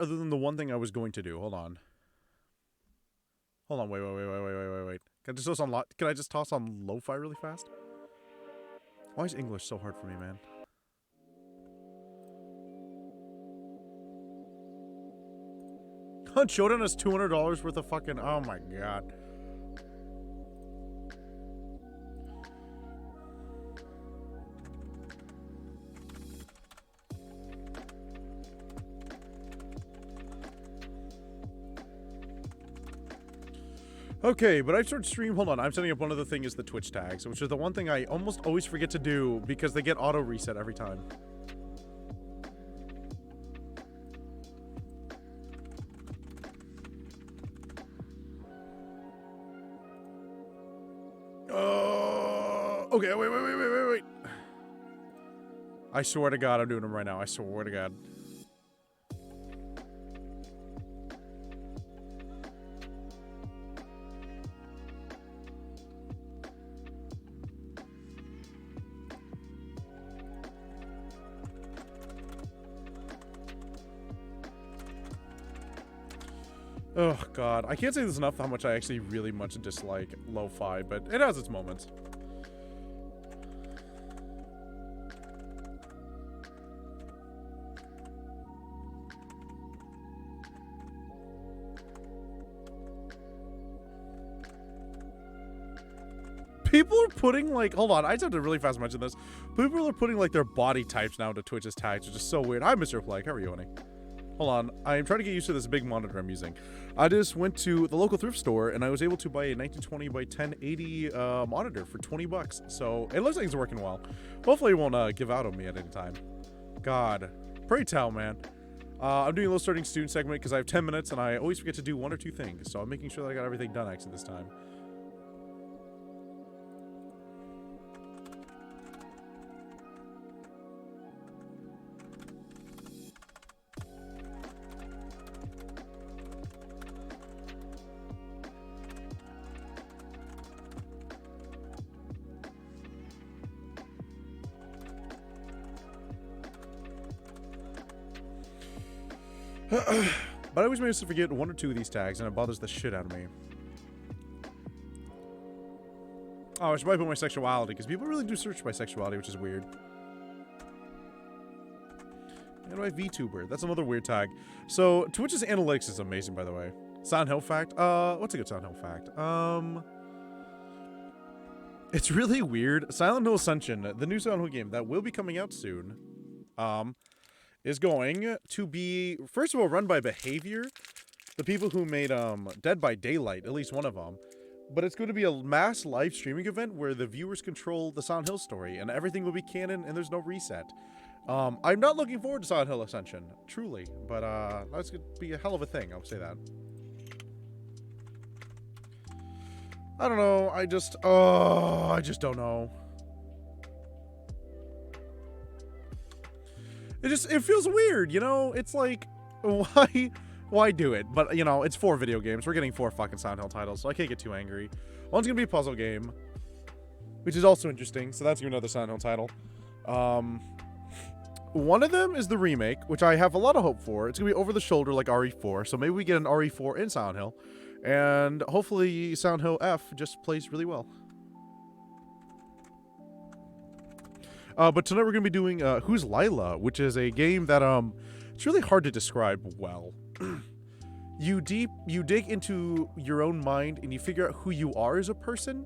other than the one thing I was going to do. Hold on. Hold on. Wait. Can I just toss on lo-fi really fast? Why is English so hard for me, man? Shodan has $200 worth of fucking... Oh my god. Okay, but I started stream. Hold on, I'm setting up one other thing is the Twitch tags, which is the one thing I almost always forget to do because they get auto reset every time. Okay, wait. I swear to God, I'm doing them right now. I swear to God. Oh, God. I can't say this enough how much I actually really much dislike lo-fi, but it has its moments. People are putting, like, hold on, I just have to really fast mention this. People are putting, like, their body types now to Twitch's tags, which is so weird. Hi, Mr. Plague. How are you, honey? Hold on. I'm trying to get used to this big monitor I'm using. I just went to the local thrift store, and I was able to buy a 1920 by 1080 monitor for 20 bucks. So, it looks like it's working well. Hopefully, it won't give out on me at any time. God. Pray tell, man. I'm doing a little starting student segment because I have 10 minutes, and I always forget to do one or two things. So, I'm making sure that I got everything done, actually, this time. But I always manage to forget one or two of these tags, and it bothers the shit out of me. Oh, I should probably put my sexuality, because people really do search by sexuality, which is weird. And my VTuber. That's another weird tag. So, Twitch's analytics is amazing, by the way. Silent Hill fact? What's a good Silent Hill fact? It's really weird. Silent Hill Ascension, the new Silent Hill game that will be coming out soon, is going to be, first of all, run by Behavior, the people who made Dead by Daylight, at least one of them. But it's going to be a mass live streaming event where the viewers control the Silent Hill story, and everything will be canon, and there's no reset. I'm not looking forward to Silent Hill Ascension, truly, but that's going to be a hell of a thing, I'll say that. I don't know, I just don't know. It feels weird, you know? It's like, why do it? But, you know, it's 4 video games. We're getting 4 fucking Silent Hill titles, so I can't get too angry. One's gonna be a puzzle game, which is also interesting, so that's another Silent Hill title. One of them is the remake, which I have a lot of hope for. It's gonna be over the shoulder like RE4, so maybe we get an RE4 in Silent Hill. And hopefully Silent Hill F just plays really well. But tonight we're going to be doing Who's Lila, which is a game that it's really hard to describe well. You dig into your own mind and you figure out who you are as a person,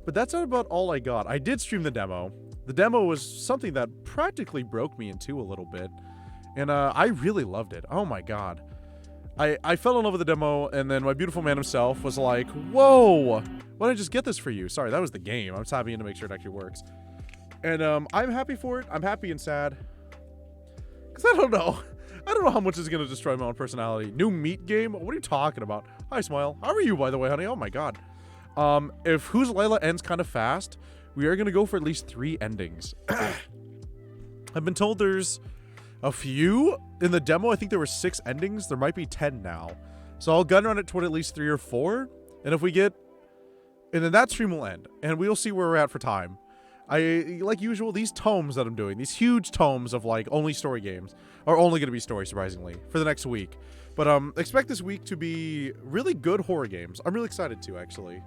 but that's not about all I got. I did stream the demo. The demo was something that practically broke me in two a little bit, and I really loved it. Oh my god. I fell in love with the demo, and then my beautiful man himself was like, whoa, why did I just get this for you? Sorry, that was the game. I'm tapping in to make sure it actually works. And I'm happy for it. I'm happy and sad. Because I don't know. I don't know how much is going to destroy my own personality. New meat game? What are you talking about? Hi, Smile. How are you, by the way, honey? Oh, my God. If Who's Layla ends kind of fast, we are going to go for at least 3 endings. I've been told there's a few. In the demo, I think there were 6 endings. There might be 10 now. So I'll gun run it toward at least 3 or 4. And if we get... And then that stream will end. And we'll see where we're at for time. Like usual, these tomes that I'm doing, these huge tomes of like only story games, are only going to be story, surprisingly, for the next week. But expect this week to be really good horror games. I'm really excited to, actually.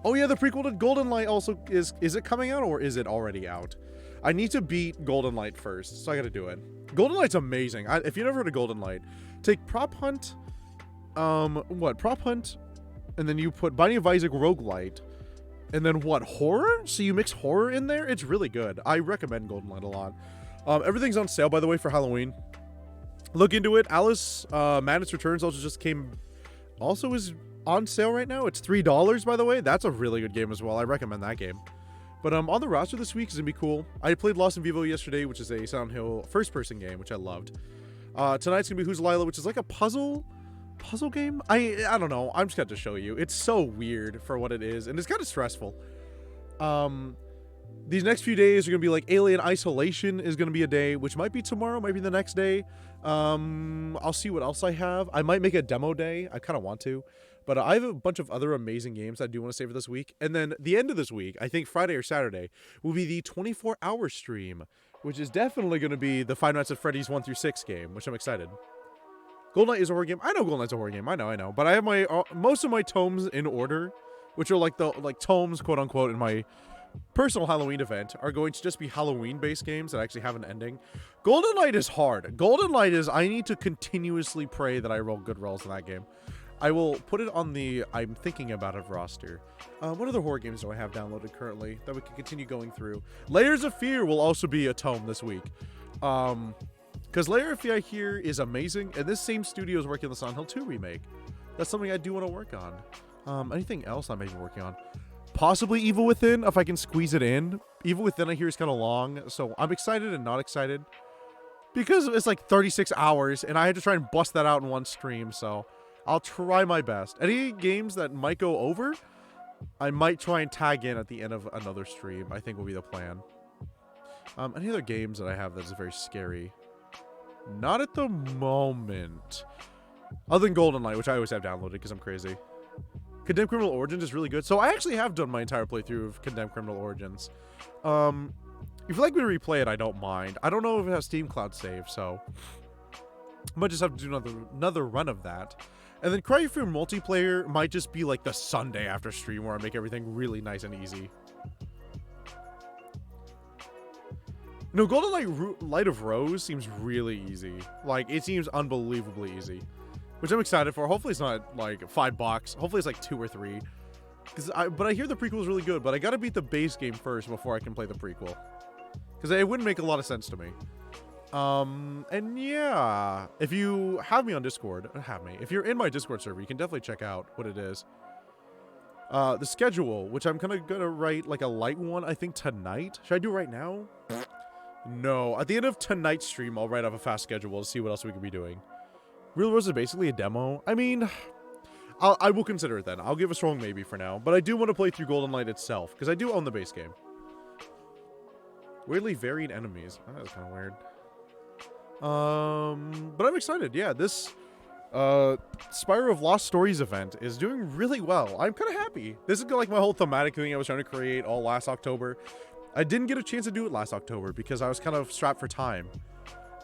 Oh yeah, the prequel to Golden Light also is it coming out or is it already out? I need to beat Golden Light first, so I gotta do it. Golden Light's amazing. If you've never heard of Golden Light, take Prop Hunt, Prop Hunt, and then you put Binding of Isaac Roguelite, and then what, horror? So you mix horror in there? It's really good. I recommend Golden Light a lot. Everything's on sale, by the way, for Halloween. Look into it. Alice Madness Returns also is on sale right now. It's $3, by the way. That's a really good game as well. I recommend that game. But on the roster this week is gonna be cool. I played Lost in Vivo yesterday, which is a Silent Hill first-person game, which I loved. Tonight's gonna be Who's Lila, which is like a puzzle game. I don't know. I'm just gonna show you. It's so weird for what it is, and it's kind of stressful. These next few days are gonna be like Alien Isolation is gonna be a day, which might be tomorrow, might be the next day. I'll see what else I have. I might make a demo day. I kind of want to. But I have a bunch of other amazing games I do want to save for this week. And then the end of this week, I think Friday or Saturday, will be the 24-hour stream, which is definitely going to be the Five Nights at Freddy's 1-6 game, which I'm excited. Golden Knight is a horror game. I know Golden Knight's a horror game. I know. But I have my most of my tomes in order, which are like the tomes, quote unquote, in my personal Halloween event are going to just be Halloween-based games that actually have an ending. Golden Knight is hard. Golden Knight is I need to continuously pray that I roll good rolls in that game. I will put it on the I'm thinking about it roster. What other horror games do I have downloaded currently that we can continue going through? Layers of Fear will also be a tome this week. Because Layer of Fear I hear is amazing, and this same studio is working on the Silent Hill 2 remake. That's something I do want to work on. Anything else I may be working on? Possibly Evil Within, if I can squeeze it in. Evil Within I hear is kind of long, so I'm excited and not excited. Because it's like 36 hours, and I had to try and bust that out in one stream, so I'll try my best. Any games that might go over, I might try and tag in at the end of another stream, I think will be the plan. Any other games that I have that's very scary? Not at the moment. Other than Golden Light, which I always have downloaded because I'm crazy. Condemned Criminal Origins is really good. So I actually have done my entire playthrough of Condemned Criminal Origins. If you'd like me to replay it, I don't mind. I don't know if it has Steam Cloud save, so I might just have to do another run of that. And then Cry for multiplayer might just be like the Sunday after stream where I make everything really nice and easy. No, Golden Light of Rose seems really easy. Like, it seems unbelievably easy. Which I'm excited for. Hopefully it's not like $5. Hopefully it's like 2 or 3. But I hear the prequel is really good, but I gotta beat the base game first before I can play the prequel. Because it wouldn't make a lot of sense to me. And yeah, if you have me on Discord, if you're in my Discord server, you can definitely check out what it is. The schedule, which I'm kind of gonna write like a light one, I think tonight. Should I do it right now? No, at the end of tonight's stream, I'll write up a fast schedule to see what else we could be doing. Real Rose is basically a demo. I mean, I will consider it then. I'll give a strong maybe for now, but I do want to play through Golden Light itself, because I do own the base game. Weirdly varied enemies. Oh, that's kind of weird. But I'm excited. Yeah, this Spire of Lost Stories event is doing really well. I'm kind of happy. This is like my whole thematic thing I was trying to create all last October. I didn't get a chance to do it last October because I was kind of strapped for time.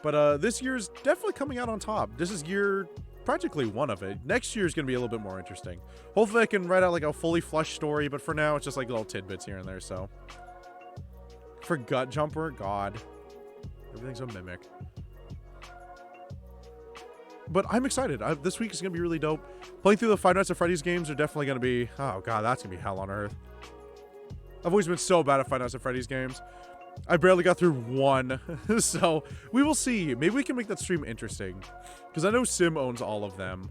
But this year's definitely coming out on top. This is year practically one of it. Next year is going to be a little bit more interesting. Hopefully I can write out like a fully fleshed story, but for now it's just like little tidbits here and there, so. For Gut Jumper, God. Everything's a mimic. But I'm excited. This week is going to be really dope. Playing through the Five Nights at Freddy's games are definitely going to be... Oh, God, that's going to be hell on earth. I've always been so bad at Five Nights at Freddy's games. I barely got through one. So, we will see. Maybe we can make that stream interesting. Because I know Sim owns all of them.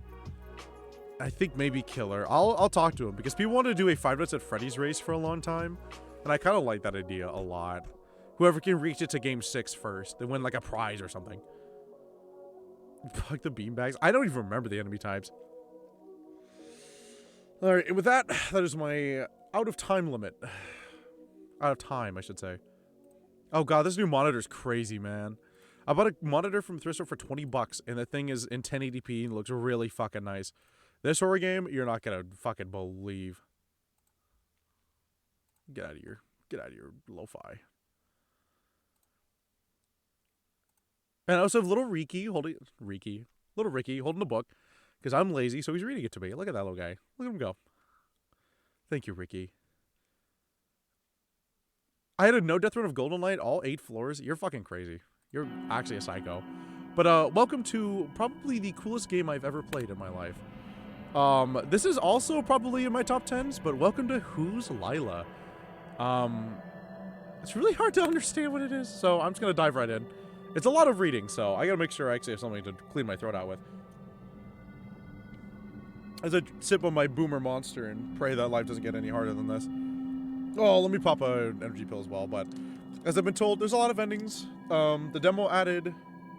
I think maybe Killer. I'll talk to him. Because people wanted to do a Five Nights at Freddy's race for a long time. And I kind of like that idea a lot. Whoever can reach it to game 6 first. They win like a prize or something. Like the beanbags. I don't even remember the enemy types. Alright, and with that, that is my out of time limit. Out of time, I should say. Oh god, this new monitor is crazy, man. I bought a monitor from thrift store for $20, and the thing is in 1080p and looks really fucking nice. This horror game, you're not gonna fucking believe. Get out of here. Get out of your lo-fi. And I also have little Riki holding... Riki. Little Ricky holding the book. Because I'm lazy, so he's reading it to me. Look at that little guy. Look at him go. Thank you, Ricky. I had a no death run of Golden Light, all 8 floors. You're fucking crazy. You're actually a psycho. But welcome to probably the coolest game I've ever played in my life. This is also probably in my top 10s, but welcome to Who's Lila? It's really hard to understand what it is, so I'm just gonna dive right in. It's a lot of reading, so I gotta make sure I actually have something to clean my throat out with. As I sip on my Boomer Monster and pray that life doesn't get any harder than this. Oh, let me pop an energy pill as well, but as I've been told, there's a lot of endings. The demo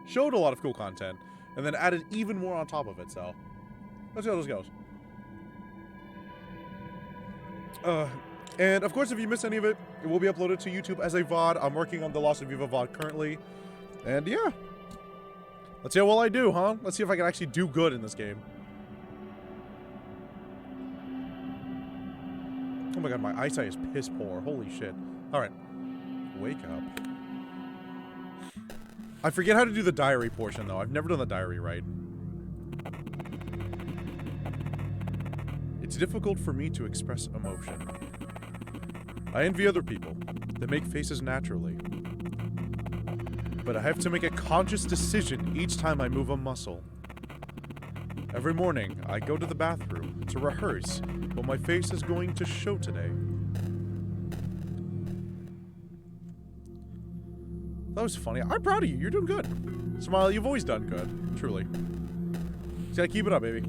showed a lot of cool content, and then added even more on top of it, so let's see how this goes. And of course, if you miss any of it, it will be uploaded to YouTube as a VOD. I'm working on the Lost of Viva VOD currently, and yeah. Let's see how well I do, huh? Let's see if I can actually do good in this game. Oh my god, my eyesight is piss poor. Holy shit. Alright. Wake up. I forget how to do the diary portion, though. I've never done the diary right. It's difficult for me to express emotion. I envy other people. They make faces naturally. But I have to make a conscious decision each time I move a muscle. Every morning, I go to the bathroom to rehearse what my face is going to show today. That was funny. I'm proud of you. You're doing good. Smile, you've always done good. Truly. Just gotta keep it up, baby.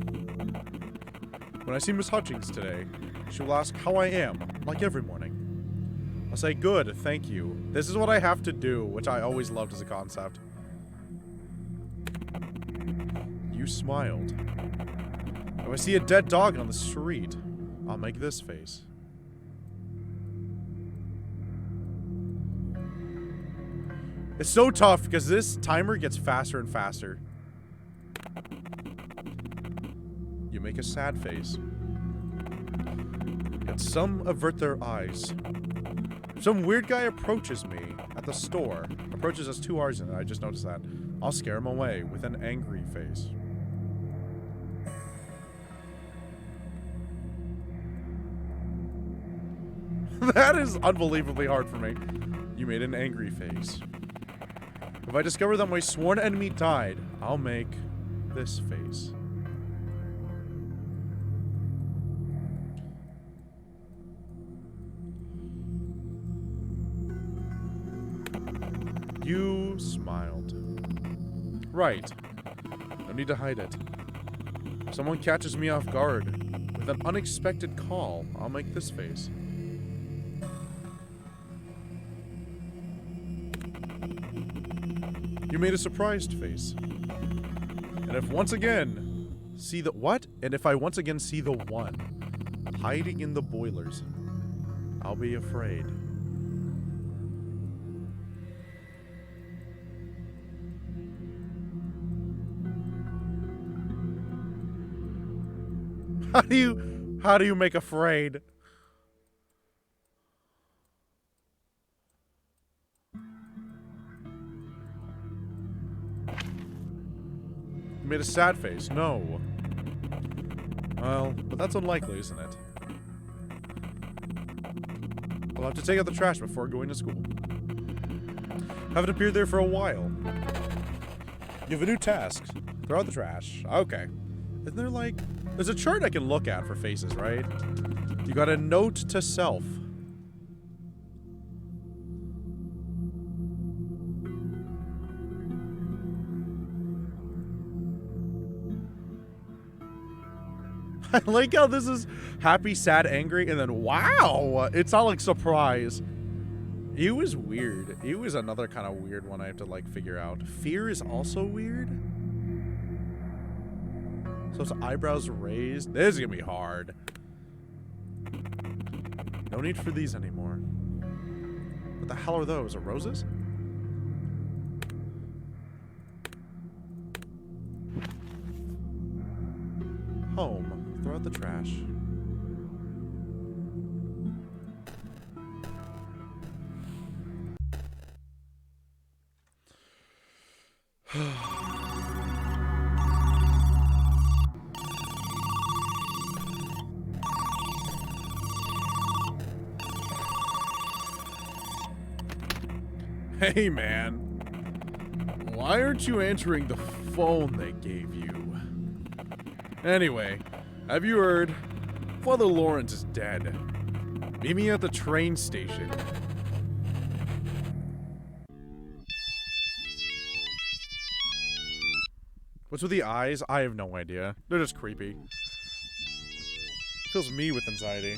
When I see Miss Hutchings today, she will ask how I am, like every morning. I'll say, good, thank you. This is what I have to do, which I always loved as a concept. You smiled. If I see a dead dog on the street, I'll make this face. It's so tough because this timer gets faster and faster. You make a sad face. Yet some avert their eyes. Some weird guy approaches me at the store. Approaches us 2 hours in, I just noticed that. I'll scare him away with an angry face. That is unbelievably hard for me. You made an angry face. If I discover that my sworn enemy died, I'll make this face. You smiled. Right. No need to hide it. If someone catches me off guard with an unexpected call, I'll make this face. You made a surprised face. And if once again see the what? And if I once again see the one hiding in the boilers, I'll be afraid. How do you make afraid? You made a sad face. No. Well, but that's unlikely, isn't it? I'll have to take out the trash before going to school. Haven't appeared there for a while. You have a new task. Throw out the trash. Okay. Isn't there like... There's a chart I can look at for faces, right? You got a note to self. I like how this is happy, sad, angry, and then wow! It's all like surprise. Ew was weird. Ew is another kind of weird one I have to like figure out. Fear is also weird. So it's eyebrows raised. This is gonna be hard. No need for these anymore. What the hell are those? Are roses? Home. Throw out the trash. Hey, man. Why aren't you answering the phone they gave you? Anyway, have you heard? Father Lawrence is dead. Meet me at the train station. What's with the eyes? I have no idea. They're just creepy. Fills me with anxiety.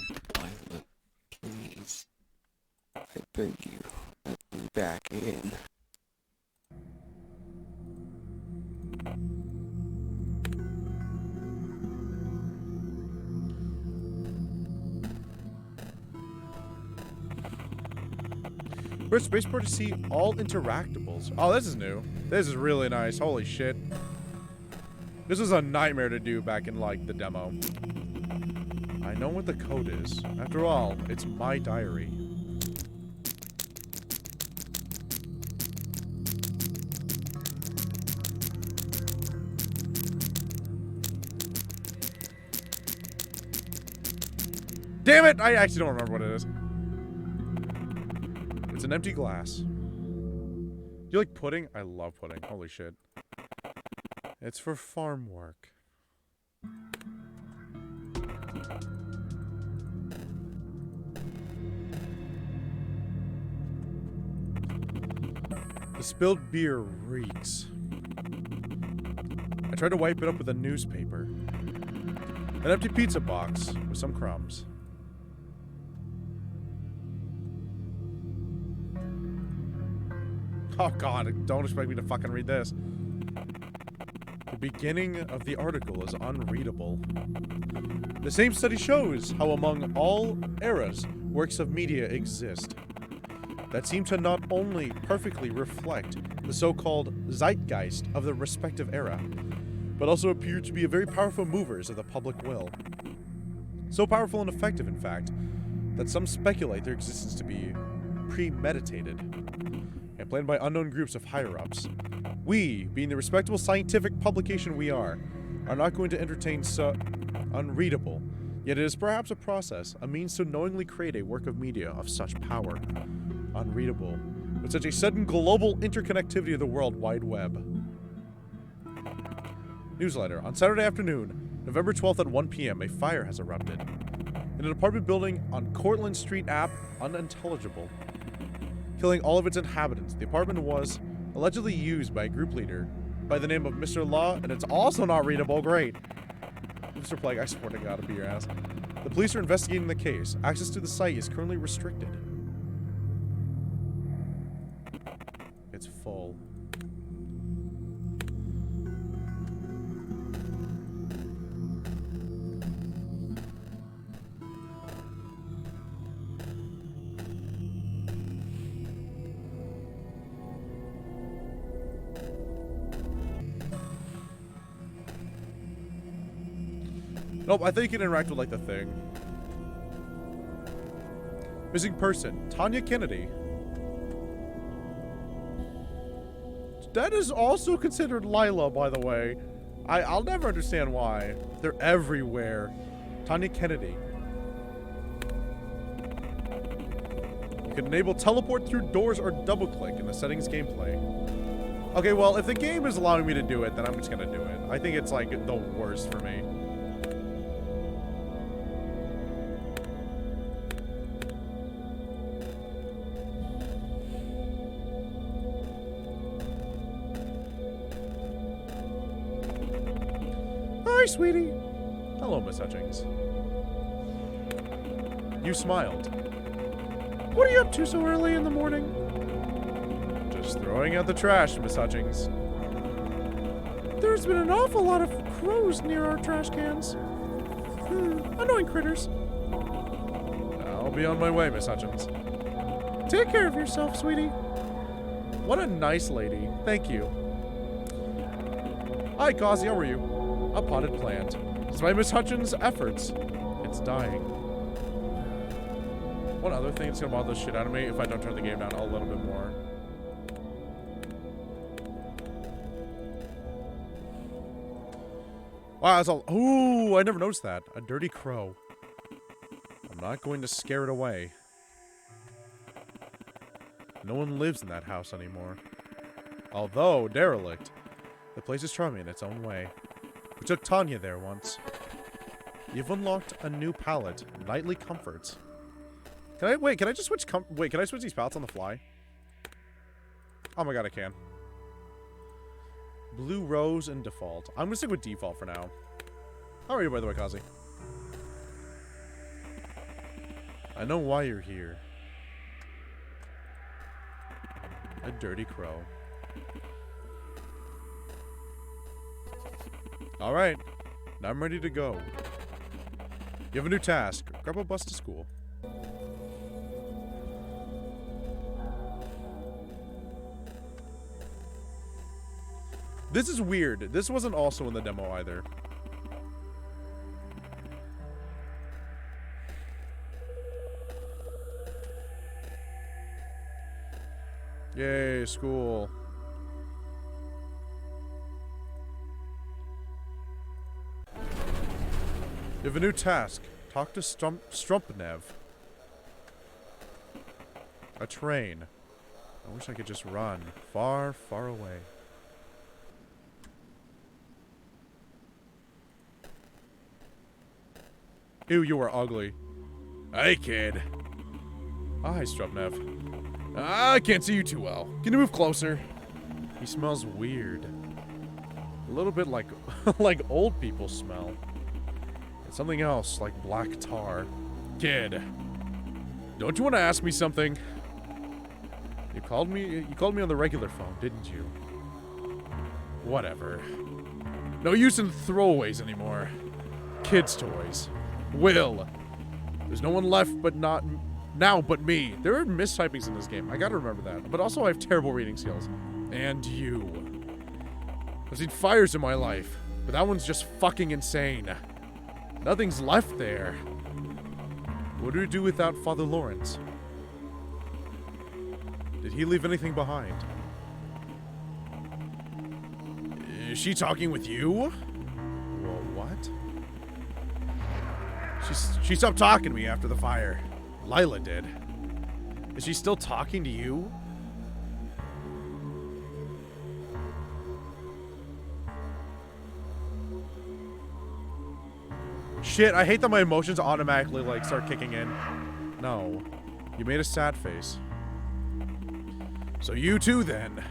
Please, I beg you, let me back in. First spaceport to see all interactables. Oh, this is new. This is really nice. Holy shit. This was a nightmare to do back in, like, the demo. I know what the code is. After all, it's my diary. Damn it! I actually don't remember what it is. It's an empty glass. Do you like pudding? I love pudding. Holy shit. It's for farm work. The spilled beer reeks. I tried to wipe it up with a newspaper. An empty pizza box with some crumbs. Oh god, don't expect me to fucking read this. The beginning of the article is unreadable. The same study shows how among all eras, works of media exist that seem to not only perfectly reflect the so-called zeitgeist of the respective era, but also appear to be very powerful movers of the public will. So powerful and effective, in fact, that some speculate their existence to be premeditated and planned by unknown groups of higher-ups. We, being the respectable scientific publication we are not going to entertain so unreadable, yet it is perhaps a process, a means to knowingly create a work of media of such power. Unreadable, with such a sudden global interconnectivity of the World Wide Web. Newsletter. On Saturday afternoon, November 12th at 1 p.m., a fire has erupted in an apartment building on Cortlandt Street, app unintelligible, killing all of its inhabitants. The apartment was allegedly used by a group leader by the name of Mr. Law, and it's also not readable. Great. Mr. Plague, I swear to God, it'll be your ass. The police are investigating the case. Access to the site is currently restricted. It's full. Nope, I think you can interact with, like, the thing. Missing person. Tanya Kennedy. That is also considered Lila, by the way. I'll never understand why. They're everywhere. Tanya Kennedy. You can enable teleport through doors or double-click in the settings gameplay. Okay, well, if the game is allowing me to do it, then I'm just gonna do it. I think it's, like, the worst for me. Hi, sweetie. Hello, Miss Hutchings. You smiled. What are you up to so early in the morning? Just throwing out the trash, Miss Hutchings. There's been an awful lot of crows near our trash cans. Annoying critters. I'll be on my way, Miss Hutchins. Take care of yourself, sweetie. What a nice lady. Thank you. Hi, Causey, how are you? A potted plant. Despite Miss Hutchins' efforts, it's dying. One other thing that's gonna bother the shit out of me if I don't turn the game down a little bit more. Wow, that's all. Ooh, I never noticed that. A dirty crow. I'm not going to scare it away. No one lives in that house anymore. Although derelict, the place is charming in its own way. We took Tanya there once. You've unlocked a new palette, Nightly Comforts. Can I just switch can I switch these palettes on the fly? Oh my god, I can. Blue Rose and Default. I'm gonna stick with Default for now. How are you, by the way, Kazi? I know why you're here. A dirty crow. Alright. Now I'm ready to go. You have a new task. Grab a bus to school. This is weird. This wasn't also in the demo either. Yay, school. You have a new task. Talk to Strumpnev. A train. I wish I could just run. Far, far away. Ew, you are ugly. Hey, kid. Hi, Strumpnev. I can't see you too well. Can you move closer? He smells weird. A little bit like like old people smell. And something else, like black tar. Kid, don't you want to ask me something? You called me on the regular phone, didn't you? Whatever. No use in throwaways anymore. Kids' toys. Will. There's no one left but not now but me. There are mistypings in this game. I gotta remember that. But also I have terrible reading skills. And you. I've seen fires in my life, but that one's just fucking insane. Nothing's left there. What do we do without Father Lawrence? Did he leave anything behind? Is she talking with you? Well, what? She stopped talking to me after the fire. Lila did. Is she still talking to you? Shit, I hate that my emotions automatically, like, start kicking in. No. You made a sad face. So you too, then.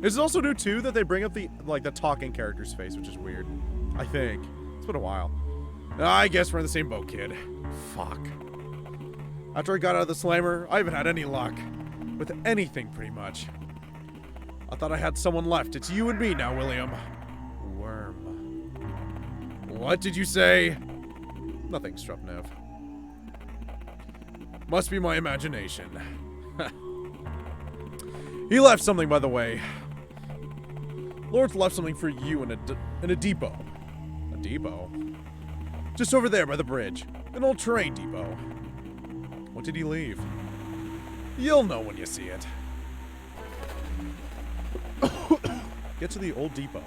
Is it also new, too, that they bring up the, like, the talking character's face, which is weird. I think. It's been a while. I guess we're in the same boat, kid. Fuck. After I got out of the slammer, I haven't had any luck. With anything, pretty much. I thought I had someone left. It's you and me now, William. Worm. What did you say? Nothing, Strumpnev. Must be my imagination. He left something, by the way. Lawrence left something for you in a depot. A depot? Just over there by the bridge. An old train depot. What did he leave? You'll know when you see it. Get to the old depot.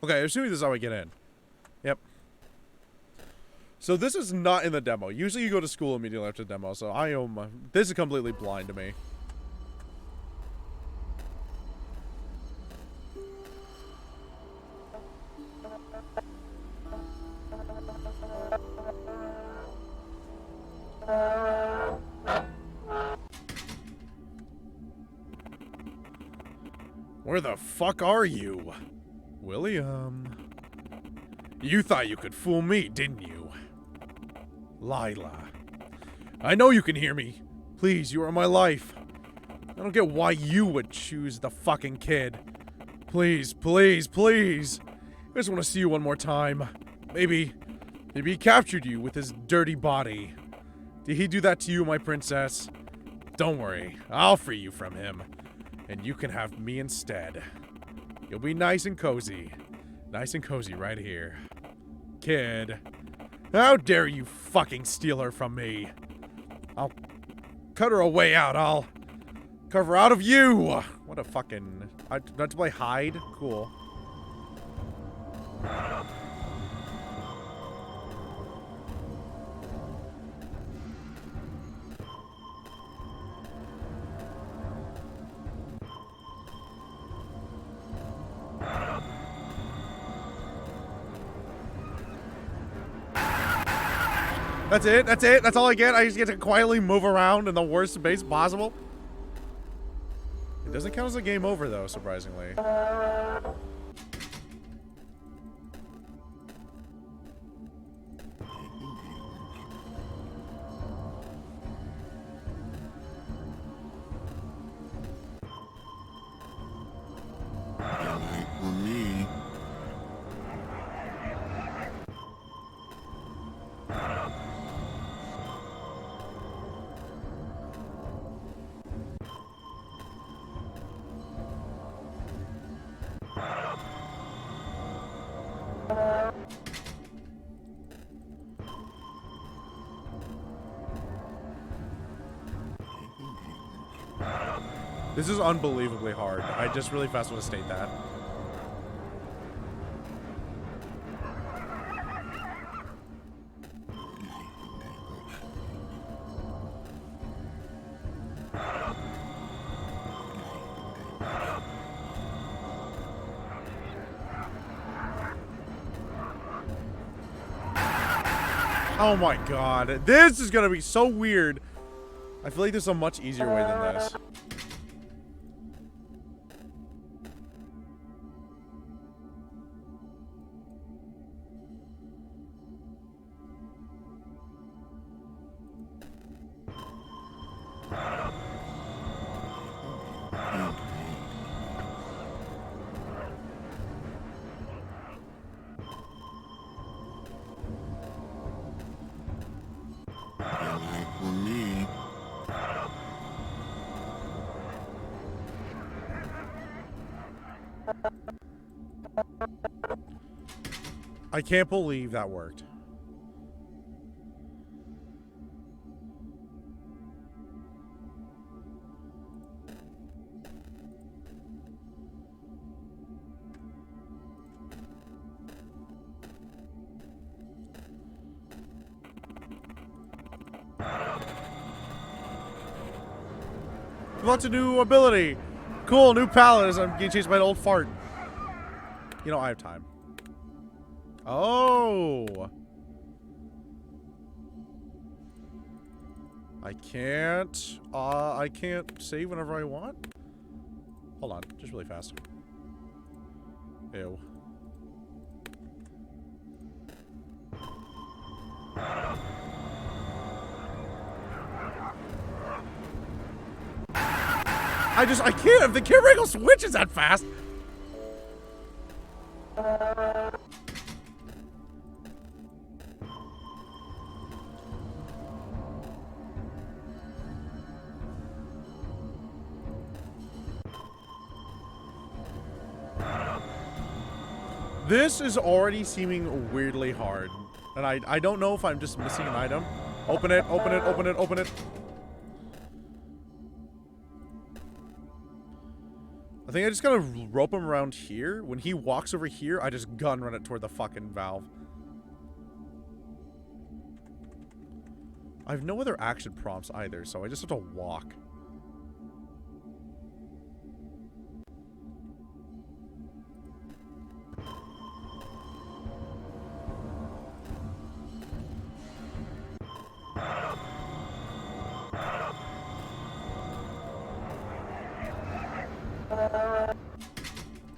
Okay, assuming this is how I get in. Yep. So this is not in the demo. Usually you go to school immediately after the demo, so I am... this is completely blind to me. Where the fuck are you? William. You thought you could fool me, didn't you? Lila. I know you can hear me. Please, you are my life. I don't get why you would choose the fucking kid. Please, please, please. I just want to see you one more time. Maybe he captured you with his dirty body. Did he do that to you, my princess? Don't worry, I'll free you from him. And you can have me instead. You'll be nice and cozy. Nice and cozy right here. Kid. How dare you fucking steal her from me? I'll cut her a way out. I'll carve her out of you. What a fucking... I have to play hide? Cool. That's it? That's it? That's all I get? I just get to quietly move around in the worst space possible? It doesn't count as a game over, though, surprisingly. This is unbelievably hard. I just really fast want to state that. Oh my god. This is gonna be so weird. I feel like there's a much easier way than this. I can't believe that worked. What's a new ability? Cool, new palette as I'm getting chased by an old fart. You know, I have time. Oh. I can't save whenever I want? Hold on, just really fast. Ew. I can't, if the camera angle switches that fast. This is already seeming weirdly hard. And I don't know if I'm just missing an item. Open it, open it, open it, open it. I think I just gotta rope him around here. When he walks over here, I just gun run it toward the fucking valve. I have no other action prompts either, so I just have to walk.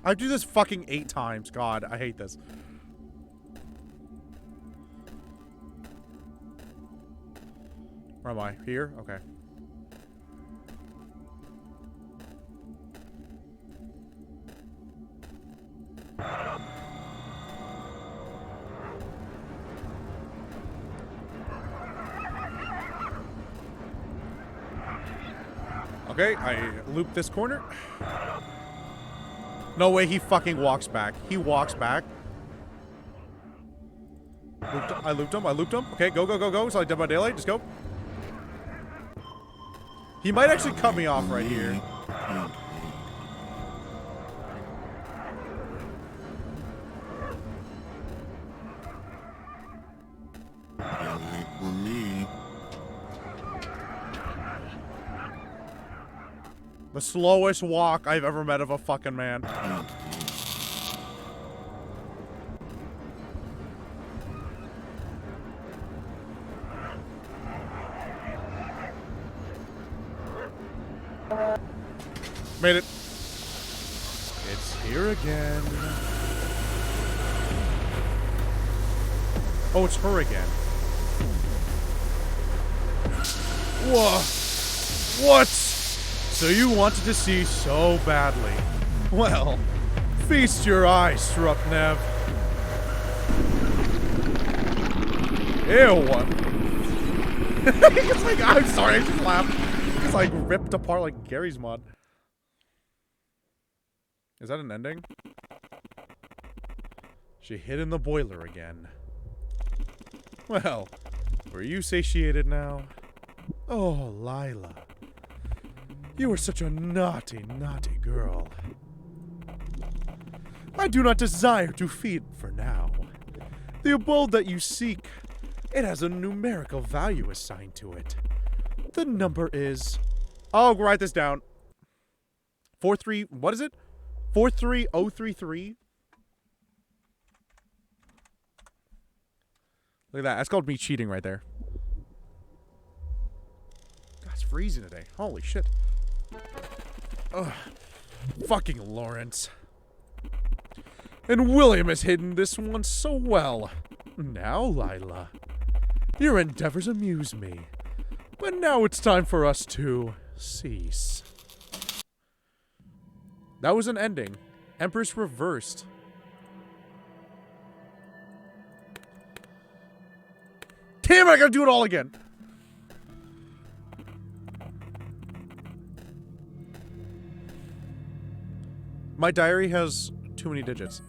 I do this fucking 8 times. God, I hate this. Where am I? Here? Okay. Okay, I loop this corner. No way he fucking walks back. He walks back. I looped him. I looped him. Okay, go, go, go, go. So I did my daylight. Just go. He might actually cut me off right here. For me. The slowest walk I've ever met of a fucking man. Made it. It's here again. Oh, it's her again. Whoa. What? So you wanted to see so badly. Well, feast your eyes, Shrupnev. Ew. It's like, I'm sorry, I just laughed. It's like ripped apart like Gary's mod. Is that an ending? She hid in the boiler again. Well, were you satiated now? Oh, Lila. You are such a naughty, naughty girl. I do not desire to feed for now. The abode that you seek, it has a numerical value assigned to it. The number is... Oh, write this down. 43... What is it? 43033? Look at that. That's called me cheating right there. God, it's freezing today. Holy shit. Ugh. Fucking Lawrence. And William has hidden this one so well. Now, Lila, your endeavors amuse me. But now it's time for us to cease. That was an ending. Empress reversed. Damn it, I gotta do it all again. My diary has too many digits.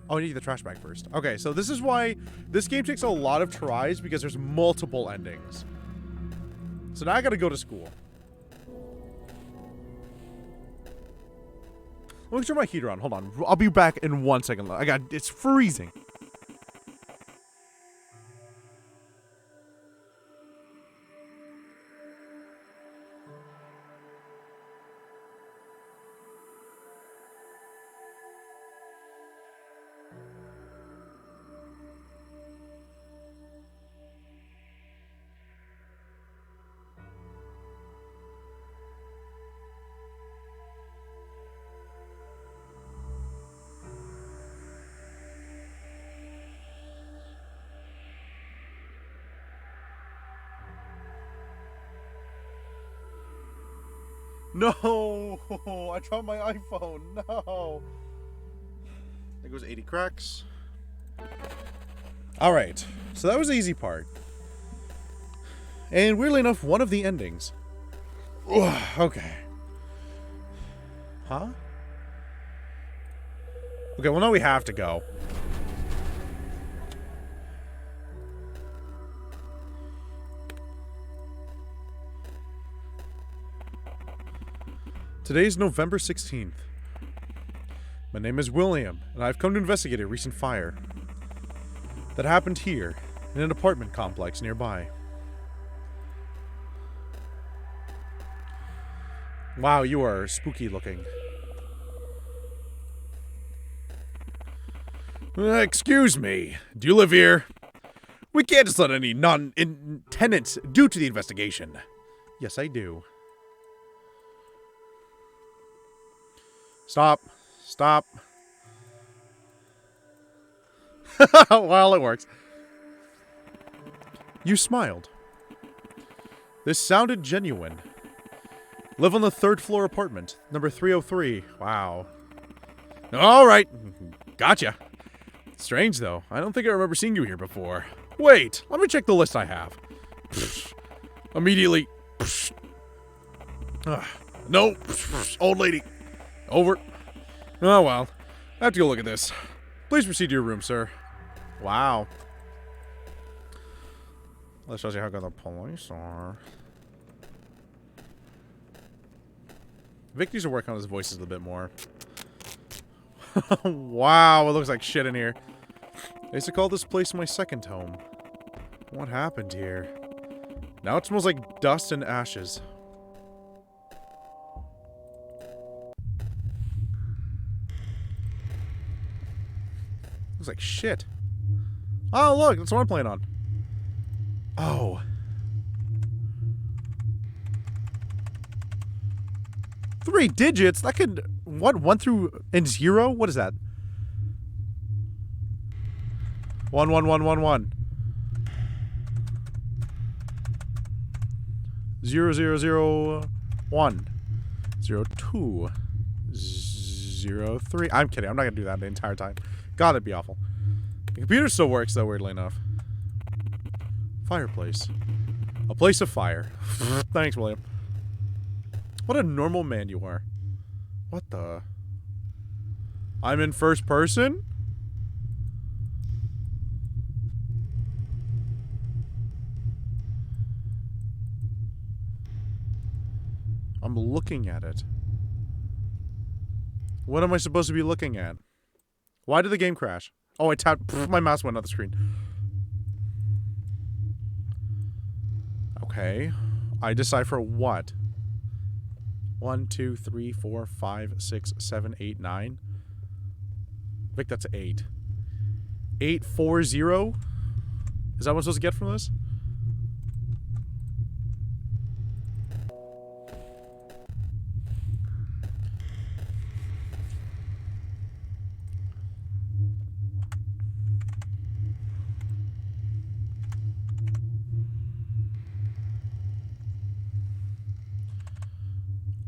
Oh, I need the trash bag first. Okay, so this is why this game takes a lot of tries, because there's multiple endings. So now I gotta go to school. Let me turn my heater on. Hold on. I'll be back in 1 second. It's freezing. No! I dropped my iPhone. No! There goes 80 cracks. Alright. So that was the easy part. And weirdly enough, one of the endings. Okay. Huh? Okay, well now we have to go. Today's November 16th. My name is William, and I've come to investigate a recent fire that happened here in an apartment complex nearby. Wow, you are spooky looking. Excuse me, do you live here? We can't just let any tenants due to the investigation. Yes, I do. Stop. Stop. Well, it works. You smiled. This sounded genuine. Live on the 3rd floor apartment, number 303. Wow. Alright. Gotcha. Strange, though. I don't think I remember seeing you here before. Wait, let me check the list I have. Immediately. No. Old lady. Over. Oh, well. I have to go look at this. Please proceed to your room, sir. Wow. That shows you how good the police are. Vic needs to work on his voices a little bit more. Wow, it looks like shit in here. I used to call this place my second home. What happened here? Now it smells like dust and ashes. Looks like shit. Oh, look, that's what I'm playing on. Oh. Three digits? That could... What? 1 through... and 0? What is that? 1, 1, 1, 1, 1. 0, 0, 0, 1. 0, 2. 0, 3. I'm kidding. I'm not gonna do that the entire time. God, it'd be awful. The computer still works, though, weirdly enough. Fireplace. A place of fire. Thanks, William. What a normal man you are. What the... I'm in first person? I'm looking at it. What am I supposed to be looking at? Why did the game crash? Oh, I tapped... my mouse went on the screen. Okay. I decipher what? 1, 2, 3, 4, 5, 6, 7, 8, 9. Vic, that's 8. 8, 4, 0? Is that what I'm supposed to get from this?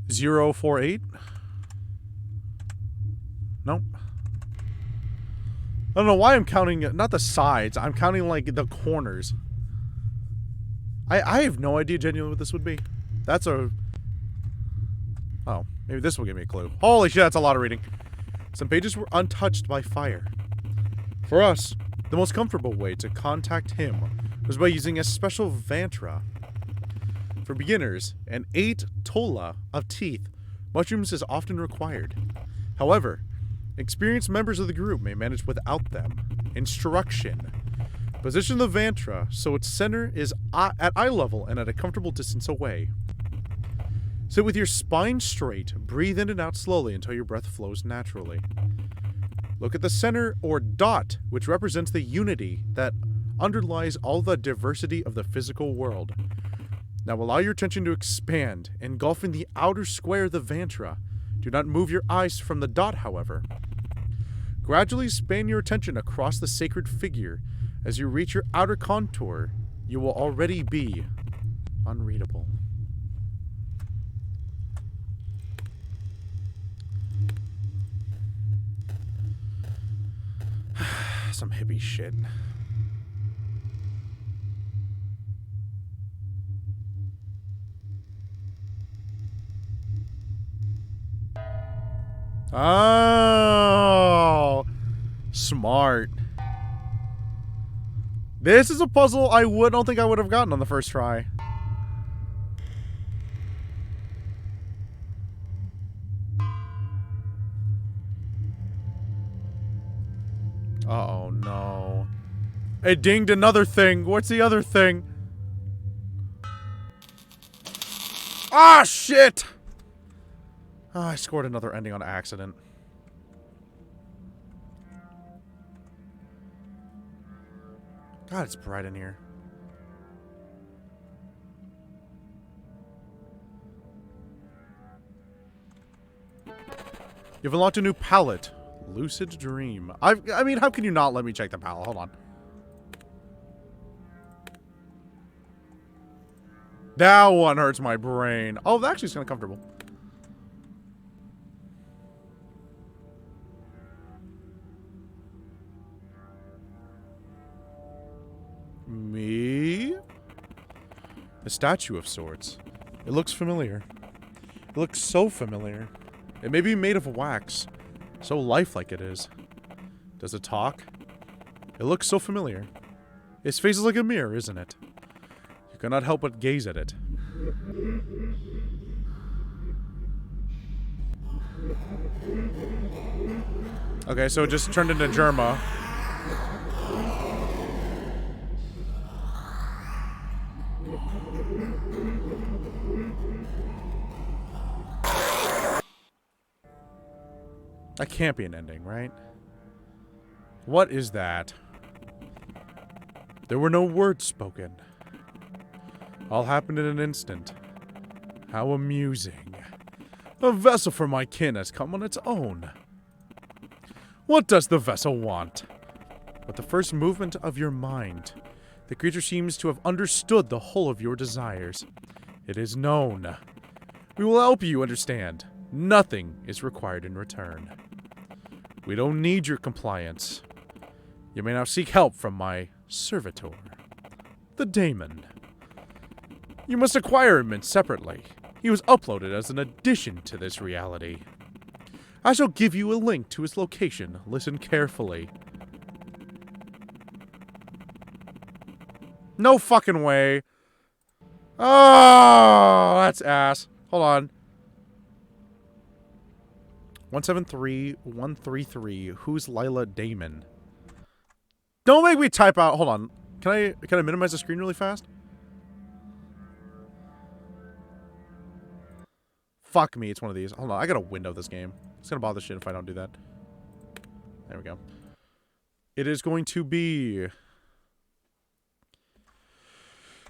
Zero, 4, 8? Nope. I don't know why I'm counting, not the sides, I'm counting like the corners. I have no idea genuinely what this would be. That's a... Oh, maybe this will give me a clue. Holy shit, that's a lot of reading. Some pages were untouched by fire. For us, the most comfortable way to contact him was by using a special Vantra. For beginners, an 8 tola of teeth, mushrooms is often required. However, experienced members of the group may manage without them. Instruction. Position the Vantra so its center is at eye level and at a comfortable distance away. Sit with your spine straight, breathe in and out slowly until your breath flows naturally. Look at the center or dot, which represents the unity that underlies all the diversity of the physical world. Now allow your attention to expand, engulfing the outer square of the Vantra. Do not move your eyes from the dot, however. Gradually span your attention across the sacred figure. As you reach your outer contour, you will already be unreadable. Some hippie shit. Oh, smart. This is a puzzle I don't think I would have gotten on the first try. Uh-oh, no. It dinged another thing. What's the other thing? Ah, shit! Oh, I scored another ending on accident. God, it's bright in here. You've unlocked a new palette. Lucid Dream. I mean, how can you not let me check the palette? Hold on. That one hurts my brain. Oh, that actually is kind of comfortable. Me? A statue of sorts. It looks familiar. It looks so familiar. It may be made of wax. So lifelike it is. Does it talk? It looks so familiar. Its face is like a mirror, isn't it? You cannot help but gaze at it. Okay, so it just turned into Germa. That can't be an ending, right? What is that? There were no words spoken. All happened in an instant. How amusing. A vessel for my kin has come on its own. What does the vessel want? With the first movement of your mind, the creature seems to have understood the whole of your desires. It is known. We will help you understand. Nothing is required in return. We don't need your compliance. You may now seek help from my servitor, the daemon. You must acquire him separately. He was uploaded as an addition to this reality. I shall give you a link to his location. Listen carefully. No fucking way. Oh, that's ass. Hold on. 173133. Who's Lila Damon? Don't make me type out. Hold on. Can I minimize the screen really fast? Fuck me, it's one of these. Hold on, I gotta window this game. It's gonna bother shit if I don't do that. There we go. It is going to be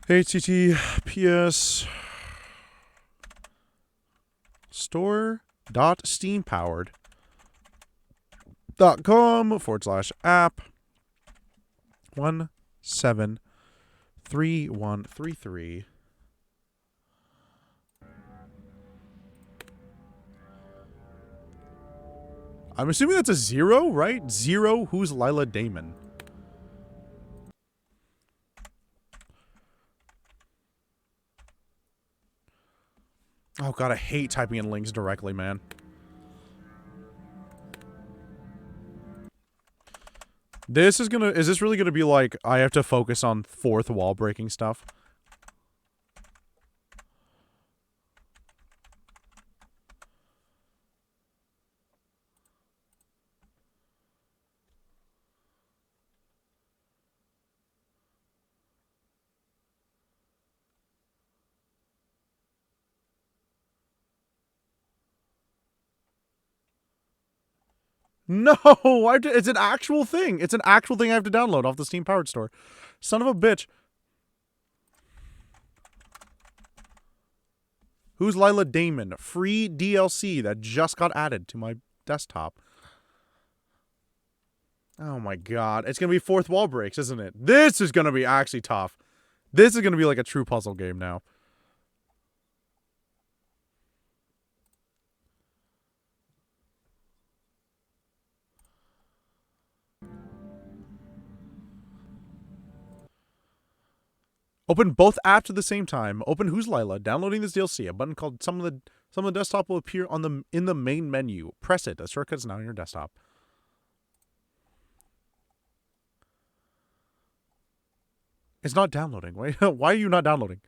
https store.steampowered.com/app 173133. I'm assuming that's a 0, right? 0, who's Lila Damon? Oh god, I hate typing in links directly, man. This is gonna... Is this really gonna be like, I have to focus on fourth wall breaking stuff? No! It's an actual thing! It's an actual thing I have to download off the Steam Powered store. Son of a bitch. Who's Lila Damon? Free DLC that just got added to my desktop. Oh my god. It's gonna be fourth wall breaks, isn't it? This is gonna be actually tough. This is gonna be like a true puzzle game now. Open both apps at the same time. Open Who's Lila, downloading this DLC. A button called Some of the Desktop will appear on in the main menu. Press it. The shortcut is now on your desktop. It's not downloading. Why are you not downloading?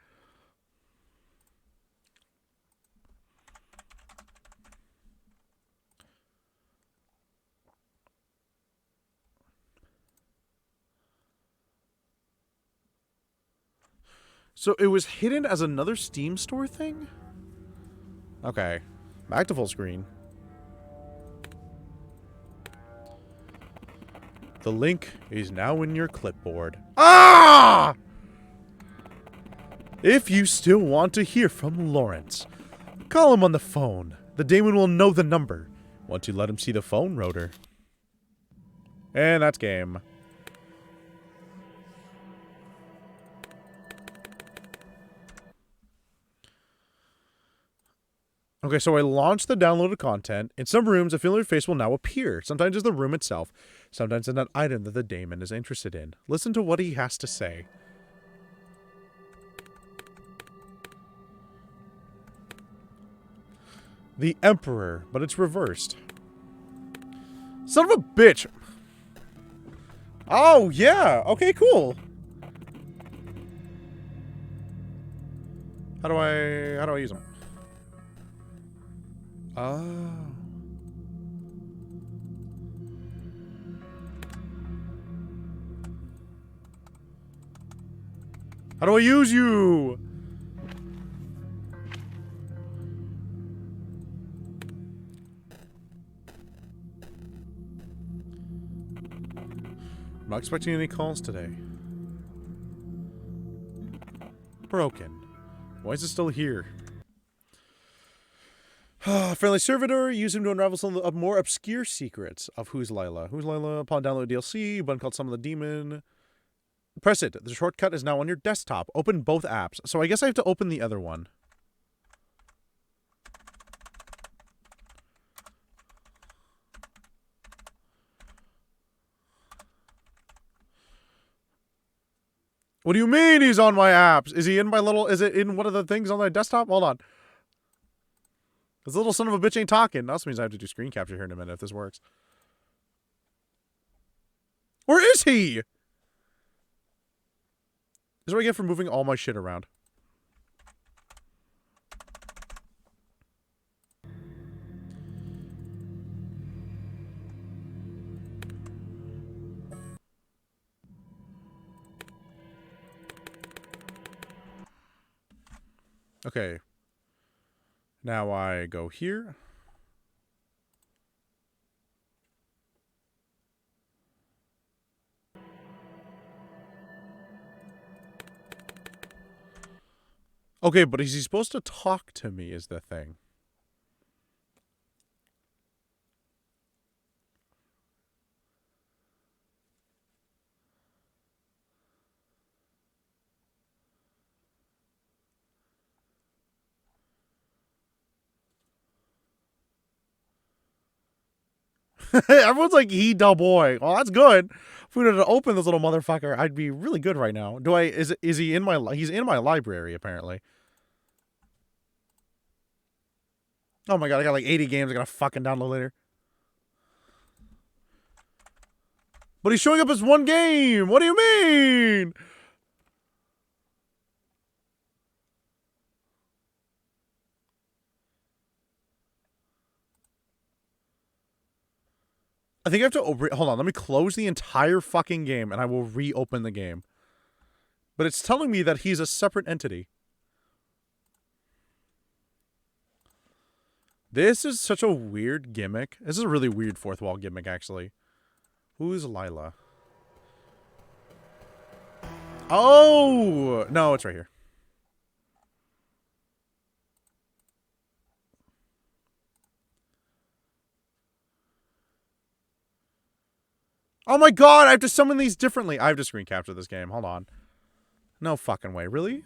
So it was hidden as another Steam store thing? Okay. Back to full screen. The link is now in your clipboard. Ah! If you still want to hear from Lawrence, call him on the phone. The daemon will know the number once you let him see the phone rotor. And that's game. Okay, so I launched the downloaded content. In some rooms, a familiar face will now appear. Sometimes it's the room itself. Sometimes it's an item that the daemon is interested in. Listen to what he has to say. The Emperor, but it's reversed. Son of a bitch! Oh, yeah! Okay, cool! How do I use them? Oh. How do I use you? I'm not expecting any calls today. Broken. Why is it still here? Friendly servitor, use him to unravel some of the more obscure secrets of Who's Lila. Who's Lila? Upon download DLC, a button called Summon the Demon. Press it. The shortcut is now on your desktop. Open both apps. So I guess I have to open the other one. What do you mean he's on my apps? Is he in my little... Is it in one of the things on my desktop? Hold on. This little son of a bitch ain't talking. That also means I have to do screen capture here in a minute if this works. Where is he? This is what I get for moving all my shit around. Okay. Now I go here. Okay, but is he supposed to talk to me is the thing. Everyone's like, he dull boy. Well, that's good. If we were to open this little motherfucker, I'd be really good right now. Do I, is he in my, he's in my library, apparently. Oh my god, I got like 80 games I gotta fucking download later. But he's showing up as one game! What do you mean? I think I have to hold on, let me close the entire fucking game and I will reopen the game. But it's telling me that he's a separate entity. This is such a weird gimmick. This is a really weird fourth wall gimmick, actually. Who's Lila? Oh! No, it's right here. Oh my god, I have to summon these differently. I have to screen capture this game. Hold on. No fucking way. Really?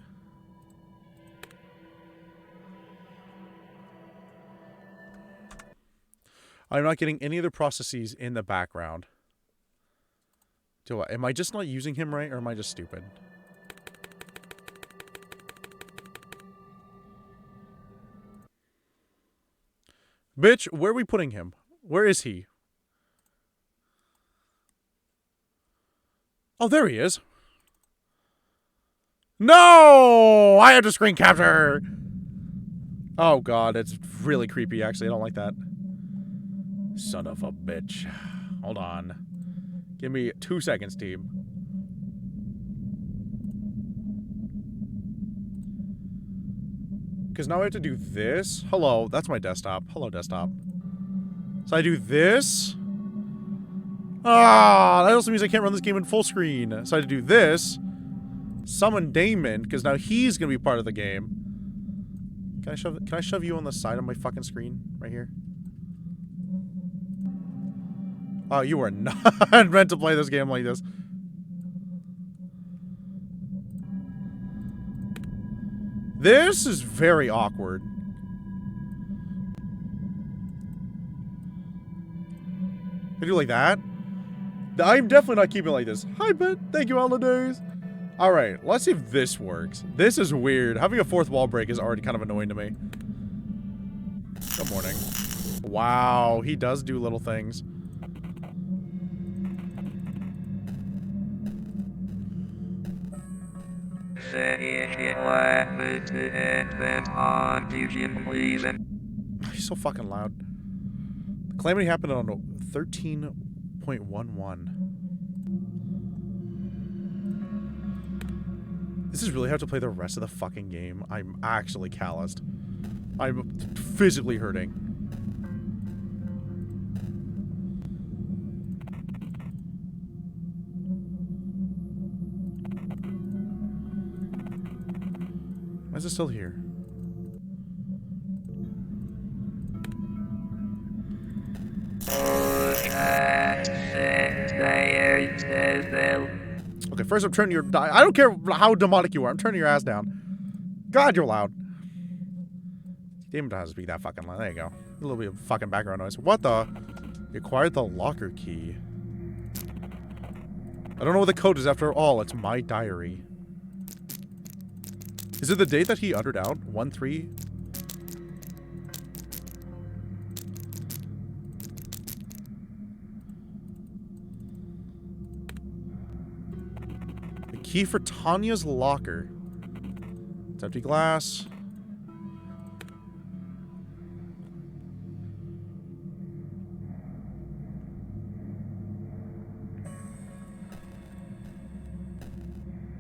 I'm not getting any other processes in the background. Do I? Am I just not using him right, or am I just stupid? Bitch, where are we putting him? Where is he? Oh, there he is. No! I have to screen capture! Oh god, it's really creepy, actually. I don't like that. Son of a bitch. Hold on. Give me 2 seconds, team. Because now I have to do this. Hello, that's my desktop. Hello, desktop. So I do this. Ah, that also means I can't run this game in full screen. So I have to do this. Summon Damon, because now he's going to be part of the game. Can I shove you on the side of my fucking screen? Right here? Oh, you are not meant to play this game like this. This is very awkward. Can I do like that? I'm definitely not keeping it like this. Hi, Bet. Thank you, holidays. Alright, let's see if this works. This is weird. Having a fourth wall break is already kind of annoying to me. Good morning. Wow, he does do little things. He's so fucking loud. The calamity happened on 13.11. This is really how to play the rest of the fucking game. I'm actually calloused. I'm physically hurting. Why is it still here? Okay, first I'm turning your... I don't care how demonic you are. I'm turning your ass down. God, you're loud. Demon doesn't speak that fucking loud. There you go. A little bit of fucking background noise. What the? You acquired the locker key. I don't know what the code is after all. It's my diary. Is it the date that he uttered out? 1-3? The key for Tanya's locker. It's empty glass.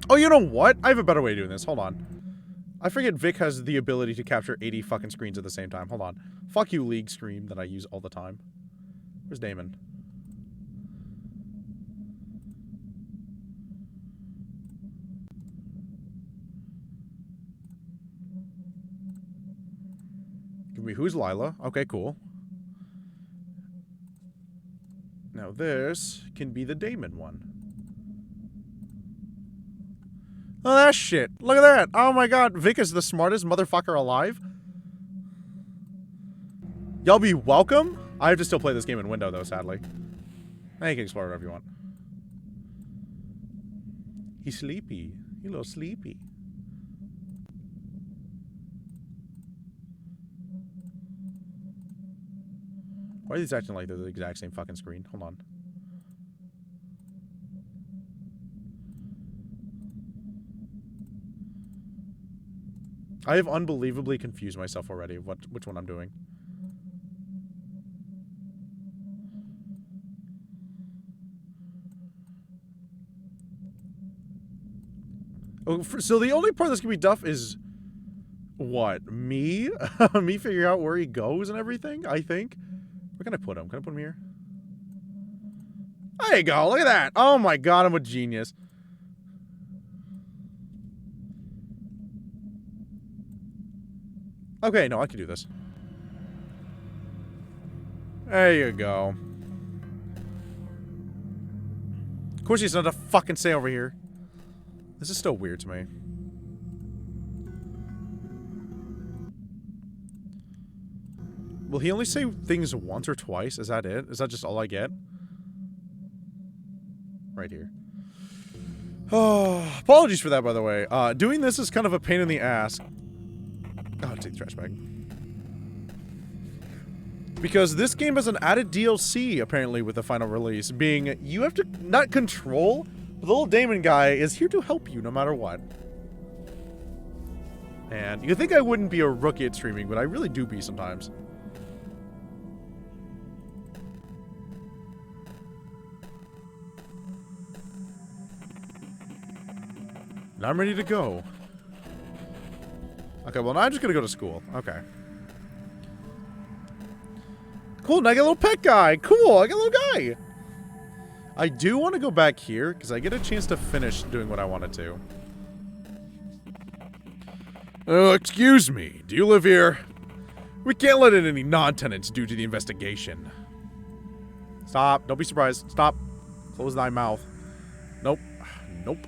Oh, you know what? I have a better way of doing this. Hold on. I forget Vic has the ability to capture 80 fucking screens at the same time. Hold on. Fuck you, League scream that I use all the time. Where's Damon? Give me who's Lila? Okay, cool. Now this can be the Damon one. Oh, that shit. Look at that. Oh my god. Vic is the smartest motherfucker alive. Y'all be welcome. I have to still play this game in window, though, sadly. Now you can explore whatever you want. He's sleepy. He's a little sleepy. Why are these acting like they're the exact same fucking screen? Hold on. I have unbelievably confused myself already of which one I'm doing. Oh, so the only part that's gonna be duff is what? Me? Me figuring out where he goes and everything, I think. Where can I put him? Can I put him here? There you go, look at that. Oh my god, I'm a genius. Okay, no, I can do this. There you go. Of course he's not a fucking say over here. This is still weird to me. Will he only say things once or twice? Is that it? Is that just all I get? Right here. Oh, apologies for that, by the way. Doing this is kind of a pain in the ass. Oh, I'll take the trash bag. Because this game has an added DLC, apparently, with the final release, being you have to not control, but the little Damon guy is here to help you no matter what. And you think I wouldn't be a rookie at streaming, but I really do be sometimes. Now I'm ready to go. Okay, well now I'm just gonna go to school. Okay. Cool, now I get a little pet guy. Cool, I get a little guy. I do want to go back here, because I get a chance to finish doing what I wanted to. Excuse me, do you live here? We can't let in any non-tenants due to the investigation. Stop, don't be surprised. Stop. Close thy mouth. Nope. Nope.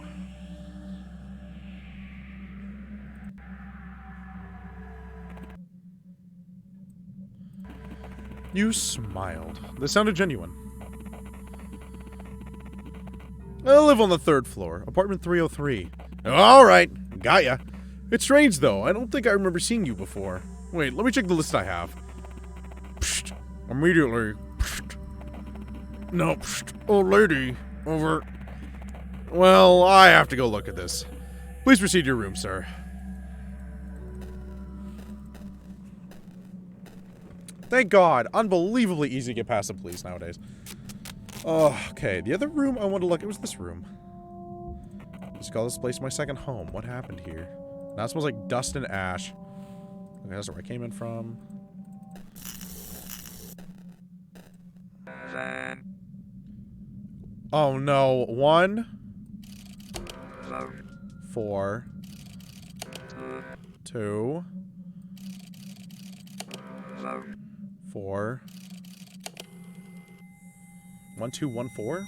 You smiled. This sounded genuine. I live on the 3rd floor, apartment 303. Alright, got ya. It's strange, though. I don't think I remember seeing you before. Wait, let me check the list I have. Psst. Immediately. Psst. No, psst. Old lady. Over. Well, I have to go look at this. Please proceed to your room, sir. Thank God. Unbelievably easy to get past the police nowadays. Oh, okay. The other room I wanted to look at was this room. Just call this place my second home. What happened here? Now it smells like dust and ash. Okay, that's where I came in from. Oh no. 1, 4, 2, 4. 1, 2, 1, 4.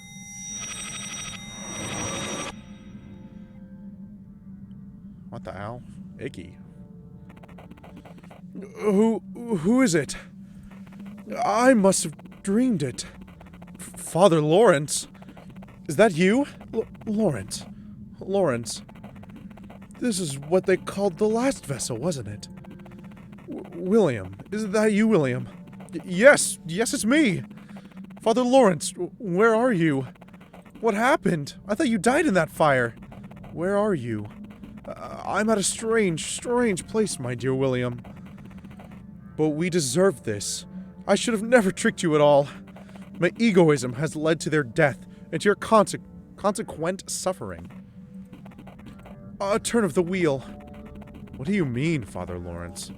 What the hell? Icky. Who is it? I must have dreamed it. Father Lawrence? Is that you? Lawrence. Lawrence. This is what they called the last vessel, wasn't it? William. Is that you, William? Yes, it's me. Father Lawrence, where are you? What happened? I thought you died in that fire. Where are you? I'm at a strange place, my dear William. But we deserve this. I should have never tricked you at all. My egoism has led to their death, and to your consequent suffering. A turn of the wheel. What do you mean, Father Lawrence?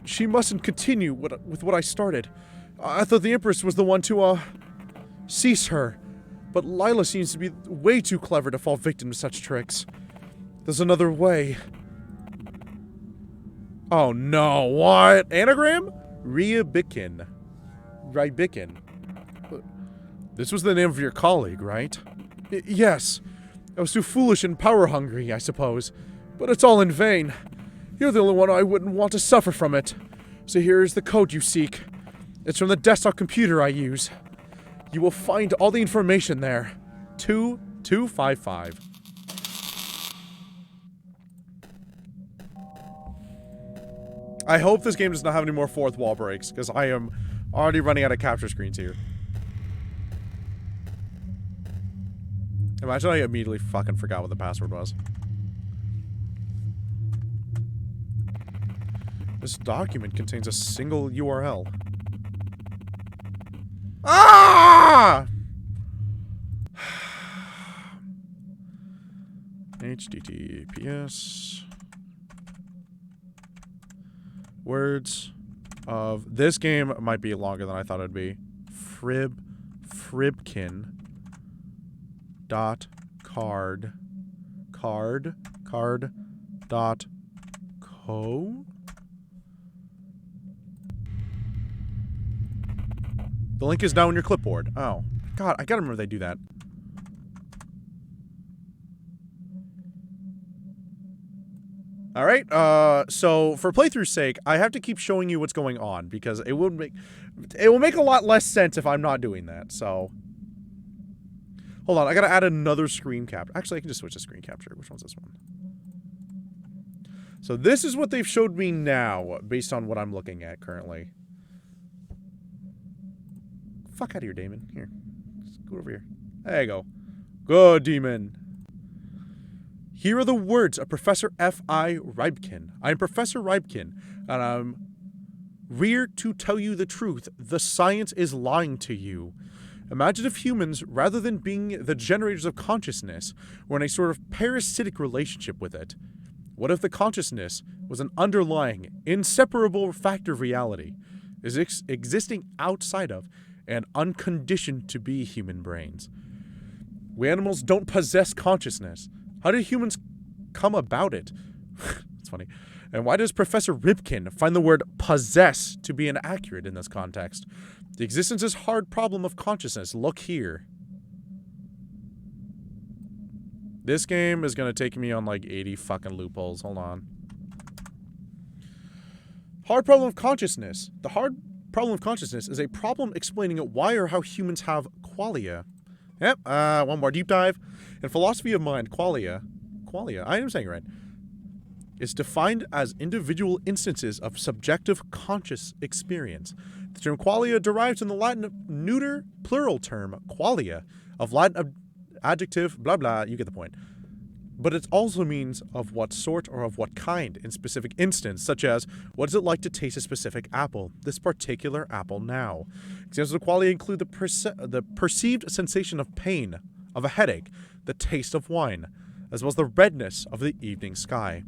She mustn't continue with what I started. I thought the Empress was the one to, cease her. But Lila seems to be way too clever to fall victim to such tricks. There's another way. Oh no, what? Anagram? Ryabikin. This was the name of your colleague, right? Yes. I was too foolish and power-hungry, I suppose. But it's all in vain. You're the only one I wouldn't want to suffer from it. So here's the code you seek. It's from the desktop computer I use. You will find all the information there. 2255. I hope this game does not have any more fourth wall breaks, because I am already running out of capture screens here. Imagine I immediately fucking forgot what the password was. This document contains a single URL. Ah! HTTPS. Words of... This game might be longer than I thought it'd be. Fribkin. Dot card dot co. The link is now in your clipboard. Oh god, I gotta remember they do that. Alright, so for playthrough's sake, I have to keep showing you what's going on, because it will make a lot less sense if I'm not doing that, so... Hold on, I gotta add another screen capture. Actually, I can just switch to screen capture. Which one's this one? So this is what they've showed me now, based on what I'm looking at currently. Fuck out of here, Damon. Here. Just go over here. There you go. Good, demon. Here are the words of Professor F.I. Rybkin. I am Professor Rybkin, and I'm reared to tell you the truth. The science is lying to you. Imagine if humans, rather than being the generators of consciousness, were in a sort of parasitic relationship with it. What if the consciousness was an underlying, inseparable factor of reality, existing outside of, and unconditioned to be human brains? We animals don't possess consciousness. How did humans come about it? It's funny. And why does Professor Rybkin find the word possess to be inaccurate in this context? The existence is hard problem of consciousness. Look here. This game is going to take me on like 80 fucking loopholes. Hold on. Hard problem of consciousness. The hard problem of consciousness is a problem explaining why or how humans have qualia. Yep, one more deep dive. In philosophy of mind, qualia, I am saying it right, is defined as individual instances of subjective conscious experience. The term qualia derives from the Latin neuter plural term qualia, of Latin adjective, blah blah, you get the point. But it also means of what sort or of what kind in specific instance, such as, what is it like to taste a specific apple, this particular apple now. Examples of qualia include the perceived sensation of pain, of a headache, the taste of wine. as well as the redness of the evening sky.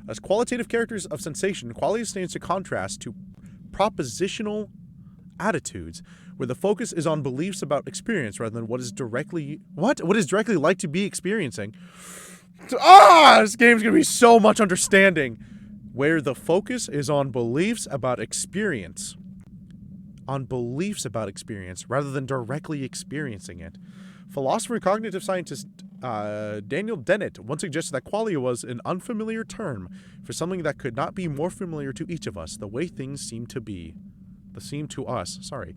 As qualitative characters of sensation, qualia stands to contrast to propositional attitudes, where the focus is on beliefs about experience rather than what is directly like to be experiencing. This game's gonna be so much understanding. Where the focus is on beliefs about experience. On beliefs about experience rather than directly experiencing it. Philosopher and cognitive scientist Daniel Dennett once suggested that qualia was an unfamiliar term for something that could not be more familiar to each of us, the way things seem to be. Seem to us, sorry.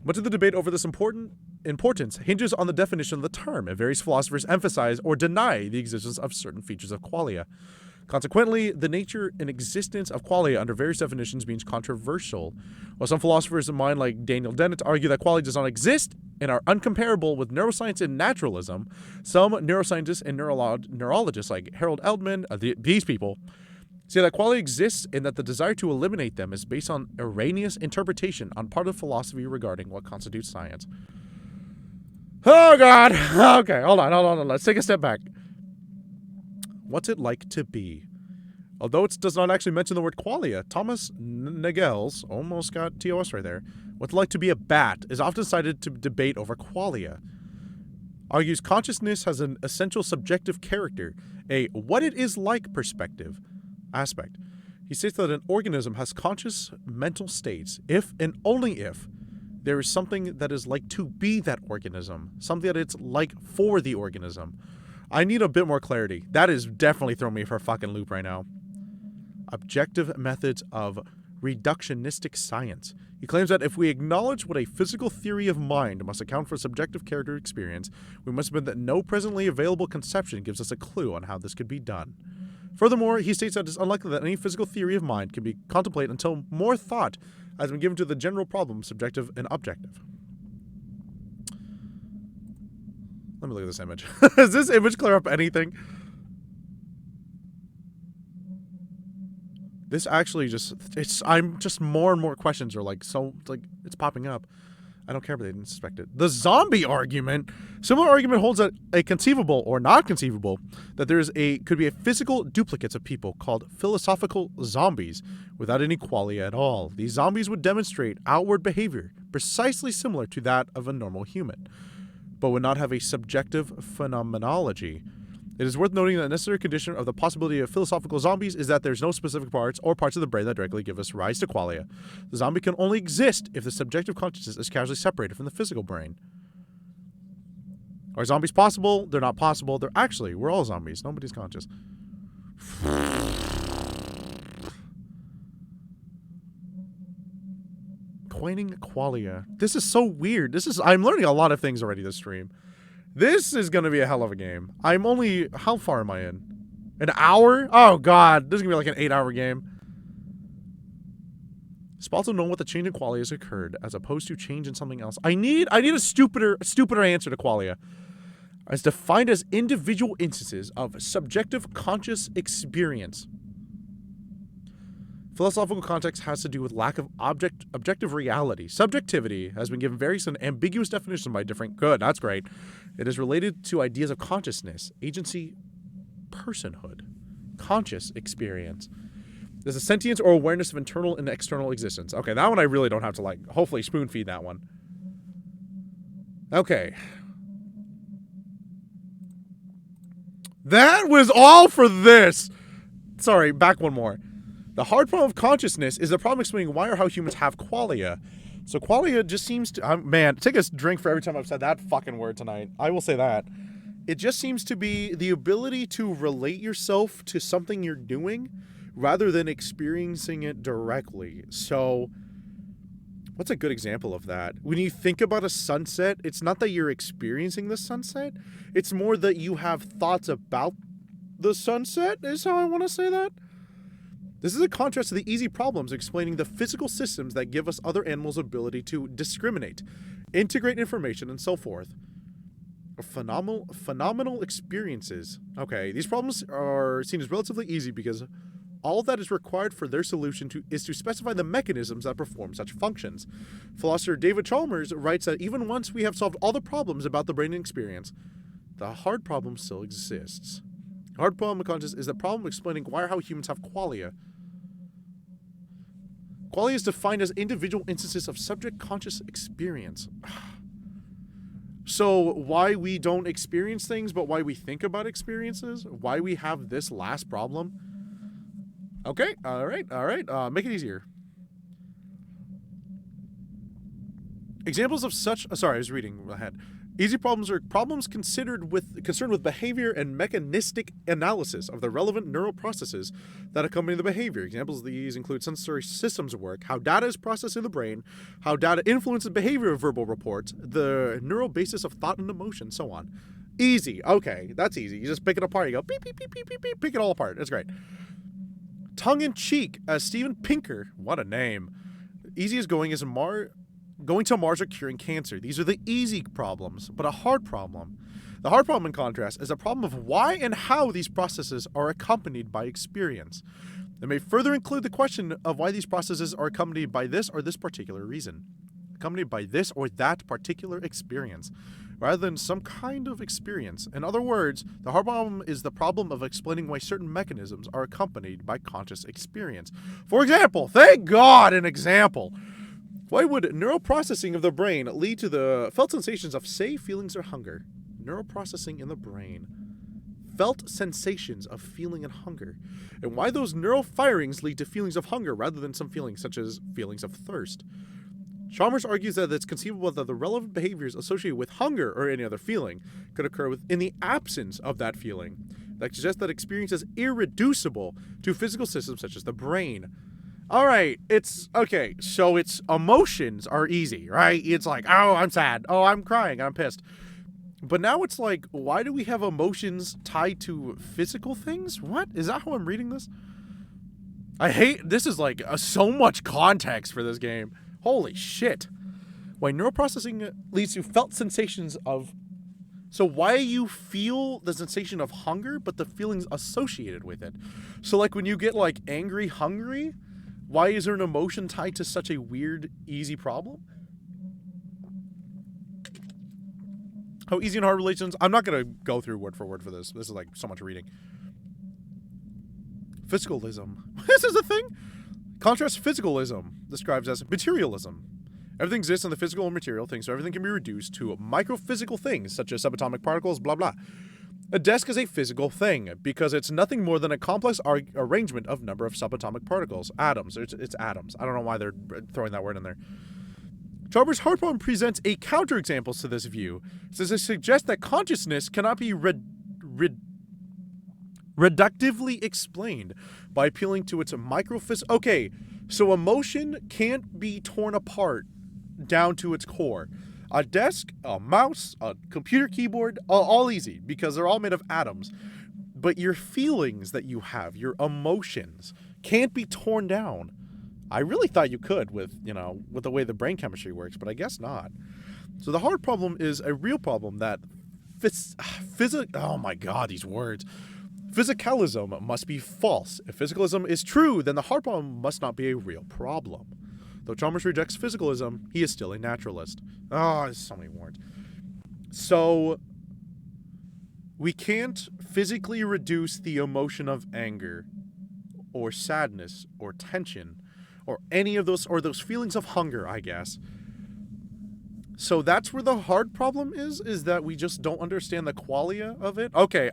Much of the debate over this importance hinges on the definition of the term, and various philosophers emphasize or deny the existence of certain features of qualia. Consequently, the nature and existence of qualia under various definitions means controversial. While some philosophers of mind, like Daniel Dennett, argue that qualia does not exist and are uncomparable with neuroscience and naturalism, some neuroscientists and neurologists like Harold Eldman, these people, say that qualia exists and that the desire to eliminate them is based on erroneous interpretation on part of philosophy regarding what constitutes science. Oh, God. Okay, hold on. Let's take a step back. What's it like to be? Although it does not actually mention the word qualia, Thomas Nagel's, almost got TOS right there, what's it like to be a bat is often cited to debate over qualia. Argues consciousness has an essential subjective character, a what it is like perspective aspect. He states that an organism has conscious mental states if and only if there is something that is like to be that organism, something that it's like for the organism. I need a bit more clarity. That is definitely throwing me for a fucking loop right now. Objective methods of reductionistic science. He claims that if we acknowledge what a physical theory of mind must account for subjective character experience, we must admit that no presently available conception gives us a clue on how this could be done. Furthermore, he states that it's unlikely that any physical theory of mind can be contemplated until more thought has been given to the general problem, subjective and objective. Let me look at this image. Does this image clear up anything? This actually I'm just more and more questions are like, so, it's popping up. I don't care, but they didn't suspect it. The zombie argument. Similar argument holds that a conceivable or not conceivable that could be a physical duplicates of people called philosophical zombies without any qualia at all. These zombies would demonstrate outward behavior precisely similar to that of a normal human, but would not have a subjective phenomenology. It is worth noting that a necessary condition of the possibility of philosophical zombies is that there's no specific parts or parts of the brain that directly give us rise to qualia. The zombie can only exist if the subjective consciousness is casually separated from the physical brain. Are zombies possible? They're not possible. We're all zombies. Nobody's conscious. Coining qualia. This is so weird. I'm learning a lot of things already this stream. This is going to be a hell of a game. How far am I in? An hour? Oh, God. This is going to be like an 8-hour game. It's also known what the change in qualia has occurred, as opposed to change in something else. I need a stupider answer to qualia. As defined as individual instances of subjective conscious experience. Philosophical context has to do with lack of objective reality. Subjectivity has been given various and ambiguous definitions by different... Good, that's great. It is related to ideas of consciousness, agency, personhood, conscious experience. There's a sentience or awareness of internal and external existence. Okay, that one I really don't have to, hopefully spoon feed that one. Okay. That was all for this. Sorry, back one more. The hard problem of consciousness is the problem explaining why or how humans have qualia. So qualia just seems to... man, take a drink for every time I've said that fucking word tonight. I will say that. It just seems to be the ability to relate yourself to something you're doing rather than experiencing it directly. So, what's a good example of that? When you think about a sunset, it's not that you're experiencing the sunset. It's more that you have thoughts about the sunset, is how I want to say that. This is a contrast to the easy problems explaining the physical systems that give us other animals' ability to discriminate, integrate information, and so forth. Phenomenal experiences. Okay, these problems are seen as relatively easy because all that is required for their solution is to specify the mechanisms that perform such functions. Philosopher David Chalmers writes that even once we have solved all the problems about the brain and experience, the hard problem still exists. Hard problem of consciousness is the problem of explaining why or how humans have qualia. Qualia is defined as individual instances of subject conscious experience. So why we don't experience things, but why we think about experiences? Why we have this last problem? Okay, all right. Make it easier. Examples of such... sorry, I was reading ahead. Easy problems are problems concerned with behavior and mechanistic analysis of the relevant neural processes that accompany the behavior. Examples of these include sensory systems work, how data is processed in the brain, how data influences behavior of verbal reports, the neural basis of thought and emotion, so on. Easy. Okay, that's easy. You just pick it apart. You go beep, beep, beep, beep, beep, beep, pick it all apart. That's great. Tongue-in-cheek, as Steven Pinker, what a name. Easy as going is going to Mars or curing cancer. These are the easy problems, but a hard problem. The hard problem, in contrast, is a problem of why and how these processes are accompanied by experience. It may further include the question of why these processes are accompanied by this or this particular reason. Accompanied by this or that particular experience, rather than some kind of experience. In other words, the hard problem is the problem of explaining why certain mechanisms are accompanied by conscious experience. For example, thank God, an example. Why would neural processing of the brain lead to the felt sensations of, say, feelings or hunger? Neural processing in the brain. Felt sensations of feeling and hunger. And why those neural firings lead to feelings of hunger rather than some feelings such as feelings of thirst. Chalmers argues that it's conceivable that the relevant behaviors associated with hunger or any other feeling could occur in the absence of that feeling. That suggests that experience is irreducible to physical systems such as the brain. All right, it's okay. So it's emotions are easy, right? It's like, oh, I'm sad. Oh, I'm crying. I'm pissed. But now it's like, why do we have emotions tied to physical things? What? Is that how I'm reading this? I hate, this is like so much context for this game. Holy shit. Why neuroprocessing leads to felt sensations of... So why you feel the sensation of hunger, but the feelings associated with it. So like when you get like angry, hungry... Why is there an emotion tied to such a weird, easy problem? How easy and hard relations... I'm not going to go through word for word for this. This is like so much reading. Physicalism. This is a thing? Contrast physicalism describes as materialism. Everything exists in the physical and material things, so everything can be reduced to microphysical things, such as subatomic particles, blah, blah. A desk is a physical thing because it's nothing more than a complex arrangement of number of subatomic particles. Atoms. It's atoms. I don't know why they're throwing that word in there. Chalmers' hard problem presents a counterexample to this view, since it suggests that consciousness cannot be reductively explained by appealing to its microphysical... Okay, so emotion can't be torn apart down to its core. A desk, a mouse, a computer keyboard, all easy, because they're all made of atoms. But your feelings that you have, your emotions, can't be torn down. I really thought you could with, with the way the brain chemistry works, but I guess not. So the hard problem is a real problem that oh my god, these words. Physicalism must be false. If physicalism is true, then the hard problem must not be a real problem. Though Chalmers rejects physicalism, he is still a naturalist. Oh, there's so many words. So, we can't physically reduce the emotion of anger, or sadness, or tension, or any of those, or those feelings of hunger, I guess. So that's where the hard problem is that we just don't understand the qualia of it. Okay,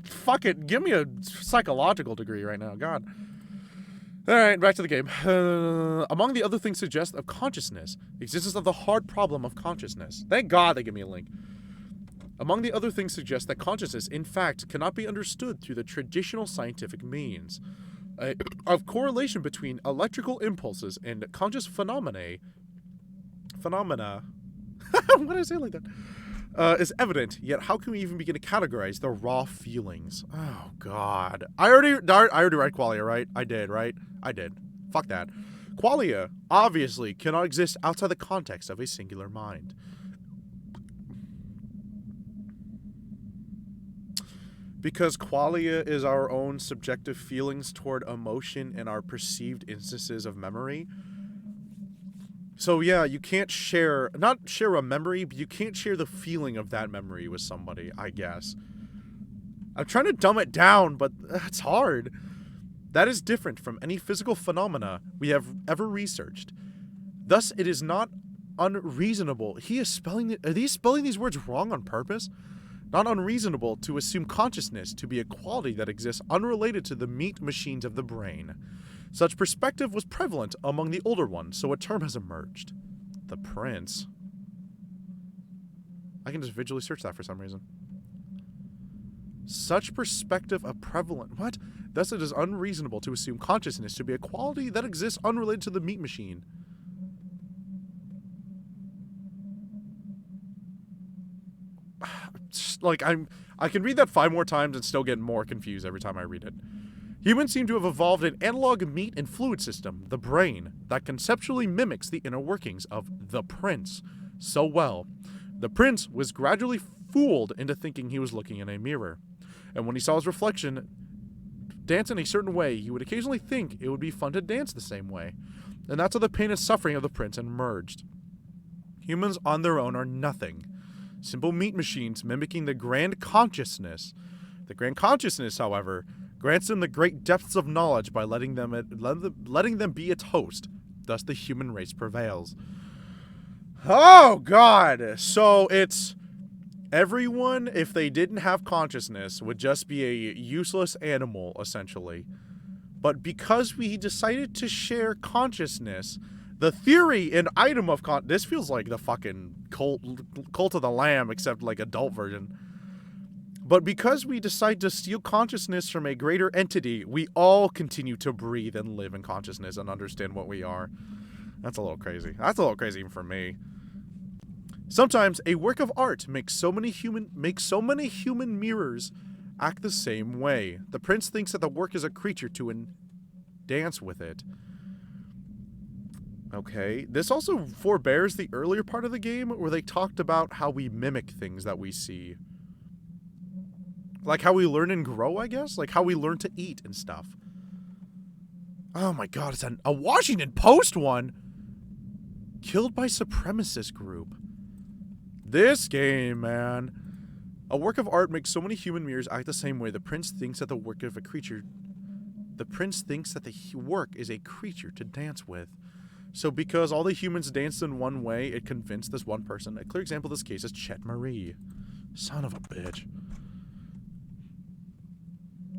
fucking, give me a psychological degree right now, God. Alright, back to the game. Among the other things suggest of consciousness, the existence of the hard problem of consciousness. Thank God they give me a link. Among the other things suggest that consciousness, in fact, cannot be understood through the traditional scientific means. Of correlation between electrical impulses and conscious phenomena... Why did I say it like that? Is evident, yet how can we even begin to categorize the raw feelings? Oh, God. I already read qualia, right? I did, right? I did. Fuck that. Qualia, obviously, cannot exist outside the context of a singular mind. Because qualia is our own subjective feelings toward emotion and our perceived instances of memory. So yeah, you can't not share a memory, but you can't share the feeling of that memory with somebody, I guess. I'm trying to dumb it down, but it's hard. That is different from any physical phenomena we have ever researched. Thus, it is not unreasonable. Are you spelling these words wrong on purpose? Not unreasonable to assume consciousness to be a quality that exists unrelated to the meat machines of the brain. Such perspective was prevalent among the older ones, so a term has emerged. The Prince. I can just visually search that for some reason. Such perspective of prevalent... What? Thus it is unreasonable to assume consciousness to be a quality that exists unrelated to the meat machine. Like, I can read that 5 more times and still get more confused every time I read it. Humans seem to have evolved an analog meat and fluid system, the brain, that conceptually mimics the inner workings of the Prince so well. The Prince was gradually fooled into thinking he was looking in a mirror. And when he saw his reflection dance in a certain way, he would occasionally think it would be fun to dance the same way. And that's how the pain and suffering of the Prince emerged. Humans on their own are nothing. Simple meat machines mimicking the grand consciousness. The grand consciousness, however, grants them the great depths of knowledge by letting them be its host. Thus the human race prevails. Oh, God! So it's... Everyone, if they didn't have consciousness, would just be a useless animal, essentially. But because we decided to share consciousness, the theory and item of this feels like the fucking cult of the Lamb, except like adult version. But because we decide to steal consciousness from a greater entity, we all continue to breathe and live in consciousness and understand what we are. That's a little crazy. That's a little crazy even for me. Sometimes a work of art makes so many human mirrors act the same way. The Prince thinks that the work is a creature to dance with it. Okay, this also forbears the earlier part of the game where they talked about how we mimic things that we see. Like how we learn and grow, I guess? Like how we learn to eat and stuff. Oh my God, it's a Washington Post one! Killed by supremacist group. This game, man. A work of art makes so many human mirrors act the same way. The Prince thinks that the work of a creature... The Prince thinks that the work is a creature to dance with. So because all the humans danced in one way, it convinced this one person. A clear example of this case is Chet Marie. Son of a bitch.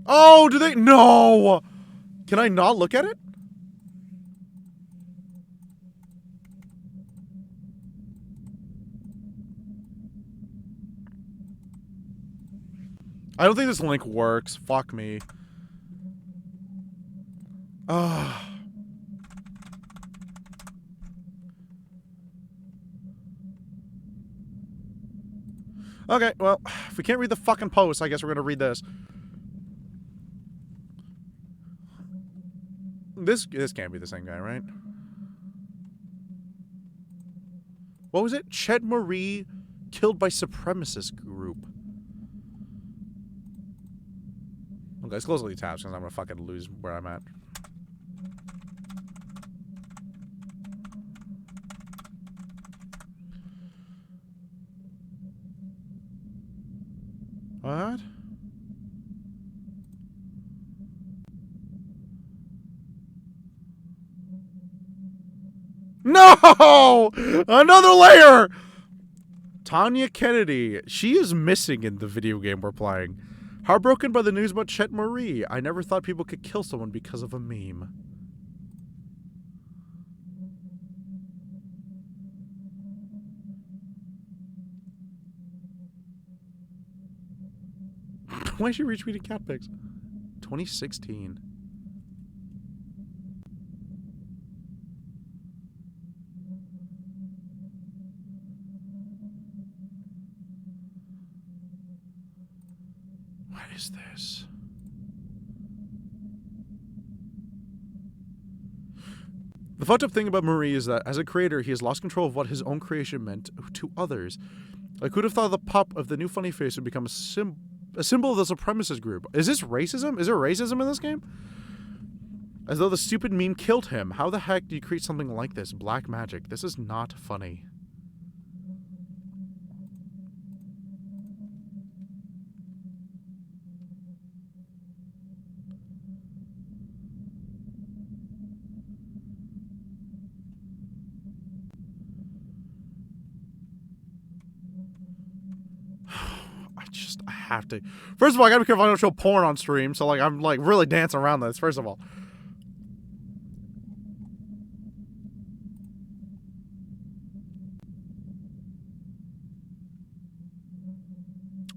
Oh, do they? No! Can I not look at it? I don't think this link works. Fuck me. Ugh. Okay, well, if we can't read the fucking post, I guess we're gonna read this. This can't be the same guy, right? What was it? Chet Marie killed by supremacist group. Okay, let's close all these tabs because I'm gonna fucking lose where I'm at. What? No! Another layer! Tanya Kennedy. She is missing in the video game we're playing. Heartbroken by the news about Chet Marie. I never thought people could kill someone because of a meme. Why is she retweeting cat pics? 2016. What is this? The fucked up thing about Marie is that, as a creator, he has lost control of what his own creation meant to others. Like, who'd have thought the pup of the new funny face would become a symbol of the supremacist group? Is this racism? Is there racism in this game? As though the stupid meme killed him. How the heck do you create something like this? Black magic. This is not funny. I have to. First of all, I gotta be careful I don't show porn on stream. So, like, I'm, like, really dancing around this, first of all.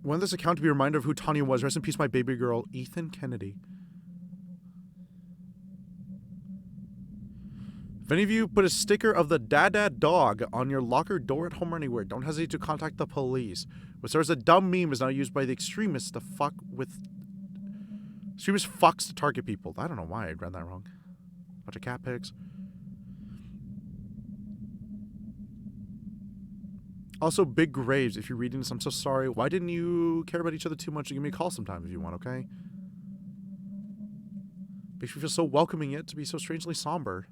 Wanted this account to be a reminder of who Tanya was. Rest in peace, my baby girl, Ethan Kennedy. If any of you put a sticker of the dad dog on your locker door at home or anywhere, don't hesitate to contact the police. What starts as a dumb meme is now used by the extremists to fucks to target people. I don't know why I read that wrong. Bunch of cat pics. Also, Big Graves, if you're reading this, I'm so sorry. Why didn't you care about each other too much? Give me a call sometime if you want, okay? Makes me feel so welcoming yet to be so strangely somber.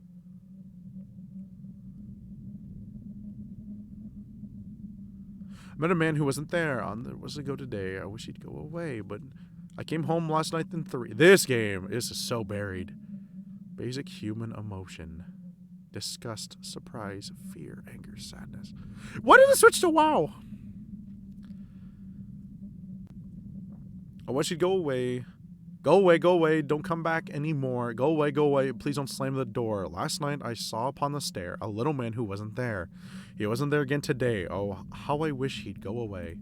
I met a man who wasn't there on the was to go today. I wish he'd go away, but I came home last night in 3. This game is so buried. Basic human emotion. Disgust, surprise, fear, anger, sadness. Why did it switch to WoW? I wish he'd go away. Go away, go away. Don't come back anymore. Go away, go away. Please don't slam the door. Last night I saw upon the stair a little man who wasn't there. He wasn't there again today. Oh, how I wish he'd go away.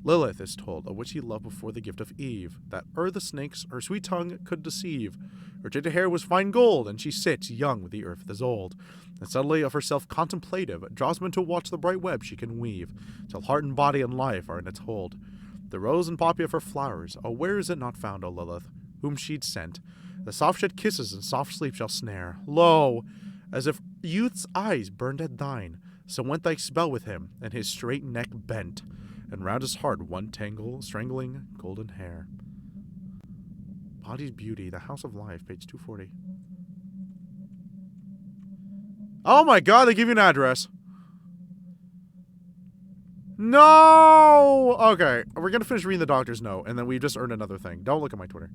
Lilith is told, a witch he loved before the gift of Eve, that the snakes her sweet tongue could deceive. Her tinted hair was fine gold, and she sits young with the earth is old. And subtly of herself contemplative, draws men to watch the bright web she can weave, till heart and body and life are in its hold. The rose and poppy of her flowers, oh, where is it not found, O Lilith, whom she'd sent? The soft shed kisses and soft sleep shall snare. Lo, as if youth's eyes burned at thine, so went thy spell with him, and his straight neck bent, and round his heart one tangle, strangling golden hair. Body's Beauty, The House of Life, page 240. Oh my god, they give you an address. No! Okay, we're gonna finish reading the doctor's note, and then we've just earned another thing. Don't look at my Twitter.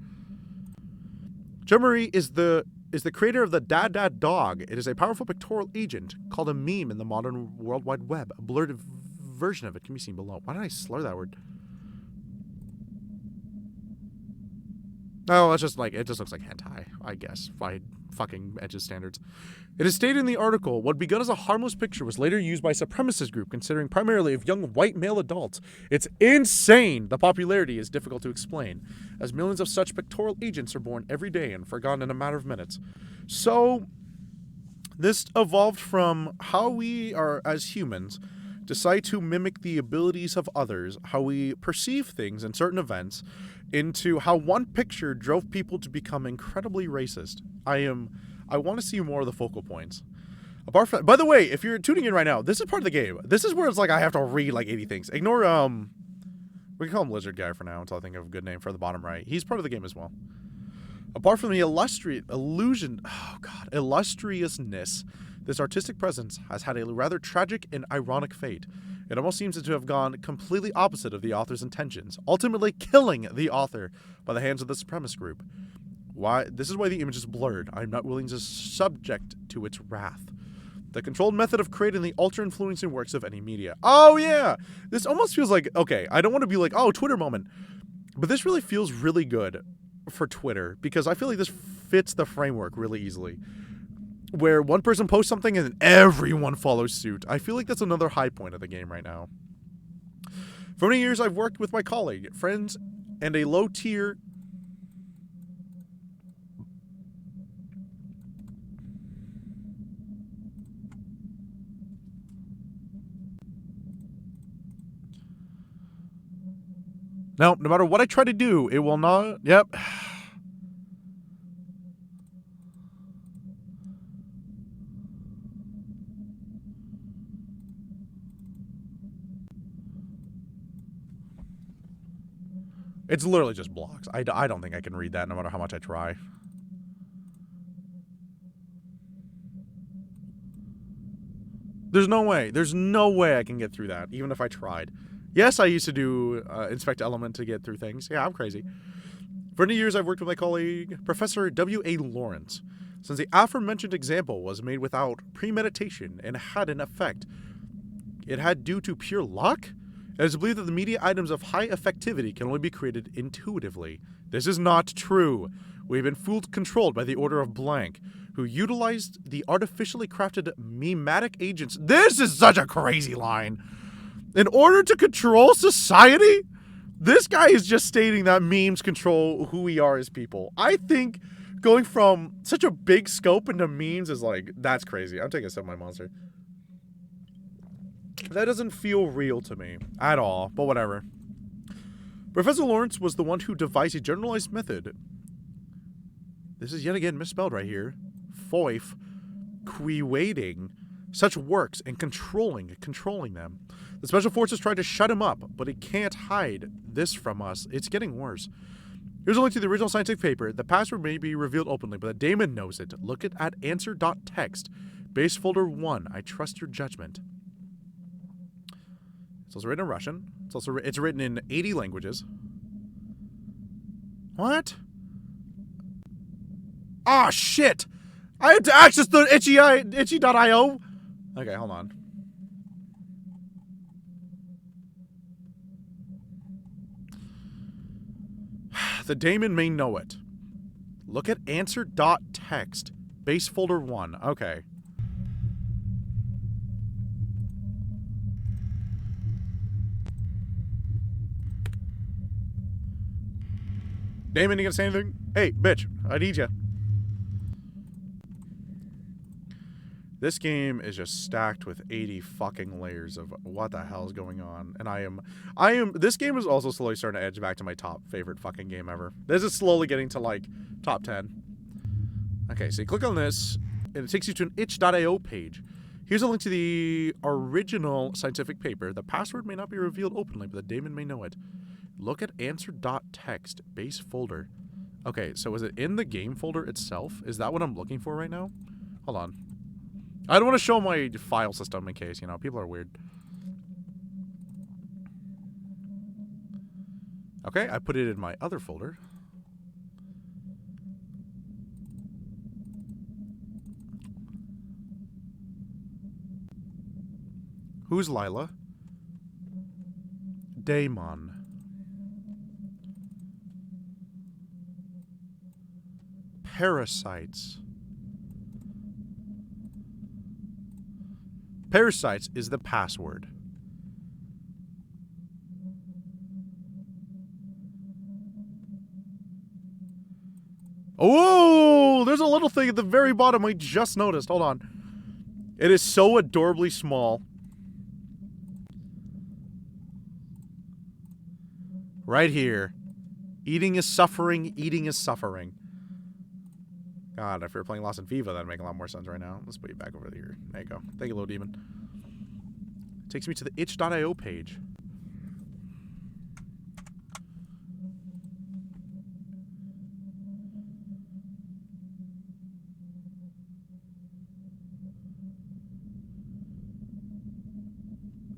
Joe Marie is the creator of the Dad Dog. It is a powerful pictorial agent called a meme in the modern World Wide Web. A blurred version of it can be seen below. Why did I slur that word? Oh, it's just like, it just looks like hentai, I guess, by fucking Edge's standards. It is stated in the article, what begun as a harmless picture was later used by a supremacist group considering primarily of young white male adults. It's insane! The popularity is difficult to explain, as millions of such pictorial agents are born every day and forgotten in a matter of minutes. So, this evolved from how we are, as humans, decide to mimic the abilities of others, how we perceive things and certain events, into how one picture drove people to become incredibly racist. I want to see more of the focal points. Apart from, by the way, if you're tuning in right now, this is part of the game. This is where it's like I have to read like 80 things. Ignore, we can call him Lizard Guy for now until I think of a good name for the bottom right. He's part of the game as well. Apart from the illustriousness, this artistic presence has had a rather tragic and ironic fate. It almost seems to have gone completely opposite of the author's intentions, ultimately killing the author by the hands of the supremacist group. This is why the image is blurred. I'm not willing to subject to its wrath. The controlled method of creating the ultra-influencing works of any media. Oh yeah! This almost feels like, okay, I don't want to be like, oh, Twitter moment. But this really feels really good for Twitter, because I feel like this fits the framework really easily. Where one person posts something and then everyone follows suit. I feel like that's another high point of the game right now. For many years, I've worked with my colleague, friends, and a low-tier... No matter what I try to do, it will not... Yep. It's literally just blocks. I don't think I can read that no matter how much I try. There's no way. There's no way I can get through that, even if I tried. Yes, I used to do inspect element to get through things. Yeah, I'm crazy. For many years, I've worked with my colleague, Professor W.A. Lawrence. Since the aforementioned example was made without premeditation and had an effect, it had due to pure luck? It is believed that the media items of high effectivity can only be created intuitively. This is not true. We have been controlled by the Order of Blank, who utilized the artificially crafted memetic agents. This is such a crazy line. In order to control society? This guy is just stating that memes control who we are as people. I think going from such a big scope into memes is like, that's crazy. I'm taking a sip of my Monster. That doesn't feel real to me at all, but whatever. Professor Lawrence was the one who devised a generalized method. This is yet again misspelled right here. Foif, creating such works and controlling them. The special forces tried to shut him up, but it can't hide this from us. It's getting worse. Here's a link to the original scientific paper. The password may be revealed openly, but the daemon knows it. Look at answer.txt. Base folder 1. I trust your judgment. It's also written in Russian. It's written in 80 languages. What? Ah, shit! I had to access the itchy.io. Okay, hold on. The daemon may know it. Look at answer.txt. Base folder 1. Okay. Daemon, you gonna say anything? Hey, bitch, I need ya. This game is just stacked with 80 fucking layers of what the hell is going on. And this game is also slowly starting to edge back to my top favorite fucking game ever. This is slowly getting to like top 10. Okay, so you click on this and it takes you to an itch.io page. Here's a link to the original scientific paper. The password may not be revealed openly, but the daemon may know it. Look at answer.txt, base folder. Okay, so is it in the game folder itself? Is that what I'm looking for right now? Hold on. I don't want to show my file system in case, you know, people are weird. Okay, I put it in my other folder. Who's Lila? Daemon. Parasites. Parasites is the password. Oh, there's a little thing at the very bottom I just noticed. Hold on. It is so adorably small. Right here. Eating is suffering. Eating is suffering. God, if we were playing Lost in Viva, that'd make a lot more sense right now. Let's put you back over here. There you go. Thank you, little demon. Takes me to the itch.io page.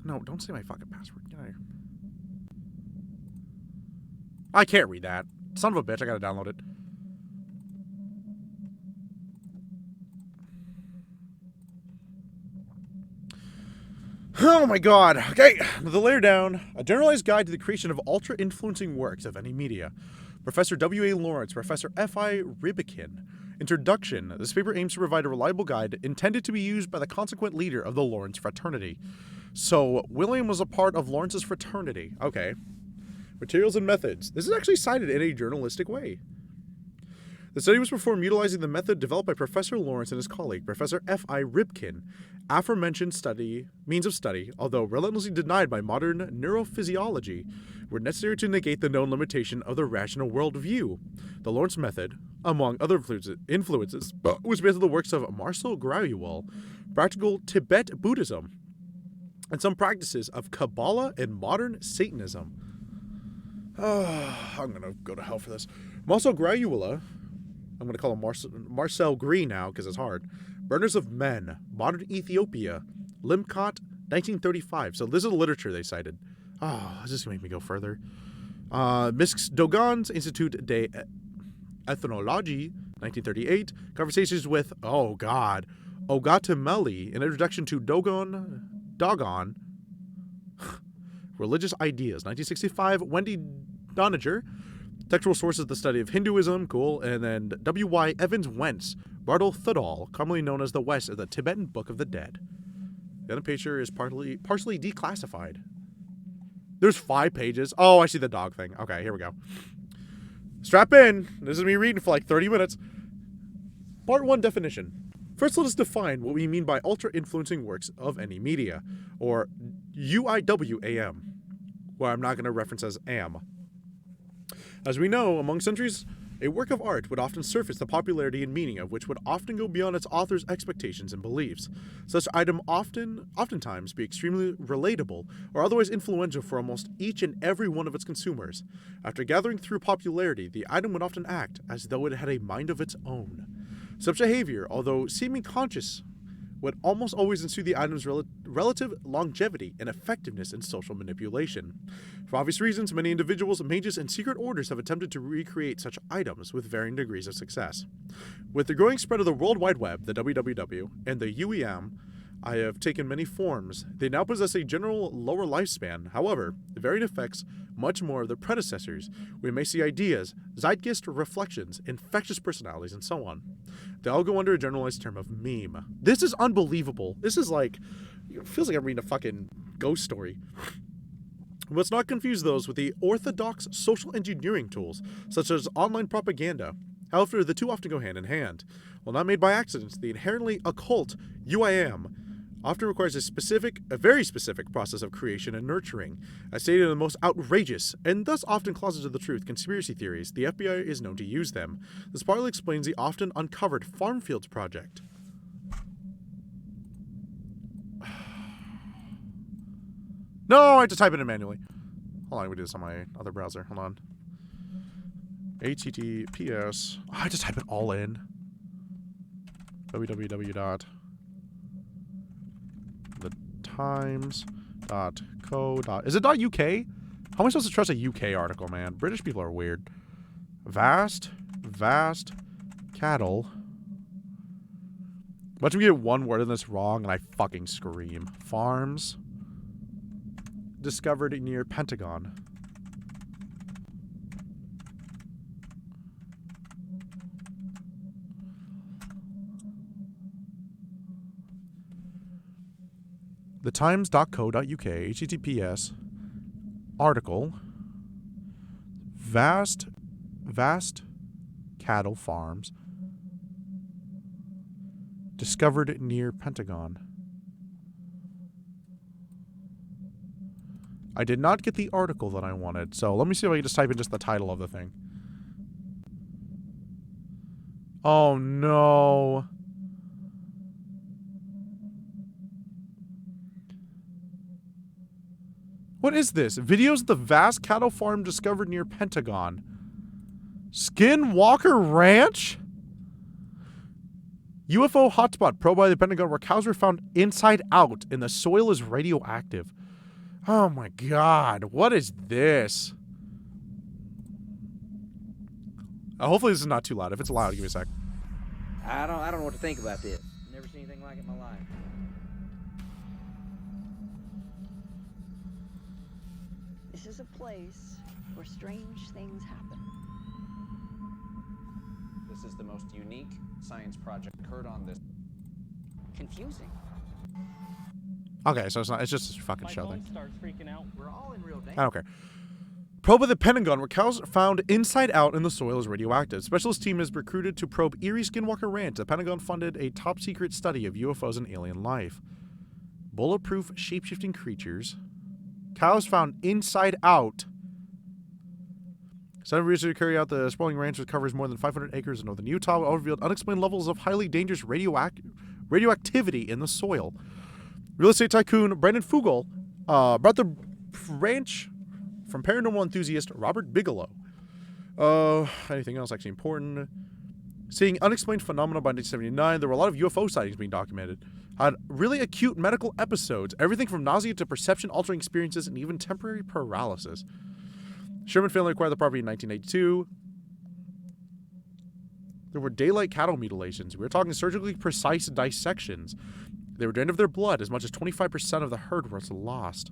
No, don't say my fucking password. Get out of here. I can't read that. Son of a bitch, I gotta download it. Oh my god. Okay, the layer down. A generalized guide to the creation of ultra-influencing works of any media. Professor W.A. Lawrence, Professor F.I. Rybkin. Introduction. This paper aims to provide a reliable guide intended to be used by the consequent leader of the Lawrence fraternity. So, William was a part of Lawrence's fraternity. Okay. Materials and methods. This is actually cited in a journalistic way. The study was performed utilizing the method developed by Professor Lawrence and his colleague, Professor F.I. Rybkin. Aforementioned means of study, although relentlessly denied by modern neurophysiology, were necessary to negate the known limitation of the rational worldview. The Lawrence method, among other influences, was based on the works of Marcel Gradual, practical Tibet Buddhism, and some practices of Kabbalah and modern Satanism. I'm gonna go to hell for this. Marcel Gradual, I'm gonna call him Marcel Green now because it's hard. Burners of Men, Modern Ethiopia, Limcott, 1935. So this is the literature they cited. Oh, this is gonna make me go further. Misk Dogon's Institut de Ethnologie, 1938. Conversations with, oh god, Ogatameli, an introduction to Dogon, Religious Ideas. 1965, Wendy Doniger. Textual sources, the study of Hinduism, cool. And then W.Y. Evans Wentz. Bartle Thudal, commonly known as the West of the Tibetan Book of the Dead. The other picture is partially declassified. There's 5 pages. Oh, I see the dog thing. Okay, here we go. Strap in. This is me reading for like 30 minutes. Part 1 definition. First, let us define what we mean by ultra-influencing works of any media, or UIWAM, where I'm not going to reference as AM. As we know, among centuries, a work of art would often surface the popularity and meaning of which would often go beyond its author's expectations and beliefs. Such item oftentimes be extremely relatable or otherwise influential for almost each and every one of its consumers. After gathering through popularity, the item would often act as though it had a mind of its own. Such behavior, although seeming conscious, would almost always ensue the item's relative longevity and effectiveness in social manipulation. For obvious reasons, many individuals, mages, and secret orders have attempted to recreate such items with varying degrees of success. With the growing spread of the World Wide Web, the WWW, and the UEM, I have taken many forms. They now possess a general lower lifespan. However, the varied effects much more of their predecessors. We may see ideas, zeitgeist reflections, infectious personalities, and so on. They all go under a generalized term of meme. This is unbelievable. This is like, it feels like I'm reading a fucking ghost story. Let's not confuse those with the orthodox social engineering tools, such as online propaganda. However, the two often go hand in hand. While not made by accident, the inherently occult UIM often requires a very specific process of creation and nurturing. As stated in the most outrageous, and thus often closets of the truth, conspiracy theories, the FBI is known to use them. This partly explains the often uncovered Farm Fields project. No, I have to type it in manually. Hold on, let me do this on my other browser. Hold on. HTTPS. Oh, I have to type it all in. www.thetimes.co. Is it .uk? How am I supposed to trust a UK article, man? British people are weird. Vast cattle. Watch me get one word in this wrong and I fucking scream. Farms. Discovered near Pentagon. Thetimes.co.uk, HTTPS, article, vast cattle farms discovered near Pentagon. I did not get the article that I wanted, so let me see if I can just type in just the title of the thing. Oh no. What is this? Videos of the vast cattle farm discovered near Pentagon. Skinwalker Ranch? UFO hotspot probed by the Pentagon where cows were found inside out and the soil is radioactive. Oh my god, what is this? Hopefully this is not too loud. If it's loud, give me a sec. I don't know what to think about this. Never seen anything like it in my life. This is a place where strange things happen. This is the most unique science project occurred on this. Confusing. Okay, so it's just a fucking show thing. Starts freaking out. We're all in real danger. I don't care. Probe of the Pentagon, where cows are found inside out and the soil is radioactive. Specialist team is recruited to probe Erie Skinwalker Ranch. The Pentagon funded a top-secret study of UFOs and alien life. Bulletproof shape-shifting creatures. Cows found inside out. Some researchers carry out the sprawling ranch, which covers more than 500 acres in northern Utah, all revealed unexplained levels of highly dangerous radioactivity in the soil. Real estate tycoon Brandon Fugel brought the ranch from paranormal enthusiast Robert Bigelow. Anything else actually important? Seeing unexplained phenomena by 1979, there were a lot of UFO sightings being documented. Had really acute medical episodes, everything from nausea to perception-altering experiences and even temporary paralysis. Sherman family acquired the property in 1982. There were daylight cattle mutilations. We were talking surgically precise dissections. They were drained of their blood. As much as 25% of the herd was lost.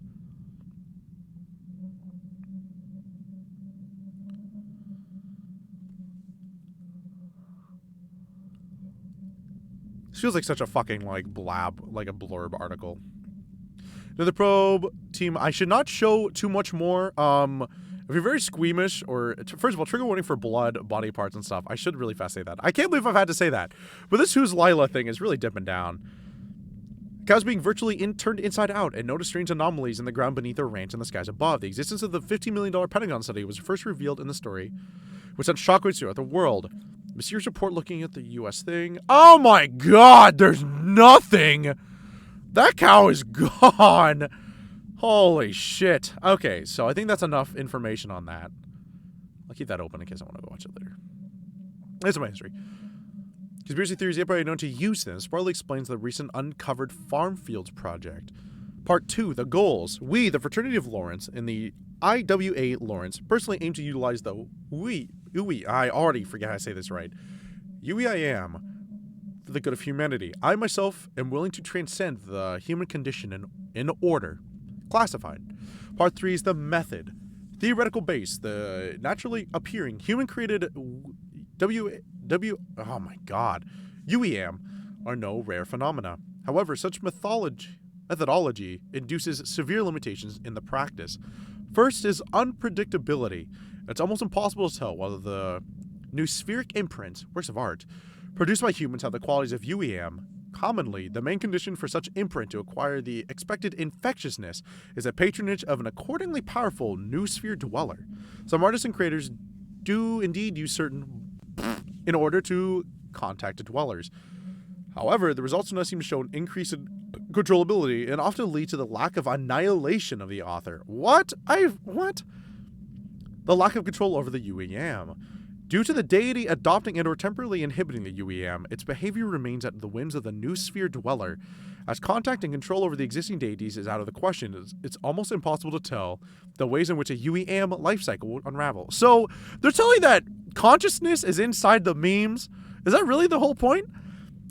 feels like such a fucking, like, blab, like a blurb article. Another probe team. I should not show too much more. If you're very squeamish, or first of all, trigger warning for blood, body parts, and stuff. I should really fast say that. I can't believe I've had to say that. But this Who's Lila thing is really dipping down. Cows being virtually turned inside out and noticed strange anomalies in the ground beneath their ranch and the skies above. The existence of the $15 million Pentagon study was first revealed in the story, which sent shockwaves throughout the world. Mysterious report looking at the U.S. thing. Oh my god, there's nothing! That cow is gone! Holy shit. Okay, so I think that's enough information on that. I'll keep that open in case I want to go watch it later. Here's my history. Conspiracy theories yet known to Houston partly explains the recent uncovered farm fields project. Part 2, the goals. We, the fraternity of Lawrence, and the IWA Lawrence, personally aim to utilize the I already forget how to say this right. UEIM for the good of humanity. I myself am willing to transcend the human condition in order. Classified. Part 3 is the method. Theoretical base. The naturally appearing human-created oh my god, UEM are no rare phenomena. However, such methodology induces severe limitations in the practice. First is unpredictability. It's almost impossible to tell whether the new spheric imprints, works of art, produced by humans have the qualities of UEM. Commonly, the main condition for such imprint to acquire the expected infectiousness is a patronage of an accordingly powerful new sphere dweller. Some artists and creators do indeed use certain in order to contact the dwellers. However, the results do not seem to show an increase in controllability and often lead to the lack of annihilation of the author. What? The lack of control over the UEM. Due to the deity adopting and or temporarily inhibiting the UEM, its behavior remains at the whims of the new sphere dweller. As contact and control over the existing deities is out of the question, it's almost impossible to tell the ways in which a UEM life cycle would unravel. So, they're telling that consciousness is inside the memes? Is that really the whole point?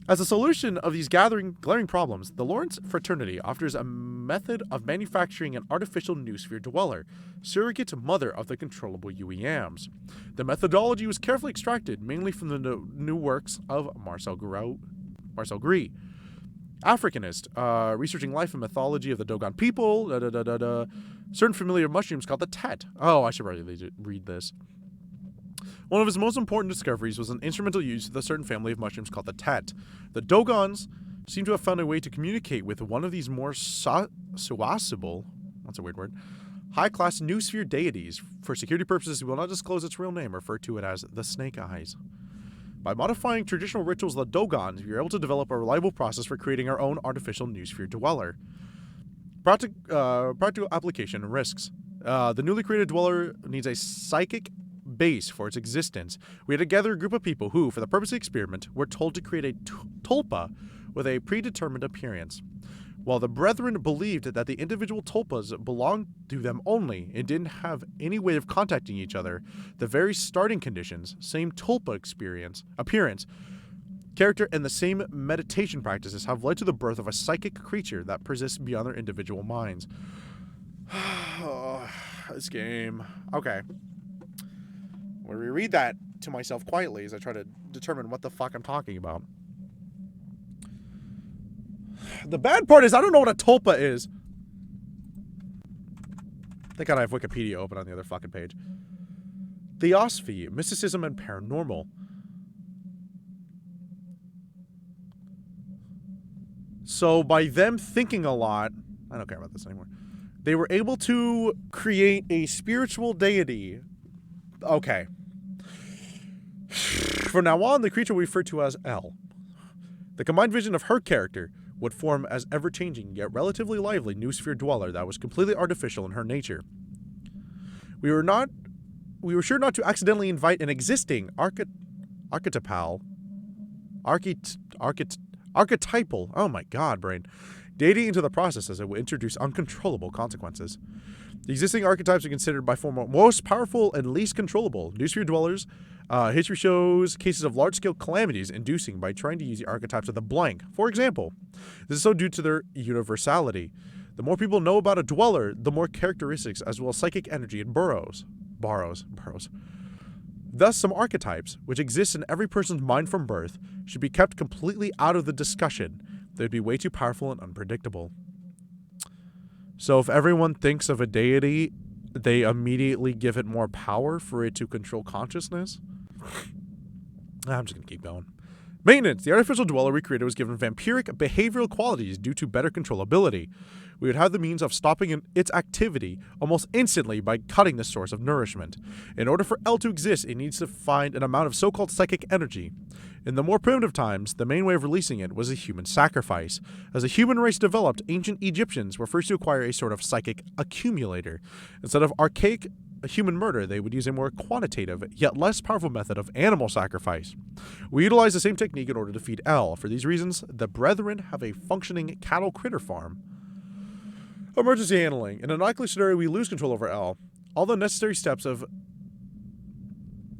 As a solution of these glaring problems, the Lawrence fraternity offers a method of manufacturing an artificial new sphere dweller, surrogate mother of the controllable UEMs. The methodology was carefully extracted mainly from the new works of Marcel Gris, Africanist, researching life and mythology of the Dogon people, certain familiar mushrooms called the Tet. Oh, I should probably read this. One of his most important discoveries was an instrumental use of a certain family of mushrooms called the Tet. The Dogons seem to have found a way to communicate with one of these more suasible, that's a weird word, high-class new sphere deities. For security purposes, we will not disclose its real name, refer to it as the Snake Eyes. By modifying traditional rituals of the Dogons, we are able to develop a reliable process for creating our own artificial new sphere dweller. Practical application and risks. The newly created dweller needs a psychic base for its existence. We had to gather a group of people who, for the purpose of the experiment, were told to create a tulpa with a predetermined appearance. While the brethren believed that the individual tulpas belonged to them only and didn't have any way of contacting each other, the very starting conditions, same tulpa appearance, character, and the same meditation practices have led to the birth of a psychic creature that persists beyond their individual minds. This game. Okay. I'm going to reread that to myself quietly as I try to determine what the fuck I'm talking about. The bad part is I don't know what a tulpa is. Thank God I have Wikipedia open on the other fucking page. Theosophy, mysticism, and paranormal. So by them thinking a lot, I don't care about this anymore. They were able to create a spiritual deity. Okay. From now on, the creature we refer to as L. The combined vision of her character would form as ever-changing, yet relatively lively, new sphere dweller that was completely artificial in her nature. We were sure not to accidentally invite an existing archetypal, oh my god, brain, deity into the process as it would introduce uncontrollable consequences. The existing archetypes are considered by far most powerful and least controllable. New sphere dwellers. History shows cases of large-scale calamities inducing by trying to use the archetypes of the blank. For example, this is so due to their universality. The more people know about a dweller, the more characteristics as well as psychic energy it borrows. Thus, some archetypes, which exist in every person's mind from birth, should be kept completely out of the discussion. They'd be way too powerful and unpredictable. So if everyone thinks of a deity, they immediately give it more power for it to control consciousness? I'm just going to keep going. Maintenance. The artificial dweller we created was given vampiric behavioral qualities due to better controllability. We would have the means of stopping its activity almost instantly by cutting the source of nourishment. In order for L to exist, it needs to find an amount of so-called psychic energy. In the more primitive times, the main way of releasing it was a human sacrifice. As the human race developed, ancient Egyptians were first to acquire a sort of psychic accumulator. Instead of archaic human murder, they would use a more quantitative, yet less powerful method of animal sacrifice. We utilize the same technique in order to feed L. For these reasons, the Brethren have a functioning cattle critter farm. Emergency handling. In an unlikely scenario, we lose control over L. All the necessary steps of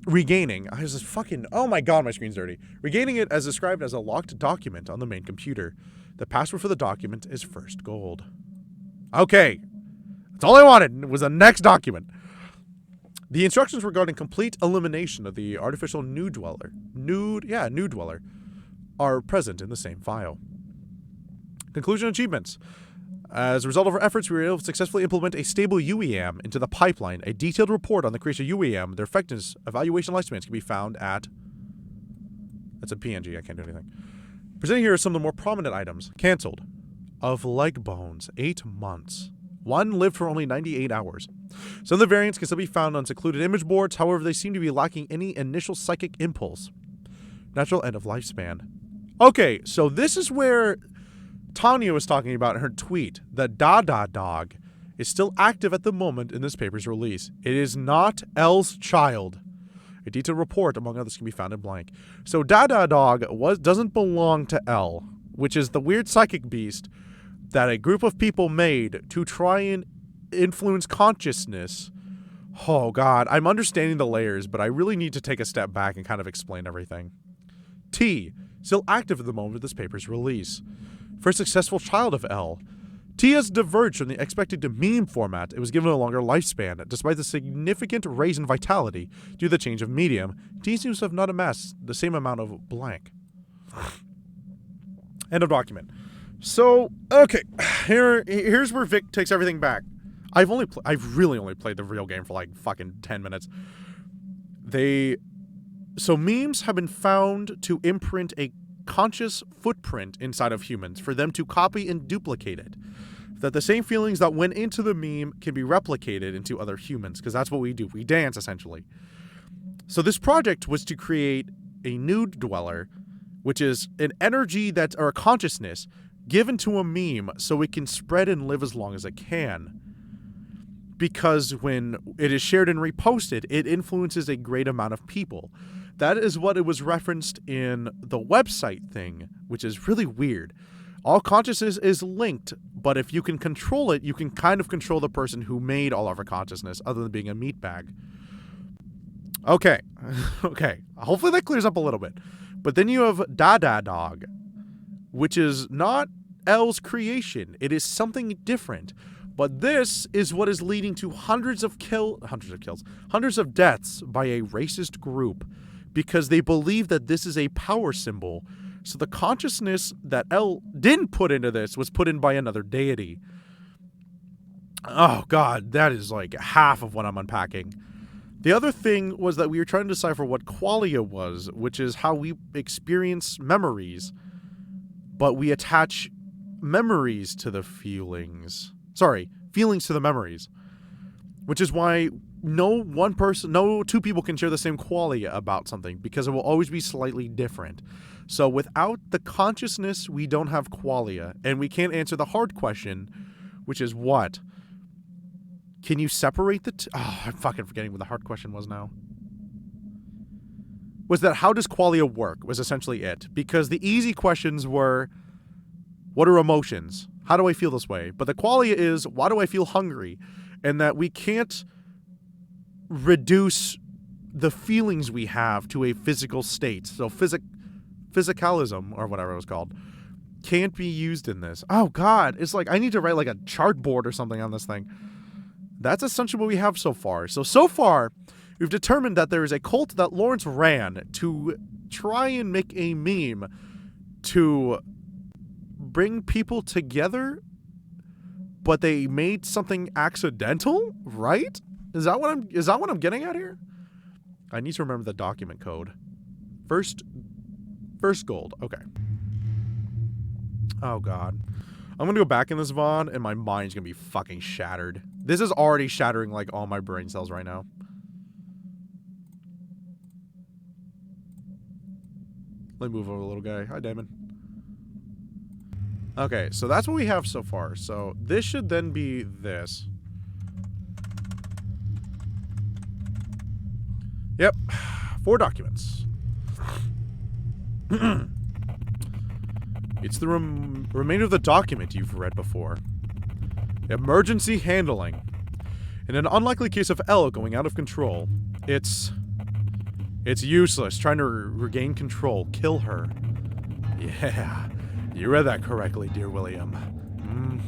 regaining. I was just fucking. Oh my god, my screen's dirty. Regaining it as described as a locked document on the main computer. The password for the document is first gold. Okay. That's all I wanted. Was the next document. The instructions regarding complete elimination of the artificial nude dweller are present in the same file. Conclusion achievements. As a result of our efforts, we were able to successfully implement a stable UEM into the pipeline. A detailed report on the creation of UEM, their effectiveness, evaluation lifespans can be found at... That's a PNG, I can't do anything. Presenting here are some of the more prominent items. Cancelled. Of leg bones, 8 months. One lived for only 98 hours. Some of the variants can still be found on secluded image boards, however, they seem to be lacking any initial psychic impulse. Natural end of lifespan. Okay, so this is where Tanya was talking about in her tweet. The Dada dog is still active at the moment in this paper's release. It is not L's child. A detailed report, among others, can be found in blank. So Dada dog doesn't belong to L, which is the weird psychic beast that a group of people made to try and influence consciousness. Oh god, I'm understanding the layers, but I really need to take a step back and kind of explain everything. T, still active at the moment of this paper's release. First successful child of L. T has diverged from the expected meme format. It was given a longer lifespan. Despite the significant raise in vitality due to the change of medium, T seems to have not amassed the same amount of blank. End of document. So, okay, here's where Vic takes everything back. I've really only played the real game for like fucking 10 minutes. So memes have been found to imprint a conscious footprint inside of humans for them to copy and duplicate it. That the same feelings that went into the meme can be replicated into other humans, because that's what we do. We dance, essentially. So this project was to create a nude dweller, which is an energy or a consciousness given to a meme so it can spread and live as long as it can. Because when it is shared and reposted, it influences a great amount of people. That is what it was referenced in the website thing, which is really weird. All consciousness is linked, but if you can control it, you can kind of control the person who made all of our consciousness, other than being a meatbag. Okay. Okay. Hopefully that clears up a little bit. But then you have Dada Dog, which is not L's creation. It is something different. But this is what is leading to hundreds of deaths by a racist group, because they believe that this is a power symbol. So the consciousness that L didn't put into this was put in by another deity. Oh god, that is like half of what I'm unpacking. The other thing was that we were trying to decipher what qualia was, which is how we experience memories, but we attach memories to the feelings. Sorry, feelings to the memories. Which is why no two people can share the same qualia about something, because it will always be slightly different. So without the consciousness, we don't have qualia, and we can't answer the hard question, which is what? Can you separate the I'm fucking forgetting what the hard question was now. Was that how does qualia work, was essentially it. Because the easy questions were, what are emotions? How do I feel this way? But the qualia is, why do I feel hungry? And that we can't reduce the feelings we have to a physical state. So physicalism, or whatever it was called, can't be used in this. Oh god, it's like I need to write like a chartboard or something on this thing. That's essentially what we have so far. So far, we've determined that there is a cult that Lawrence ran to try and make a meme to bring people together, but they made something accidental, right? Is that what I'm getting at here? I need to remember the document code. First gold. Okay. Oh god. I'm gonna go back in this VOD and my mind's gonna be fucking shattered. This is already shattering like all my brain cells right now. Let me move over, little guy. Hi, Damon. Okay, so that's what we have so far. So this should then be this. Yep. 4 documents. It's the remainder of the document you've read before. Emergency handling. In an unlikely case of Elle going out of control, it's useless trying to regain control. Kill her. Yeah, you read that correctly, dear William.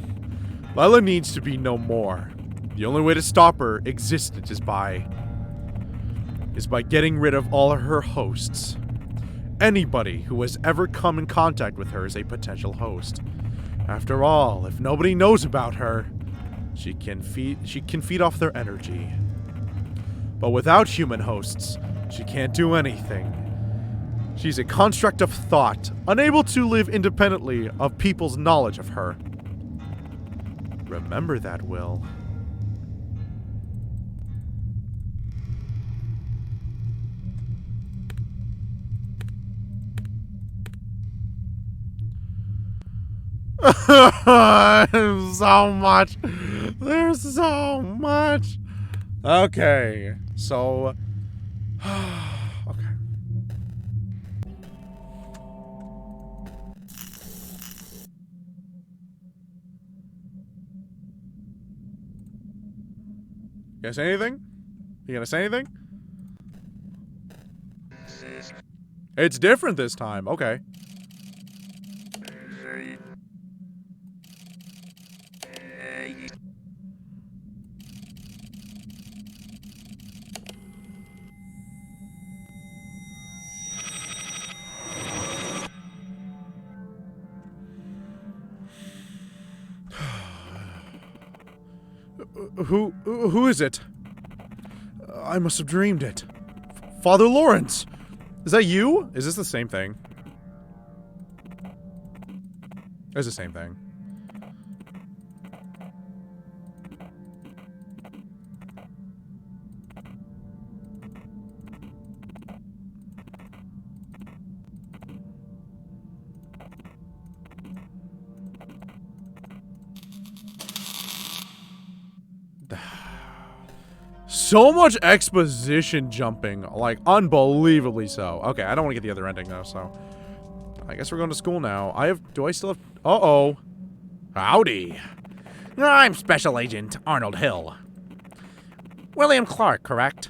Lila needs to be no more. The only way to stop her existence is by getting rid of all of her hosts. Anybody who has ever come in contact with her is a potential host. After all, if nobody knows about her, she can feed off their energy. But without human hosts, she can't do anything. She's a construct of thought, unable to live independently of people's knowledge of her. Remember that, Will. So much. There's so much. Okay. So. Okay. You gonna say anything? You gonna say anything? It's different this time. Okay. Who is it? I must have dreamed it. Father Lawrence! Is that you? Is this the same thing? It's the same thing. So much exposition jumping, like unbelievably so. Okay, I don't want to get the other ending though, so I guess we're going to school now. Do I still have, uh-oh. Howdy. I'm Special Agent Arnold Hill. William Clark, correct?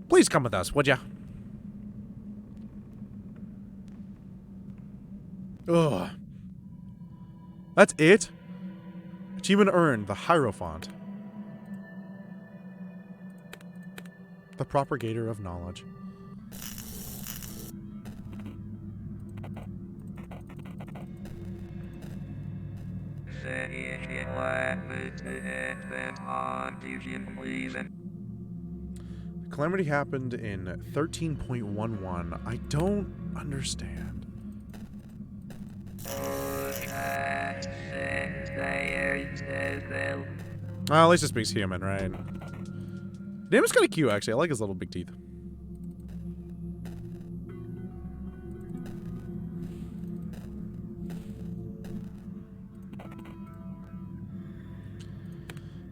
Please come with us, would ya? Ugh. That's it? Achievement earned, the Hierophant. The propagator of knowledge. The calamity happened in 13.11. I don't understand. Well, at least it speaks human, right? Name is kind of cute, actually. I like his little big teeth.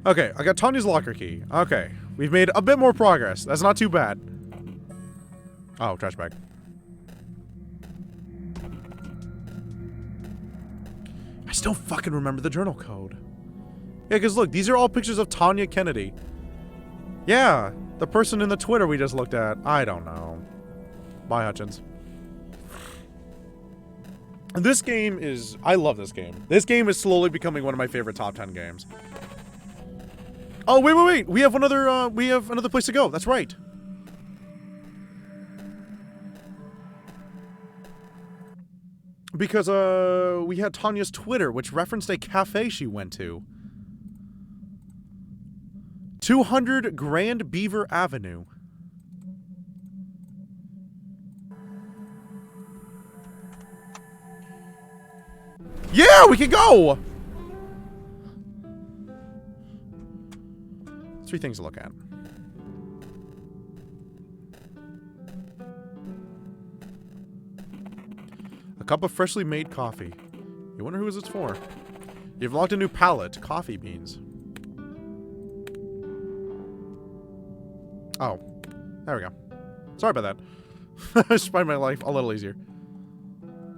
Okay, I got Tanya's locker key. Okay, we've made a bit more progress. That's not too bad. Oh, trash bag. I still fucking remember the journal code. Yeah, because look, these are all pictures of Tanya Kennedy. Yeah, the person in the Twitter we just looked at. I don't know. Bye, Hutchins. This game is... I love this game. This game is slowly becoming one of my favorite top 10 games. Oh, wait. We have another place to go. That's right. Because, we had Tanya's Twitter, which referenced a cafe she went to. 200 Grand Beaver Avenue. Yeah, we can go! 3 things to look at. A cup of freshly made coffee. You wonder who it's for. You've logged a new palette. Coffee beans. Oh. There we go. Sorry about that. I just find my life a little easier.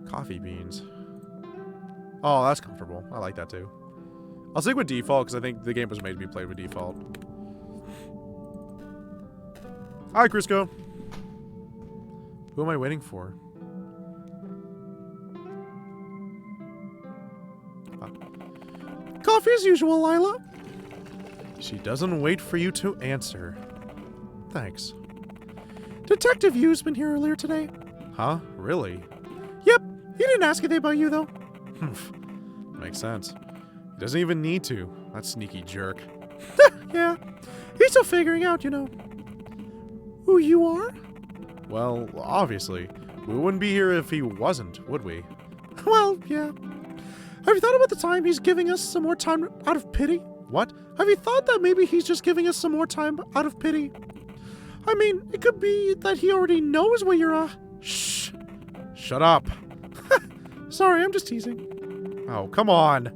Coffee beans. Oh, that's comfortable. I like that too. I'll stick with default because I think the game was made to be played with default. Hi, Crisco. Who am I waiting for? Coffee as usual, Lila. She doesn't wait for you to answer. Thanks. Detective Yu's been here earlier today. Huh? Really? Yep. He didn't ask anything about you, though. Makes sense. He doesn't even need to. That sneaky jerk. Yeah. He's still figuring out, you know. Who you are? Well, obviously. We wouldn't be here if he wasn't, would we? Well, yeah. Have you thought about the time he's giving us some more time out of pity? What? Have you thought that maybe he's just giving us some more time out of pity? I mean, it could be that he already knows where you're Shh. Shut up. Sorry, I'm just teasing. Oh, come on.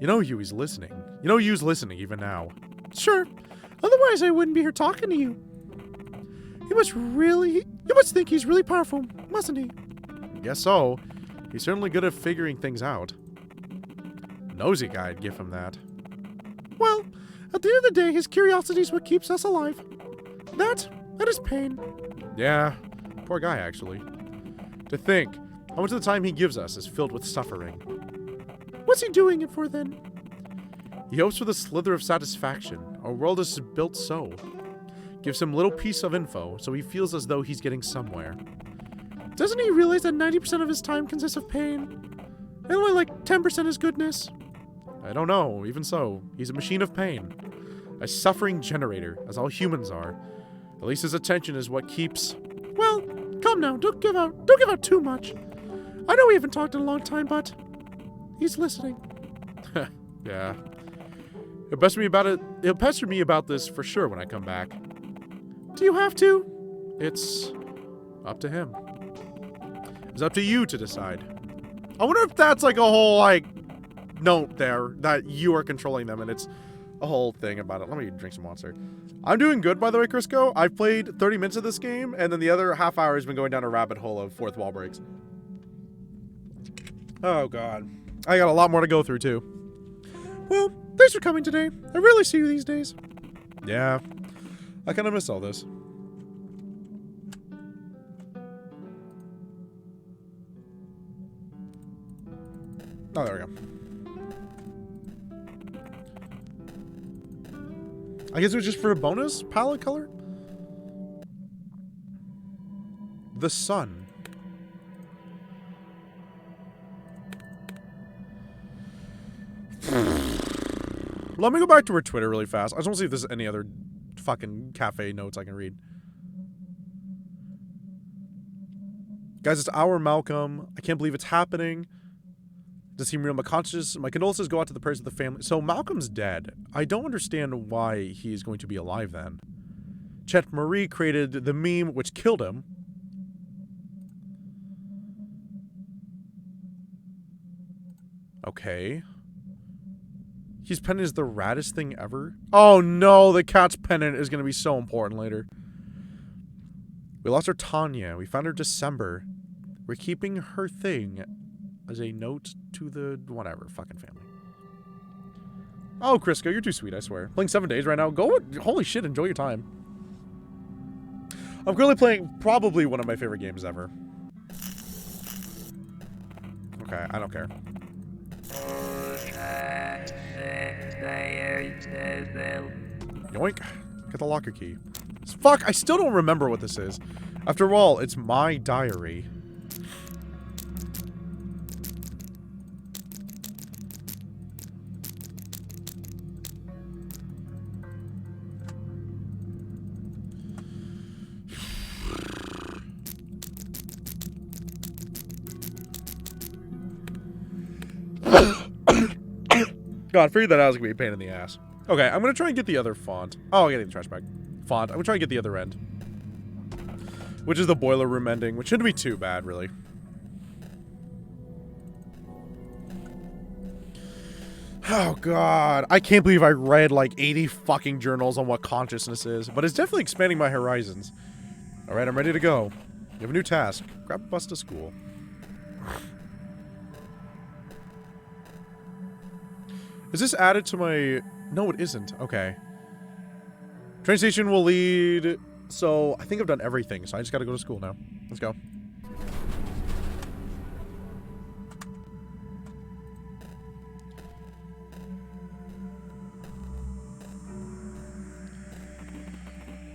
You know Yu's listening. You know Yu's listening even now. Sure. Otherwise, I wouldn't be here talking to you. You must think he's really powerful, mustn't he? Guess so. He's certainly good at figuring things out. Nosy guy'd give him that. Well, at the end of the day, his curiosity is what keeps us alive. That is pain. Yeah, poor guy, actually. To think, how much of the time he gives us is filled with suffering. What's he doing it for, then? He hopes for the slither of satisfaction. Our world is built so. Gives him little piece of info, so he feels as though he's getting somewhere. Doesn't he realize that 90% of his time consists of pain? And only like 10% is goodness? I don't know. Even so, he's a machine of pain. A suffering generator, as all humans are. At least his attention is what keeps... Well, come now, don't give out too much. I know we haven't talked in a long time, but... he's listening. Yeah. He'll pester me about this for sure when I come back. Do you have to? It's... up to him. It's up to you to decide. I wonder if that's like a whole, like, note there that you are controlling them and it's a whole thing about it. Let me drink some water. I'm doing good, by the way, Crisco. I've played 30 minutes of this game, and then the other half hour has been going down a rabbit hole of fourth wall breaks. Oh, God. I got a lot more to go through, too. Well, thanks for coming today. I rarely see you these days. Yeah. I kind of miss all this. Oh, there we go. I guess it was just for a bonus palette color? The sun. Let me go back to her Twitter really fast. I just want to see if there's any other fucking cafe notes I can read. Guys, it's our Malcolm. I can't believe it's happening. Does seem real. My condolences go out to the prayers of the family. So Malcolm's dead. I don't understand why he's going to be alive then. Chet Marie created the meme which killed him. Okay. His pennant is the raddest thing ever. Oh no, the cat's pennant is going to be so important later. We lost our Tanya. We found her December. We're keeping her thing as a note to the whatever fucking family. Oh, Crisco, you're too sweet, I swear. Playing 7 days right now. Holy shit, enjoy your time. I'm currently playing probably one of my favorite games ever. Okay, I don't care. Yoink. Get the locker key. Fuck, I still don't remember what this is. After all, it's my diary. God, I figured that out was gonna be a pain in the ass. Okay, I'm gonna try and get the other font. Oh, I'm getting the trash bag. Font. I'm gonna try and get the other end. Which is the boiler room ending, which shouldn't be too bad, really. Oh, God. I can't believe I read, like, 80 fucking journals on what consciousness is, but it's definitely expanding my horizons. Alright, I'm ready to go. You have a new task. Grab a bus to school. Is this added to my... No, it isn't. Okay. Train station will lead... So, I think I've done everything, so I just gotta go to school now. Let's go.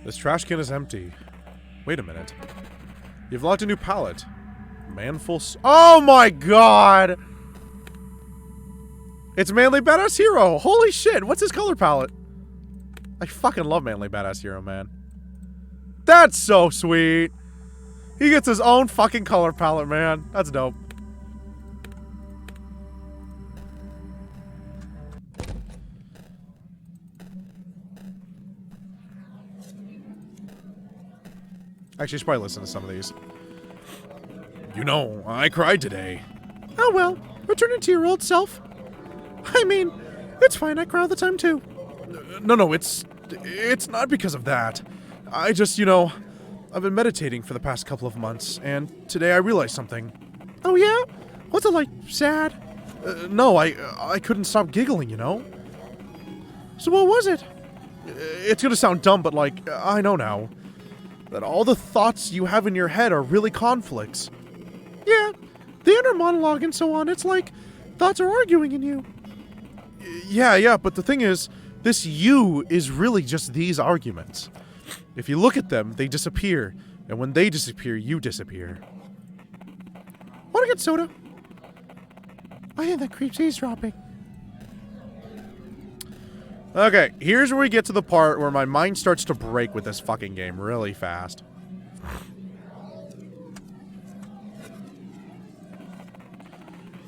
This trash can is empty. Wait a minute. You've locked a new pallet. Manful... Oh my god! It's Manly Badass Hero! Holy shit, what's his color palette? I fucking love Manly Badass Hero, man. That's so sweet! He gets his own fucking color palette, man. That's dope. Actually, I should probably listen to some of these. You know, I cried today. Oh well, returning to your old self. I mean, it's fine, I cry all the time too. No, it's not because of that. I just, you know, I've been meditating for the past couple of months, and today I realized something. Oh yeah? Was it, like, sad? No, I couldn't stop giggling, you know? So what was it? It's gonna sound dumb, but, like, I know now. That all the thoughts you have in your head are really conflicts. Yeah, the inner monologue and so on, it's like thoughts are arguing in you. Yeah, but the thing is, this you is really just these arguments. If you look at them, they disappear. And when they disappear, you disappear. Wanna get soda? I think that creep's eavesdropping. Okay, here's where we get to the part where my mind starts to break with this fucking game really fast.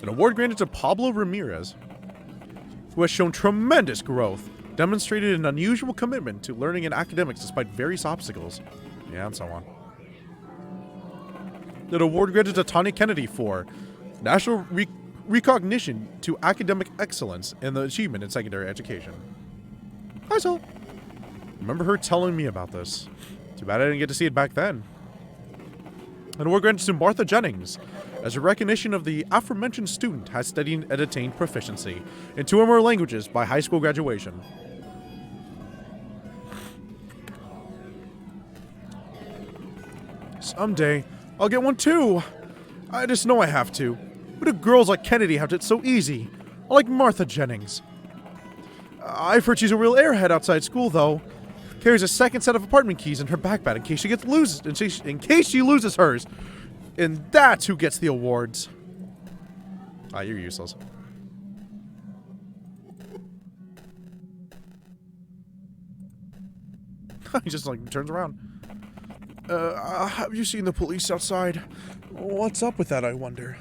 An award granted to Pablo Ramirez, who has shown tremendous growth, demonstrated an unusual commitment to learning and academics despite various obstacles. Yeah, and so on. An award granted to Tanya Kennedy for national recognition to academic excellence and the achievement in secondary education. Hi, Sol. Remember her telling me about this. Too bad I didn't get to see it back then. An award granted to Martha Jennings as a recognition of the aforementioned student has studied and attained proficiency in 2 or more languages by high school graduation. Someday, I'll get one too. I just know I have to. Why do girls like Kennedy have it so easy? Like Martha Jennings. I've heard she's a real airhead outside school, though. Carries a second set of apartment keys in her backpack in case she loses hers. And that's who gets the awards. Ah, you're useless. He just, like, turns around. Have you seen the police outside? What's up with that, I wonder?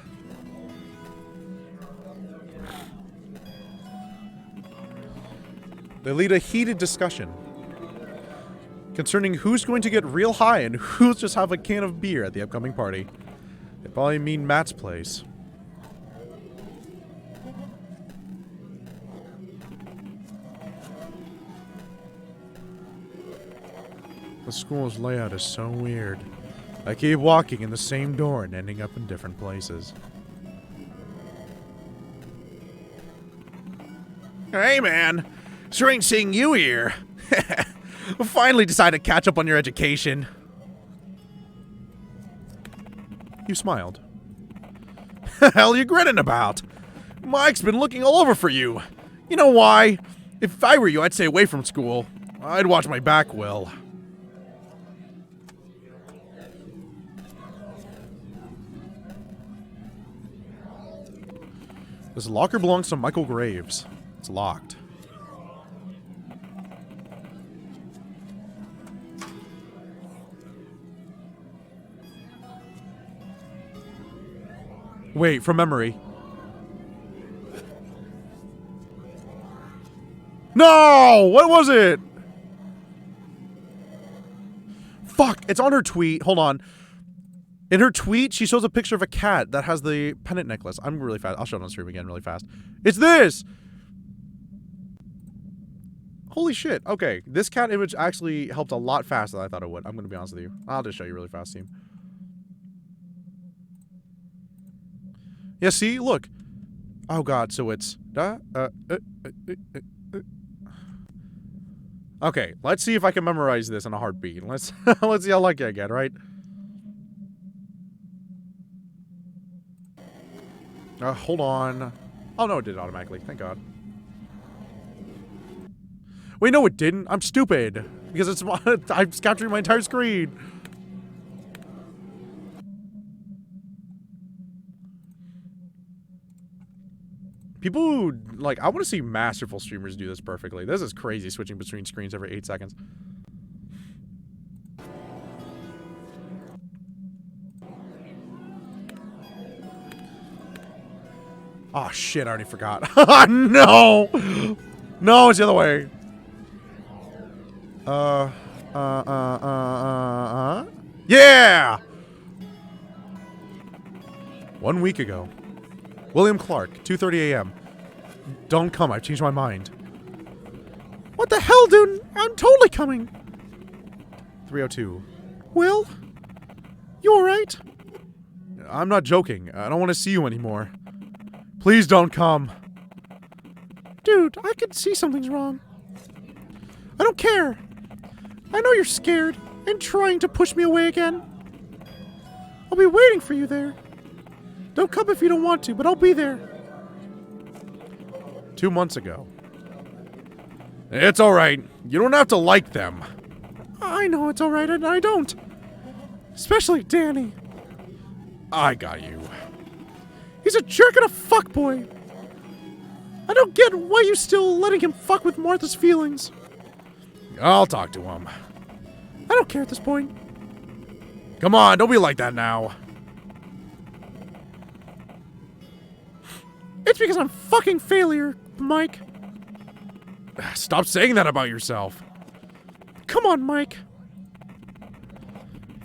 They lead a heated discussion concerning who's going to get real high and who's just have a can of beer at the upcoming party. They probably mean Matt's place. The school's layout is so weird. I keep walking in the same door and ending up in different places. Hey, man. Strange seeing you here. Finally decided to catch up on your education. You smiled. Hell you grinning about? Mike's been looking all over for you. You know why? If I were you, I'd stay away from school. I'd watch my back well. This locker belongs to Michael Graves. It's locked. Wait, from memory. No! What was it? Fuck, it's on her tweet. Hold on. In her tweet, she shows a picture of a cat that has the pendant necklace. I'm really fast. I'll show it on stream again really fast. It's this! Holy shit. Okay, this cat image actually helped a lot faster than I thought it would. I'm gonna be honest with you. I'll just show you really fast, team. Yeah, see? Look. Oh god, so it's... Okay, let's see if I can memorize this in a heartbeat. Let's see how lucky I get, right? Hold on. Oh, no, it did automatically. Thank God. Wait, no, it didn't. I'm stupid. Because it's I'm capturing my entire screen. People who, like, I want to see masterful streamers do this perfectly. This is crazy, switching between screens every 8 seconds. Oh, shit, I already forgot. No! No, it's the other way. Yeah! 1 week ago. William Clark, 2:30 a.m. Don't come, I've changed my mind. What the hell, dude? I'm totally coming. 3:02. Will? You alright? I'm not joking. I don't want to see you anymore. Please don't come. Dude, I can see something's wrong. I don't care. I know you're scared and trying to push me away again. I'll be waiting for you there. Don't come if you don't want to, but I'll be there. 2 months ago. It's alright. You don't have to like them. I know it's alright, and I don't. Especially Danny. I got you. He's a jerk and a fuckboy. I don't get why you still letting him fuck with Martha's feelings. I'll talk to him. I don't care at this point. Come on, don't be like that now. It's because I'm fucking failure, Mike. Stop saying that about yourself. Come on, Mike.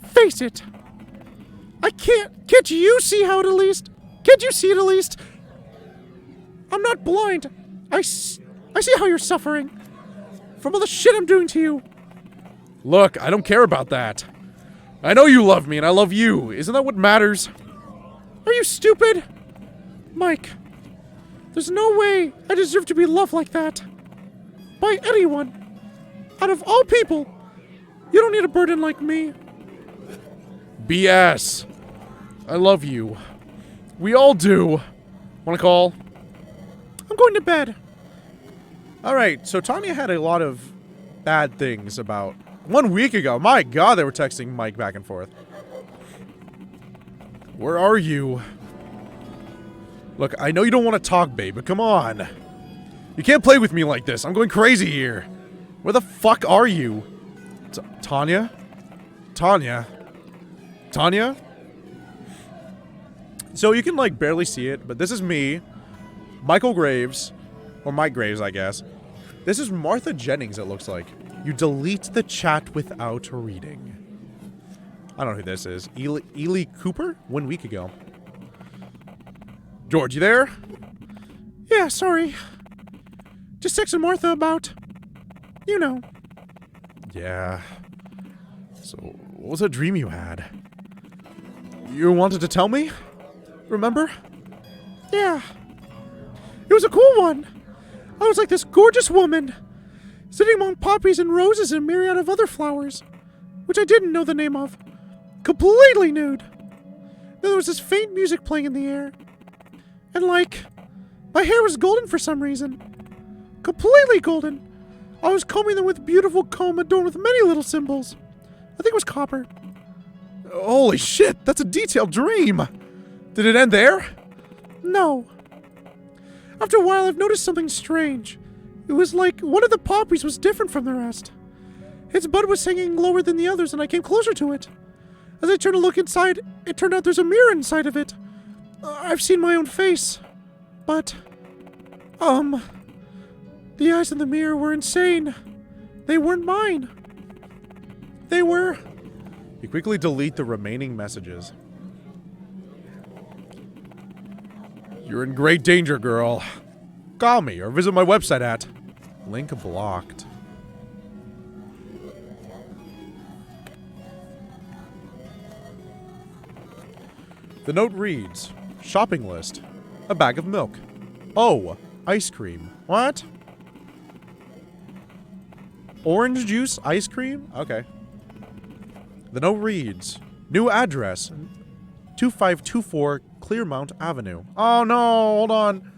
Face it. I can't. Can't you see how it at least? Can't you see it at least? I'm not blind. I see how you're suffering. From all the shit I'm doing to you. Look, I don't care about that. I know you love me and I love you. Isn't that what matters? Are you stupid? Mike, there's no way I deserve to be loved like that. By anyone. Out of all people. You don't need a burden like me. BS. I love you. We all do. Wanna call? I'm going to bed. Alright, so Tanya had a lot of bad things about 1 week ago. My god, they were texting Mike back and forth. Where are you? Look, I know you don't want to talk, babe, but come on. You can't play with me like this. I'm going crazy here. Where the fuck are you? Tanya? Tanya? Tanya? So you can, like, barely see it, but this is me, Michael Graves, or Mike Graves, I guess. This is Martha Jennings, it looks like. You delete the chat without reading. I don't know who this is. Ely Cooper? 1 week ago. George, you there? Yeah, sorry. Just texting Martha about... You know. Yeah. So, what was that dream you had? You wanted to tell me? Remember? Yeah. It was a cool one. I was like this gorgeous woman, sitting among poppies and roses and a myriad of other flowers, which I didn't know the name of. Completely nude. Then there was this faint music playing in the air. And like, my hair was golden for some reason. Completely golden. I was combing them with a beautiful comb adorned with many little symbols. I think it was copper. Holy shit, that's a detailed dream. Did it end there? No. After a while, I've noticed something strange. It was like one of the poppies was different from the rest. Its bud was hanging lower than the others, and I came closer to it. As I turned to look inside, it turned out there's a mirror inside of it. I've seen my own face. But, the eyes in the mirror were insane. They weren't mine. They were... You quickly delete the remaining messages. You're in great danger, girl. Call me or visit my website at... Link blocked. The note reads, shopping list, a bag of milk. Oh, ice cream. What? Orange juice, ice cream? Okay. The note reads, new address, 2524 Clearmount Avenue. Oh no, hold on.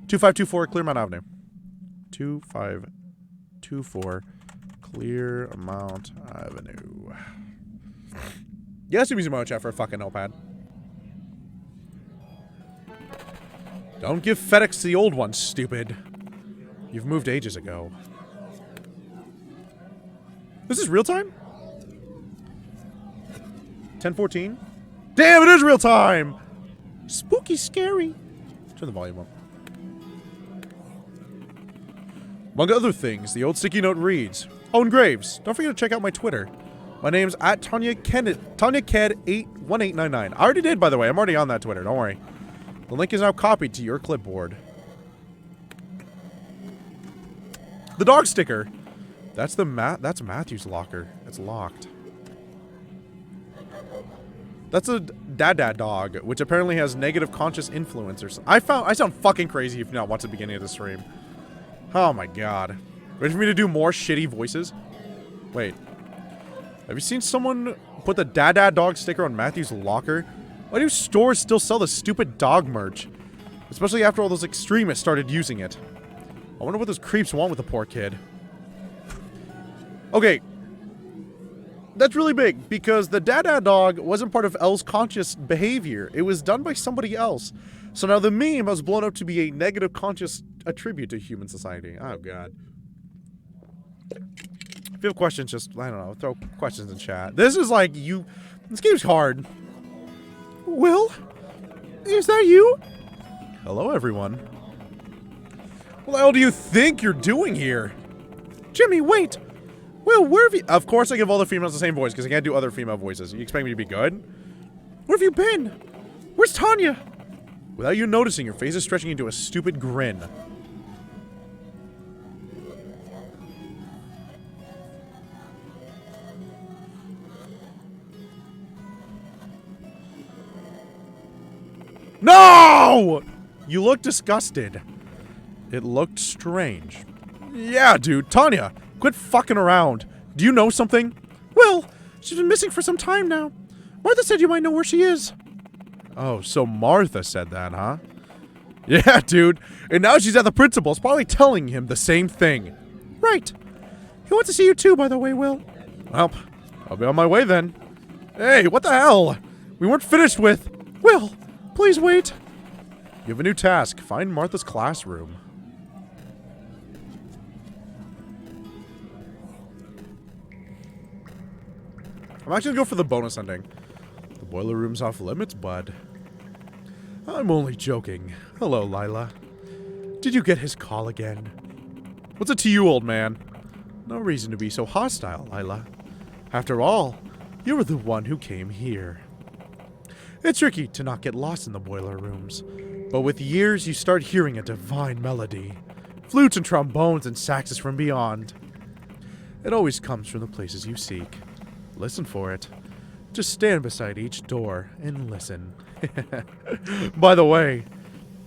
2524 Clearmount Avenue. 2524 Clearmount Avenue. Yes, I'm using my own chat for a fucking notepad. Don't give FedEx the old one, stupid. You've moved ages ago. This is real time? 10:14? Damn, it is real time! Spooky scary. Turn the volume up. Among other things, the old sticky note reads, Owen Graves, don't forget to check out my Twitter. My name's at TanyaKed1899. I already did, by the way. I'm already on that Twitter, don't worry. The link is now copied to your clipboard. The dog sticker. That's that's Matthew's locker. It's locked. That's a dad dog, which apparently has negative conscious influence or something. I sound fucking crazy if you not watch the beginning of the stream. Oh my god. Ready for me to do more shitty voices? Wait. Have you seen someone put the dad dog sticker on Matthew's locker? Why do stores still sell the stupid dog merch? Especially after all those extremists started using it. I wonder what those creeps want with the poor kid. Okay. That's really big, because the dad dog wasn't part of Elle's conscious behavior. It was done by somebody else. So now the meme has blown up to be a negative conscious attribute to human society. Oh, God. If you have questions, just, I don't know, throw questions in chat. This is like, this game's hard. Will? Is that you? Hello, everyone. What the hell do you think you're doing here? Jimmy, wait! Will, where have you— Of course I give all the females the same voice, because I can't do other female voices. You expect me to be good? Where have you been? Where's Tanya? Without you noticing, your face is stretching into a stupid grin. No! You look disgusted. It looked strange. Yeah, dude. Tanya, quit fucking around. Do you know something? Well, she's been missing for some time now. Martha said you might know where she is. Oh, so Martha said that, huh? Yeah, dude. And now she's at the principal's, probably telling him the same thing. Right. He wants to see you too, by the way, Will. Well, I'll be on my way then. Hey, what the hell? We weren't finished with... Will, please wait. You have a new task. Find Martha's classroom. I'm actually gonna go for the bonus ending. The boiler room's off limits, bud. I'm only joking. Hello, Lila. Did you get his call again? What's it to you, old man? No reason to be so hostile, Lila. After all, you were the one who came here. It's tricky to not get lost in the boiler rooms, but with years you start hearing a divine melody. Flutes and trombones and saxes from beyond. It always comes from the places you seek. Listen for it. Just stand beside each door and listen. By the way,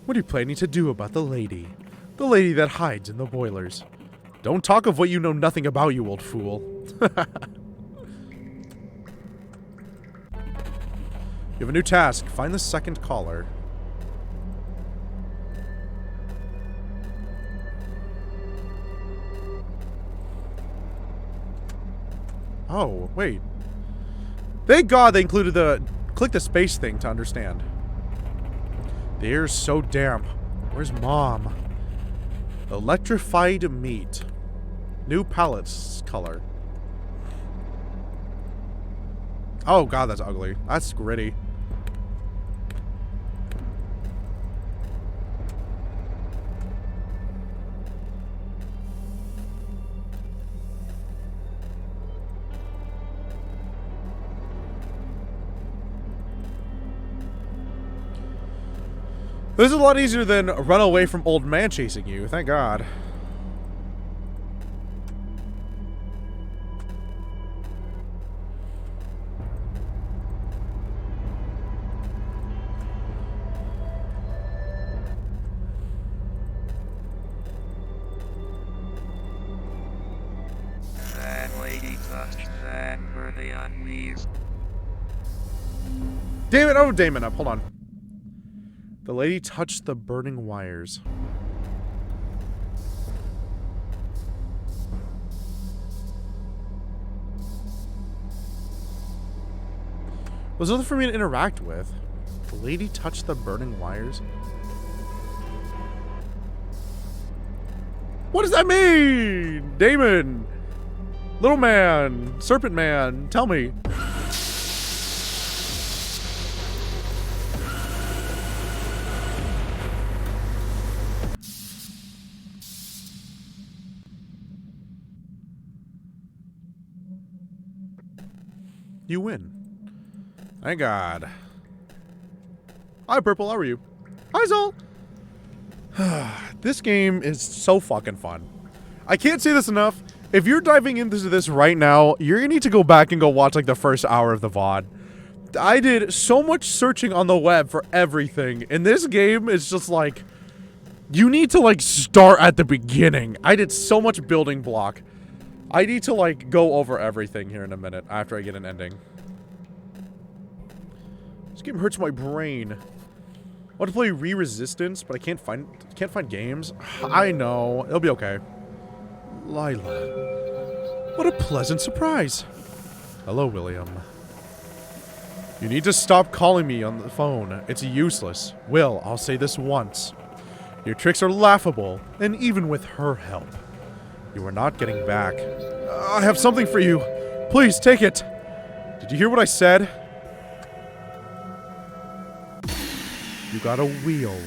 what are you planning to do about the lady? The lady that hides in the boilers. Don't talk of what you know nothing about, you old fool. You have a new task. Find the second caller. Oh, wait. Thank God they included the... Click the space thing to understand. The air's so damp. Where's Mom? Electrified meat. New palettes color. Oh God, that's ugly. That's gritty. This is a lot easier than run away from old man chasing you. Thank God. That lady touched that for the unleashed. Damn it! Oh, Damon up. Hold on. The lady touched the burning wires. Was nothing for me to interact with. The lady touched the burning wires. What does that mean? Damon! Little man! Serpent man! Tell me. You win. Thank God. Hi, Purple. How are you? Hi, Zol. This game is so fucking fun. I can't say this enough. If you're diving into this right now, you're gonna need to go back and go watch like the first hour of the VOD. I did so much searching on the web for everything. And this game is just like... You need to like start at the beginning. I did so much building block. I need to, like, go over everything here in a minute after I get an ending. This game hurts my brain. I want to play Resistance, but I can't find games. I know. It'll be okay. Lila. What a pleasant surprise. Hello, William. You need to stop calling me on the phone. It's useless. Will, I'll say this once. Your tricks are laughable, and even with her help. You are not getting back. I have something for you. Please, take it. Did you hear what I said? You got a wheel.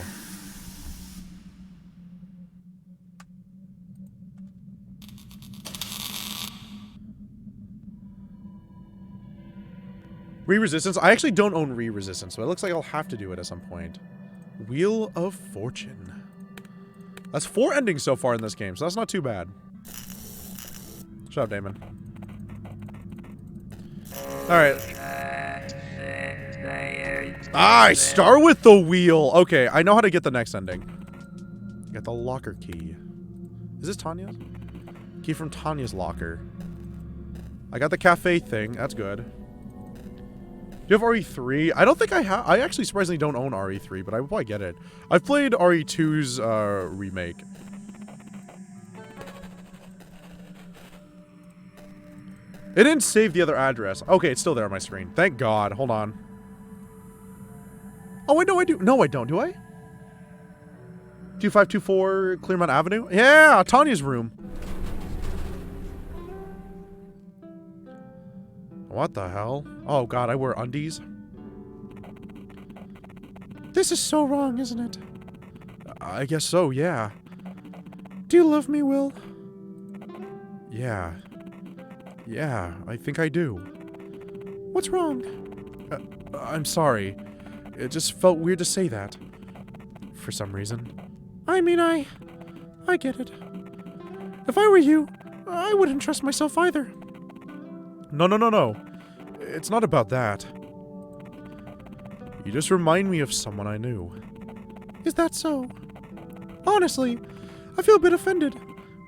Resistance? I actually don't own Resistance, so it looks like I'll have to do it at some point. Wheel of Fortune. That's 4 endings so far in this game, so that's not too bad. Shut up, Damon. Alright. I start with the wheel. Okay, I know how to get the next ending. Get the locker key. Is this Tanya's? Key from Tanya's locker. I got the cafe thing. That's good. Do you have RE3? I don't think I have. I actually surprisingly don't own RE3, but I would probably get it. I've played RE2's remake. It didn't save the other address. Okay, it's still there on my screen. Thank God. Hold on. Oh, wait, no, I do. No, I don't. Do I? 2524 Clearmount Avenue? Yeah, Tanya's room. What the hell? Oh, God, I wear undies? This is so wrong, isn't it? I guess so, yeah. Do you love me, Will? Yeah. Yeah, I think I do. What's wrong? I'm sorry. It just felt weird to say that. For some reason. I mean, I get it. If I were you, I wouldn't trust myself either. No. It's not about that. You just remind me of someone I knew. Is that so? Honestly, I feel a bit offended.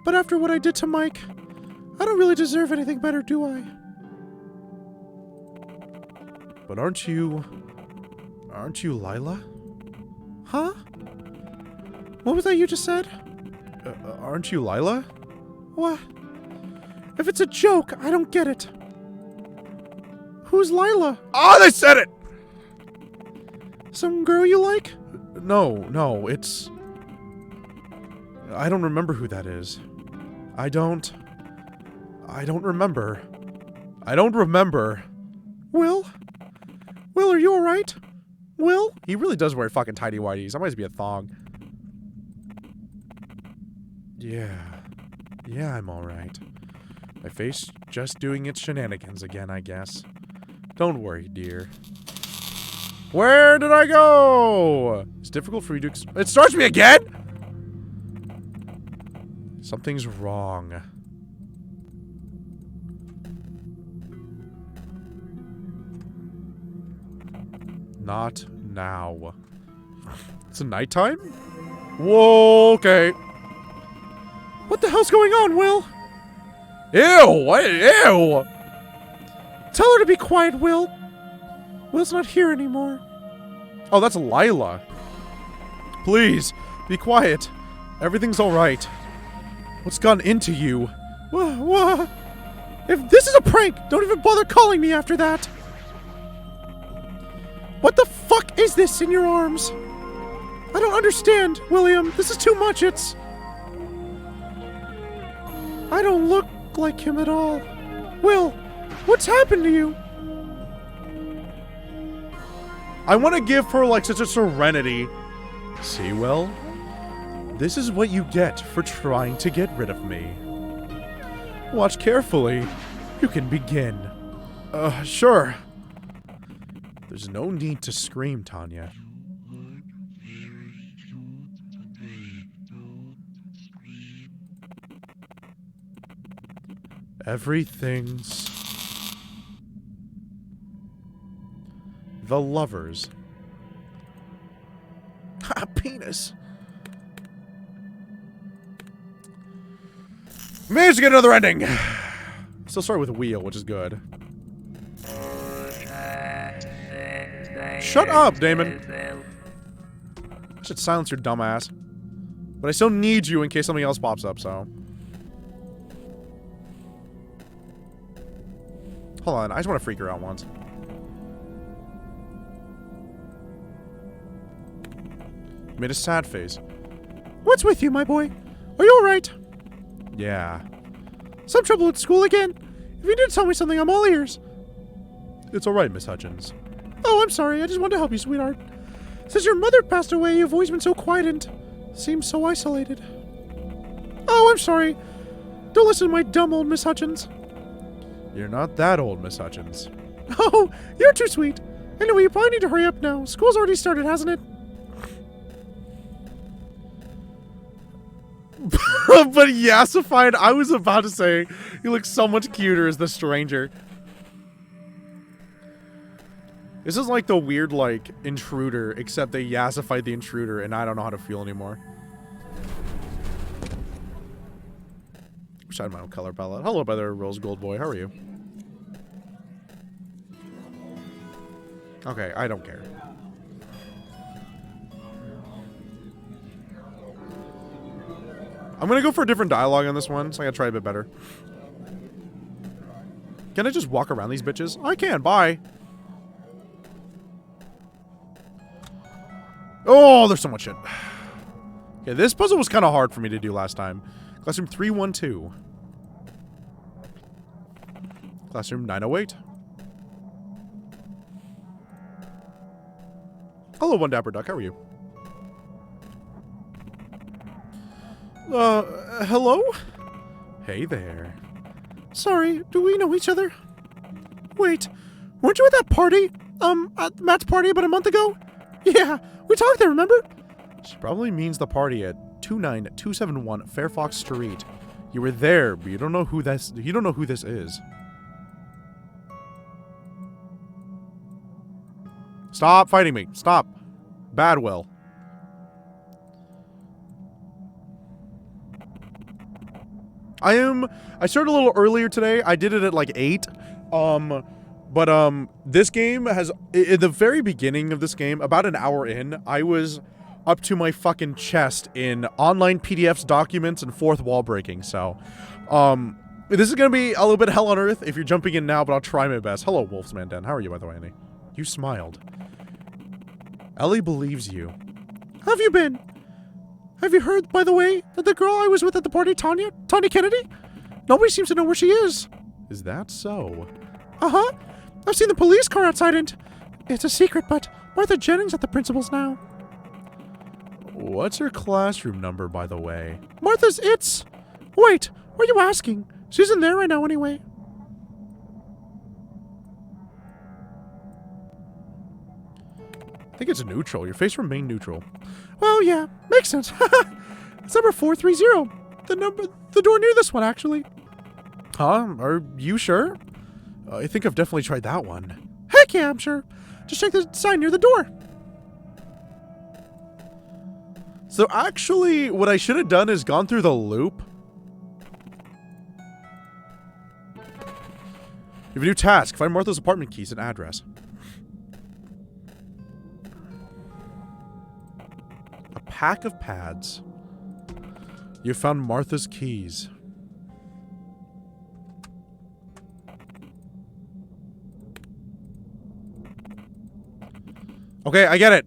But after what I did to Mike, I don't really deserve anything better, do I? But aren't you Lila? Huh? What was that you just said? Aren't you Lila? What? If it's a joke, I don't get it. Who's Lila? Oh, they said it! Some girl you like? No, it's... I don't remember who that is. I don't remember. Will? Will, are you alright? Will? He really does wear fucking tighty whities. I might as be a thong. Yeah, I'm alright. My face just doing its shenanigans again, I guess. Don't worry, dear. Where did I go? It's difficult for you to it starts me again? Something's wrong. Not now. It's nighttime? Whoa, okay. What the hell's going on, Will? Ew! What? Ew! Tell her to be quiet, Will. Will's not here anymore. Oh, that's Lila. Please, be quiet. Everything's alright. What's gotten into you? What? If this is a prank, don't even bother calling me after that. What the fuck is this in your arms? I don't understand, William. This is too much. It's... I don't look like him at all. Will, what's happened to you? I want to give her, like, such a serenity. See, Will? This is what you get for trying to get rid of me. Watch carefully. You can begin. Sure. There's no need to scream, Tanya. Everything's... The lovers. Ha! Penis! Managed to get another ending! Still start with wheel, which is good. Shut up, Damon! I should silence your dumb ass. But I still need you in case something else pops up, so... Hold on, I just want to freak her out once. Made a sad face. What's with you, my boy? Are you alright? Yeah. Some trouble at school again? If you need to tell me something, I'm all ears. It's alright, Miss Hutchins. Oh, I'm sorry. I just wanted to help you, sweetheart. Since your mother passed away, you've always been so quiet and seemed so isolated. Oh, I'm sorry. Don't listen to my dumb old Miss Hutchins. You're not that old, Miss Hutchins. Oh, you're too sweet. Anyway, you probably need to hurry up now. School's already started, hasn't it? But yassified, I was about to say, you look so much cuter as the stranger. This is like the weird, like, intruder, except they yassified the intruder, and I don't know how to feel anymore. Wish I had my own color palette. Hello, by the Rose Gold Boy. How are you? Okay, I don't care. I'm gonna go for a different dialogue on this one, so I gotta try a bit better. Can I just walk around these bitches? I can, bye! Oh, there's so much shit. Okay, this puzzle was kind of hard for me to do last time. Classroom 312. Classroom 908. Hello, One Dapper Duck, how are you? Hello? Hey there. Sorry, do we know each other? Wait, weren't you at that party? At Matt's party about a month ago? Yeah, we talked there, remember? She probably means the party at 29271 Fairfax Street. You were there, but you don't know who this is. Stop fighting me. Stop. Badwell. I started a little earlier today. I did it at like 8. This game has, in the very beginning of this game, about an hour in, I was up to my fucking chest in online PDFs, documents, and fourth wall breaking, so, This is going to be a little bit hell on earth if you're jumping in now, but I'll try my best. Hello, Wolfsman Den. How are you, by the way, Annie? You smiled. Ellie believes you. How have you been? Have you heard, by the way, that the girl I was with at the party, Tanya Kennedy? Nobody seems to know where she is. Is that so? Uh-huh. I've seen the police car outside and... It's a secret, but Martha Jennings at the principal's now. What's her classroom number, by the way? Martha's it's... Wait, what are you asking? She's in there right now anyway. I think it's neutral. Your face remained neutral. Well, yeah, makes sense. It's number 430. The door near this one, actually. Huh? Are you sure? I think I've definitely tried that one. Heck yeah, I'm sure. Just check the sign near the door. So actually, what I should have done is gone through the loop. You have a new task. Find Martha's apartment keys and address. A pack of pads. You found Martha's keys. Okay, I get it.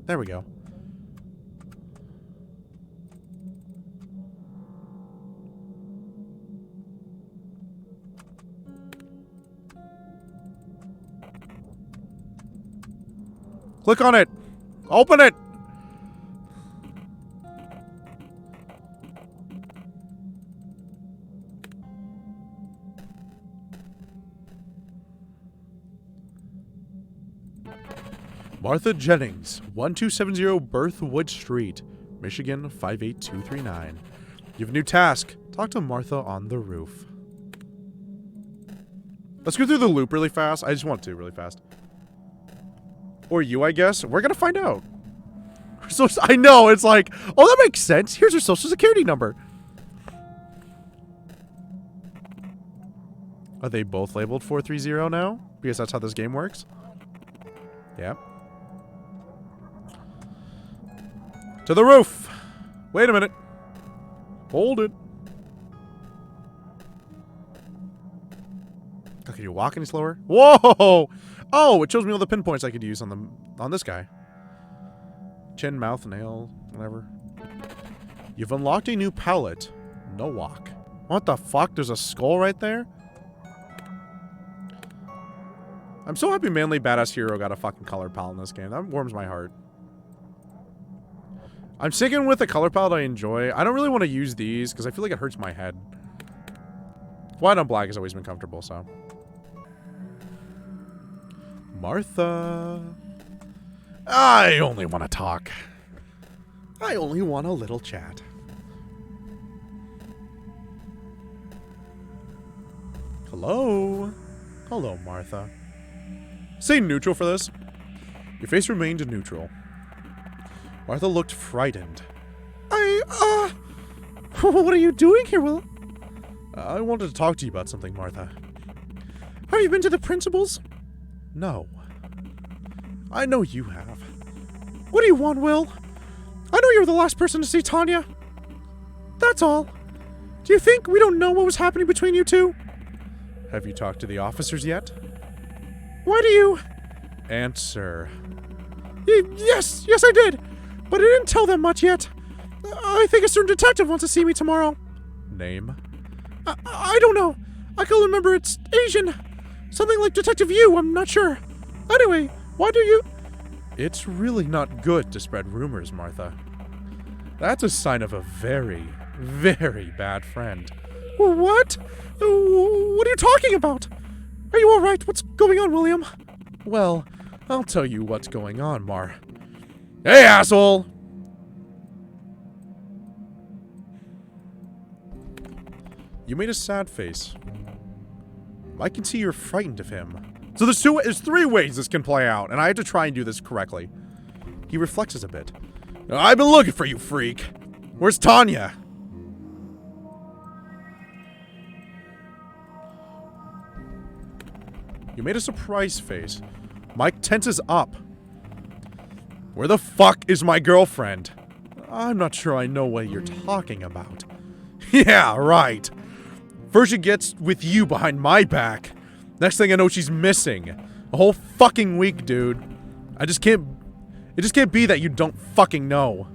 There we go. Click on it. Open it. Martha Jennings, 1270 Berthwood Street, Michigan 58239. You have a new task. Talk to Martha on the roof. Let's go through the loop really fast. I just want to really fast. Or you, I guess. We're gonna find out. So I know, it's like, oh, that makes sense. Here's her social security number. Are they both labeled 430 now? Because that's how this game works? Yep. To the roof! Wait a minute. Hold it. Oh, can you walk any slower? Whoa! Oh, it shows me all the pinpoints I could use on this guy. Chin, mouth, nail, whatever. You've unlocked a new palette. No walk. What the fuck? There's a skull right there? I'm so happy Manly Badass Hero got a fucking color palette in this game. That warms my heart. I'm sticking with the color palette I enjoy. I don't really want to use these because I feel like it hurts my head. White on black has always been comfortable, so. Martha. I only want to talk. I only want a little chat. Hello? Hello, Martha. Say neutral for this. Your face remained neutral. Martha looked frightened. What are you doing here, Will? I wanted to talk to you about something, Martha. Have you been to the principal's? No. I know you have. What do you want, Will? I know you're the last person to see Tanya. That's all. Do you think we don't know what was happening between you two? Have you talked to the officers yet? Why do you... Answer. Yes, I did. But I didn't tell them much yet. I think a certain detective wants to see me tomorrow. Name? I don't know. I can remember it's Asian. Something like Detective Yu, I'm not sure. Anyway, why do you... It's really not good to spread rumors, Martha. That's a sign of a very, very bad friend. What? What are you talking about? Are you alright? What's going on, William? Well, I'll tell you what's going on, Mar. Hey, asshole! You made a sad face. I can see you're frightened of him. So there's three ways this can play out, and I have to try and do this correctly. He reflexes a bit. I've been looking for you, freak. Where's Tanya? You made a surprise face. Mike tenses up. Where the fuck is my girlfriend? I'm not sure I know what you're talking about. Yeah, right. First she gets with you behind my back. Next thing I know, she's missing. A whole fucking week, dude. It just can't be that you don't fucking know.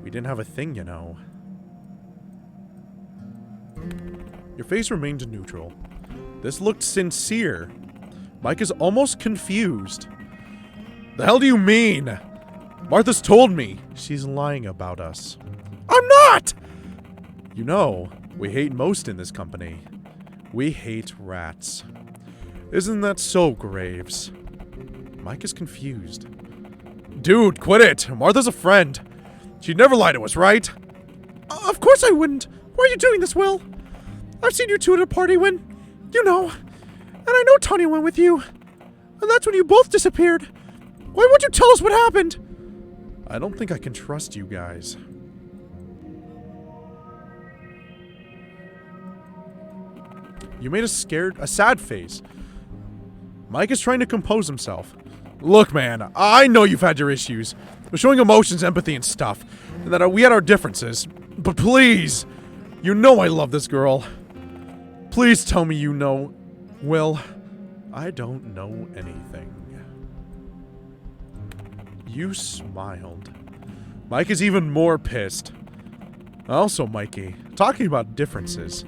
We didn't have a thing, you know. Your face remained neutral. This looked sincere. Mike is almost confused. The hell do you mean? Martha's told me. She's lying about us. I'm not! You know, we hate most in this company. We hate rats. Isn't that so, Graves? Mike is confused. Dude, quit it! Martha's a friend. She'd never lie to us, right? Of course I wouldn't. Why are you doing this, Will? I've seen you two at a party when, you know, and I know Tanya went with you. And that's when you both disappeared. Why won't you tell us what happened? I don't think I can trust you guys. You made a sad face. Mike is trying to compose himself. Look, man, I know you've had your issues. We're showing emotions, empathy, and stuff. And that we had our differences. But please, you know I love this girl. Please tell me you know. Will, I don't know anything. You smiled. Mike is even more pissed. Also, Mikey, talking about differences.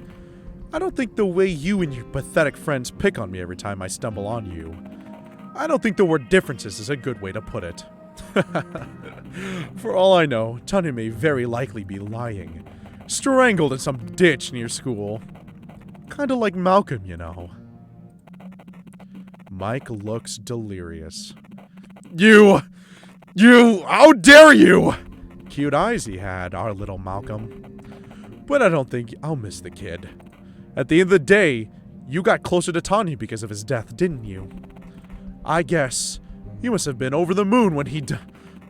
I don't think the way you and your pathetic friends pick on me every time I stumble on you. I don't think the word differences is a good way to put it. For all I know, Tanya may very likely be lying. Strangled in some ditch near school. Kinda like Malcolm, you know. Mike looks delirious. You, how dare you! Cute eyes he had, our little Malcolm. But I don't think I'll miss the kid. At the end of the day, you got closer to Tanya because of his death, didn't you? I guess you must have been over the moon when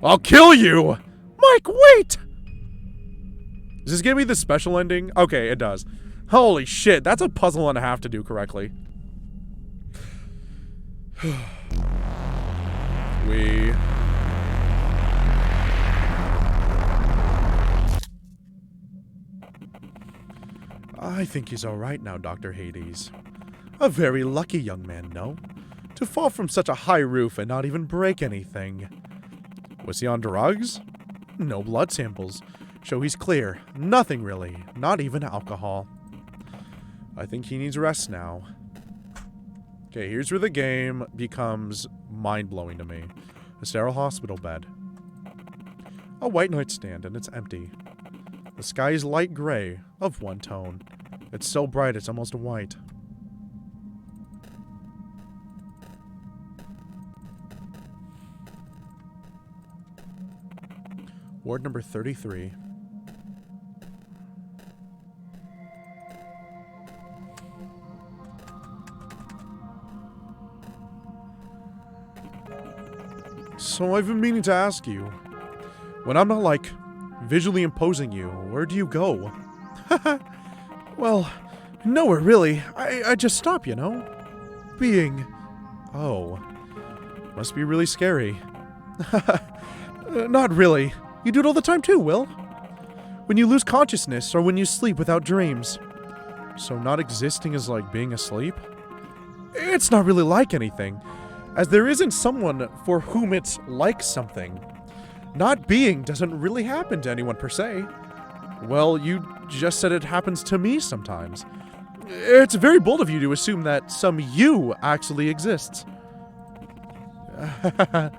I'll kill you! Mike, wait! Does this give me the special ending? Okay, it does. Holy shit, that's a puzzle and a half to do correctly. I think he's alright now, Dr. Hades. A very lucky young man, no? To fall from such a high roof and not even break anything. Was he on drugs? No blood samples. Show he's clear. Nothing really. Not even alcohol. I think he needs rest now. Okay, here's where the game becomes mind-blowing to me. A sterile hospital bed. A white nightstand, and it's empty. The sky is light gray, of one tone. It's so bright it's almost white. Ward number 33. So I've been meaning to ask you, when I'm not, like, visually imposing you, where do you go? Well, nowhere really. I just stop, you know? Being... Oh. Must be really scary. Not really. You do it all the time too, Will. When you lose consciousness, or when you sleep without dreams. So not existing is like being asleep? It's not really like anything, as there isn't someone for whom it's like something. Not being doesn't really happen to anyone per se. Well, you just said it happens to me sometimes. It's very bold of you to assume that some you actually exists. But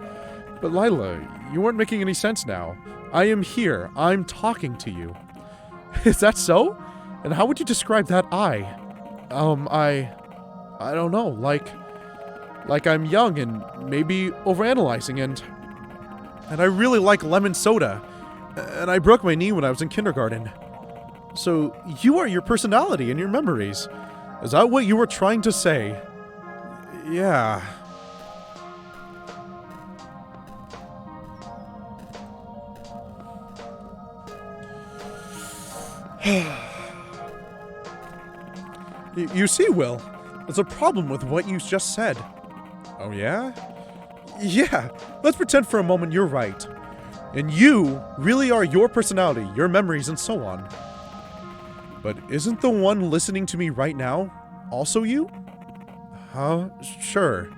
Lila, you weren't making any sense now. I am here. I'm talking to you. Is that so? And how would you describe that I don't know, like I'm young and maybe overanalyzing and I really like lemon soda. And I broke my knee when I was in kindergarten. So, you are your personality and your memories. Is that what you were trying to say? Yeah. You see, Will, there's a problem with what you just said. Oh, yeah? Yeah, let's pretend for a moment you're right. And you really are your personality, your memories, and so on. But isn't the one listening to me right now also you? Huh? Sure.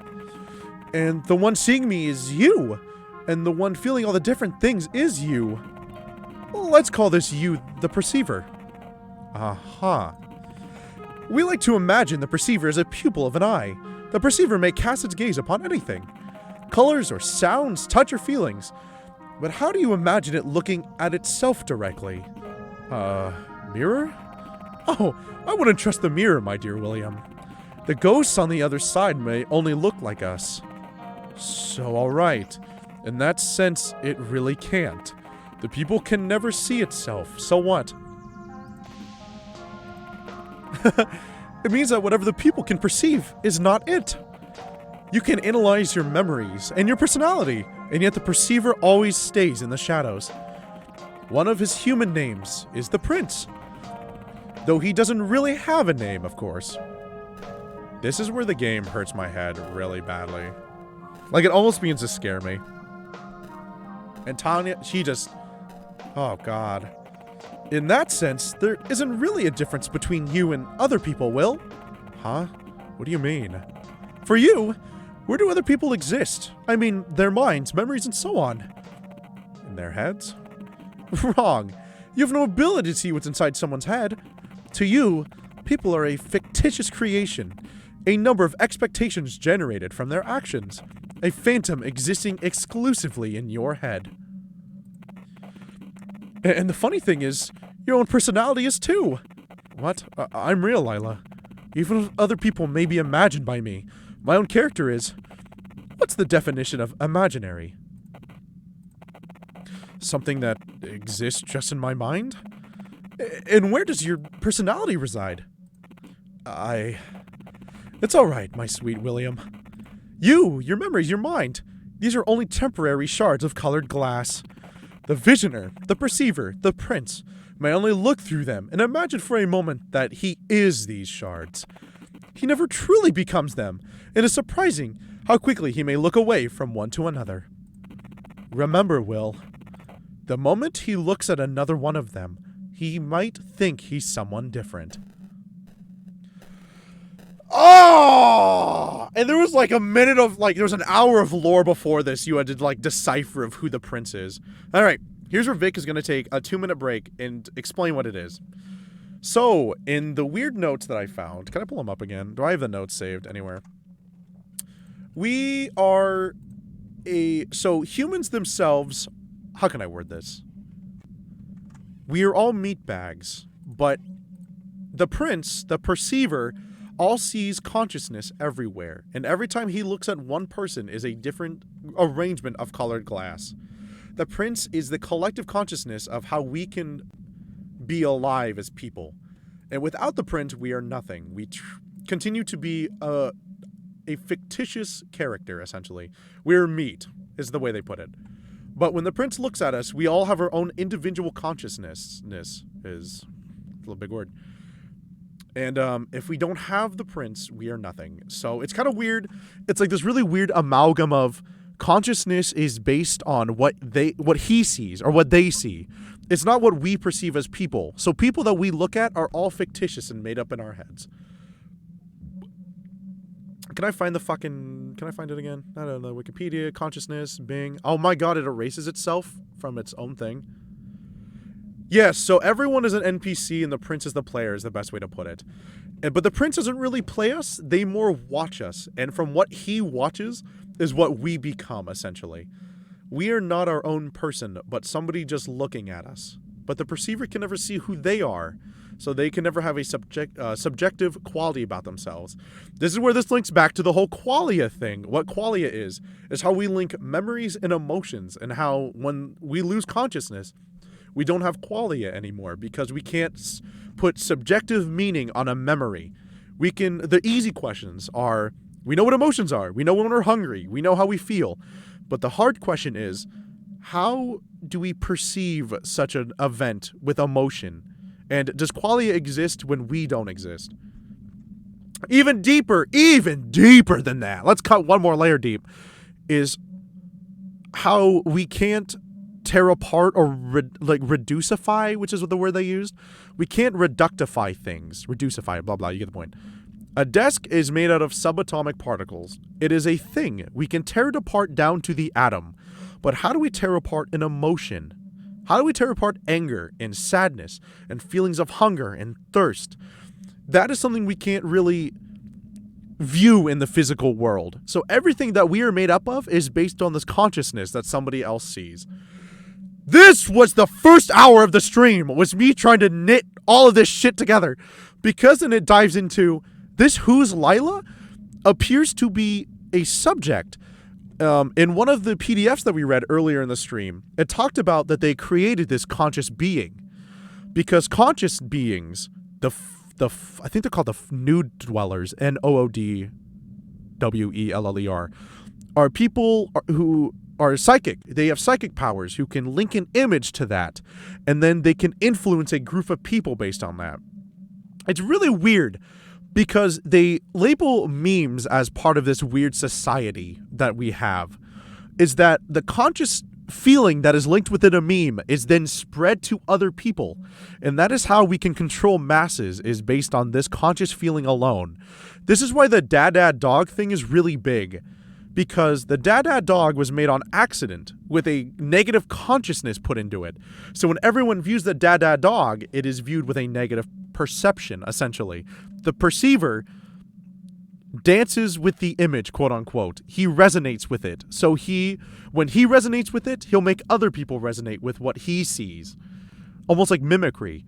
And the one seeing me is you. And the one feeling all the different things is you. Let's call this you the perceiver. Aha. We like to imagine the perceiver as a pupil of an eye. The perceiver may cast its gaze upon anything. Colors or sounds, touch or feelings. But how do you imagine it looking at itself directly? Mirror? Oh, I wouldn't trust the mirror, my dear William. The ghosts on the other side may only look like us. So alright. In that sense, it really can't. The people can never see itself, so what? It means that whatever the people can perceive is not it. You can analyze your memories and your personality, and yet the perceiver always stays in the shadows. One of his human names is the Prince. Though he doesn't really have a name, of course. This is where the game hurts my head really badly. Like, it almost begins to scare me. And Tanya, she just... Oh, God. In that sense, there isn't really a difference between you and other people, Will. Huh? What do you mean? For you, where do other people exist? I mean, their minds, memories, and so on. In their heads? Wrong. You have no ability to see what's inside someone's head. To you, people are a fictitious creation, a number of expectations generated from their actions, a phantom existing exclusively in your head. And the funny thing is, your own personality is too. What? I'm real, Lila. Even if other people may be imagined by me, my own character is... What's the definition of imaginary? Something that exists just in my mind? And where does your personality reside? It's alright, my sweet William. Your memories, your mind, these are only temporary shards of colored glass. The visioner, the perceiver, the prince, may only look through them and imagine for a moment that he is these shards. He never truly becomes them, and it's surprising how quickly he may look away from one to another. Remember, Will, the moment he looks at another one of them, he might think he's someone different. Oh! And there was like a minute of, like, there was an hour of lore before this you had to, like, decipher of who the prince is. Alright, here's where Vic is going to take a 2-minute break and explain what it is. So, in the weird notes that I found, can I pull them up again? Do I have the notes saved anywhere? We are so humans themselves, how can I word this? We are all meat bags, but the prince, the perceiver, all sees consciousness everywhere, and every time he looks at one person is a different arrangement of colored glass. The prince is the collective consciousness of how we can be alive as people. And without the prince, we are nothing. We continue to be a fictitious character, essentially. We're meat, is the way they put it. But when the prince looks at us, we all have our own individual consciousness. Is a little big word. And if we don't have the prince, we are nothing. So it's kind of weird. It's like this really weird amalgam of consciousness is based on what he sees or what they see. It's not what we perceive as people. So people that we look at are all fictitious and made up in our heads. Can I find it again? I don't know. Wikipedia, consciousness, Bing. Oh my god, it erases itself from its own thing. Yes, so everyone is an NPC and the prince is the player is the best way to put it. But the prince doesn't really play us, they more watch us. And from what he watches is what we become, essentially. We are not our own person, but somebody just looking at us. But the perceiver can never see who they are, so they can never have a subjective quality about themselves. This is where this links back to the whole qualia thing. What qualia is how we link memories and emotions, and how when we lose consciousness, we don't have qualia anymore because we can't put subjective meaning on a memory. The easy questions are, we know what emotions are, we know when we're hungry, we know how we feel. But the hard question is, how do we perceive such an event with emotion? And does qualia exist when we don't exist? Even deeper than that, let's cut one more layer deep, is how we can't tear apart or reducify, which is what the word they used. We can't reductify things. Reducify, blah, blah, you get the point. A desk is made out of subatomic particles. It is a thing. We can tear it apart down to the atom. But how do we tear apart an emotion? How do we tear apart anger and sadness and feelings of hunger and thirst? That is something we can't really view in the physical world. So everything that we are made up of is based on this consciousness that somebody else sees. This was the first hour of the stream, was me trying to knit all of this shit together. Because then it dives into, this Who's Lila appears to be a subject. In one of the PDFs that we read earlier in the stream, it talked about that they created this conscious being. Because conscious beings, I think they're called the Nude Dwellers, Noodweller, are people who are psychic. They have psychic powers who can link an image to that, and then they can influence a group of people based on that. It's really weird because they label memes as part of this weird society that we have. Is that the conscious feeling that is linked within a meme is then spread to other people. And that is how we can control masses, is based on this conscious feeling alone. This is why the dad dog thing is really big. Because the dad dog was made on accident with a negative consciousness put into it. So when everyone views the dad dog, it is viewed with a negative perception, essentially. The perceiver dances with the image, quote unquote. He resonates with it. So when he resonates with it, he'll make other people resonate with what he sees. Almost like mimicry.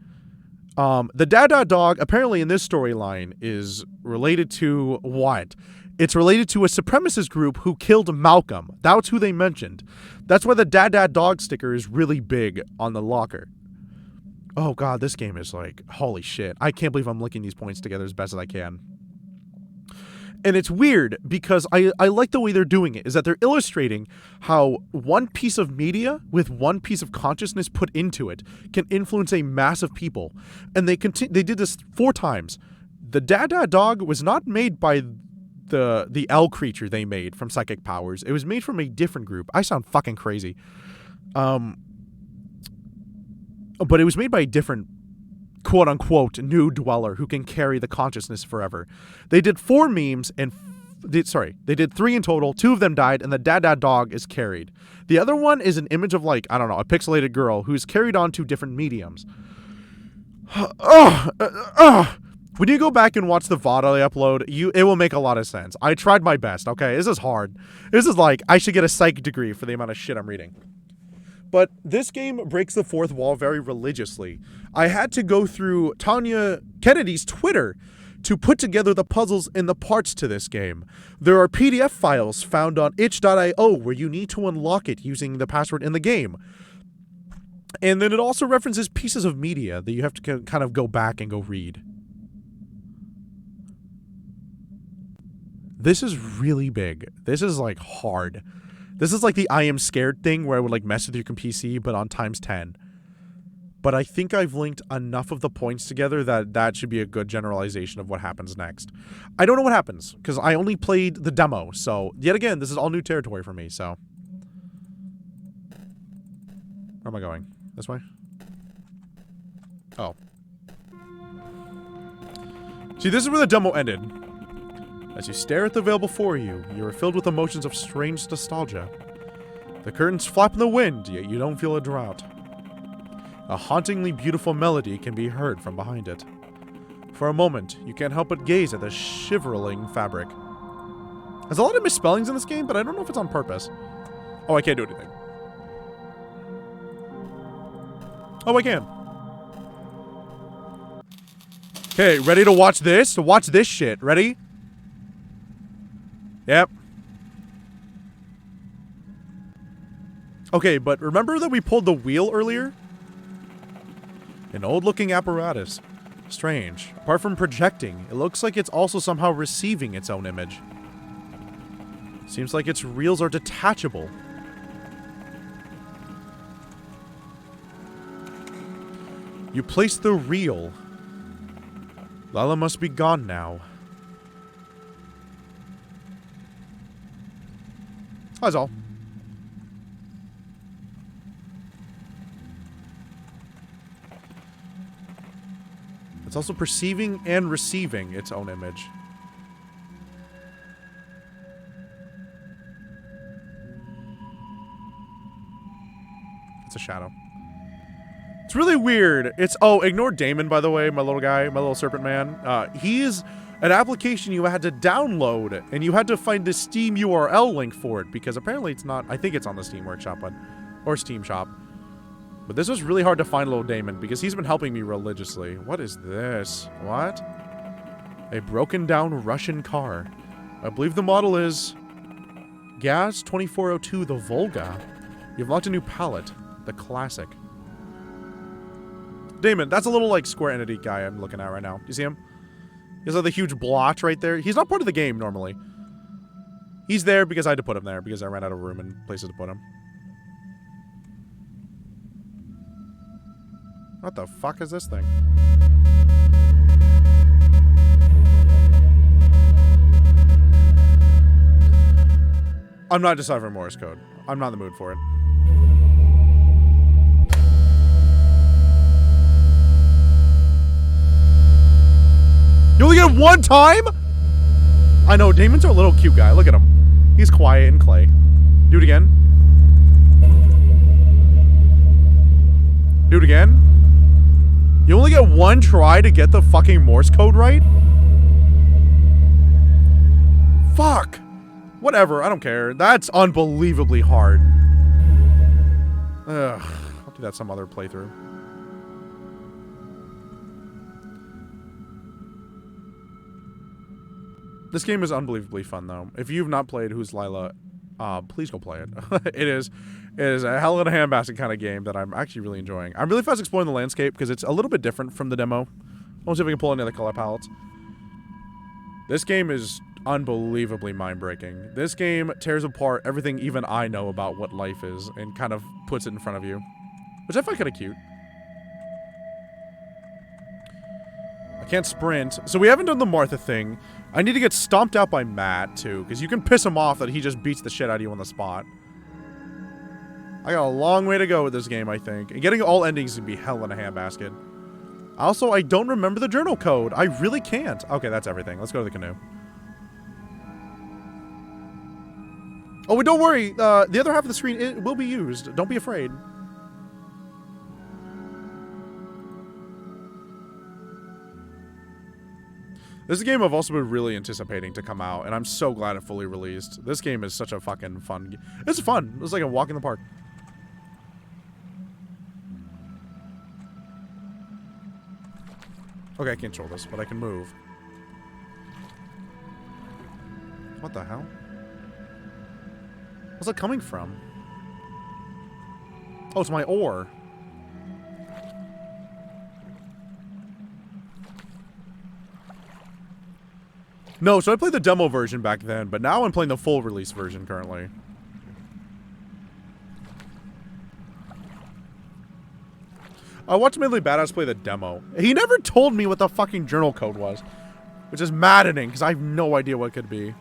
The dad dog, apparently in this storyline, is related to what? It's related to a supremacist group who killed Malcolm. That's who they mentioned. That's why the dad dog sticker is really big on the locker. Oh god, this game is like, holy shit. I can't believe I'm linking these points together as best as I can. And it's weird because I like the way they're doing it, is that they're illustrating how one piece of media with one piece of consciousness put into it can influence a mass of people. And they did this 4 times. The dad dog was not made by the L creature they made from Psychic Powers. It was made from a different group. I sound fucking crazy. But it was made by a different quote-unquote new dweller who can carry the consciousness forever. They did 4 memes and they did 3 in total. 2 of them died, and the dad dog is carried. The other one is an image of, like, I don't know, a pixelated girl who's carried on to different mediums. When you go back and watch the VOD I upload, it will make a lot of sense. I tried my best, okay? This is hard. This is like, I should get a psych degree for the amount of shit I'm reading. But this game breaks the 4th wall very religiously. I had to go through Tanya Kennedy's Twitter to put together the puzzles and the parts to this game. There are PDF files found on itch.io where you need to unlock it using the password in the game. And then it also references pieces of media that you have to kind of go back and go read. This is really big. This is like hard. This is like the I am scared thing where I would like mess with your PC, but on times 10. But I think I've linked enough of the points together that should be a good generalization of what happens next. I don't know what happens, because I only played the demo, so yet again, this is all new territory for me, so. Where am I going? This way? Oh. See, this is where the demo ended. As you stare at the veil before you, you are filled with emotions of strange nostalgia. The curtains flap in the wind, yet you don't feel a drought. A hauntingly beautiful melody can be heard from behind it. For a moment, you can't help but gaze at the shivering fabric. There's a lot of misspellings in this game, but I don't know if it's on purpose. Oh, I can't do anything. Oh, I can. Okay, ready to watch this? To watch this shit. Ready? Yep. Okay, but remember that we pulled the wheel earlier? An old-looking apparatus. Strange. Apart from projecting, it looks like it's also somehow receiving its own image. Seems like its reels are detachable. You place the reel. Lila must be gone now. That's all. also perceiving and receiving its own image. It's a shadow. It's really weird. Oh, ignore Damon, by the way, my little guy, my little serpent man. He's an application you had to download, and you had to find the Steam URL link for it, because apparently it's not, I think it's on the Steam Workshop one, or Steam Shop. But this was really hard to find little Damon, because he's been helping me religiously. What is this? What? A broken down Russian car. I believe the model is Gaz 2402, the Volga. You've unlocked a new palette, the Classic. Damon, that's a little, like, Square Entity guy I'm looking at right now. Do you see him? He's like the huge blotch right there. He's not part of the game, normally. He's there because I had to put him there, because I ran out of room and places to put him. What the fuck is this thing? I'm not deciphering Morse code. I'm not in the mood for it. You only get it one time? I know, Damon's a little cute guy. Look at him. He's quiet and clay. Do it again. Do it again. You only get one try to get the fucking Morse code right? Fuck. Whatever, I don't care. That's unbelievably hard. Ugh. I'll do that some other playthrough. This game is unbelievably fun, though. If you've not played Who's Lila, please go play it. It is a hell in a handbasket kind of game that I'm actually really enjoying. I'm really fast exploring the landscape because it's a little bit different from the demo. I'll see if I can pull any other color palettes. This game is unbelievably mind-breaking. This game tears apart everything even I know about what life is and kind of puts it in front of you, which I find kind of cute. I can't sprint. So we haven't done the Martha thing. I need to get stomped out by Matt, too, because you can piss him off that he just beats the shit out of you on the spot. I got a long way to go with this game, I think. And getting all endings is going to be hell in a handbasket. Also, I don't remember the journal code. I really can't. Okay, that's everything. Let's go to the canoe. Oh, but don't worry. The other half of the screen will be used. Don't be afraid. This is a game I've also been really anticipating to come out, and I'm so glad it fully released. This game is such a fucking fun game. It's fun. It's like a walk in the park. Okay, I can't control this, but I can move. What the hell? Where's that coming from? Oh, it's my oar. No, so I played the demo version back then, but now I'm playing the full release version currently. I watched Medley Badass play the demo. He never told me what the fucking journal code was, which is maddening, because I have no idea what it could be.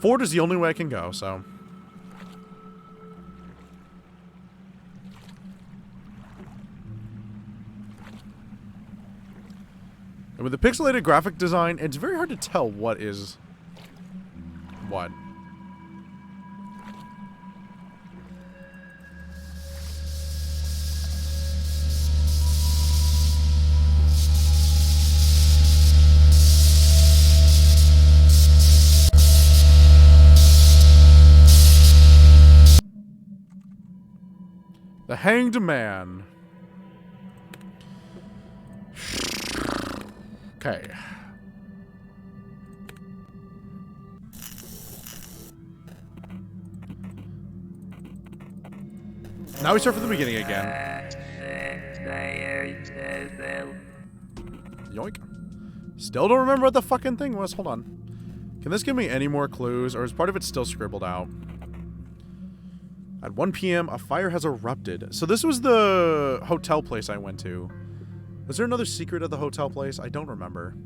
Forward is the only way I can go, so... And with the pixelated graphic design, it's very hard to tell what is what. The Hanged Man. Okay. Now we start from the beginning again. Yoink. Still don't remember what the fucking thing was. Hold on. Can this give me any more clues, or is part of it still scribbled out? At 1 p.m., a fire has erupted. So this was the hotel place I went to. Was there another secret of the hotel place? I don't remember.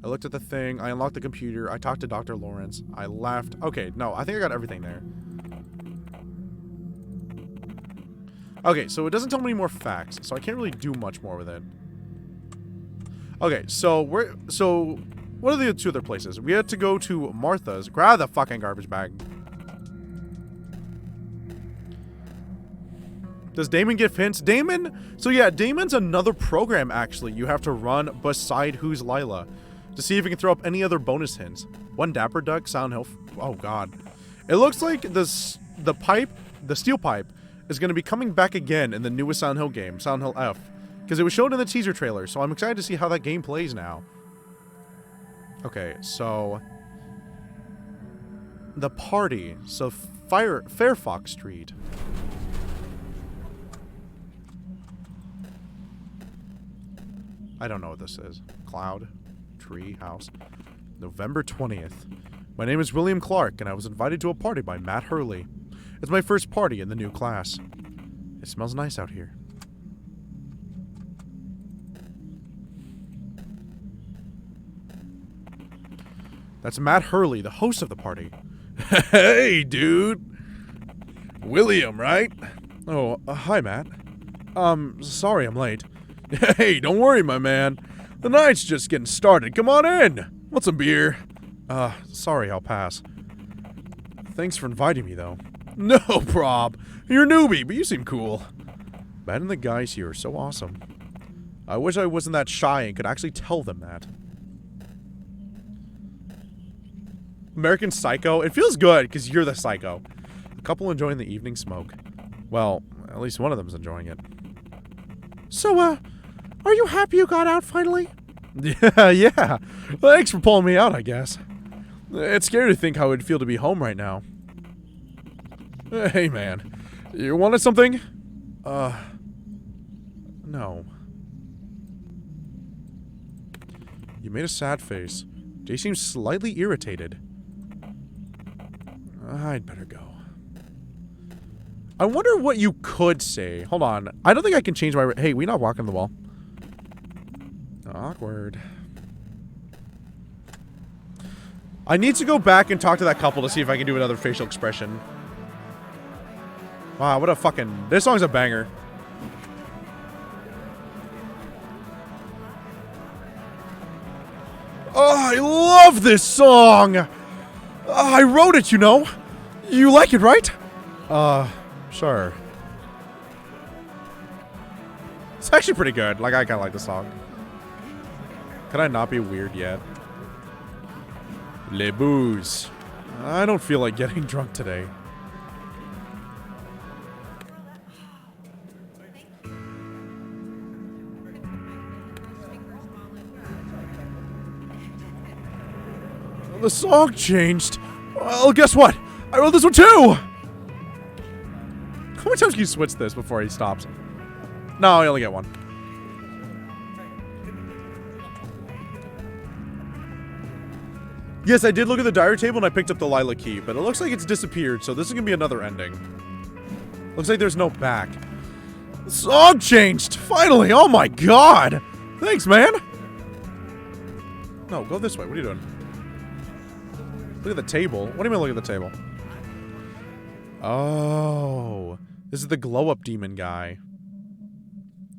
I looked at the thing. I unlocked the computer. I talked to Dr. Lawrence. I left. Okay, no, I think I got everything there. Okay, so it doesn't tell me any more facts, so I can't really do much more with it. Okay, so what are the 2 other places? We had to go to Martha's. Grab the fucking garbage bag. Does Damon give hints? Damon? So yeah, Damon's another program, actually, you have to run beside Who's Lila to see if you can throw up any other bonus hints. One Dapper Duck, Sound Hill. Oh, God. It looks like the steel pipe, is going to be coming back again in the newest Sound Hill game, Sound Hill F. Because it was shown in the teaser trailer, so I'm excited to see how that game plays now. Okay, so... the party. So, Fairfox Street. I don't know what this is. Cloud. Tree. House. November 20th. My name is William Clark, and I was invited to a party by Matt Hurley. It's my first party in the new class. It smells nice out here. That's Matt Hurley, the host of the party. Hey, dude. William, right? Oh, hi, Matt. Sorry I'm late. Hey, don't worry, my man. The night's just getting started. Come on in. Want some beer? Sorry, I'll pass. Thanks for inviting me, though. No prob. You're a newbie, but you seem cool. Matt and the guys here are so awesome. I wish I wasn't that shy and could actually tell them that. American Psycho? It feels good, because you're the psycho. A couple enjoying the evening smoke. Well, at least one of them's enjoying it. So, are you happy you got out finally? Yeah. Thanks for pulling me out, I guess. It's scary to think how it'd feel to be home right now. Hey, man. You wanted something? No. You made a sad face. Jay seems slightly irritated. I'd better go. I wonder what you could say. Hold on. I don't think I can change my... Hey, we not walking the wall. Awkward. I need to go back and talk to that couple to see if I can do another facial expression. Wow, what a fucking... This song's a banger. Oh, I love this song! I wrote it, you know. You like it, right? Sure. It's actually pretty good. Like, I kind of like the song. Can I not be weird yet? Les booze. I don't feel like getting drunk today. The song changed. Well, guess what? I wrote this one too! How many times can you switch this before he stops? No, I only get one. Yes, I did look at the diary table and I picked up the Lila key, but it looks like it's disappeared, so this is gonna be another ending. Looks like there's no back. The song changed! Finally! Oh my god! Thanks, man! No, go this way. What are you doing? Look at the table. What do you mean look at the table? Oh. This is the glow-up demon guy.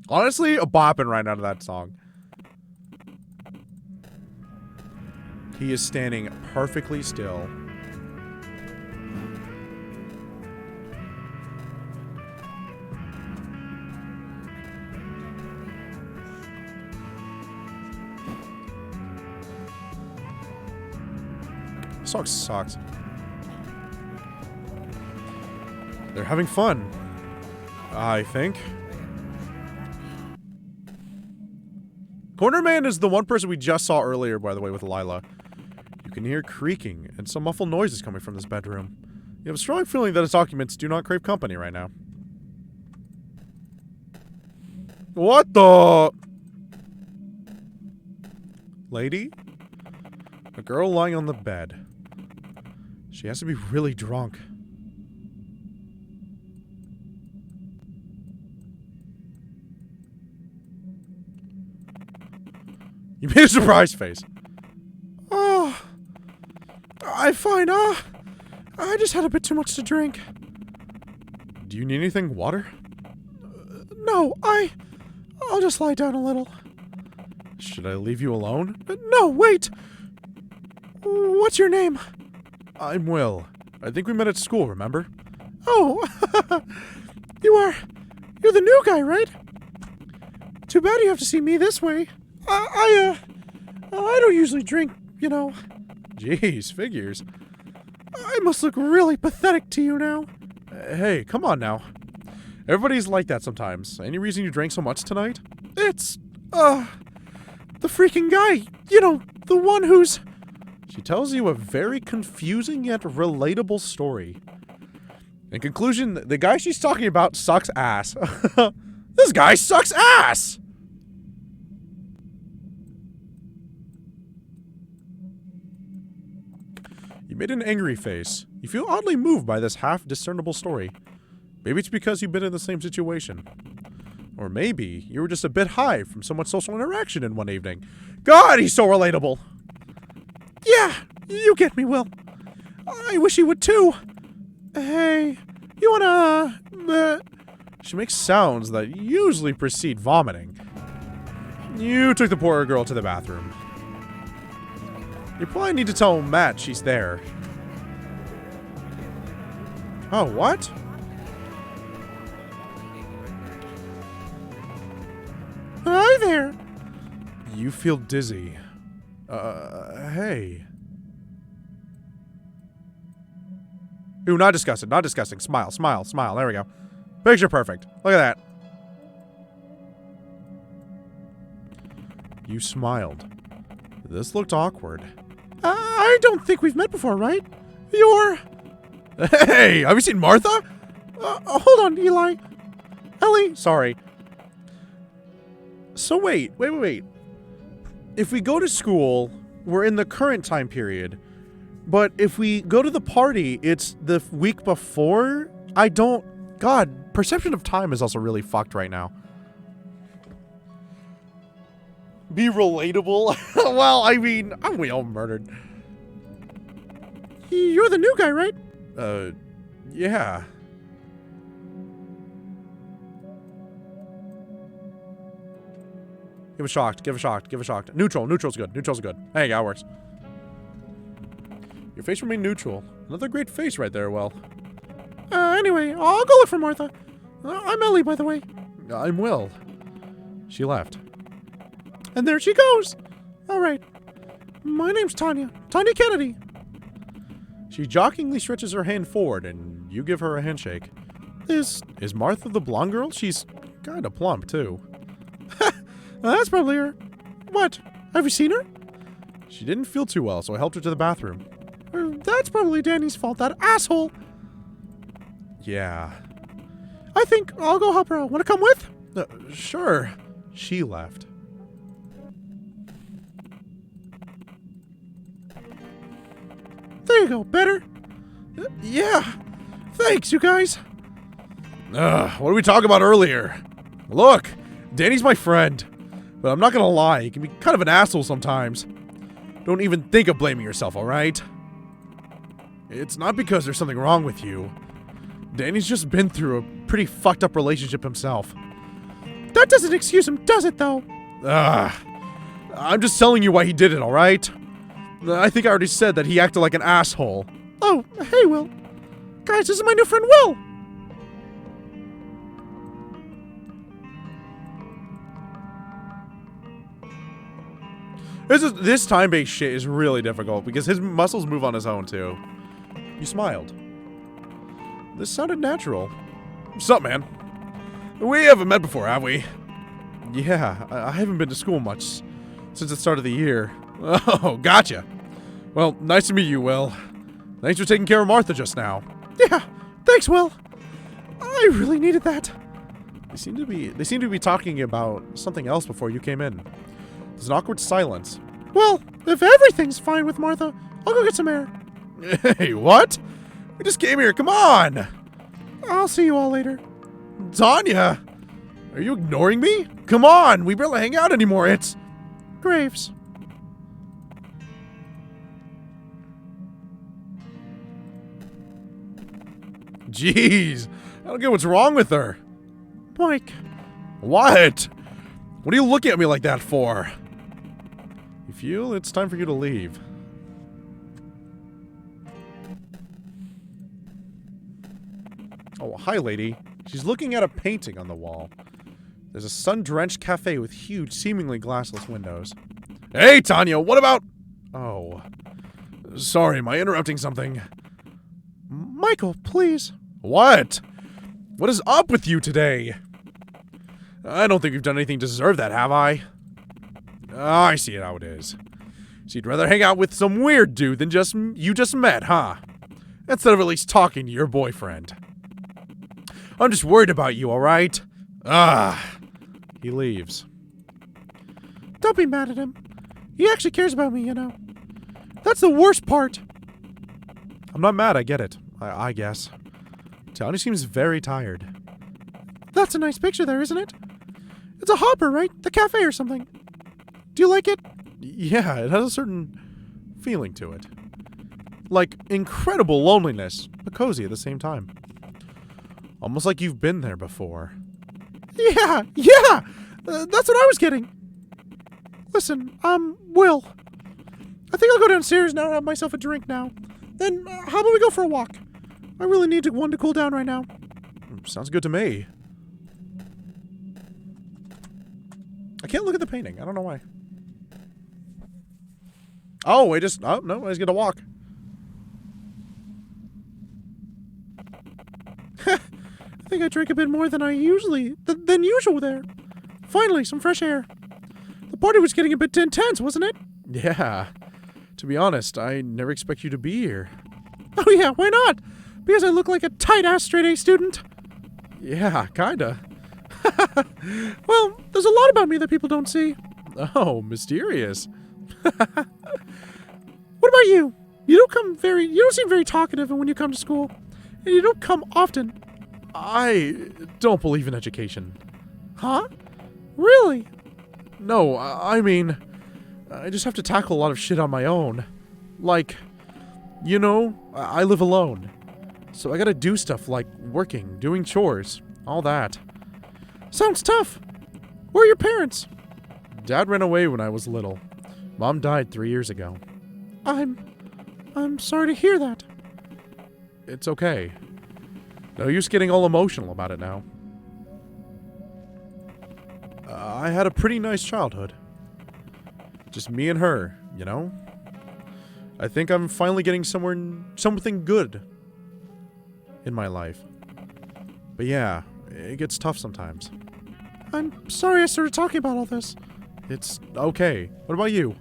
Honestly, a bopping right out of that song. He is standing perfectly still. This song sucks. They're having fun, I think. Corner Man is the one person we just saw earlier, by the way, with Lila. You can hear creaking and some muffled noises coming from this bedroom. You have a strong feeling that his documents do not crave company right now. What the? Lady? A girl lying on the bed. She has to be really drunk. You made a surprise face. I'm fine. I just had a bit too much to drink. Do you need anything? Water? No, I'll just lie down a little. Should I leave you alone? No, wait! What's your name? I'm Will. I think we met at school, remember? Oh, you're the new guy, right? Too bad you have to see me this way. I don't usually drink, you know. Jeez, figures. I must look really pathetic to you now. Hey, come on now. Everybody's like that sometimes. Any reason you drank so much tonight? It's, the freaking guy. You know, the one who's... She tells you a very confusing yet relatable story. In conclusion, the guy she's talking about sucks ass. This guy sucks ass! You made an angry face. You feel oddly moved by this half-discernible story. Maybe it's because you've been in the same situation. Or maybe you were just a bit high from so much social interaction in one evening. God, he's so relatable! Yeah, you get me, Will. I wish he would too. Hey, you wanna... She makes sounds that usually precede vomiting. You took the poor girl to the bathroom. You probably need to tell Matt she's there. Oh, what? Hi there. You feel dizzy. Hey. Ooh, not disgusting, not disgusting. Smile, smile, smile. There we go. Picture perfect. Look at that. You smiled. This looked awkward. I don't think we've met before, right? You're... Hey, have you seen Martha? Hold on, Eli. Ellie, sorry. So wait. If we go to school, we're in the current time period. But if we go to the party, it's the week before? I don't... God, perception of time is also really fucked right now. Be relatable? Well, I mean, aren't we all murdered? You're the new guy, right? Yeah. Give a shocked, give a shocked, give a shocked. Neutral's good, neutral's good. Hey, that works. Your face remained neutral. Another great face right there, Will. Anyway, I'll go look for Martha. I'm Ellie, by the way. I'm Will. She left. And there she goes. All right. My name's Tanya. Tanya Kennedy. She jockingly stretches her hand forward, and you give her a handshake. Is Martha the blonde girl? She's kind of plump, too. That's probably her. What? Have you seen her? She didn't feel too well, so I helped her to the bathroom. That's probably Danny's fault, that asshole. Yeah. I think I'll go help her out. Want to come with? Sure. She left. There you go. Better? Yeah. Thanks, you guys. What did we talk about earlier? Look, Danny's my friend. But I'm not gonna lie, he can be kind of an asshole sometimes. Don't even think of blaming yourself, alright? It's not because there's something wrong with you. Danny's just been through a pretty fucked up relationship himself. That doesn't excuse him, does it, though? I'm just telling you why he did it, alright? I think I already said that he acted like an asshole. Oh, hey, Will. Guys, this is my new friend, Will! This time-based shit is really difficult because his muscles move on his own, too. You smiled. This sounded natural. What's up, man? We haven't met before, have we? Yeah, I haven't been to school much since the start of the year. Oh, gotcha. Well, nice to meet you, Will. Thanks for taking care of Martha just now. Yeah, thanks, Will. I really needed that. They seem to be talking about something else before you came in. There's an awkward silence. Well, if everything's fine with Martha, I'll go get some air. Hey, what? We just came here, come on! I'll see you all later. Tanya! Are you ignoring me? Come on, we barely hang out anymore, it's... Graves. Jeez. I don't get what's wrong with her. Mike. What? What are you looking at me like that for? You feel it's time for you to leave. Oh, hi, lady. She's looking at a painting on the wall. There's a sun-drenched cafe with huge, seemingly glassless windows. Hey, Tanya, what about... Oh. Sorry, am I interrupting something? Michael, please. What? What is up with you today? I don't think we've done anything to deserve that, have I? Ah, I see it how it is. So you'd rather hang out with some weird dude than you just met, huh? Instead of at least talking to your boyfriend. I'm just worried about you, alright? Ah. He leaves. Don't be mad at him. He actually cares about me, you know. That's the worst part. I'm not mad, I get it. I guess. Tony seems very tired. That's a nice picture there, isn't it? It's a hopper, right? The cafe or something. Do you like it? Yeah, it has a certain feeling to it. Like incredible loneliness, but cozy at the same time. Almost like you've been there before. Yeah! That's what I was getting. Listen, Will. I think I'll go downstairs now and have myself a drink now. Then, how about we go for a walk? I really need one to cool down right now. Sounds good to me. I can't look at the painting. I don't know why. Oh, oh, no, I just get to walk. I think I drank a bit more than than usual there. Finally, some fresh air. The party was getting a bit intense, wasn't it? Yeah. To be honest, I never expect you to be here. Oh yeah, why not? Because I look like a tight-ass straight-A student? Yeah, kinda. Well, there's a lot about me that people don't see. Oh, mysterious. What about you? You don't seem very talkative when you come to school. And you don't come often. I don't believe in education. Huh? Really? No, I mean, I just have to tackle a lot of shit on my own. Like, you know, I live alone. So I gotta do stuff like working, doing chores, all that. Sounds tough. Where are your parents? Dad ran away when I was little. Mom died 3 years ago. I'm sorry to hear that. It's okay. No use getting all emotional about it now. I had a pretty nice childhood. Just me and her, you know? I think I'm finally getting something good in my life. But yeah, it gets tough sometimes. I'm sorry I started talking about all this. It's okay. What about you?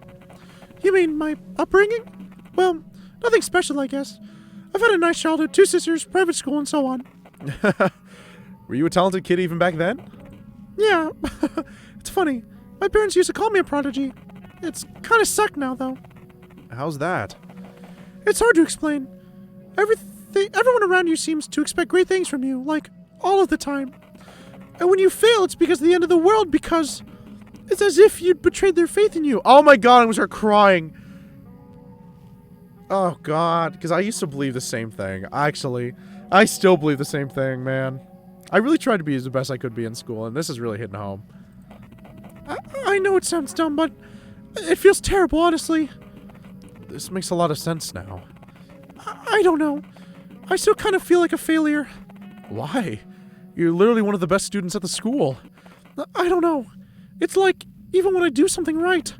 You mean my upbringing? Well, nothing special, I guess. I've had a nice childhood, 2 sisters, private school, and so on. Were you a talented kid even back then? Yeah. It's funny. My parents used to call me a prodigy. It's kind of sucked now, though. How's that? It's hard to explain. Everyone around you seems to expect great things from you, like, all of the time. And when you fail, it's because of the end of the world, because it's as if you'd betrayed their faith in you. Oh my god, I'm gonna start crying. Oh god, because I used to believe the same thing. Actually, I still believe the same thing, man. I really tried to be the best I could be in school, and this is really hitting home. I know it sounds dumb, but it feels terrible, honestly. This makes a lot of sense now. I don't know. I still kind of feel like a failure. Why? You're literally one of the best students at the school. I don't know. It's like, even when I do something right,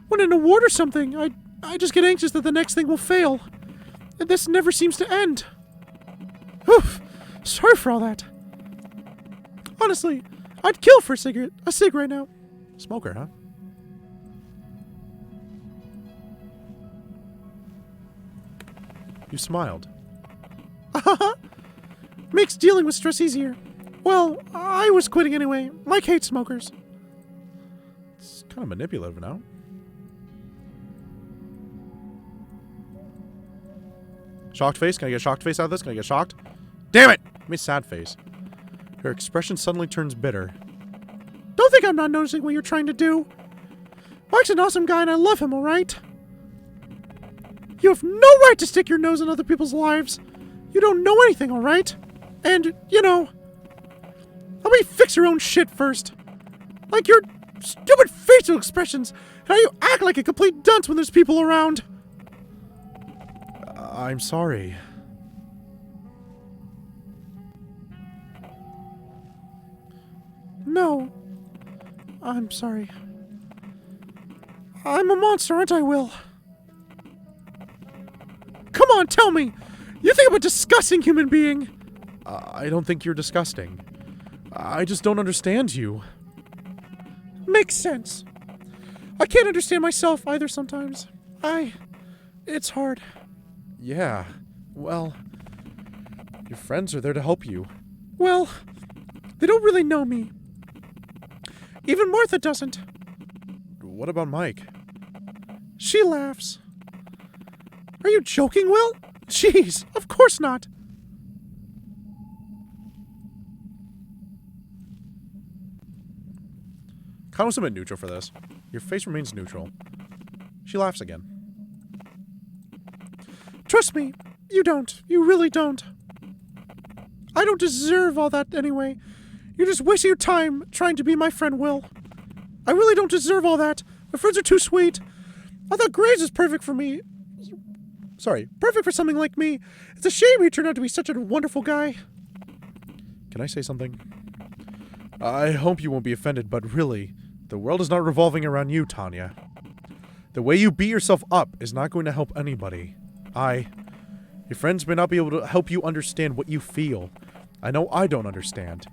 win an award or something, I just get anxious that the next thing will fail. And this never seems to end. Oof. Sorry for all that. Honestly, I'd kill for a cig right now. Smoker, huh? You smiled. Makes dealing with stress easier. Well, I was quitting anyway. Mike hates smokers. It's kind of manipulative now. Shocked face? Can I get a shocked face out of this? Can I get shocked? Damn it! Give me a sad face. Her expression suddenly turns bitter. Don't think I'm not noticing what you're trying to do. Mike's an awesome guy and I love him, alright? You have no right to stick your nose in other people's lives. You don't know anything, alright? And, you know, how about you fix your own shit first? Like your stupid facial expressions. How you act like a complete dunce when there's people around. I'm sorry. No. I'm sorry. I'm a monster, aren't I, Will? Come on, tell me! You think I'm a disgusting human being? I don't think you're disgusting. I just don't understand you. Makes sense. I can't understand myself either sometimes. It's hard. Yeah, well, your friends are there to help you. Well, they don't really know me. Even Martha doesn't. What about Mike? She laughs. Are you joking, Will? Jeez, of course not. Kind of something neutral for this. Your face remains neutral. She laughs again. Trust me, you don't. You really don't. I don't deserve all that anyway. You're just wasting your time trying to be my friend, Will. I really don't deserve all that. My friends are too sweet. I thought Graves was perfect for me. Sorry, perfect for something like me. It's a shame he turned out to be such a wonderful guy. Can I say something? I hope you won't be offended, but really, the world is not revolving around you, Tanya. The way you beat yourself up is not going to help anybody. Your friends may not be able to help you understand what you feel. I know I don't understand.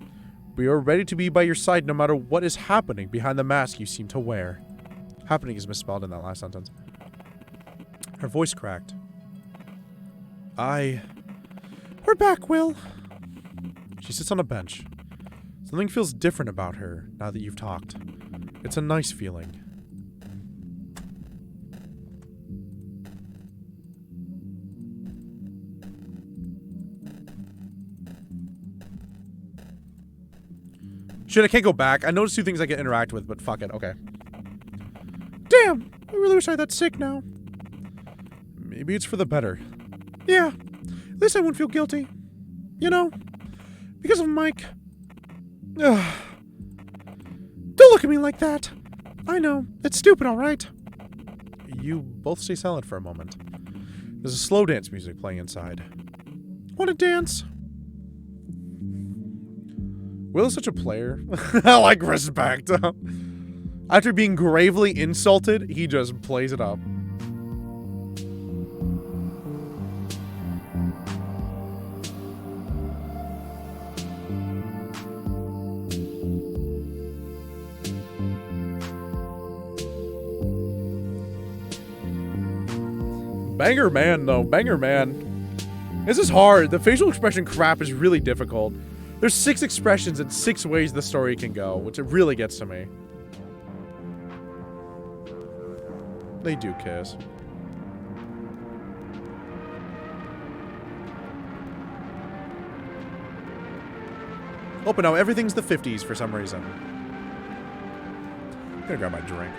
We are ready to be by your side no matter what is happening behind the mask you seem to wear. Happening is misspelled in that last sentence. Her voice cracked. We're back, Will. She sits on a bench. Something feels different about her now that you've talked. It's a nice feeling. Shit, I can't go back. I noticed two things I can interact with, but fuck it. Okay. Damn! I really wish I had that sick now. Maybe it's for the better. Yeah. At least I wouldn't feel guilty. You know? Because of Mike. Ugh. Don't look at me like that. I know. It's stupid, alright? You both stay silent for a moment. There's a slow dance music playing inside. Want to dance? Will is such a player. I like respect. After being gravely insulted, he just plays it up. Banger man, though. Banger man. This is hard. The facial expression crap is really difficult. There's 6 expressions and 6 ways the story can go, which it really gets to me. They do kiss. Oh, but now everything's the 50s for some reason. I'm gonna grab my drink.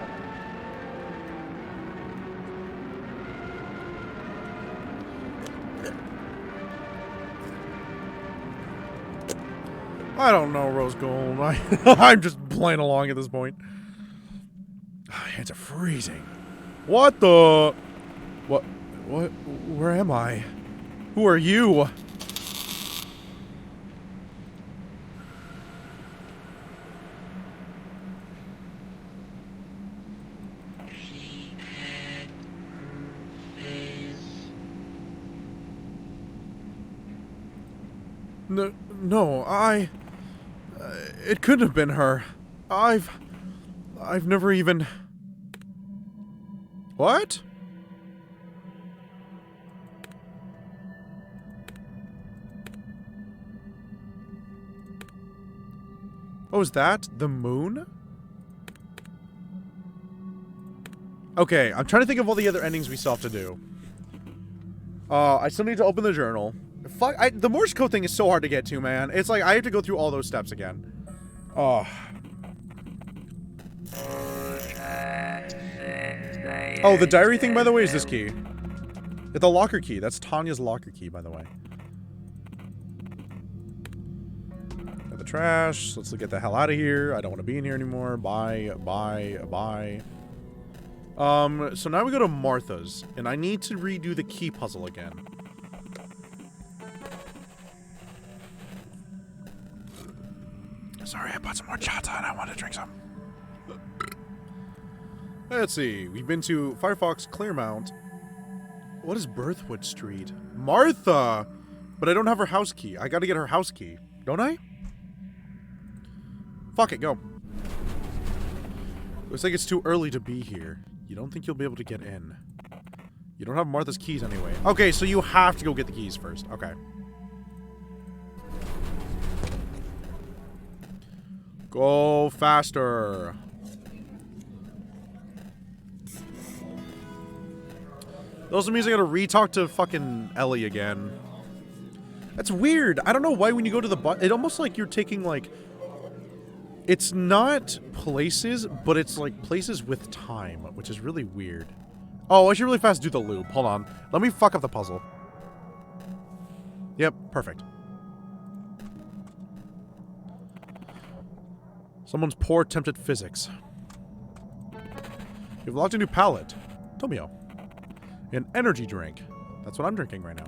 I don't know, Rose Gold. I'm just playing along at this point. Hands are freezing. What the? What? Where am I? Who are you? No, it couldn't have been her. I've never even... What? Oh, is that the moon? Okay, I'm trying to think of all the other endings we still have to do. I still need to open the journal. Fuck, the Morse code thing is so hard to get to, man. It's like, I have to go through all those steps again. Oh. Oh, the diary thing, by the way, is this key. The locker key. That's Tanya's locker key, by the way. the trash. Let's get the hell out of here. I don't want to be in here anymore. Bye, bye, bye. So now we go to Martha's, and I need to redo the key puzzle again. Sorry, I bought some more chata and I want to drink some. Let's see. We've been to Firefox, Claremont. What is Birthwood Street? Martha! But I don't have her house key. I gotta get her house key. Don't I? Fuck it, go. Looks like it's too early to be here. You don't think you'll be able to get in. You don't have Martha's keys anyway. Okay, so you have to go get the keys first. Okay. Go faster. Those means I gotta re-talk to fucking Ellie again. That's weird. I don't know why when you go to the bus, it almost like you're taking like... It's not places, but it's like places with time, which is really weird. Oh, I should really fast do the loop. Hold on. Let me fuck up the puzzle. Yep, perfect. Someone's poor attempt at physics. You've locked a new palette. Tomio. An energy drink. That's what I'm drinking right now.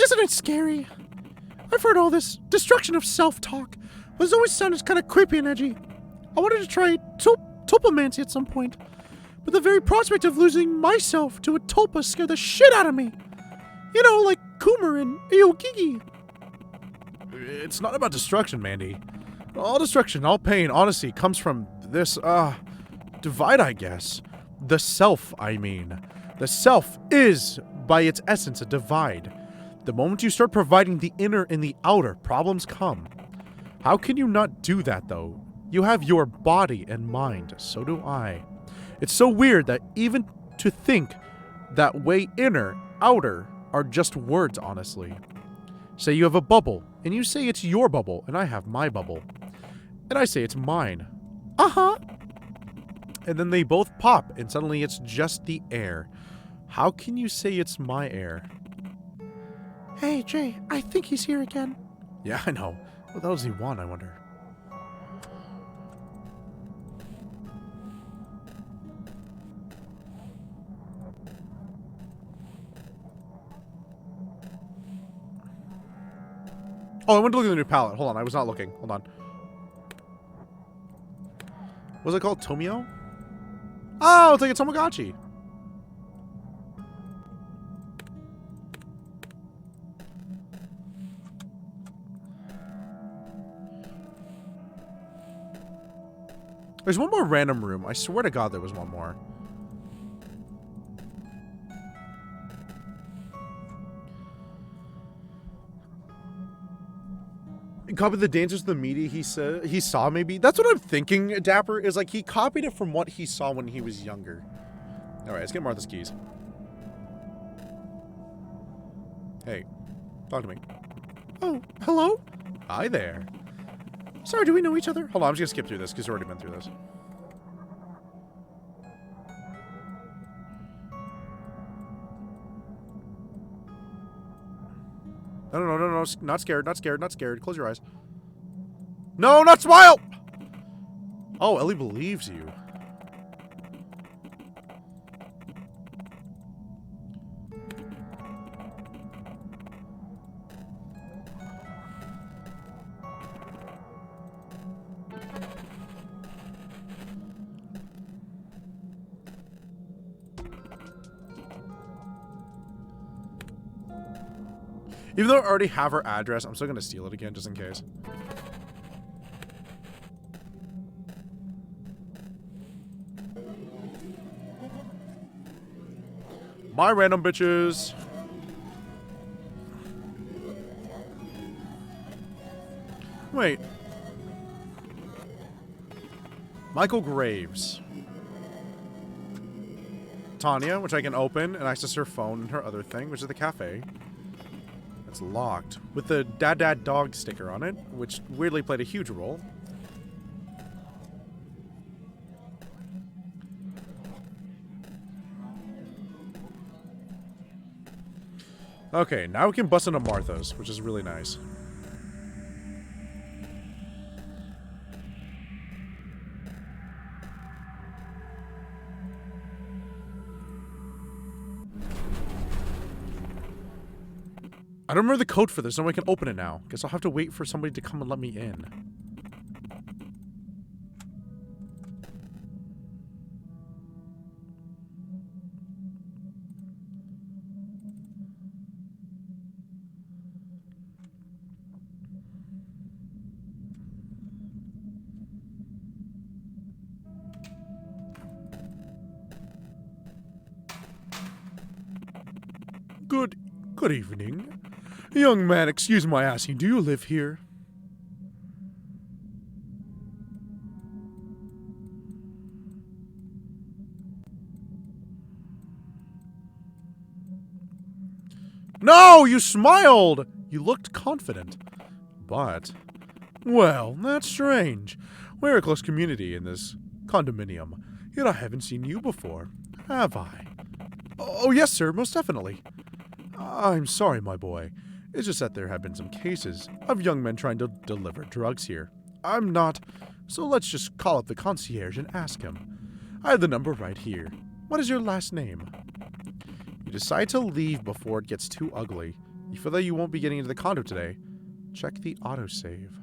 Isn't it scary? I've heard all this destruction of self-talk, but it's always sounded kind of creepy and edgy. I wanted to try tulpomancy at some point, but the very prospect of losing myself to a tulpa scared the shit out of me. You know, like Coomer and Eogigi. It's not about destruction, Mandy. All destruction, all pain, honesty comes from this, divide, I guess. The self, I mean. The self is, by its essence, a divide. The moment you start providing the inner and the outer, problems come. How can you not do that, though? You have your body and mind, so do I. It's so weird that even to think that way inner, outer, are just words, honestly. Say you have a bubble, and you say it's your bubble, and I have my bubble. And I say it's mine. Uh-huh. And then they both pop, and suddenly it's just the air. How can you say it's my air? Hey, Jay, I think he's here again. Yeah, I know. What does he want, I wonder? Oh, I went to look at the new palette. Hold on, I was not looking. Hold on. What's it called? Tomio? Oh, it's like a Tamagotchi. There's one more random room. I swear to God there was one more. Copied the dancers to the media he saw, maybe? That's what I'm thinking, Dapper, is like he copied it from what he saw when he was younger. Alright, let's get Martha's keys. Hey, talk to me. Oh, hello? Hi there. Sorry, do we know each other? Hold on, I'm just gonna skip through this because we've already been through this. No, not scared, not scared, not scared. Close your eyes. No, not smile! Oh, Ellie believes you. Even though I already have her address, I'm still gonna steal it again just in case. My random bitches. Wait. Michael Graves. Tanya, which I can open and access her phone and her other thing, which is the cafe. It's locked with the dad dog sticker on it, which weirdly played a huge role. Okay, now we can bust into Martha's, which is really nice. I don't remember the code for this, so I can open it now. Guess I'll have to wait for somebody to come and let me in. Good evening. Young man, excuse my asking, do you live here? No, you smiled! You looked confident. But, well, that's strange. We're a close community in this condominium, yet I haven't seen you before, have I? Oh, yes, sir, most definitely. I'm sorry, my boy. It's just that there have been some cases of young men trying to deliver drugs here. I'm not, so let's just call up the concierge and ask him. I have the number right here. What is your last name? You decide to leave before it gets too ugly. You feel that you won't be getting into the condo today. Check the autosave.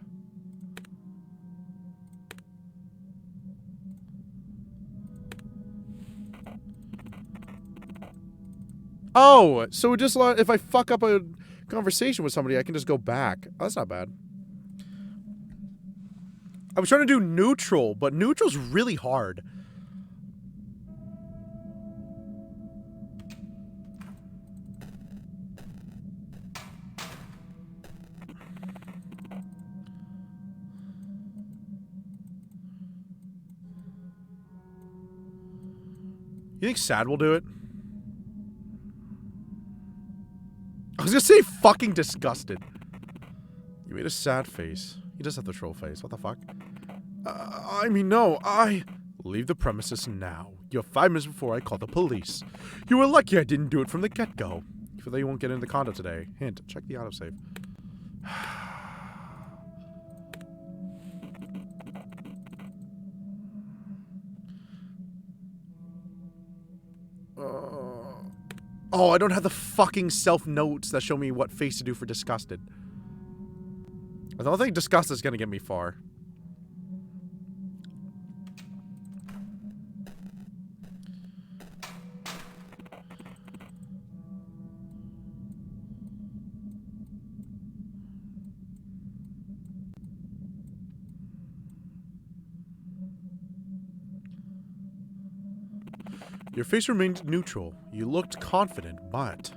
Oh, so just if I fuck up a conversation with somebody, I can just go back. Oh, that's not bad. I was trying to do neutral, but neutral's really hard. You think Sad will do it? I was gonna say fucking disgusted. You made a sad face. He does have the troll face. What the fuck? I mean, no, Leave the premises now. You have 5 minutes before I call the police. You were lucky I didn't do it from the get-go. You feel that you won't get into the condo today. Hint, check the autosave. Oh, I don't have the fucking self-notes that show me what face to do for disgusted. I don't think disgusted is gonna get me far. Your face remained neutral. You looked confident, but...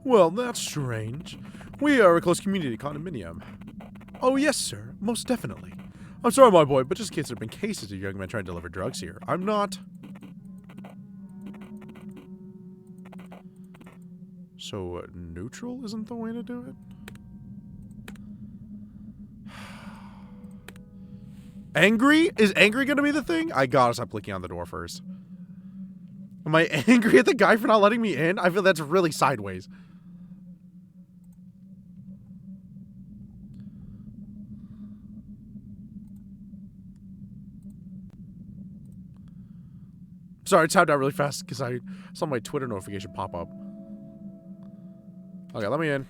Well, that's strange. We are a close community condominium. Oh, yes, sir. Most definitely. I'm sorry, my boy, but just in case there have been cases of young men trying to deliver drugs here. I'm not... So, neutral isn't the way to do it? Angry? Is angry gonna be the thing? I gotta stop clicking on the door first. Am I angry at the guy for not letting me in? I feel that's really sideways. Sorry, I tapped out really fast because I saw my Twitter notification pop up. Okay, let me in.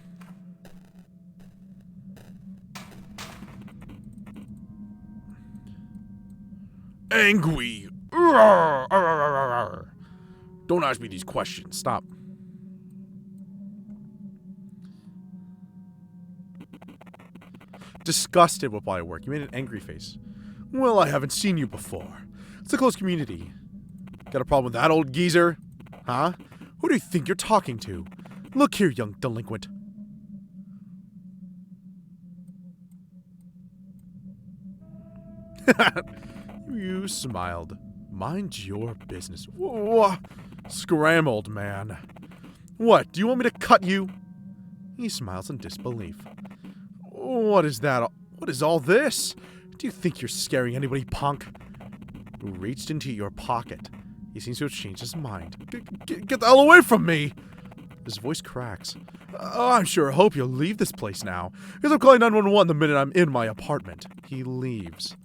Angry. Don't ask me these questions. Stop. Disgusted will probably work. You made an angry face. Well, I haven't seen you before. It's a close community. Got a problem with that old geezer? Huh? Who do you think you're talking to? Look here, young delinquent. You smiled. Mind your business. Whoa. Scrambled, man. What, do you want me to cut you? He smiles in disbelief. What is that? What is all this? Do you think you're scaring anybody, punk? Who reached into your pocket. He seems to have changed his mind. Get the hell away from me! His voice cracks. I'm sure hope you'll leave this place now, because I'm calling 911 the minute I'm in my apartment. He leaves.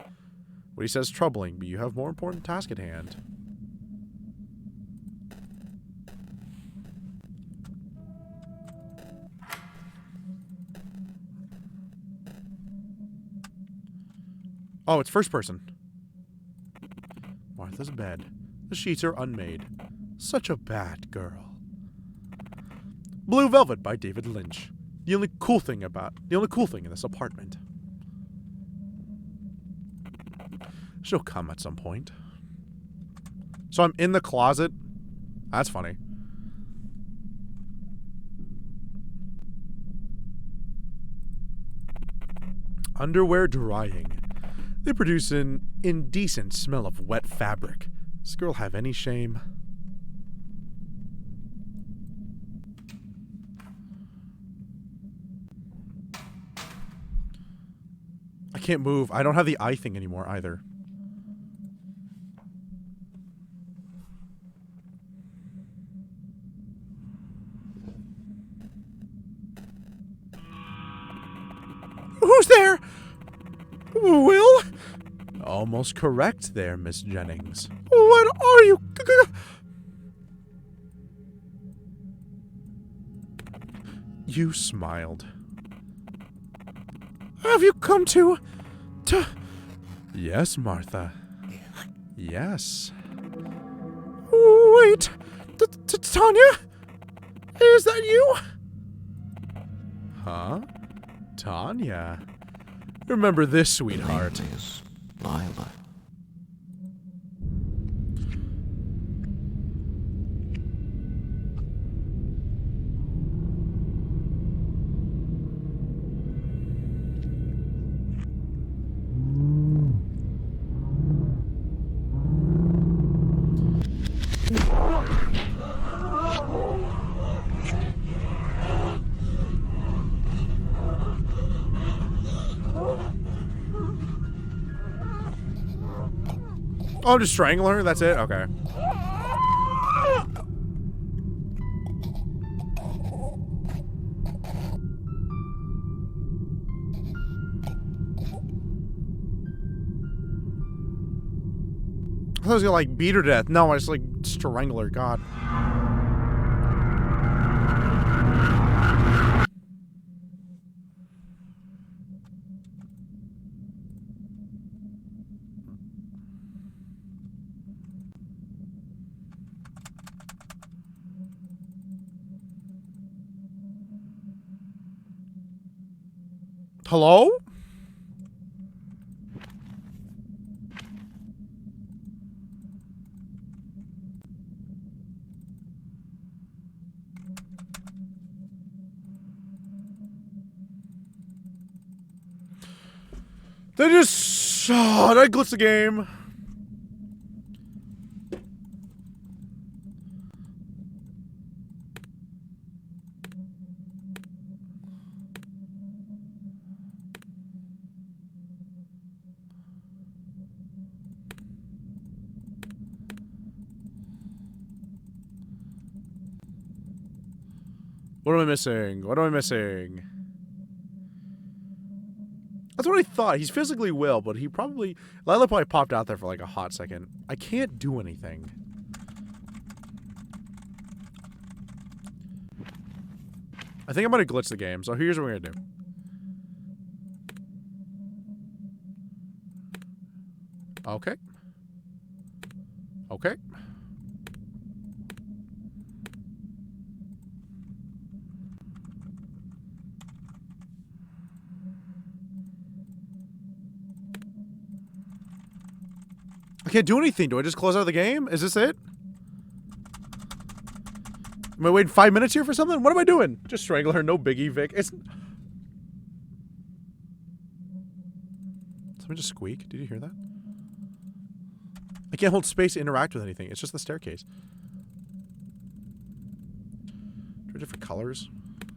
What he says is troubling, but you have more important task at hand. Oh, it's first person. Martha's bed. The sheets are unmade. Such a bad girl. Blue Velvet by David Lynch. The only cool thing in this apartment. She'll come at some point. So I'm in the closet? That's funny. Underwear drying. They produce an indecent smell of wet fabric. Does this girl have any shame? I can't move. I don't have the eye thing anymore either. Who's there? Will? Almost correct there, Miss Jennings. What are you? You smiled. Have you come to... Yes, Martha. Yes. Wait. Tanya? Is that you? Huh? Tanya? Remember this, sweetheart. Is Lila. Oh, just strangle her? That's it? Okay. I thought I was gonna, like, beat her to death. No, I just, like, strangle her. God. Hello? They just... Oh, did I glitch the game? What am I missing? What am I missing? That's what I thought. He's physically Will, but he probably... Lila probably popped out there for like a hot second. I can't do anything. I think I'm gonna glitch the game, so here's what we're gonna do. Okay. Okay. I can't do anything. Do I just close out the game? Is this it? Am I waiting 5 minutes here for something? What am I doing? Just strangle her. No biggie, Vic. It's... Something just squeak. Did you hear that? I can't hold space to interact with anything. It's just the staircase. Are there different colors?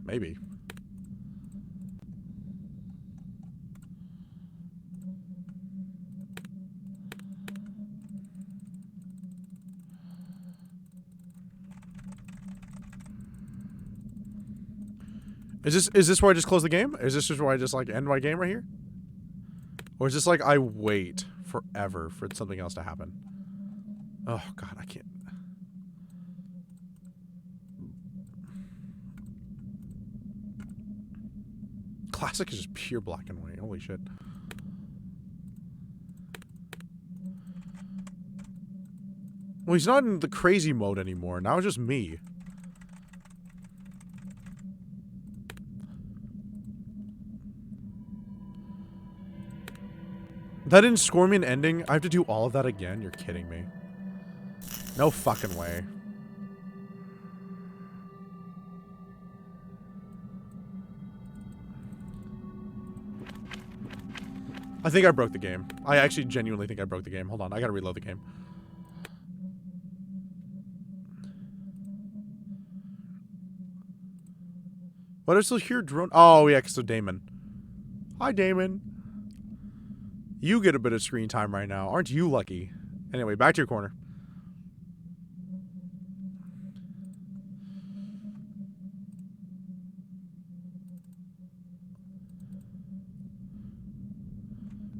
Maybe. Is this where I just close the game? Is this just where I just like end my game right here? Or is this like I wait forever for something else to happen? Oh god, I can't. Classic is just pure black and white. Holy shit. Well, he's not in the crazy mode anymore. Now it's just me. That didn't score me an ending? I have to do all of that again? You're kidding me. No fucking way. I think I broke the game. I actually genuinely think I broke the game. Hold on, I gotta reload the game. But I still hear drone. Oh, yeah, so Damon. Hi, Damon. You get a bit of screen time right now. Aren't you lucky? Anyway, back to your corner.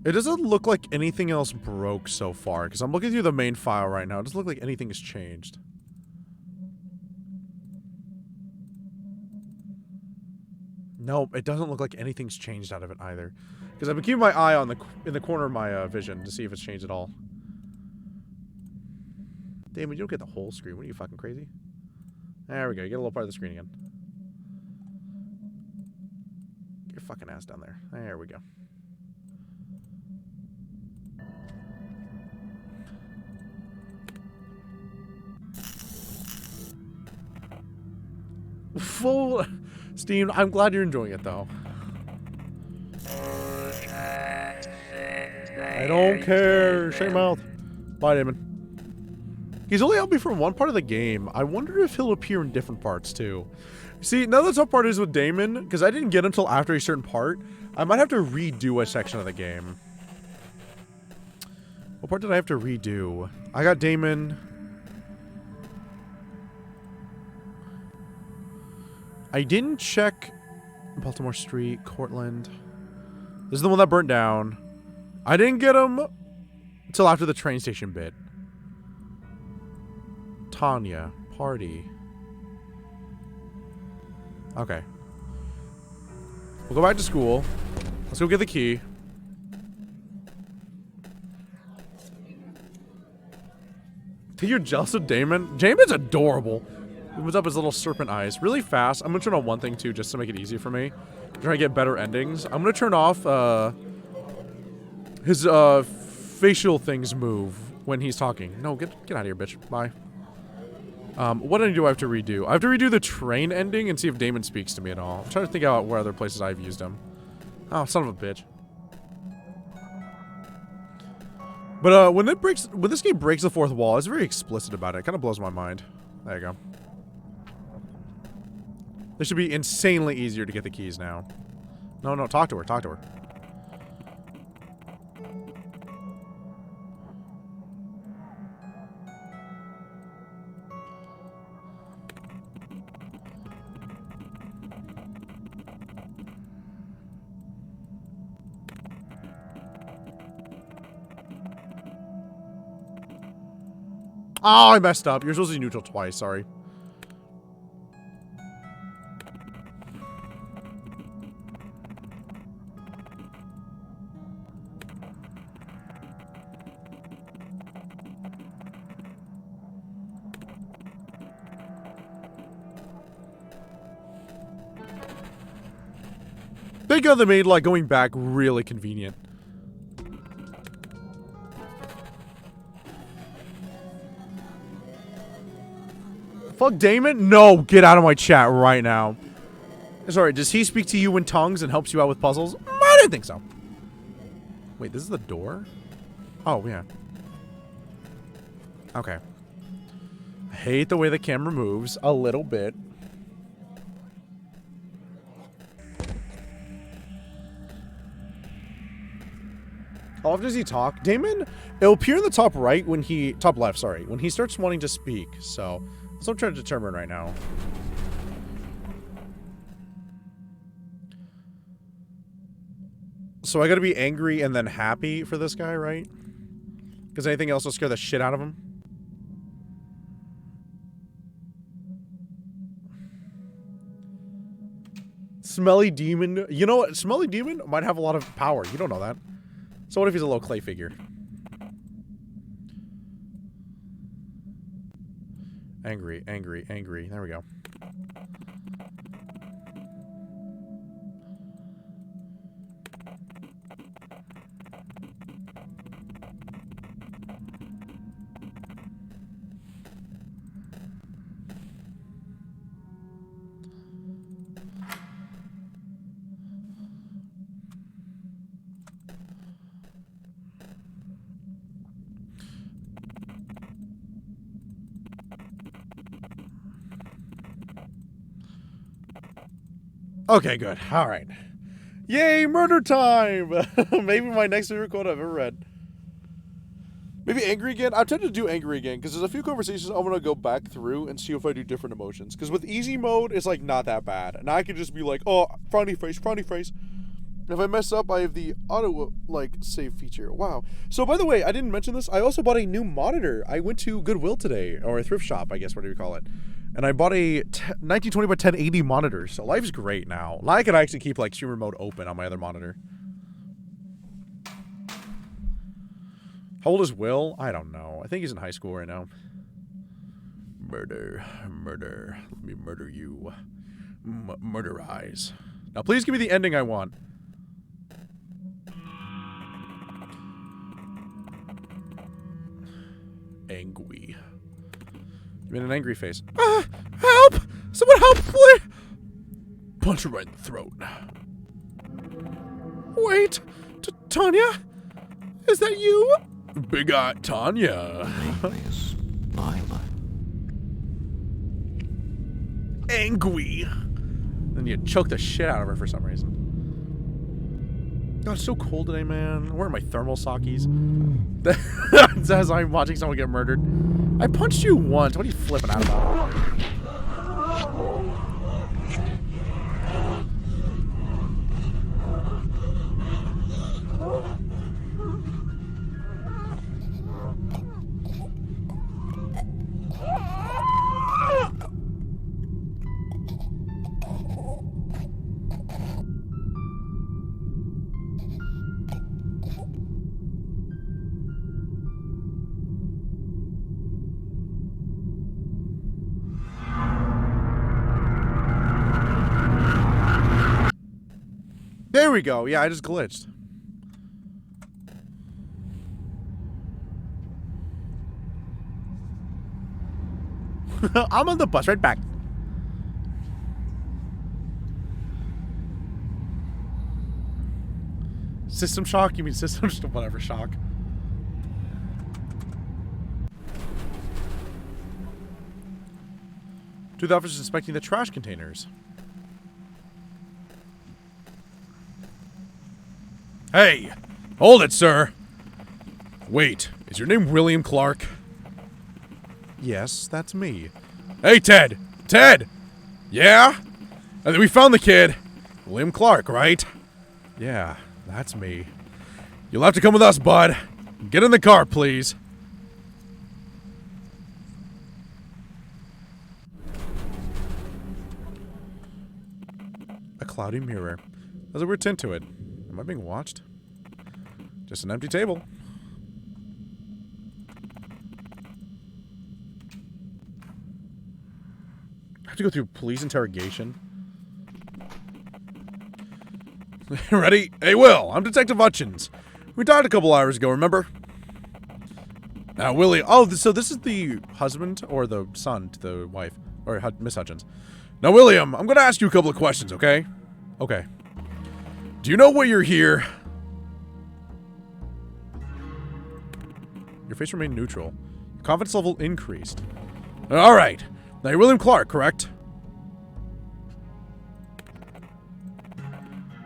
It doesn't look like anything else broke so far, because I'm looking through the main file right now. It doesn't look like anything has changed. Nope, it doesn't look like anything's changed out of it either. Because I've been keeping my eye on in the corner of my vision to see if it's changed at all. Damon, you don't get the whole screen. What are you, fucking crazy? There we go. You get a little part of the screen again. Get your fucking ass down there. There we go. Full Steam. I'm glad you're enjoying it though. I don't care. Shut your mouth. Bye, Damon. He's only helped me from one part of the game. I wonder if he'll appear in different parts too. See, now the tough part is with Damon, because I didn't get him until after a certain part. I might have to redo a section of the game. What part did I have to redo? I got Damon. I didn't check Baltimore Street, Cortland. This is the one that burnt down. I didn't get him until after the train station bit. Tanya, party. Okay. We'll go back to school. Let's go get the key. Think you're jealous of Damon? Damon's adorable. He opens up his little serpent eyes really fast. I'm gonna turn on one thing too, just to make it easy for me. Try to get better endings. I'm gonna turn off his facial things move when he's talking. No, get out of here, bitch. Bye. What do I have to redo? I have to redo the train ending and see if Damon speaks to me at all. I'm trying to think out where other places I've used him. Oh, son of a bitch. But when this game breaks the fourth wall, it's very explicit about it. It kind of blows my mind. There you go. This should be insanely easier to get the keys now. No, no, talk to her, talk to her. Oh, I messed up. You're supposed to be neutral twice, sorry. Thank God they made, like, going back really convenient. Fuck Damon? No, get out of my chat right now. Sorry, does he speak to you in tongues and helps you out with puzzles? I didn't think so. Wait, this is the door? Oh, yeah. Okay. I hate the way the camera moves a little bit. How often does he talk? Damon, it'll appear in the top right when he... Top left, sorry. When he starts wanting to speak, so... That's what I'm trying to determine right now. So I gotta be angry and then happy for this guy, right? Because anything else will scare the shit out of him. Smelly demon. You know what? Smelly demon might have a lot of power. You don't know that. So what if he's a little clay figure? Angry, angry, angry. There we go. Okay, good. All right. Yay, murder time! Maybe my next favorite quote I've ever read. Maybe angry again? I'm tempted to do angry again, because there's a few conversations I'm going to go back through and see if I do different emotions. Because with easy mode, it's like not that bad. And I could just be like, oh, frowny face, frowny face. If I mess up, I have the auto, like, save feature. Wow. So, by the way, I didn't mention this. I also bought a new monitor. I went to Goodwill today, or a thrift shop, I guess, whatever you call it. And I bought a 1920 by 1080 monitor. So life's great now. I can actually keep, like, stream remote open on my other monitor. How old is Will? I don't know. I think he's in high school right now. Murder. Murder. Let me murder you. Murder eyes. Now, please give me the ending I want. Angry. You made an angry face. Help! Someone help, please! Punch her right in the throat. Wait! Tanya? Is that you? Big Eye Tanya. Nameless Lila. Angry. Then you choke the shit out of her for some reason. God, it's so cold today, man. I'm wearing my thermal sockies. As I'm watching someone get murdered. I punched you once. What are you flipping out about? There we go. Yeah, I just glitched. I'm on the bus right back. System shock? You mean system whatever shock. Two of the officers inspecting the trash containers. Hey! Hold it, sir! Wait, is your name William Clark? Yes, that's me. Hey, Ted! Ted! Yeah? And then we found the kid. William Clark, right? Yeah, that's me. You'll have to come with us, bud. Get in the car, please. A cloudy mirror. There's a weird tint to it. Am I being watched? Just an empty table. I have to go through police interrogation. Ready? Hey, Will, I'm Detective Hutchins. We died a couple hours ago, remember? Now, Willie... Oh, so this is the husband or the son to the wife. Or Miss Hutchins. Now, William, I'm going to ask you a couple of questions, okay? Okay. Do you know why you're here? Your face remained neutral. Your confidence level increased. Alright. Now you're William Clark, correct?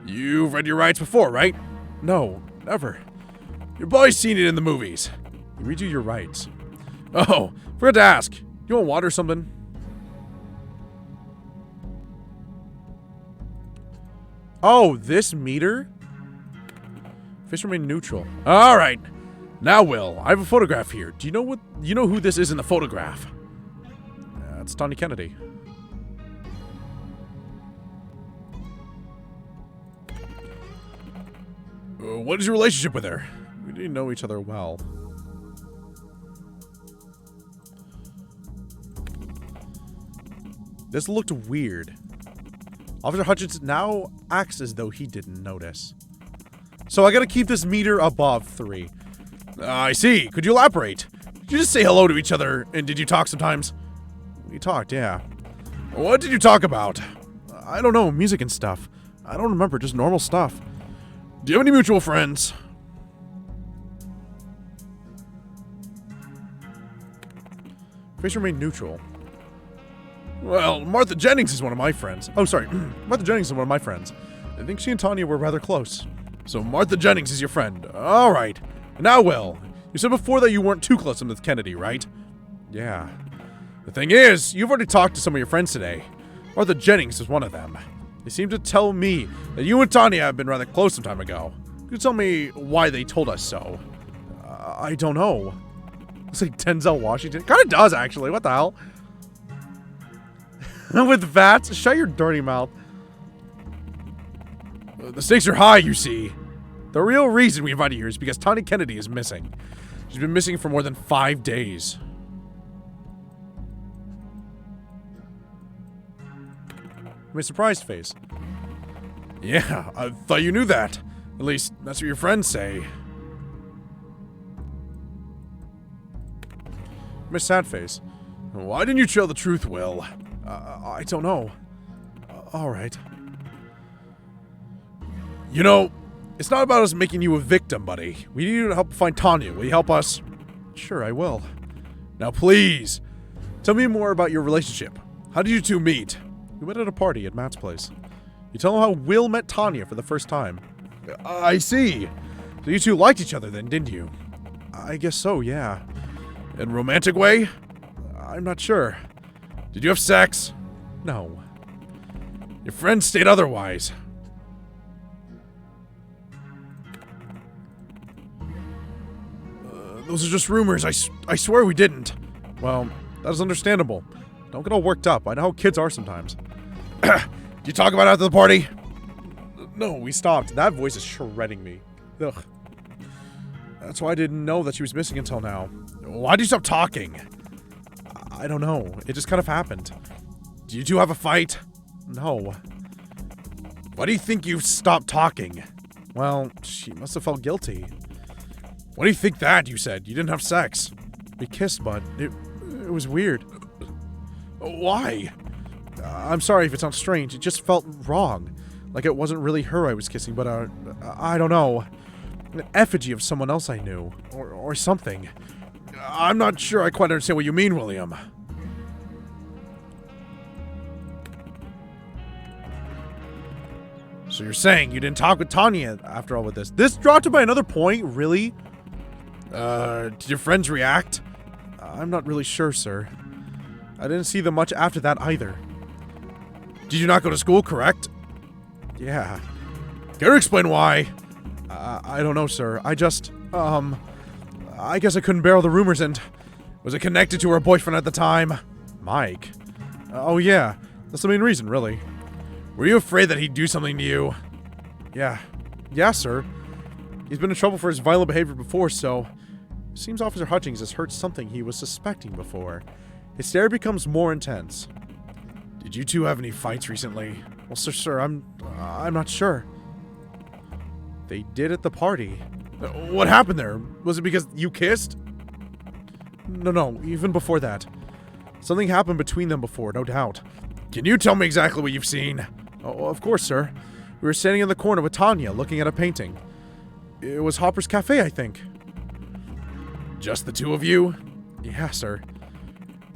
You've read your rights before, right? No, never. Your boy's seen it in the movies. You read you your rights. Oh, forgot to ask. You want water or something? Oh, this meter? Face remain neutral. Alright. Now, Will, I have a photograph here. Do you know who this is in the photograph? It's Tanya Kennedy. What is your relationship with her? We didn't know each other well. This looked weird. Officer Hutchins now acts as though he didn't notice. So I gotta keep this meter above 3. I see. Could you elaborate? Did you just say hello to each other, and did you talk sometimes? We talked, yeah. What did you talk about? I don't know, music and stuff. I don't remember, just normal stuff. Do you have any mutual friends? Face remain neutral. Well, Martha Jennings is one of my friends. Oh, sorry. Martha Jennings is one of my friends. I think she and Tanya were rather close. So Martha Jennings is your friend. All right. Now, Will, you said before that you weren't too close with Kennedy, right? Yeah. The thing is, you've already talked to some of your friends today. Martha Jennings is one of them. They seem to tell me that you and Tanya have been rather close some time ago. Could you tell me why they told us so? I don't know. Looks like Denzel Washington. Kinda does, actually. What the hell? With Vats? Shut your dirty mouth. The stakes are high, you see. The real reason we invited you here is because Tanya Kennedy is missing. She's been missing for more than 5 days. My surprised face. Yeah, I thought you knew that. At least, that's what your friends say. My sad face. Why didn't you tell the truth, Will? I don't know. Alright. You know, it's not about us making you a victim, buddy. We need you to help find Tanya. Will you help us? Sure, I will. Now, please, tell me more about your relationship. How did you two meet? We met at a party at Matt's place. You tell him how Will met Tanya for the first time. I see. So you two liked each other then, didn't you? I guess so, yeah. In a romantic way? I'm not sure. Did you have sex? No. Your friends state otherwise. Those are just rumors. I swear we didn't. Well, that is understandable. Don't get all worked up. I know how kids are sometimes. Did you talk about it after the party? No, we stopped. That voice is shredding me. Ugh. That's why I didn't know that she was missing until now. Why'd you stop talking? I don't know. It just kind of happened. Did you two have a fight? No. Why do you think you stopped talking? Well, she must have felt guilty. Why do you think that, you said? You didn't have sex. We kissed, but it was weird. Why? I'm sorry if it sounds strange. It just felt wrong. Like it wasn't really her I was kissing, but I don't know. An effigy of someone else I knew. Or something. I'm not sure I quite understand what you mean, William. So you're saying you didn't talk with Tanya after all with this? This dropped it by another point? Really? Did your friends react? I'm not really sure, sir. I didn't see them much after that either. Did you not go to school, correct? Yeah. Care to explain why? I don't know, sir. I just, I guess I couldn't bear all the rumors and... Was it connected to her boyfriend at the time? Mike? Oh yeah. That's the main reason, really. Were you afraid that he'd do something to you? Yeah. Yeah, sir. He's been in trouble for his violent behavior before, so... Seems Officer Hutchins has heard something he was suspecting before. His stare becomes more intense. Did you two have any fights recently? Well, sir, I'm not sure. They did at the party. What happened there? Was it because you kissed? No, even before that. Something happened between them before, no doubt. Can you tell me exactly what you've seen? Oh, of course, sir. We were standing in the corner with Tanya, looking at a painting. It was Hopper's Cafe, I think. Just the two of you? Yeah, sir.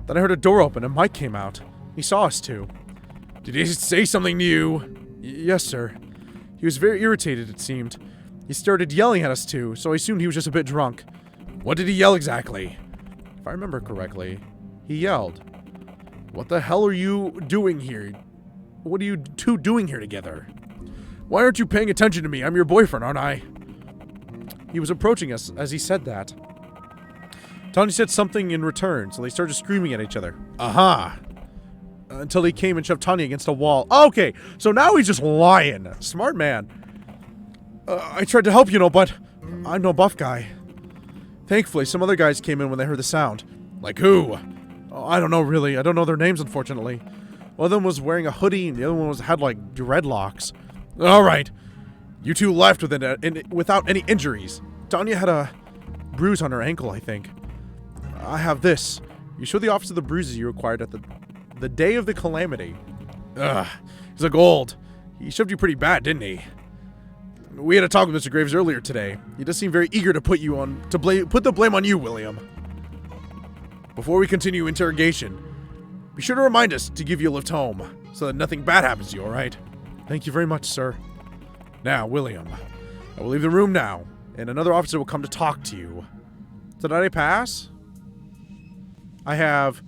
Then I heard a door open and Mike came out. He saw us two. Did he say something to you? Yes, sir. He was very irritated, it seemed. He started yelling at us two, so I assumed he was just a bit drunk. What did he yell exactly? If I remember correctly, he yelled, "What the hell are you doing here? What are you two doing here together? Why aren't you paying attention to me? I'm your boyfriend, aren't I?" He was approaching us as he said that. Tanya said something in return, so they started screaming at each other. Aha! Until he came and shoved Tanya against a wall. Okay, so now he's just lying. Smart man. I tried to help, you know, but I'm no buff guy. Thankfully, some other guys came in when they heard the sound. Like who? Oh, I don't know, really. I don't know their names, unfortunately. One of them was wearing a hoodie, and the other one had, like, dreadlocks. Alright. You two left without any injuries. Tanya had a bruise on her ankle, I think. I have this. You showed the officer the bruises you acquired at the day of the calamity. Ugh. He's like old. He shoved you pretty bad, didn't he? We had a talk with Mr. Graves earlier today. He does seem very eager to put the blame on you, William. Before we continue interrogation, be sure to remind us to give you a lift home, so that nothing bad happens to you, alright? Thank you very much, sir. Now, William, I will leave the room now, and another officer will come to talk to you. Did I pass? I have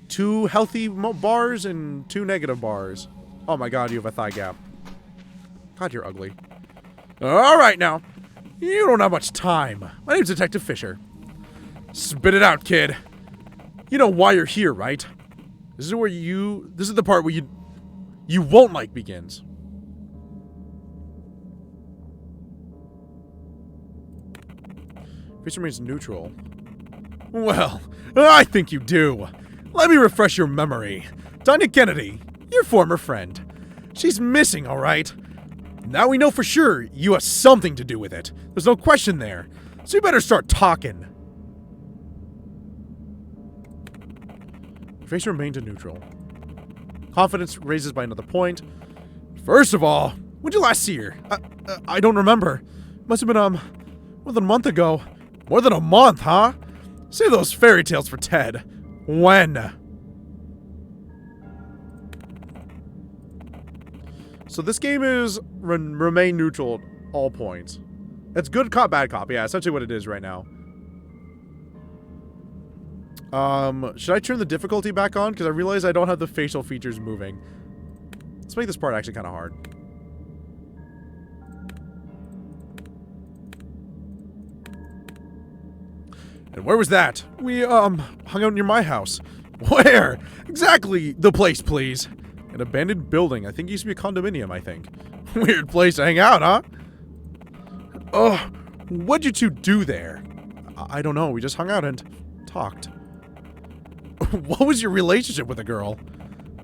2 healthy bars and 2 negative bars. Oh my god, you have a thigh gap. God, you're ugly. Alright now. You don't have much time. My name's Detective Fisher. Spit it out, kid. You know why you're here, right? This is the part where you won't like begins. Face remains neutral. Well, I think you do. Let me refresh your memory. Tanya Kennedy, your former friend. She's missing, alright? Now we know for sure you have something to do with it. There's no question there. So you better start talking. Your face remained neutral. Confidence raises by another point. First of all, when'd you last see her? I don't remember. Must have been, more than a month ago. More than a month, huh? Save those fairy tales for Ted. When? So this game is remain neutral at all points. It's good cop, bad cop. Yeah, essentially what it is right now. Should I turn the difficulty back on? Because I realize I don't have the facial features moving. Let's make this part actually kind of hard. And where was that? We, hung out near my house. Where? Exactly the place, please. An abandoned building. I think it used to be a condominium, I think. Weird place to hang out, huh? Ugh. What'd you two do there? I don't know. We just hung out and talked. What was your relationship with the girl?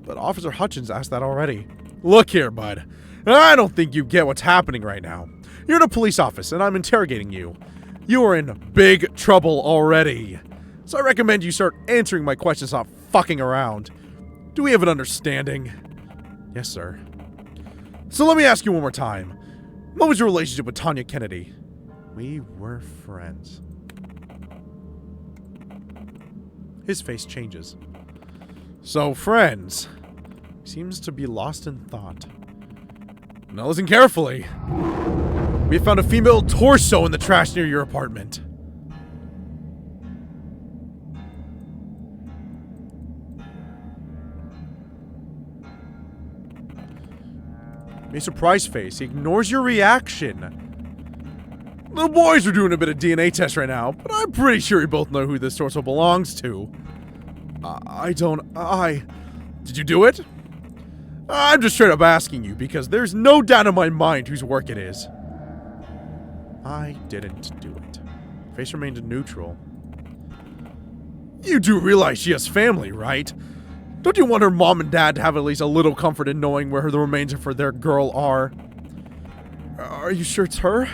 But Officer Hutchins asked that already. Look here, bud. I don't think you get what's happening right now. You're in a police office, and I'm interrogating you. You are in big trouble already. So I recommend you start answering my questions, not fucking around. Do we have an understanding? Yes, sir. So let me ask you one more time. What was your relationship with Tanya Kennedy? We were friends. His face changes. So, friends. Seems to be lost in thought. Now listen carefully. We have found a female torso in the trash near your apartment. A surprised face. He ignores your reaction. The boys are doing a bit of DNA test right now, but I'm pretty sure you both know who this torso belongs to. Did you do it? I'm just straight up asking you because there's no doubt in my mind whose work it is. I didn't do it. Face remained neutral. You do realize she has family, right? Don't you want her mom and dad to have at least a little comfort in knowing where the remains of their girl are? Are you sure it's her?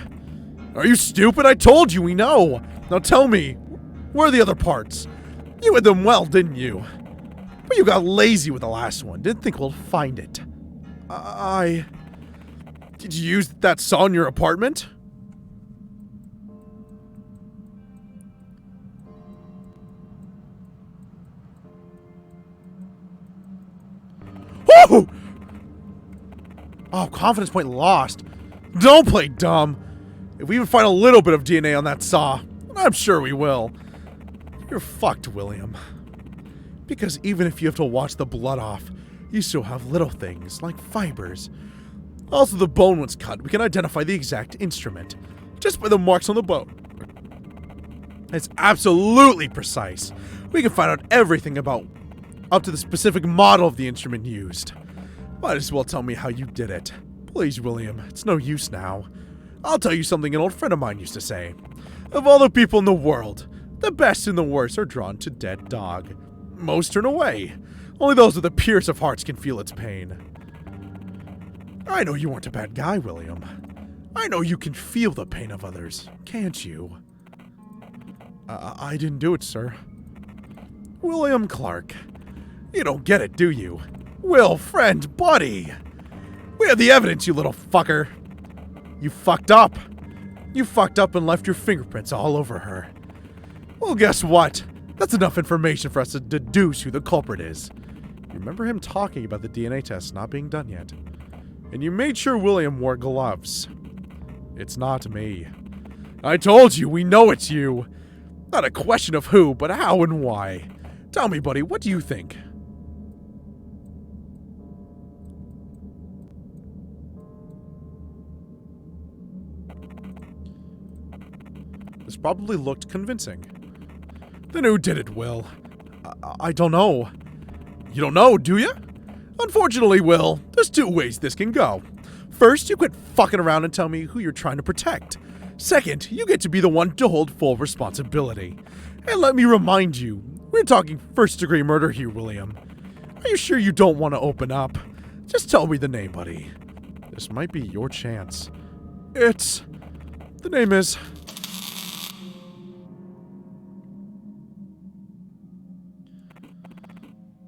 Are you stupid? I told you we know. Now tell me, where are the other parts? You hid them well, didn't you? But you got lazy with the last one. Didn't think we'll find it. Did you use that saw in your apartment? Woo! Oh, confidence point lost. Don't play dumb. If we even find a little bit of DNA on that saw, I'm sure we will. You're fucked, William. Because even if you have to wash the blood off, you still have little things like fibers. Also, the bone was cut. We can identify the exact instrument. just by the marks on the boat. It's absolutely precise. We can find out everything about up to the specific model of the instrument used. Might as well tell me how you did it. Please, William, it's no use now. I'll tell you something an old friend of mine used to say. Of all the people in the world, the best and the worst are drawn to dead dog. Most turn away. Only those with the purest of hearts can feel its pain. I know you aren't a bad guy, William. I know you can feel the pain of others, can't you? I didn't do it, sir. William Clark. You don't get it, do you? Will, friend, buddy. We have the evidence, you little fucker. You fucked up. You fucked up and left your fingerprints all over her. Well, guess what? That's enough information for us to deduce who the culprit is. You remember him talking about the DNA test not being done yet. And you made sure William wore gloves. It's not me. I told you, we know it's you. Not a question of who, but how and why. Tell me, buddy, what do you think? This probably looked convincing. Then who did it, Will? I don't know. You don't know, do you? Unfortunately, Will, there's two ways this can go. First, you quit fucking around and tell me who you're trying to protect. Second, you get to be the one to hold full responsibility. And let me remind you, we're talking first-degree murder here, William. Are you sure you don't want to open up? Just tell me the name, buddy. This might be your chance. The name is...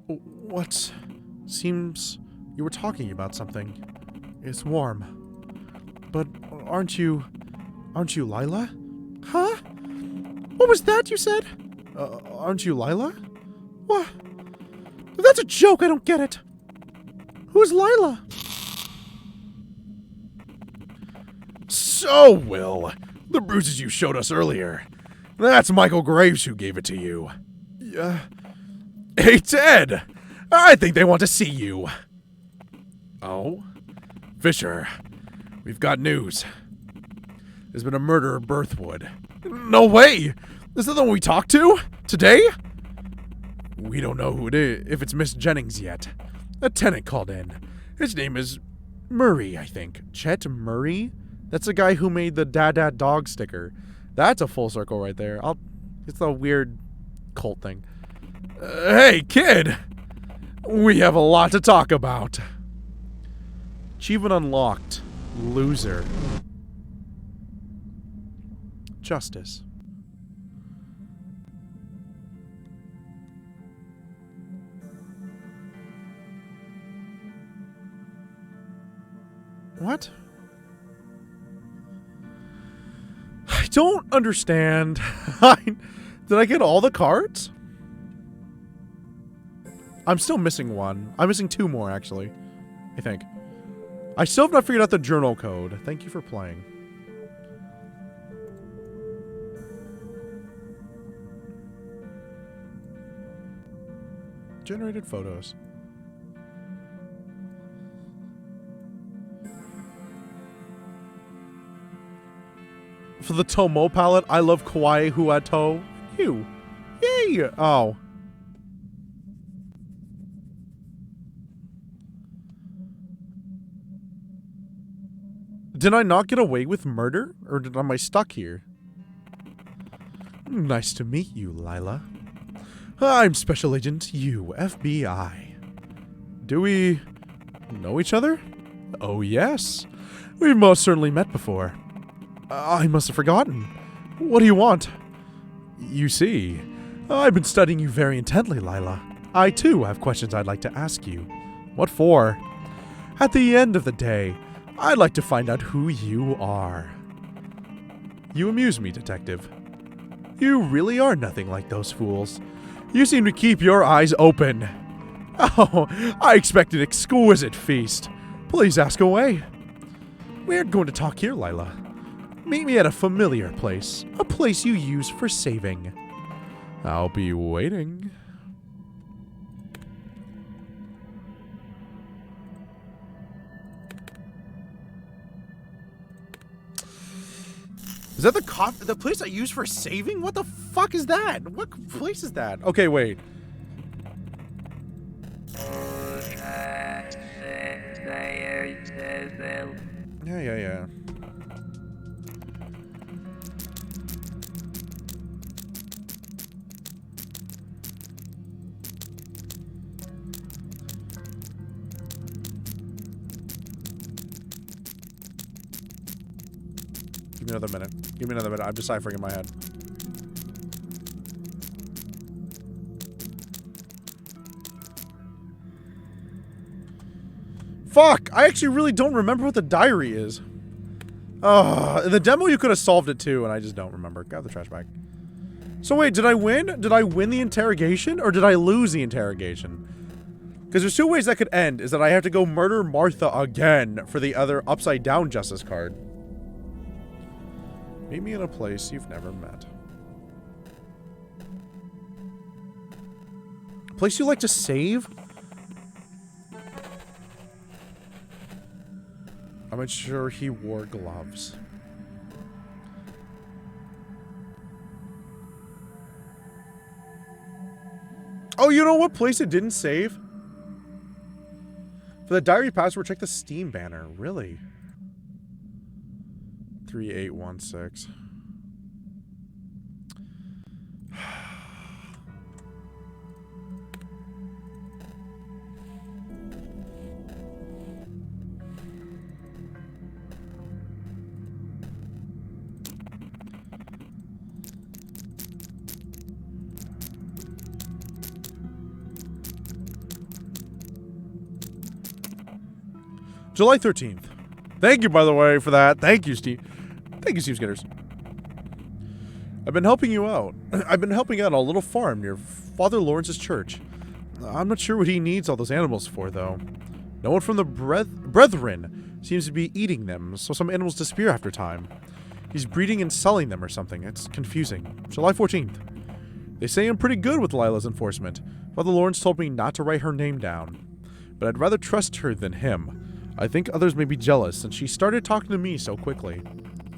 What? Seems you were talking about something. It's warm. But aren't you Lila? Huh? What was that you said? Aren't you Lila? What? That's a joke, I don't get it. Who's Lila? So, Will, the bruises you showed us earlier. That's Michael Graves who gave it to you. Yeah. Hey, Ted! I think they want to see you. Oh? Fisher, we've got news. There's been a murder at Birthwood. No way! Is that the one we talked to? Today? We don't know who it is, if it's Miss Jennings yet. A tenant called in. His name is Murray, I think. Chet Murray? That's the guy who made the Dad Dog sticker. That's a full circle right there. It's a weird cult thing. Hey, kid! We have a lot to talk about. Achievement unlocked. Loser. Justice. What? I don't understand. Did I get all the cards? I'm still missing one. I'm missing two more, actually. I think. I still have not figured out the journal code. Thank you for playing. Generated photos. For the Tome palette, I love Kawaii Huato. You. Yay! Oh. Did I not get away with murder? Or am I stuck here? Nice to meet you, Lila. I'm Special Agent U, FBI. Do we know each other? Oh, yes. We've most certainly met before. I must have forgotten. What do you want? You see, I've been studying you very intently, Lila. I, too, have questions I'd like to ask you. What for? At the end of the day, I'd like to find out who you are. You amuse me, Detective. You really are nothing like those fools. You seem to keep your eyes open. Oh, I expect an exquisite feast. Please ask away. We're going to talk here, Lila. Meet me at a familiar place. A place you use for saving. I'll be waiting. Is that the place I use for saving? What the fuck is that? What place is that? Okay, wait. Yeah. Give me another minute. Give me another minute. I'm deciphering in my head. Fuck! I actually really don't remember what the diary is. In the demo you could have solved it too, and I just don't remember. Grab the trash bag. So wait, did I win? Did I win the interrogation, or did I lose the interrogation? Because there's two ways that could end, is that I have to go murder Martha again for the other upside down justice card. Meet me in a place you've never met. A place you like to save? I'm not sure he wore gloves. Oh, you know what place it didn't save? For the diary password, check the Steam banner. Really? 3816. July 13th. Thank you, by the way, for that. Thank you, Steve. Thank you, Steve Skitters. I've been helping you out. I've been helping out on a little farm near Father Lawrence's church. I'm not sure what he needs all those animals for, though. No one from the brethren seems to be eating them, so some animals disappear after time. He's breeding and selling them or something. It's confusing. July 14th. They say I'm pretty good with Lila's enforcement. Father Lawrence told me not to write her name down. But I'd rather trust her than him. I think others may be jealous since she started talking to me so quickly.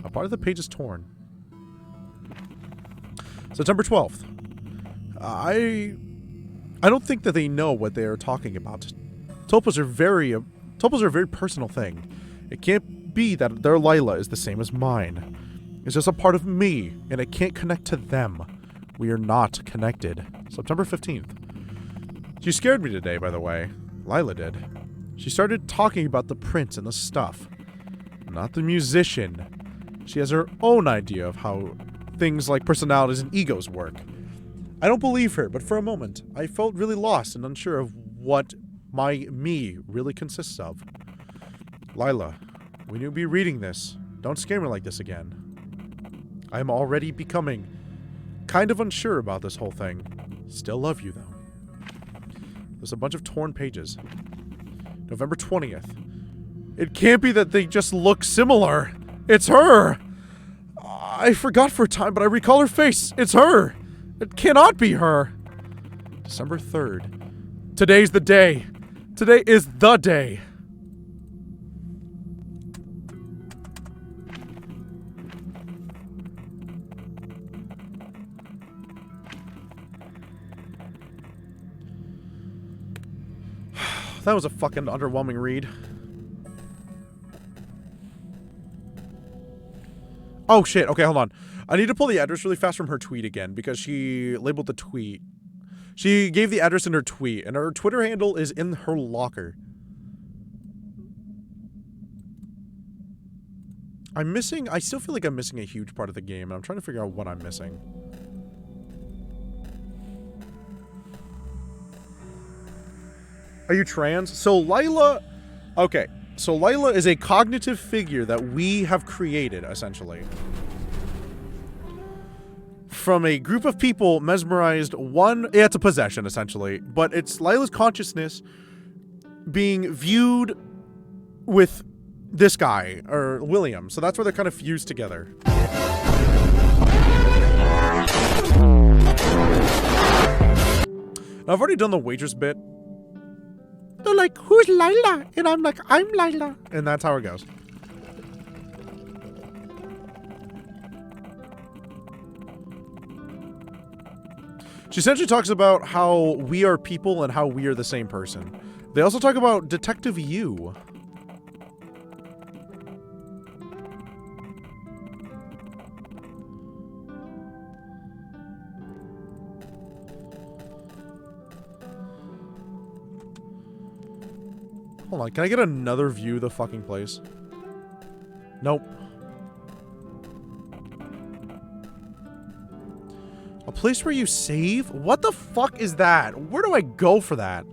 A part of the page is torn. September 12th. I don't think that they know what they are talking about. Tulpas are a very personal thing. It can't be that their Lila is the same as mine. It's just a part of me, and it can't connect to them. We are not connected. September 15th. She scared me today, by the way. Lila did. She started talking about the prince and the stuff. Not the musician. She has her own idea of how things like personalities and egos work. I don't believe her, but for a moment, I felt really lost and unsure of what my me really consists of. Lila, when you be reading this, don't scare me like this again. I am already becoming kind of unsure about this whole thing. Still love you, though. There's a bunch of torn pages. November 20th. It can't be that they just look similar. It's her! I forgot for a time, but I recall her face. It's her! It cannot be her! December 3rd. Today's the day. Today is the day. That was a fucking underwhelming read. Oh shit, okay, hold on. I need to pull the address really fast from her tweet again because she labeled the tweet. She gave the address in her tweet, and her Twitter handle is in her locker. I still feel like I'm missing a huge part of the game, and I'm trying to figure out what I'm missing. Are you trans? So Lila... Okay. So Lila is a cognitive figure that we have created, essentially. From a group of people mesmerized yeah, it's a possession, essentially. But it's Lila's consciousness being viewed with this guy, or William. So that's where they're kind of fused together. Now, I've already done the waitress bit. They're like, who's Lila? And I'm like, I'm Lila. And that's how it goes. She essentially talks about how we are people and how we are the same person. They also talk about Detective You. Hold on, can I get another view of the fucking place? Nope. A place where you save? What the fuck is that? Where do I go for that?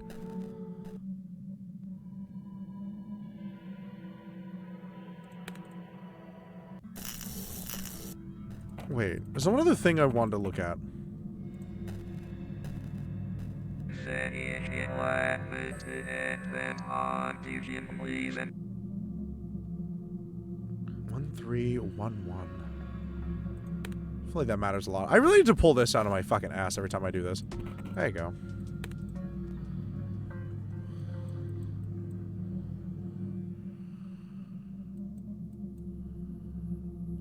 Wait, there's one other thing I wanted to look at. Please. 1311. I feel like that matters a lot. I really need to pull this out of my fucking ass every time I do this. There you go.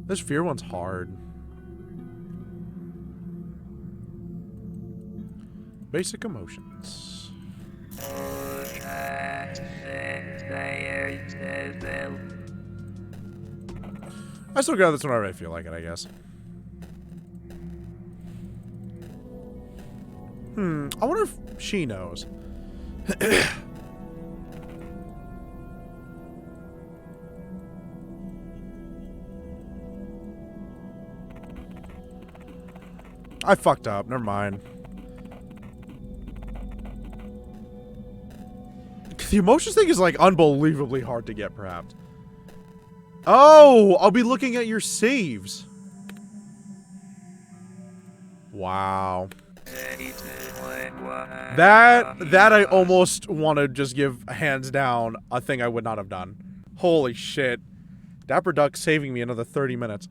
This fear one's hard. Basic emotions. I still got this one whenever I feel like it, I guess. I wonder if she knows. I fucked up. Never mind. The emotions thing is like unbelievably hard to get, perhaps. Oh, I'll be looking at your saves. Wow. That I almost want to just give hands down a thing I would not have done. Holy shit. Dapper Duck saving me another 30 minutes.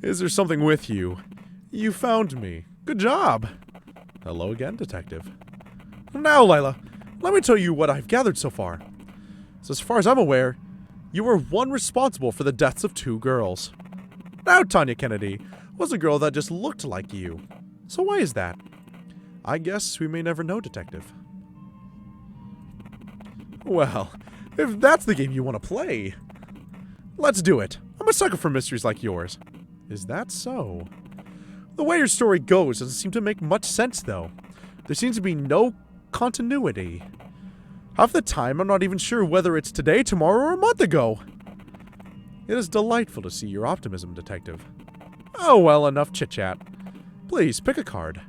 Is there something with you? You found me. Good job. Hello again, detective. Now, Lila, let me tell you what I've gathered so far. So as far as I'm aware, you were one responsible for the deaths of 2 girls. Now, Tanya Kennedy was a girl that just looked like you. So why is that? I guess we may never know, detective. Well, if that's the game you want to play, let's do it. I'm a sucker for mysteries like yours. Is that so? The way your story goes doesn't seem to make much sense, though. There seems to be no continuity. Half the time, I'm not even sure whether it's today, tomorrow, or a month ago. It is delightful to see your optimism, detective. Oh, well, enough chit-chat. Please, pick a card.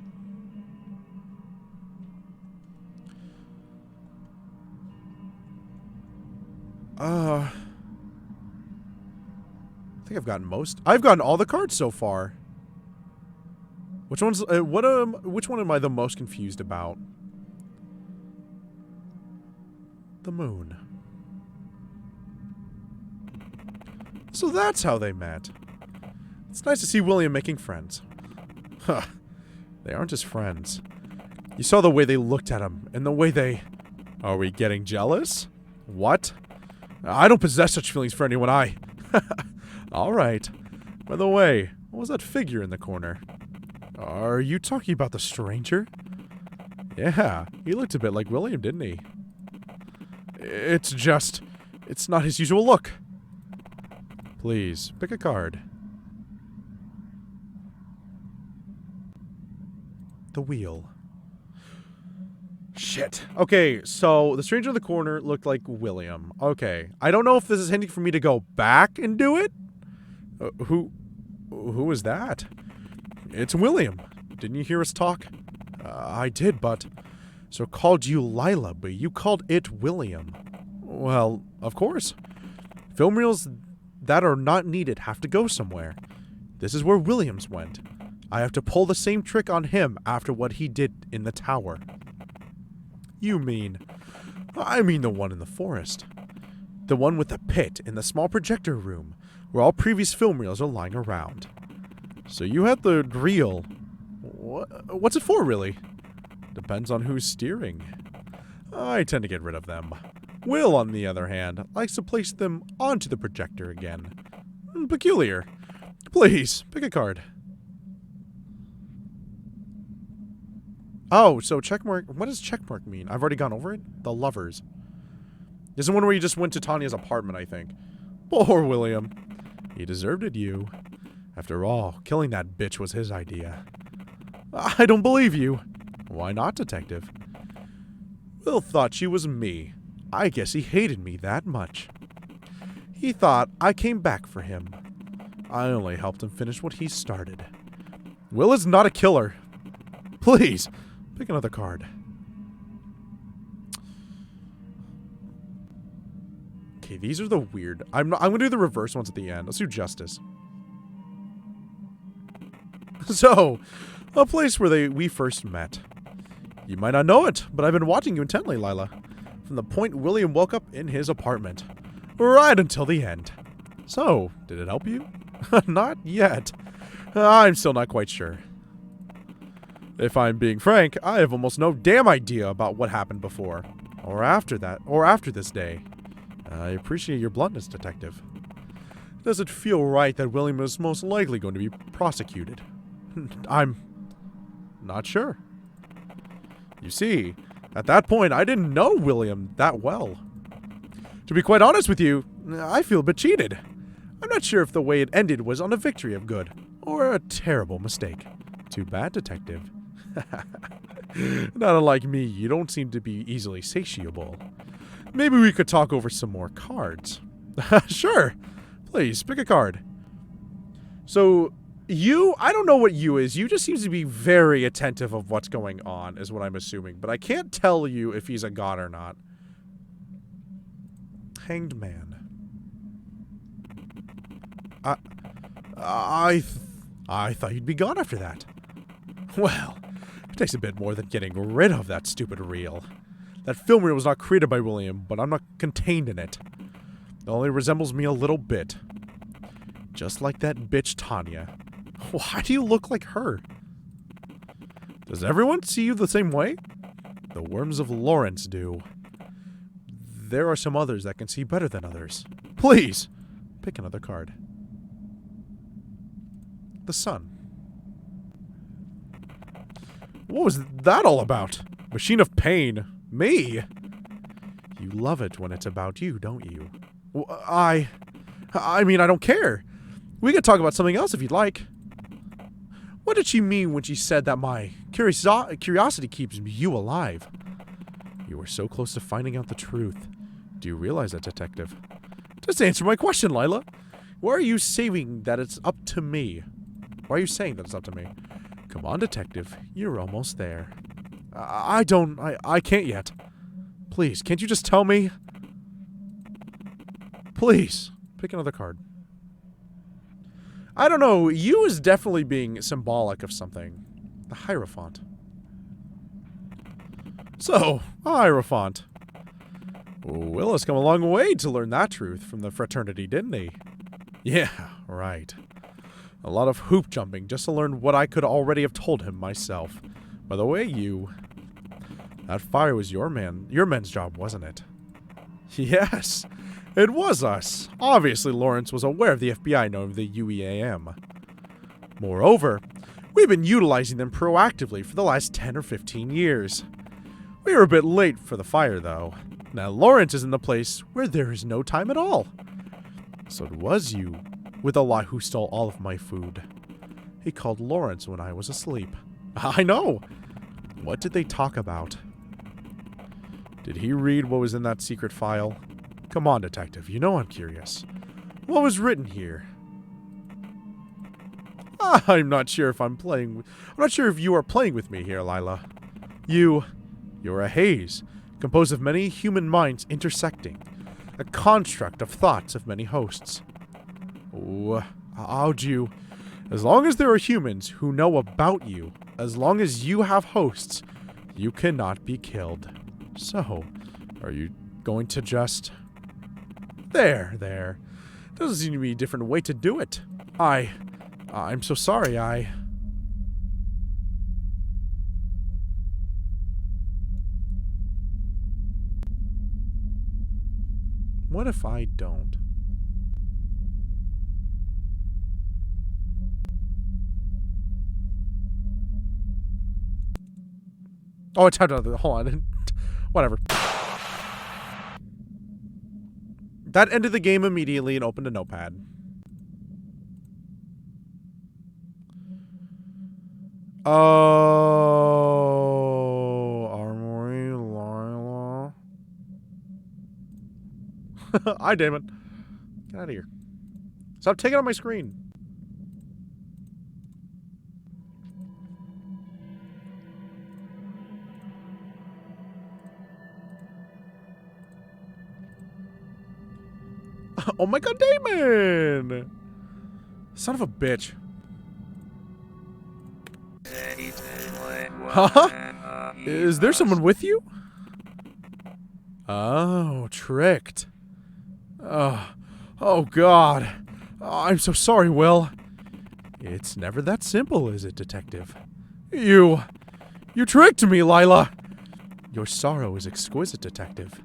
I think I've gotten most. I've gotten all the cards so far. Which one's which one am I the most confused about? The moon. So that's how they met. It's nice to see William making friends. Huh. They aren't his friends. You saw the way they looked at him, and the way they... Are we getting jealous? What? I don't possess such feelings for anyone Alright. By the way, what was that figure in the corner? Are you talking about the stranger? Yeah, he looked a bit like William, didn't he? It's not his usual look. Please, pick a card. The wheel. Shit. Okay, so the stranger in the corner looked like William. Okay. I don't know if this is hinting for me to go back and do it. Who is that? It's William. Didn't you hear us talk? I did, but... So called you Lila, but you called it William. Well, of course. Film reels that are not needed have to go somewhere. This is where Williams went. I have to pull the same trick on him after what he did in the tower. You mean... I mean the one in the forest. The one with the pit in the small projector room, where all previous film reels are lying around. So you had the reel. What's it for, really? Depends on who's steering. I tend to get rid of them. Will, on the other hand, likes to place them onto the projector again. Peculiar. Please, pick a card. Oh, so checkmark. What does checkmark mean? I've already gone over it. The lovers. This is the one where you just went to Tanya's apartment, I think. Poor William. He deserved it, you. After all, killing that bitch was his idea. I don't believe you. Why not, detective? Will thought she was me. I guess he hated me that much. He thought I came back for him. I only helped him finish what he started. Will is not a killer. Please, pick another card. Okay, these are the weird. I'm gonna do the reverse ones at the end. Let's do justice. So, a place where we first met. You might not know it, but I've been watching you intently, Lila. From the point William woke up in his apartment. Right until the end. So, did it help you? Not yet. I'm still not quite sure. If I'm being frank, I have almost no damn idea about what happened before. Or after that. Or after this day. I appreciate your bluntness, detective. Does it feel right that William is most likely going to be prosecuted? I'm not sure. You see, at that point, I didn't know William that well. To be quite honest with you, I feel a bit cheated. I'm not sure if the way it ended was on a victory of good, or a terrible mistake. Too bad, detective. Not unlike me, you don't seem to be easily satiable. Maybe we could talk over some more cards. Sure. Please, pick a card. So, you, I don't know what you is. You just seems to be very attentive of what's going on, is what I'm assuming. But I can't tell you if he's a god or not. Hanged Man. I thought you'd be gone after that. Well, it takes a bit more than getting rid of that stupid reel. That film reel was not created by William, but I'm not contained in it. It only resembles me a little bit. Just like that bitch Tanya. Why do you look like her? Does everyone see you the same way? The worms of Lawrence do. There are some others that can see better than others. Please, pick another card. The sun. What was that all about? Machine of pain. Me? You love it when it's about you, don't you? I mean, I don't care. We could talk about something else if you'd like. What did she mean when she said that my curiosity keeps you alive? You were so close to finding out the truth. Do you realize that, detective? Just answer my question, Lila. Why are you saying that it's up to me? Why are you saying that it's up to me? Come on, detective. You're almost there. I can't yet. Please, can't you just tell me? Please, pick another card. I don't know. You is definitely being symbolic of something. The Hierophant. So, Hierophant. Will has come a long way to learn that truth from the fraternity, didn't he? Yeah, right. A lot of hoop jumping just to learn what I could already have told him myself. By the way, that fire was your men's job, wasn't it? Yes, it was us. Obviously, Lawrence was aware of the FBI knowing the UEAM. Moreover, we've been utilizing them proactively for the last 10 or 15 years. We were a bit late for the fire, though. Now Lawrence is in the place where there is no time at all. So it was you, with a lie, who stole all of my food. He called Lawrence when I was asleep. I know! What did they talk about? Did he read what was in that secret file? Come on, detective, you know I'm curious. What was written here? I'm not sure if I'm not sure if you are playing with me here, Lila. You're a haze, composed of many human minds intersecting. A construct of thoughts of many hosts. Oh, how'd you... As long as there are humans who know about you, as long as you have hosts, you cannot be killed. So, are you going to just... There. Doesn't seem to be a different way to do it. I'm so sorry, What if I don't? Oh, I tapped out the... Hold on. Whatever. That ended the game immediately and opened a notepad. Oh... Armory, Lila... Hi, Damon. Get out of here. Stop taking out my screen. Oh my god, Damon! Son of a bitch. Huh? Is there someone with you? Oh, tricked. Oh god. Oh, I'm so sorry, Will. It's never that simple, is it, Detective? You tricked me, Lila. Your sorrow is exquisite, Detective.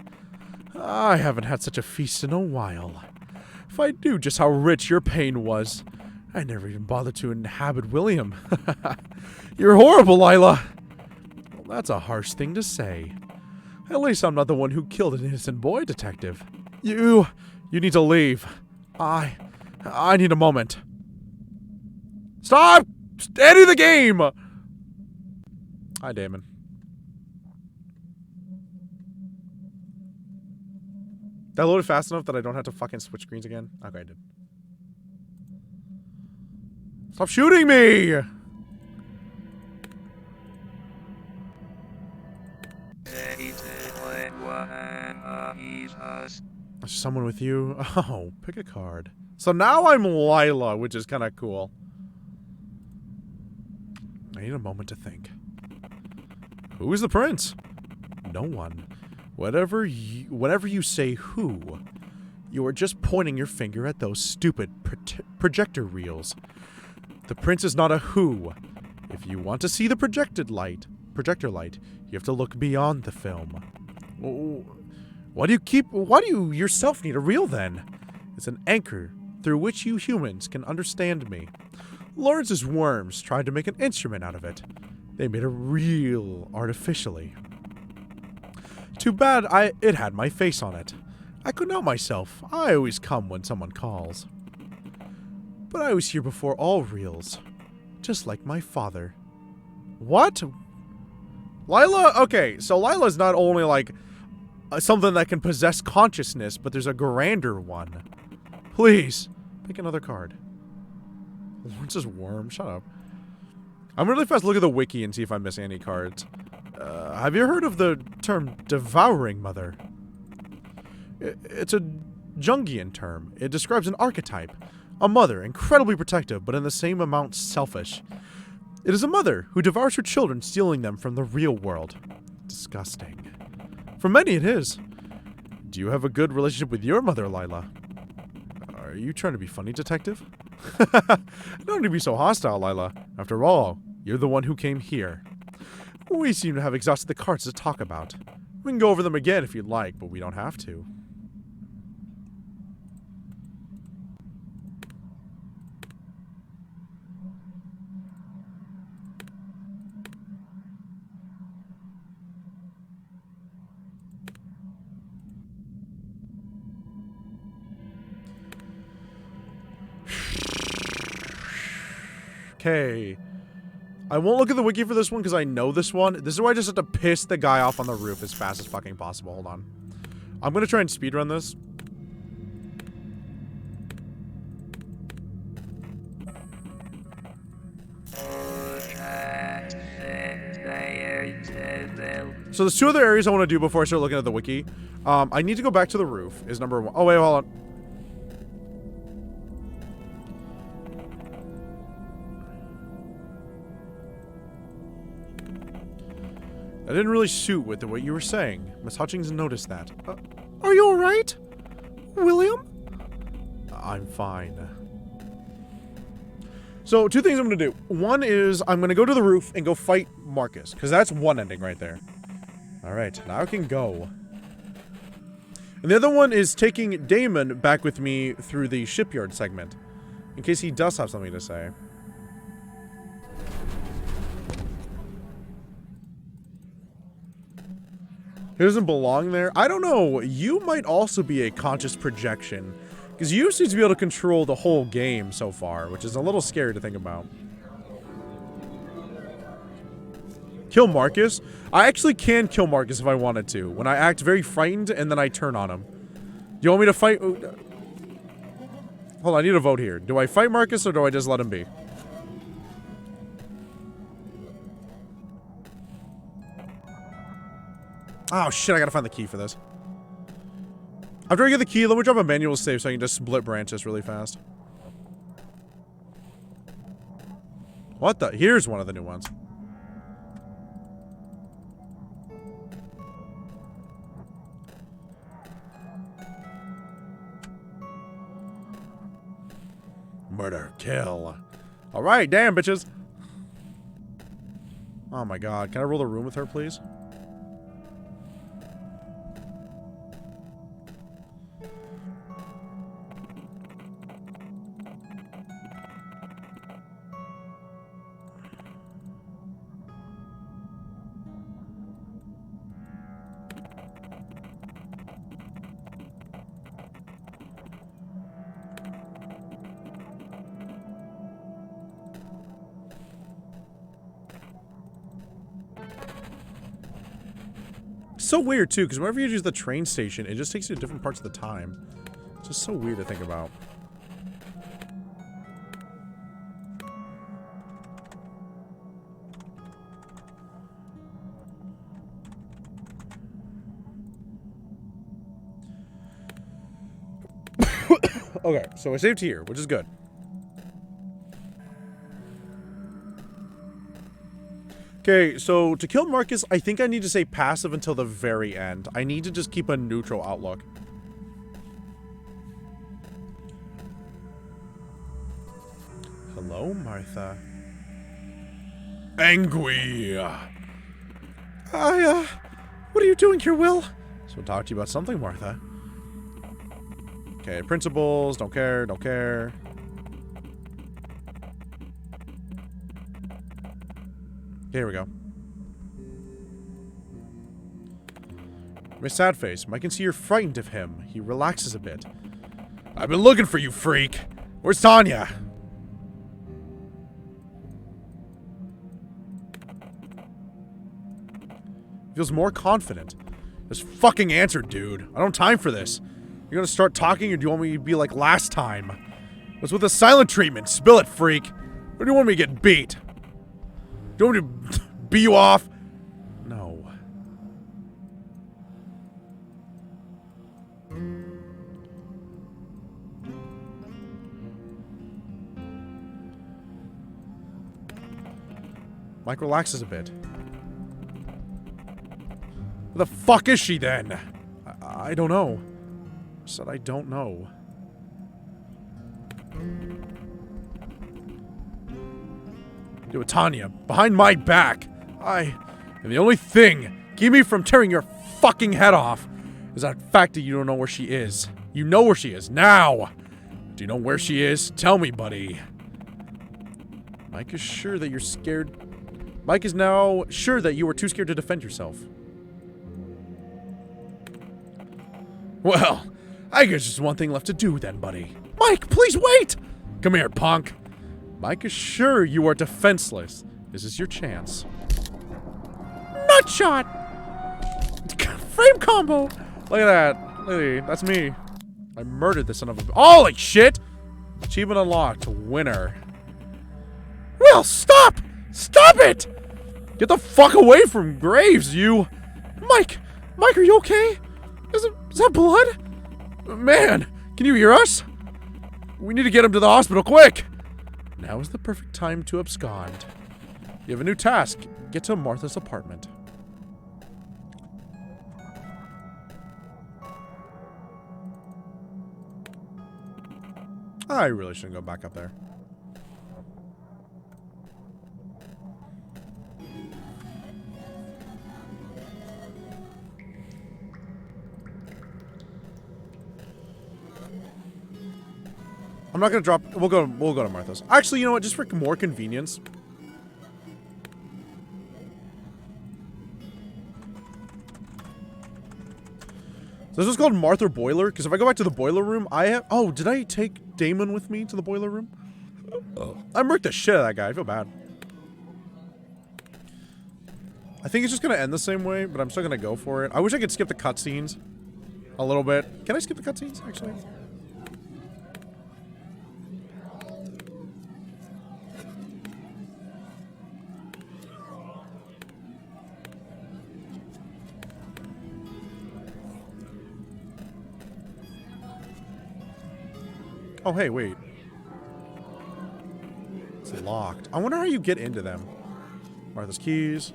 I haven't had such a feast in a while. If I knew just how rich your pain was, I never even bothered to inhabit William. You're horrible, Lila. Well, that's a harsh thing to say. At least I'm not the one who killed an innocent boy, Detective. You need to leave. I need a moment. Stop! Ending the game! Hi, Damon. That loaded fast enough that I don't have to fucking switch screens again? Okay, I did. Stop shooting me! There's someone with you? Oh, pick a card. So now I'm Lila, which is kind of cool. I need a moment to think. Who is the prince? No one. Whenever you say who, you are just pointing your finger at those stupid projector reels. The prince is not a who. If you want to see the projector light, you have to look beyond the film. Why do you yourself need a reel then? It's an anchor through which you humans can understand me. Lawrence's worms tried to make an instrument out of it. They made a reel artificially. Too bad it had my face on it. I couldn't help myself. I always come when someone calls. But I was here before all reels. Just like my father. What? Lila? Okay, so Lila's not only like something that can possess consciousness, but there's a grander one. Please, pick another card. Lawrence's worm? Shut up. I'm really fast look at the wiki and see if I'm missing any cards. Have you heard of the term devouring mother? It's a Jungian term. It describes an archetype. A mother, incredibly protective, but in the same amount selfish. It is a mother who devours her children, stealing them from the real world. Disgusting. For many it is. Do you have a good relationship with your mother, Lila? Are you trying to be funny, Detective? Don't need to be so hostile, Lila. After all, you're the one who came here. We seem to have exhausted the cards to talk about. We can go over them again if you'd like, but we don't have to. Okay. I won't look at the wiki for this one because I know this one. This is why I just have to piss the guy off on the roof as fast as fucking possible. Hold on. I'm going to try and speedrun this. So there's two other areas I want to do before I start looking at the wiki. I need to go back to the roof is number one. Oh, wait, hold on. I didn't really suit with what you were saying. Miss Hutchings noticed that. Are you alright? William? I'm fine. So, two things I'm going to do. One is I'm going to go to the roof and go fight Marcus, because that's one ending right there. Alright, now I can go. And the other one is taking Damon back with me through the shipyard segment, in case he does have something to say. He doesn't belong there. I don't know. You might also be a conscious projection. Because you seem to be able to control the whole game so far, which is a little scary to think about. Kill Marcus? I actually can kill Marcus if I wanted to. When I act very frightened and then I turn on him. Do you want me to fight? Hold on, I need a vote here. Do I fight Marcus or do I just let him be? Oh shit, I gotta find the key for this. After I get the key, let me drop a manual save so I can just split branches really fast. What the? Here's one of the new ones. Murder, kill. Alright, damn, bitches. Oh my god, can I roll the room with her, please? So weird too, because whenever you use the train station, it just takes you to different parts of the time. It's just so weird to think about. Okay, so I saved here, which is good. Okay, so to kill Marcus, I think I need to say passive until the very end. I need to just keep a neutral outlook. Hello, Martha. Angry. What are you doing here, Will? So we'll talk to you about something, Martha. Okay, principles, don't care, don't care. Here we go. Miss Sadface, I can see you're frightened of him. He relaxes a bit. I've been looking for you, freak. Where's Tanya? Feels more confident. Just fucking answer, dude. I don't have time for this. You're gonna start talking or do you want me to be like last time? What's with the silent treatment? Spill it, freak. Or do you want me to get beat? Do you want me to bee you off? No. Mike relaxes a bit. Where the fuck is she then? I don't know. I said I don't know. Do it, Tanya. Behind my back. And the only thing keep me from tearing your fucking head off is that fact that you don't know where she is. You know where she is now. Do you know where she is? Tell me, buddy. Mike is sure that you're scared. Mike is now sure that you were too scared to defend yourself. Well, I guess there's one thing left to do then, buddy. Mike, please wait! Come here, punk. Mike is sure you are defenseless. This is your chance. Nut shot! Frame combo! Look at that. Look, that's me. I murdered this son of a... Holy shit! Achievement unlocked. Winner. Will, stop! Stop it! Get the fuck away from Graves, you... Mike! Mike, are you okay? Is that blood? Man, can you hear us? We need to get him to the hospital, quick! Now is the perfect time to abscond. You have a new task. Get to Martha's apartment. I really shouldn't go back up there. I'm not gonna drop. We'll go to Martha's. Actually, you know what? Just for more convenience. So this is called Martha Boiler, because if I go back to the boiler room, I have... Oh, did I take Damon with me to the boiler room? Oh. I murked the shit out of that guy. I feel bad. I think it's just going to end the same way, but I'm still going to go for it. I wish I could skip the cutscenes a little bit. Can I skip the cutscenes, actually? Oh, hey, wait. It's locked. I wonder how you get into them. Martha's keys.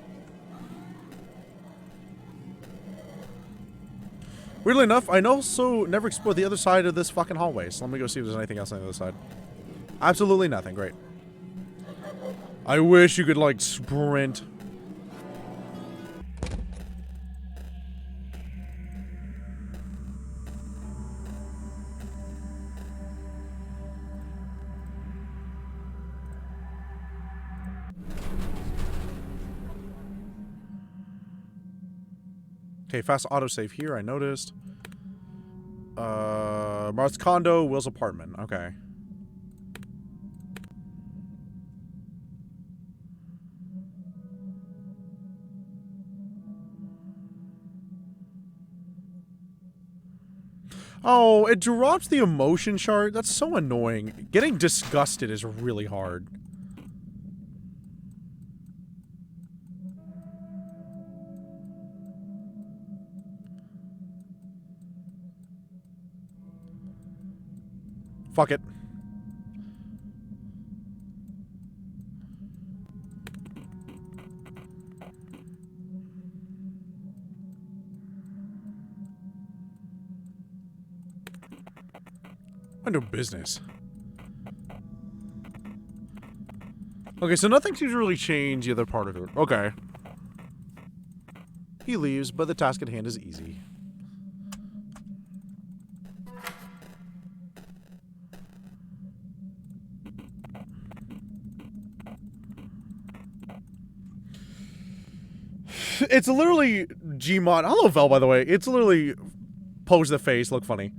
Weirdly enough, I also never explored the other side of this fucking hallway, so let me go see if there's anything else on the other side. Absolutely nothing. Great. I wish you could, like, sprint. Okay, fast autosave here, I noticed. Marth's condo, Will's apartment. Okay. Oh, it drops the emotion chart. That's so annoying. Getting disgusted is really hard. Fuck it. I do business. Okay, so nothing seems to really change the other part of it. Okay. He leaves, but the task at hand is easy. It's literally Gmod. Hello, Vel, by the way. It's literally pose the face, look funny.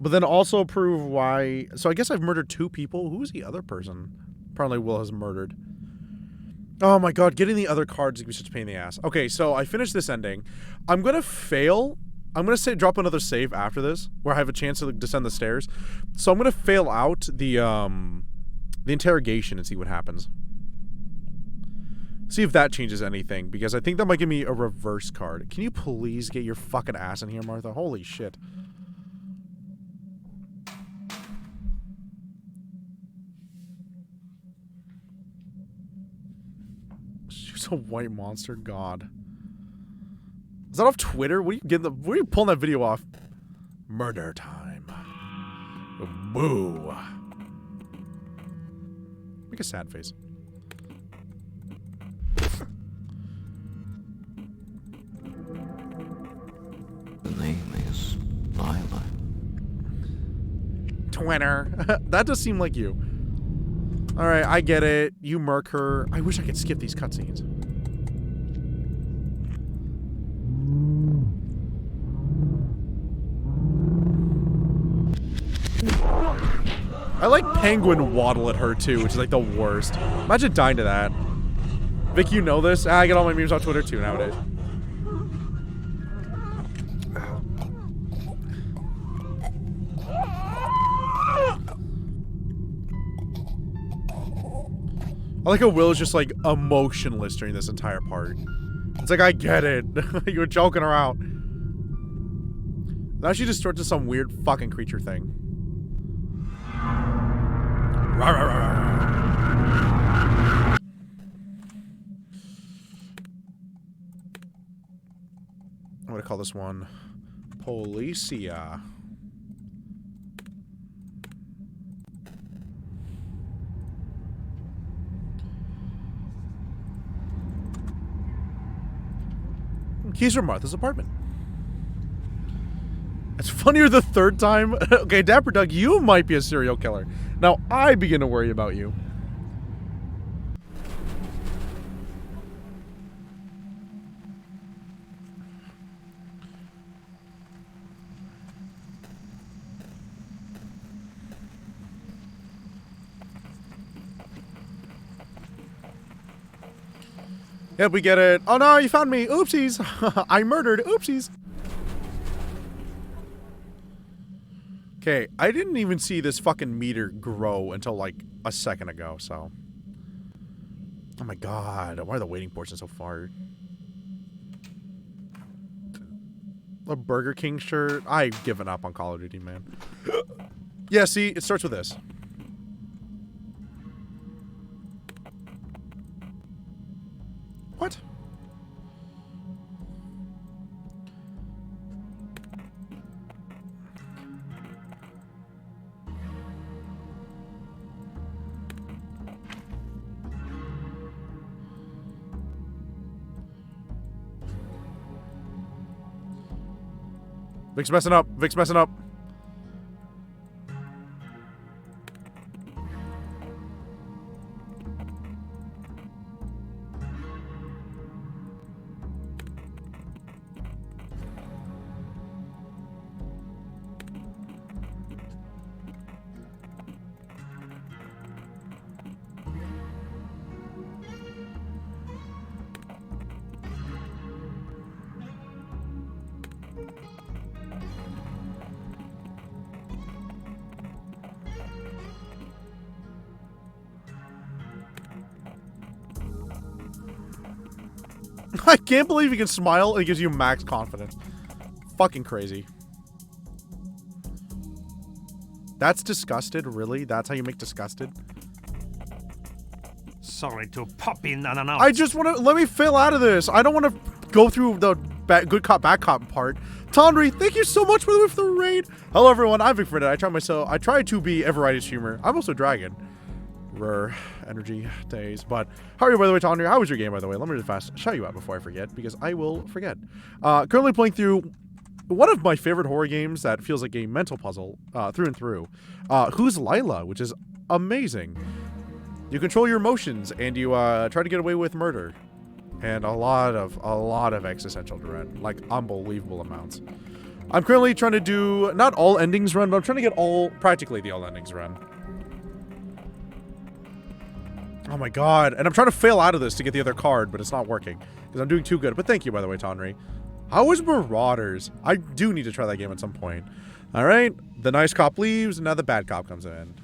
But then also prove why... So I guess I've murdered 2 people. Who's the other person? Apparently Will has murdered. Oh my god, getting the other cards is going to be such a pain in the ass. Okay, so I finished this ending. I'm going to fail. I'm going to drop another save after this, where I have a chance to descend the stairs. So I'm going to fail out the interrogation and see what happens. See if that changes anything, because I think that might give me a reverse card. Can you please get your fucking ass in here, Martha? Holy shit. She's a white monster, god. Is that off Twitter? What are you getting? Where are you pulling that video off? Murder time. Boo. Make a sad face. The name is Lila. Twitter. That does seem like you. Alright, I get it. You murk her. I wish I could skip these cutscenes. I like penguin waddle at her too, which is like the worst. Imagine dying to that. Vic, you know this? I get all my memes on Twitter too nowadays. I like how Will is just like emotionless during this entire part. It's like, I get it. You were joking her out. Now she just starts to some weird fucking creature thing. Rawr, rawr, rawr, rawr. I'm gonna call this one Policia. Keys from Martha's apartment. It's funnier the 3rd time. Okay, Dapper Doug, you might be a serial killer. Now I begin to worry about you. Yep, we get it. Oh no, you found me. Oopsies. I murdered. Oopsies. Okay, I didn't even see this fucking meter grow until like a second ago, so. Oh my god, why are the waiting portions so far? A Burger King shirt? I've given up on Call of Duty, man. Yeah, see, it starts with this. What? Vic's messing up. Vic's messing up. I can't believe you can smile and it gives you max confidence. Fucking crazy. That's disgusted, really? That's how you make disgusted? Sorry to pop in and out. I just want to... Let me fail out of this. I don't want to go through the good cop, bad cop part. Tondri, thank you so much, by the way, for the raid. Hello, everyone. I'm Victober. I try to be a variety streamer. I'm also a dragon. Rare energy days. But how are you, by the way, Tondri? How was your game, by the way? Let me really fast shout you out before I forget, because I will forget. Currently playing through one of my favorite horror games that feels like a mental puzzle through and through. Who's Lila, which is amazing. You control your emotions and you try to get away with murder, and a lot of existential dread, like unbelievable amounts. I'm currently trying to do not all endings run, but I'm trying to get practically the all endings run. Oh my god, and I'm trying to fail out of this to get the other card, but it's not working because I'm doing too good. But thank you, by the way, Tondri. How is Marauders? I do need to try that game at some point. All right, the nice cop leaves, and now the bad cop comes in.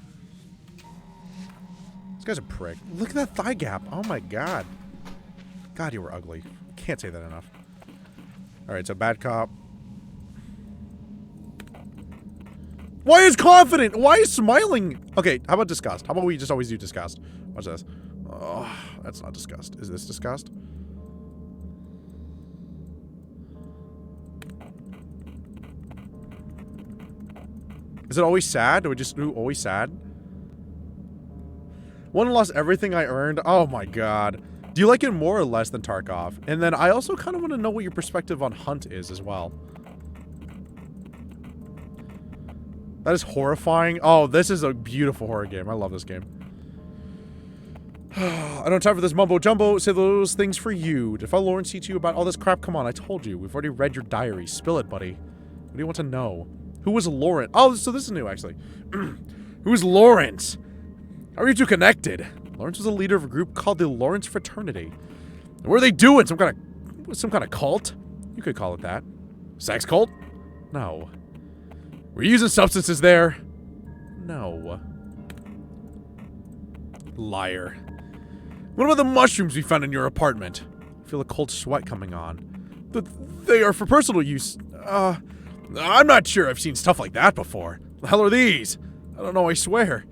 This guy's a prick. Look at that thigh gap. Oh my god. God, you were ugly. Can't say that enough. All right, so bad cop. Why is confident? Why is smiling? Okay, how about disgust? How about we just always do disgust? Watch this. Oh, that's not disgust. Is this disgust? Is it always sad? Do we just do always sad? One lost everything I earned. Oh my god. Do you like it more or less than Tarkov? And then I also kind of want to know what your perspective on Hunt is as well. That is horrifying. Oh, this is a beautiful horror game. I love this game. I don't have time for this mumbo jumbo. Say those things for you. Did Father Lawrence teach you about all this crap? Come on, I told you. We've already read your diary. Spill it, buddy. What do you want to know? Who was Lawrence? Oh, so this is new, actually. Who's Lawrence? How are you two connected? Lawrence was a leader of a group called the Lawrence Fraternity. What are they doing? Some kind of cult? You could call it that. Sex cult? No. Were you using substances there? No. Liar. What about the mushrooms we found in your apartment? I feel a cold sweat coming on. They are for personal use. I'm not sure I've seen stuff like that before. The hell are these? I don't know, I swear.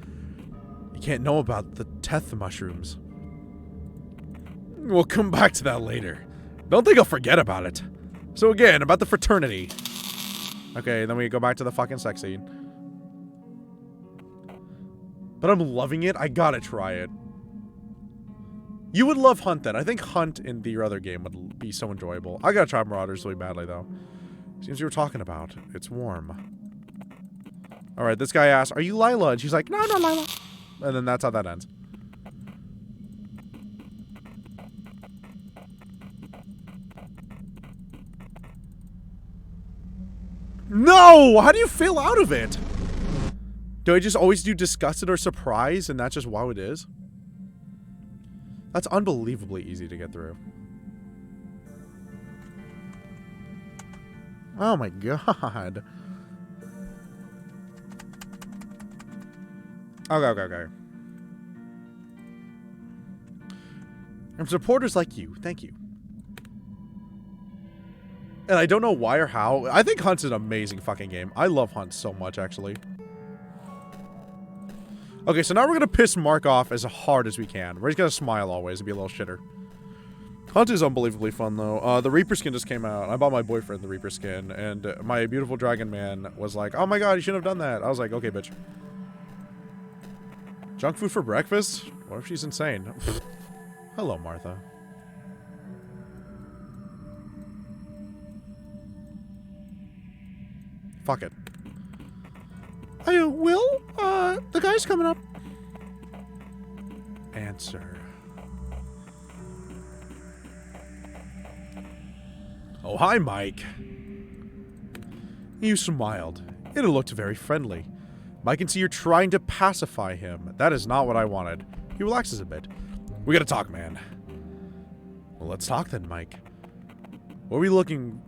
You can't know about the Teth mushrooms. We'll come back to that later. Don't think I'll forget about it. So again, about the fraternity. Okay, then we go back to the fucking sex scene. But I'm loving it. I gotta try it. You would love Hunt then. I think Hunt in the other game would be so enjoyable. I gotta try Marauders really badly though. Seems you were talking about. It's warm. Alright, this guy asks, are you Lila? And she's like, no, I'm not Lila. And then that's how that ends. No! How do you fail out of it? Do I just always do disgusted or surprised and that's just wow it is? That's unbelievably easy to get through. Oh my god. Okay. And supporters like you, thank you. And I don't know why or how. I think Hunt's an amazing fucking game. I love Hunt so much, actually. Okay, so now we're gonna piss Mark off as hard as we can. We're just gonna smile always and be a little shitter. Hunt is unbelievably fun, though. The Reaper skin just came out. I bought my boyfriend the Reaper skin, and my beautiful dragon man was like, oh my god, you shouldn't have done that. I was like, okay, bitch. Junk food for breakfast? What if she's insane? Hello, Martha. Fuck it. Hey, Will? The guy's coming up. Answer. Oh, hi, Mike. You smiled. It looked very friendly. I can see you're trying to pacify him. That is not what I wanted. He relaxes a bit. We gotta talk, man. Well, let's talk then, Mike. What are we looking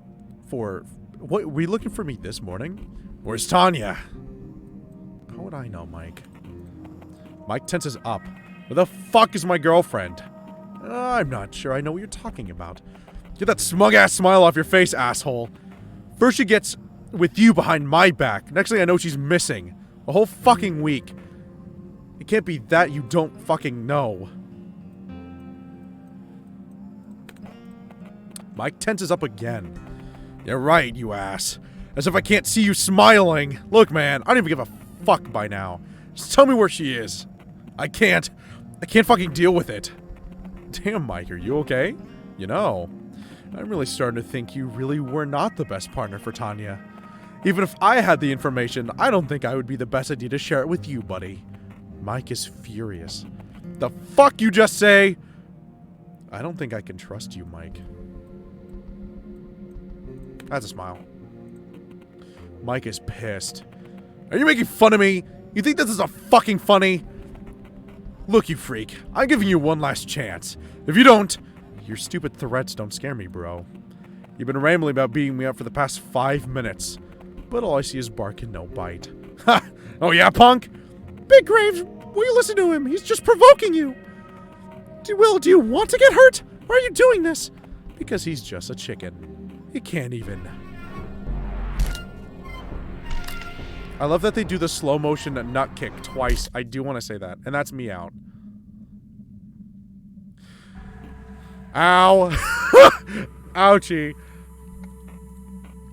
for? What, were you looking for me this morning? Where's Tanya? How would I know, Mike? Mike tenses up. Where the fuck is my girlfriend? I'm not sure I know what you're talking about. Get that smug-ass smile off your face, asshole. First she gets with you behind my back. Next thing I know, she's missing. A whole fucking week. It can't be that you don't fucking know. Mike tenses up again. You're right, you ass. As if I can't see you smiling. Look, man, I don't even give a fuck by now. Just tell me where she is. I can't fucking deal with it. Damn, Mike, are you okay? You know, I'm really starting to think you really were not the best partner for Tanya. Even if I had the information, I don't think I would be the best idea to share it with you, buddy. Mike is furious. The fuck you just say? I don't think I can trust you, Mike. That's a smile. Mike is pissed. Are you making fun of me? You think this is a fucking funny? Look, you freak. I'm giving you one last chance. If you don't, your stupid threats don't scare me, bro. You've been rambling about beating me up for the past 5 minutes. But all I see is bark and no bite. Ha! Oh yeah, punk? Big Graves, will you listen to him? He's just provoking you. Will, do you want to get hurt? Why are you doing this? Because he's just a chicken. He can't even. I love that they do the slow motion nut kick twice. I do want to say that. And that's me out. Ow. Ouchie.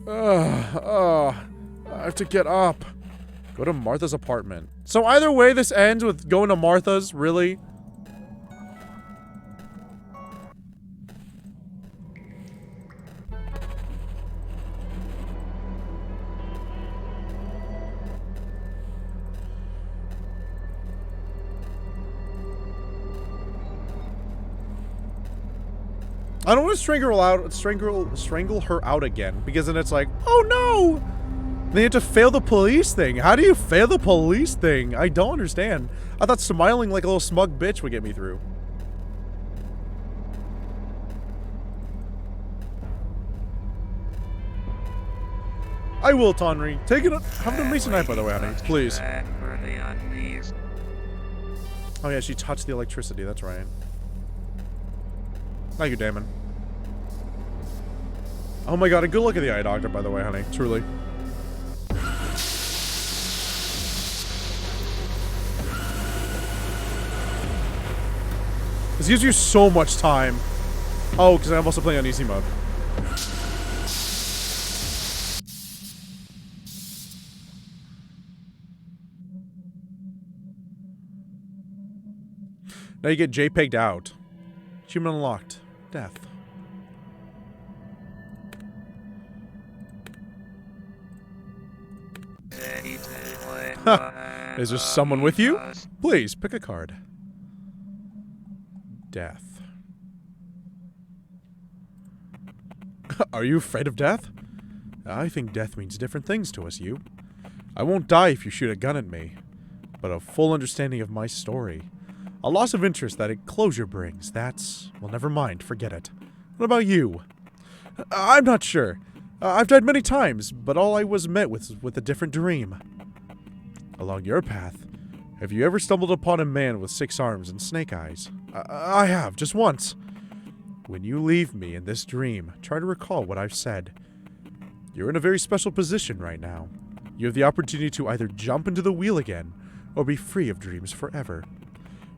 I have to get up. Go to Martha's apartment. So either way, this ends with going to Martha's, really? I don't want to strangle her out again, because then it's like, oh no! They have to fail the police thing. How do you fail the police thing? I don't understand. I thought smiling like a little smug bitch would get me through. I will, Tonri. Take it. Have an amazing night, by the way, honey. Please. Oh yeah, she touched the electricity. That's right. Thank you, Damon. Oh my god, a good look at the eye doctor, by the way, honey. Truly. This gives you so much time. Oh, because I'm also playing on easy mode. Now you get JPEG'd out. Achievement unlocked. Death. Is there someone with you? Please, pick a card. Death. Are you afraid of death? I think death means different things to us, you. I won't die if you shoot a gun at me, but a full understanding of my story. A loss of interest that a closure brings, that's... well, never mind, forget it. What about you? I'm not sure. I've died many times, but all I was met with a different dream. Along your path, have you ever stumbled upon a man with 6 arms and snake eyes? I have, just once. When you leave me in this dream, try to recall what I've said. You're in a very special position right now. You have the opportunity to either jump into the wheel again, or be free of dreams forever.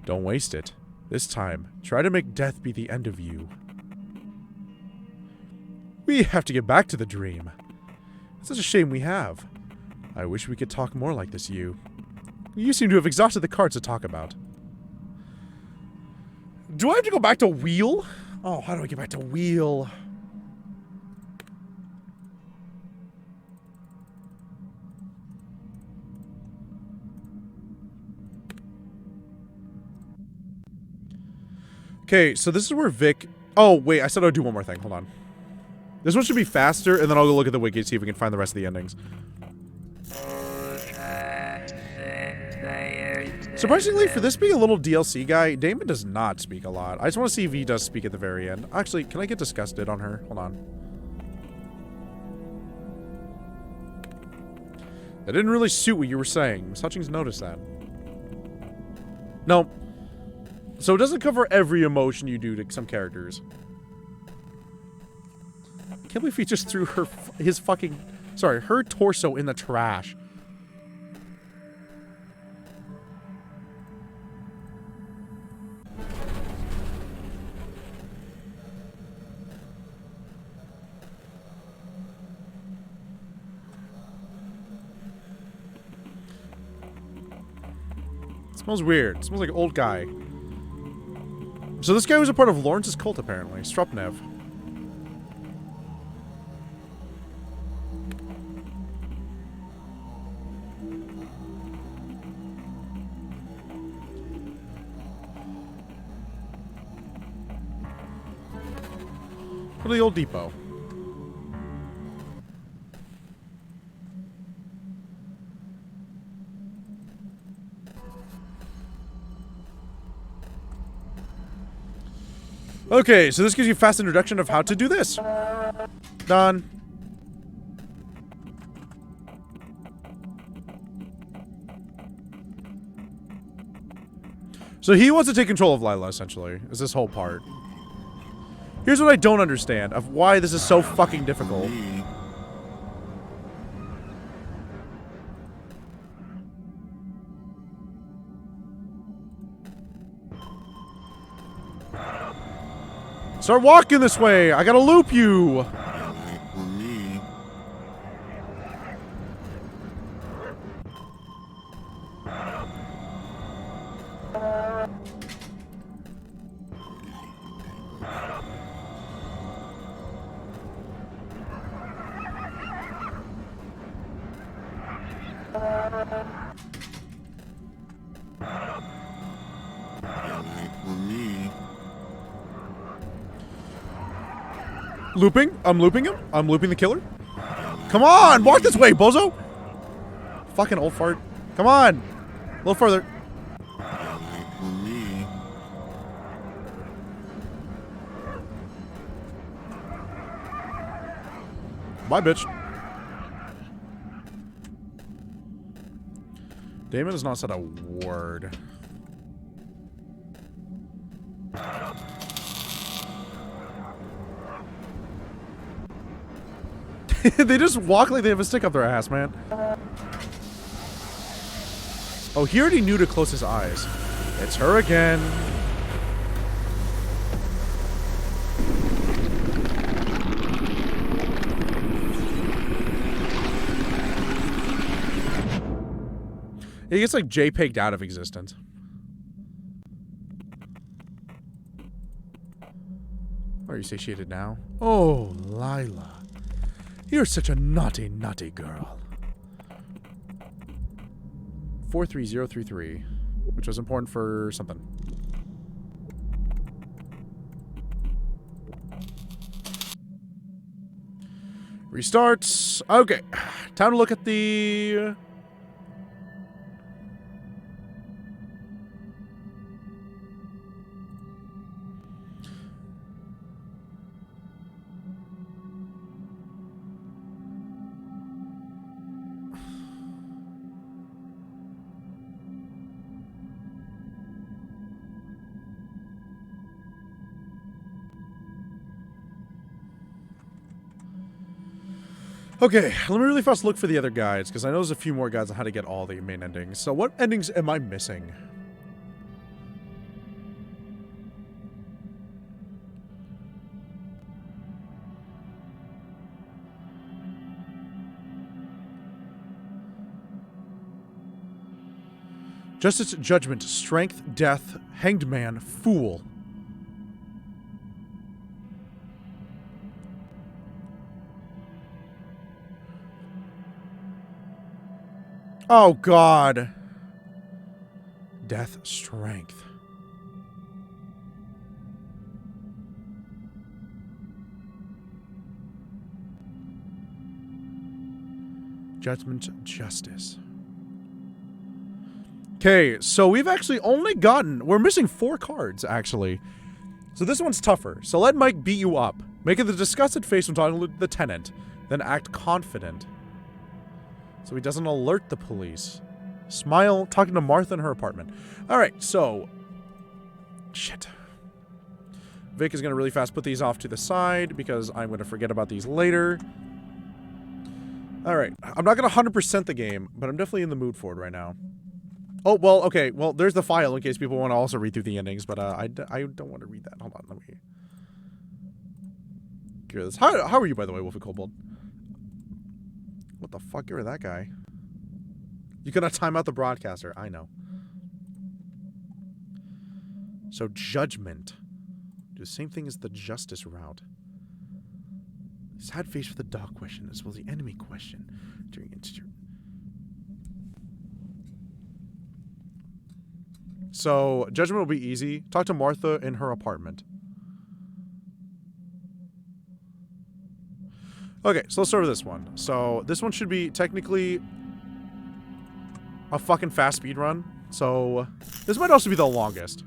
Don't waste it. This time, try to make death be the end of you. We have to get back to the dream. It's such a shame we have. I wish we could talk more like this, you. You seem to have exhausted the cards to talk about. Do I have to go back to wheel? Oh, how do I get back to wheel? Okay, so this is where Vic... Oh, wait, I said I'd do one more thing. Hold on. This one should be faster, and then I'll go look at the wiki, see if we can find the rest of the endings. Surprisingly, for this being a little DLC guy, Damon does not speak a lot. I just want to see if he does speak at the very end. Actually, can I get disgusted on her? Hold on. That didn't really suit what you were saying. Miss Hutchings noticed that. No. So it doesn't cover every emotion you do to some characters. I can't believe he just threw her torso in the trash. It smells weird. It smells like an old guy. So this guy was a part of Lawrence's cult, apparently. Strupnev. Go to the old depot. Okay, so this gives you a fast introduction of how to do this. Done. So he wants to take control of Lila, essentially, is this whole part. Here's what I don't understand of why this is so fucking difficult. Start walking this way! I gotta loop you! Looping? I'm looping him? I'm looping the killer? Come on! Walk this way, bozo! Fucking old fart. Come on! A little further. Bye, bitch. Damon has not said a word. They just walk like they have a stick up their ass, man. Oh, he already knew to close his eyes. It's her again. He gets like JPEG'd out of existence. Are you satiated now? Oh, Lila. You're such a naughty, naughty girl. 43033, which was important for something. Restarts. Okay. Time to look at the... Okay, let me really fast look for the other guides, because I know there's a few more guides on how to get all the main endings. So what endings am I missing? Justice, judgment, strength, death, hanged man, fool. Oh, God. Death, strength. Judgment, justice. Okay, so we've actually only gotten... We're missing 4 cards, actually. So this one's tougher. So let Mike beat you up. Make it the disgusted face when talking to the tenant. Then act confident. So he doesn't alert the police. Smile, talking to Martha in her apartment. Alright, so... Shit. Vic is going to really fast put these off to the side because I'm going to forget about these later. Alright, I'm not going to 100% the game, but I'm definitely in the mood for it right now. Oh, well, okay, well, there's the file in case people want to also read through the endings, but I don't want to read that. Hold on, let me... Get rid of this. How are you, by the way, Wolfie Kobold? What the fuck? Get rid of that guy. You cannot time out the broadcaster. I know. So, judgment. Do the same thing as the justice route. Sad face for the dog question as well as the enemy question. During So, judgment will be easy. Talk to Martha in her apartment. Okay, so let's start with this one. So, this one should be technically a fucking fast speed run. So, this might also be the longest.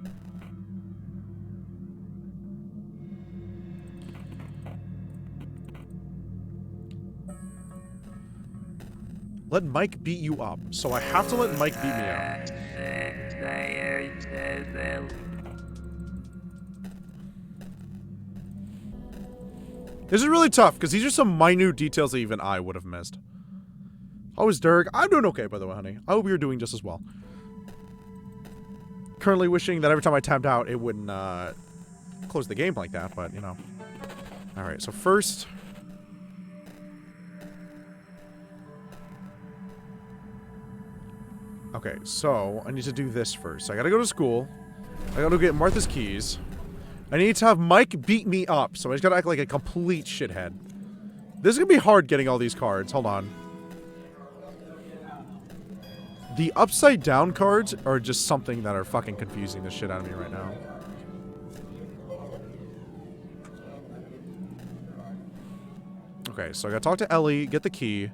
Let Mike beat you up. So, I have to let Mike beat me up. This is really tough, because these are some minute details that even I would have missed. How is Dirk? I'm doing okay, by the way, honey. I hope you're doing just as well. Currently wishing that every time I tapped out, it wouldn't close the game like that, but, you know. Alright, so first... Okay, so I need to do this first. I gotta go to school. I gotta get Martha's keys. I need to have Mike beat me up, so I just gotta act like a complete shithead. This is gonna be hard getting all these cards. Hold on. The upside down cards are just something that are fucking confusing the shit out of me right now. Okay, so I gotta talk to Ellie, get the key.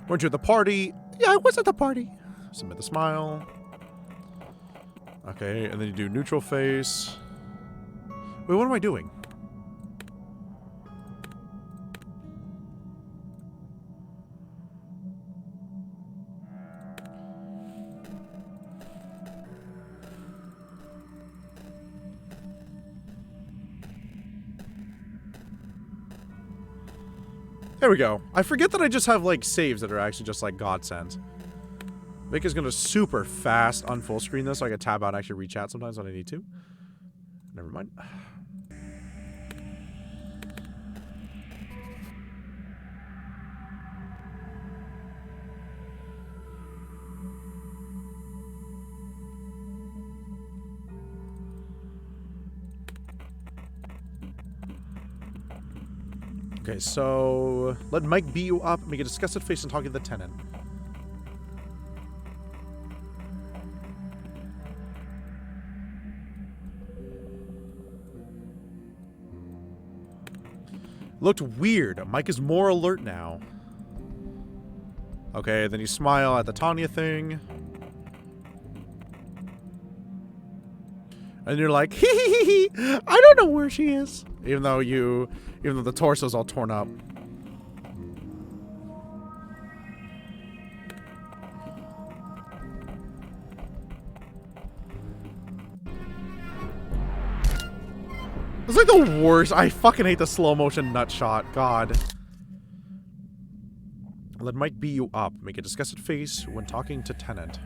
Weren't you at the party? Yeah, I was at the party. Submit the smile. Okay, and then you do neutral face. Wait, what am I doing? There we go. I forget that I just have, like, saves that are actually just, like, godsends. Vic is gonna super fast unfull screen this so I can tab out and actually reach out sometimes when I need to. Never mind. Okay, so let Mike beat you up, make a disgusted face, and talk to the tenant. Looked weird. Mike is more alert now. Okay, then you smile at the Tanya thing. And you're like, hee hee hee hee, I don't know where she is. Even though the torso's all torn up. It's like the worst. I fucking hate the slow motion nut shot. God. Let Mike beat you up. Make a disgusted face when talking to tenant.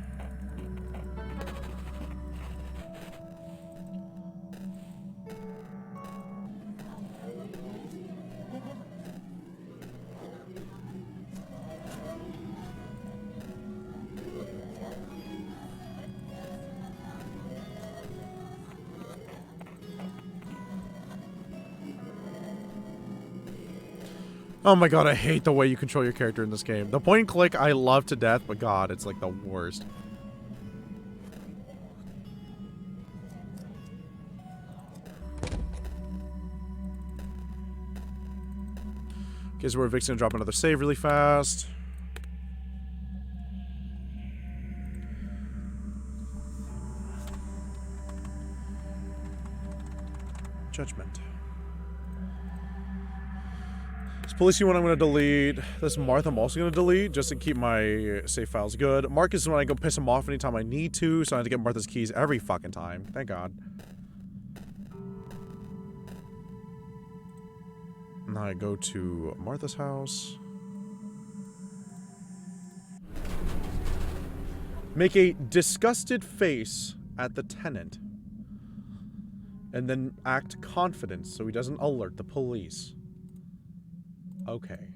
Oh my god, I hate the way you control your character in this game. The point and click I love to death, but god, it's like the worst. Okay, so we're fixing to drop another save really fast. Judgment. This police one I'm going to delete. This Martha I'm also going to delete just to keep my save files good. Marcus is when I go piss him off anytime I need to, so I have to get Martha's keys every fucking time. Thank God. Now I go to Martha's house. Make a disgusted face at the tenant. And then act confident so he doesn't alert the police. Okay.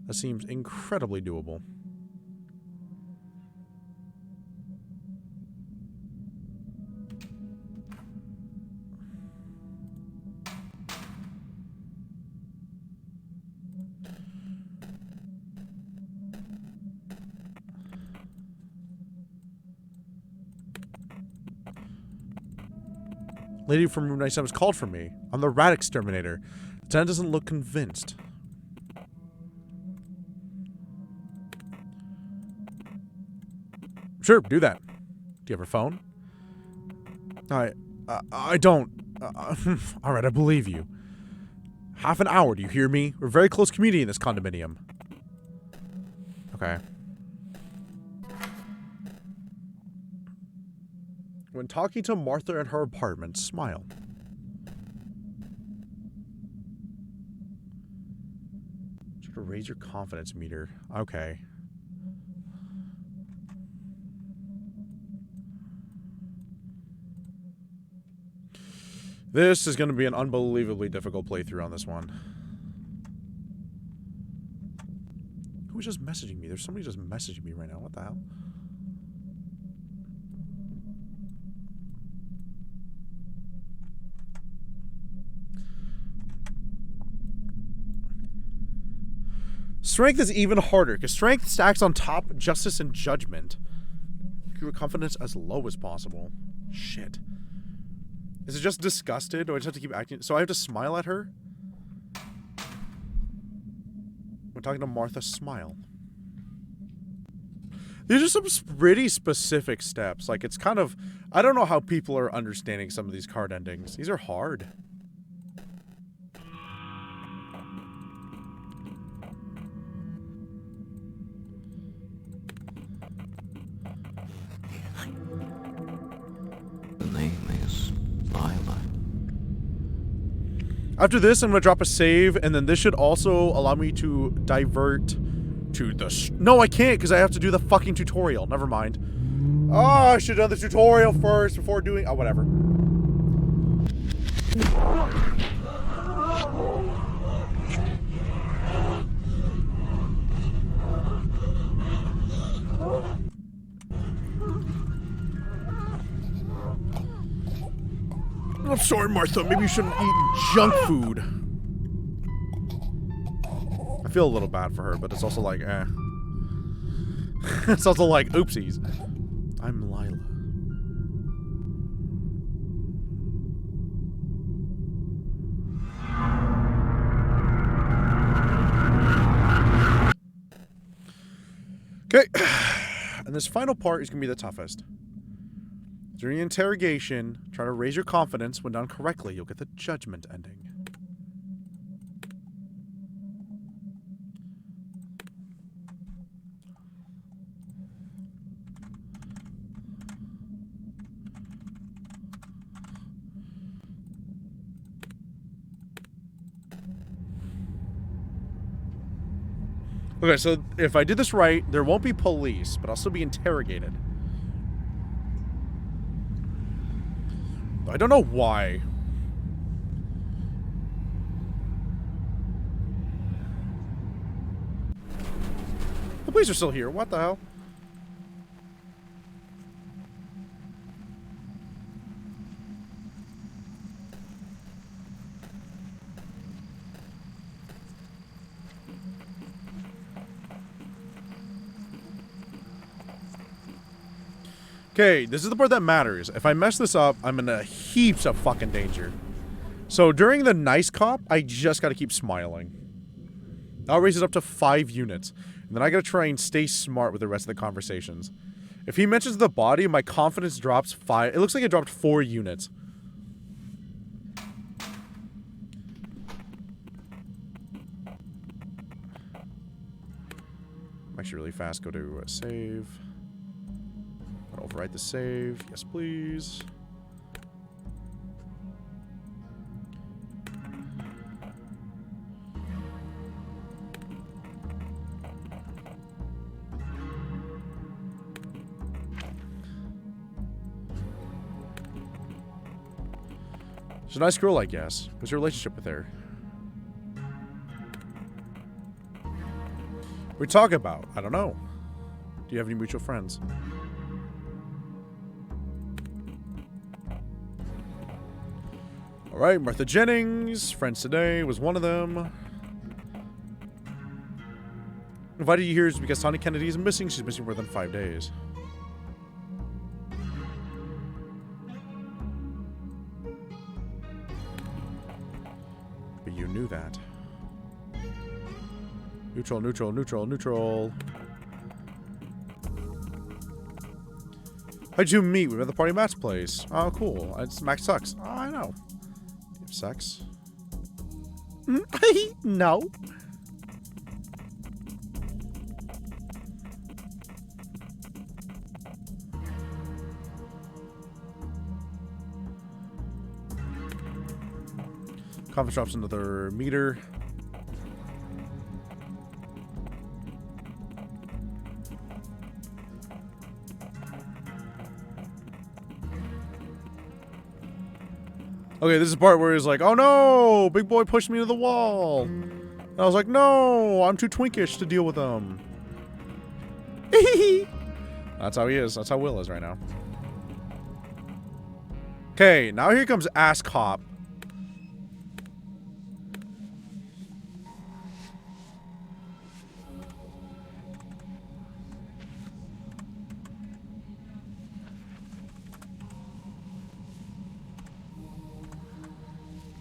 That seems incredibly doable. Lady from room 97 has called for me. I'm the rat exterminator. The tenant doesn't look convinced. Sure, do that. Do you have her phone? I don't. Alright, I believe you. Half an hour, do you hear me? We're very close community in this condominium. Okay. When talking to Martha in her apartment, smile. Try to raise your confidence meter. Okay. This is going to be an unbelievably difficult playthrough on this one. Who was just messaging me? There's somebody just messaging me right now. What the hell? Strength is even harder, because strength stacks on top justice and judgment. Keep your confidence as low as possible. Shit. Is it just disgusted? Or I just have to keep acting? So I have to smile at her? When talking to Martha, smile. These are some pretty specific steps. Like, it's kind of... I don't know how people are understanding some of these card endings. These are hard. After this, I'm going to drop a save, and then this should also allow me to divert to the... No, I can't, because I have to do the fucking tutorial. Never mind. Oh, I should have done the tutorial first before doing... Oh, whatever. I'm sorry, Martha. Maybe you shouldn't eat junk food. I feel a little bad for her, but it's also like, eh. It's also like, oopsies. I'm Lila. Okay. And this final part is going to be the toughest. During interrogation, try to raise your confidence. When done correctly, you'll get the judgment ending. Okay, so if I did this right, there won't be police, but I'll still be interrogated. I don't know why. The police are still here. What the hell? Okay, this is the part that matters. If I mess this up, I'm in a heaps of fucking danger. So during the nice cop, I just gotta keep smiling. I'll raise it up to 5 units. And then I gotta try and stay smart with the rest of the conversations. If he mentions the body, my confidence drops 5. It looks like it dropped 4 units. I'm actually really fast. Go to save. Overwrite the save. Yes, please. She's a nice girl, I guess. What's your relationship with her? What we talk about? I don't know. Do you have any mutual friends? Alright, Martha Jennings, friends today, was one of them. Invited you here is because Tawny Kennedy is missing. She's missing more than 5 days. But you knew that. Neutral, neutral, neutral, neutral. How'd you meet? We were at the party Matt's place. Oh, cool. It's Max sucks. Oh, I know. Sex? No. Confidence drops another meter. Okay, this is the part where he's like, oh no, big boy pushed me to the wall. And I was like, no, I'm too twinkish to deal with him. That's how he is. That's how Will is right now. Okay, now here comes Ass Cop.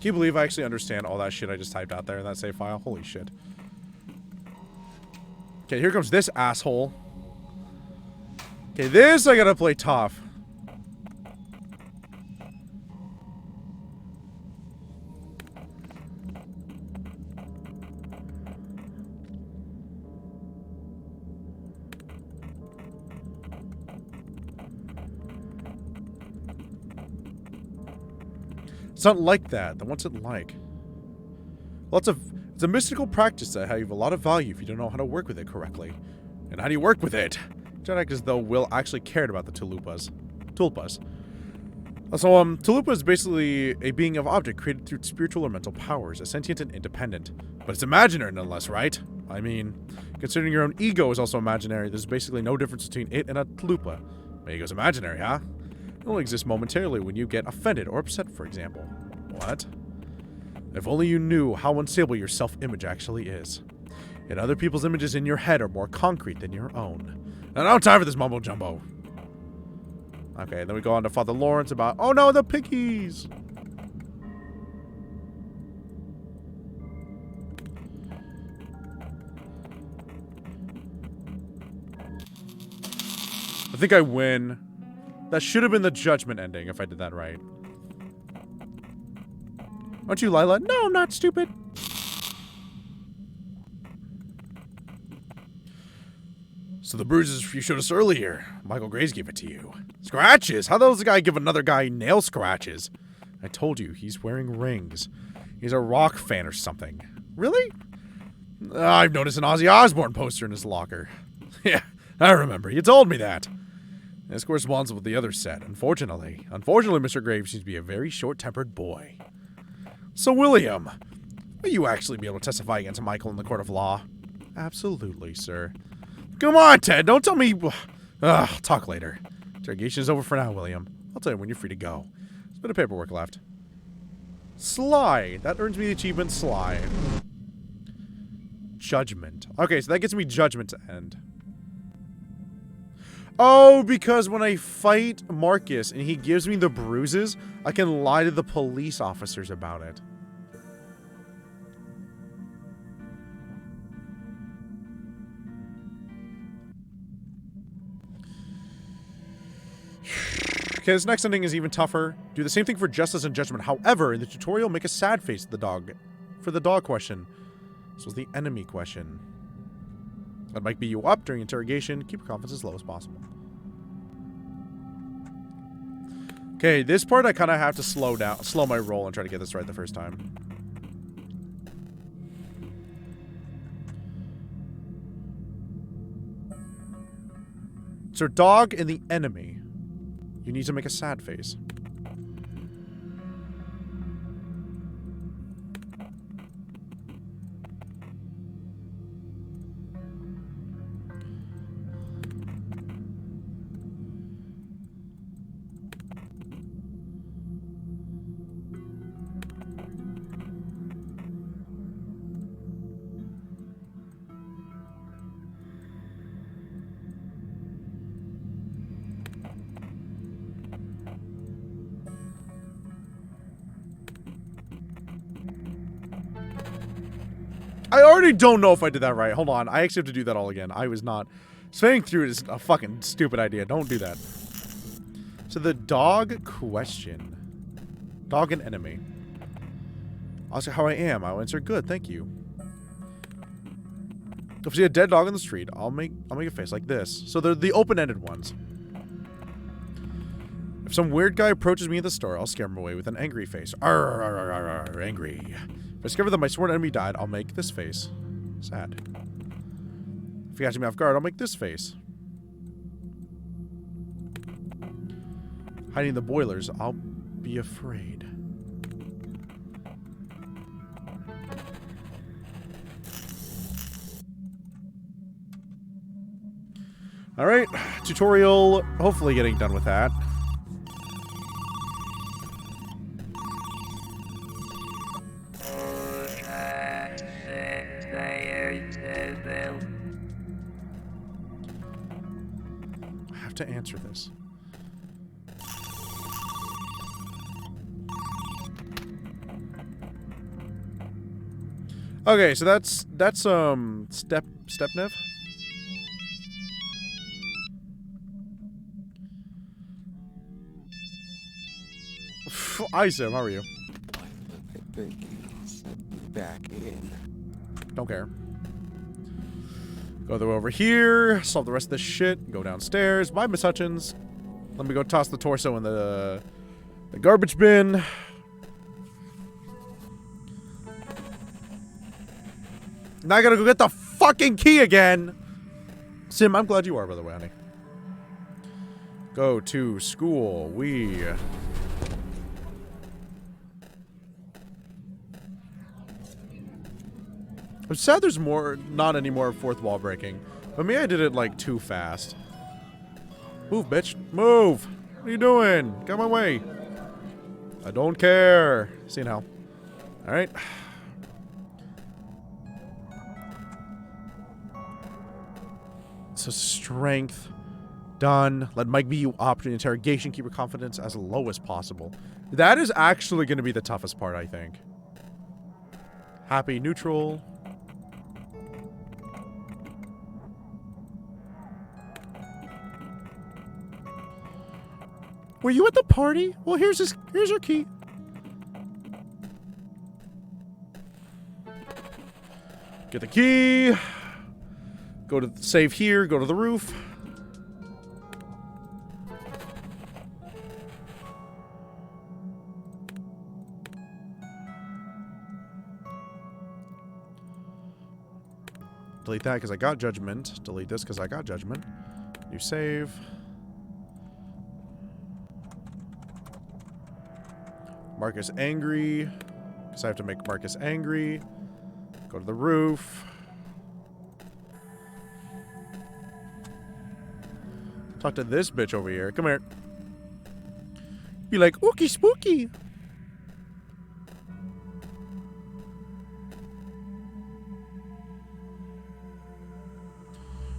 Can you believe I actually understand all that shit I just typed out there in that save file? Holy shit. Okay, here comes this asshole. Okay, this I gotta play tough. It's not like that. Then what's it like? Well, it's a mystical practice that have a lot of value if you don't know how to work with it correctly. And how do you work with it? Don't act as though Will actually cared about the Tulpas. So, Tulpa is basically a being of object created through spiritual or mental powers, a sentient and independent. But it's imaginary nonetheless, right? I mean, considering your own ego is also imaginary, there's basically no difference between it and a Tulpa. My ego's imaginary, huh? It only exists momentarily when you get offended or upset, for example. What? If only you knew how unstable your self-image actually is. And other people's images in your head are more concrete than your own. And I don't have time for this mumbo-jumbo. Okay, then we go on to Father Lawrence about, oh no, the piggies! I think I win. That should have been the judgment ending if I did that right. Aren't you Lila? No, I'm not stupid. So the bruises you showed us earlier, Michael Graves gave it to you. Scratches? How does the guy give another guy nail scratches? I told you, he's wearing rings. He's a rock fan or something. Really? I've noticed an Ozzy Osbourne poster in his locker. Yeah, I remember. You told me that. This corresponds with the other set. Unfortunately, Mr. Graves seems to be a very short-tempered boy. So, William, will you actually be able to testify against Michael in the court of law? Absolutely, sir. Come on, Ted. Don't tell me... talk later. Interrogation is over for now, William. I'll tell you when you're free to go. There's a bit of paperwork left. Sly. That earns me the achievement Sly. Judgment. Okay, so that gets me judgment to end. Oh, because when I fight Marcus and he gives me the bruises, I can lie to the police officers about it. Okay, this next ending is even tougher. Do the same thing for justice and judgment. However, in the tutorial, make a sad face to the dog. For the dog question. This was the enemy question. That might be you up during interrogation. Keep your confidence as low as possible. Okay, this part I kind of have to slow my roll and try to get this right the first time. So, dog and the enemy. You need to make a sad face. I already don't know if I did that right. Hold on. I actually have to do that all again. I was not. Saying through it is a fucking stupid idea. Don't do that. So the dog question. Dog and enemy. I'll say how I am. I'll answer good. Thank you. If I see a dead dog on the street, I'll make a face like this. So they're the open-ended ones. If some weird guy approaches me at the store, I'll scare him away with an angry face. Arr, arr, arr, arr, arr, angry. If I discover that my sworn enemy died, I'll make this face. Sad. If he catches me off guard, I'll make this face. Hiding the boilers, I'll be afraid. Alright, tutorial, hopefully getting done with that. I have to answer this. Okay, so that's Stepnev. Isom, how are you? Back in. Don't care. Go over here, solve the rest of this shit, go downstairs. Bye, Miss Hutchins. Let me go toss the torso in the garbage bin. Now I gotta go get the fucking key again. Sim, I'm glad you are, by the way, honey. Go to school. I'm sad there's not any more fourth wall breaking. But me, I did it like too fast. Move, bitch. Move. What are you doing? Get out of my way. I don't care. See you now. Alright. So strength. Done. Let Mike be you up in interrogation. Keep your confidence as low as possible. That is actually going to be the toughest part, I think. Happy, neutral. Were you at the party? Well, here's your key. Get the key. Go to save here, go to the roof. Delete that because I got judgment. Delete this because I got judgment. New save. Marcus angry. Because I have to make Marcus angry. Go to the roof. Talk to this bitch over here. Come here. Be like, ookie spooky.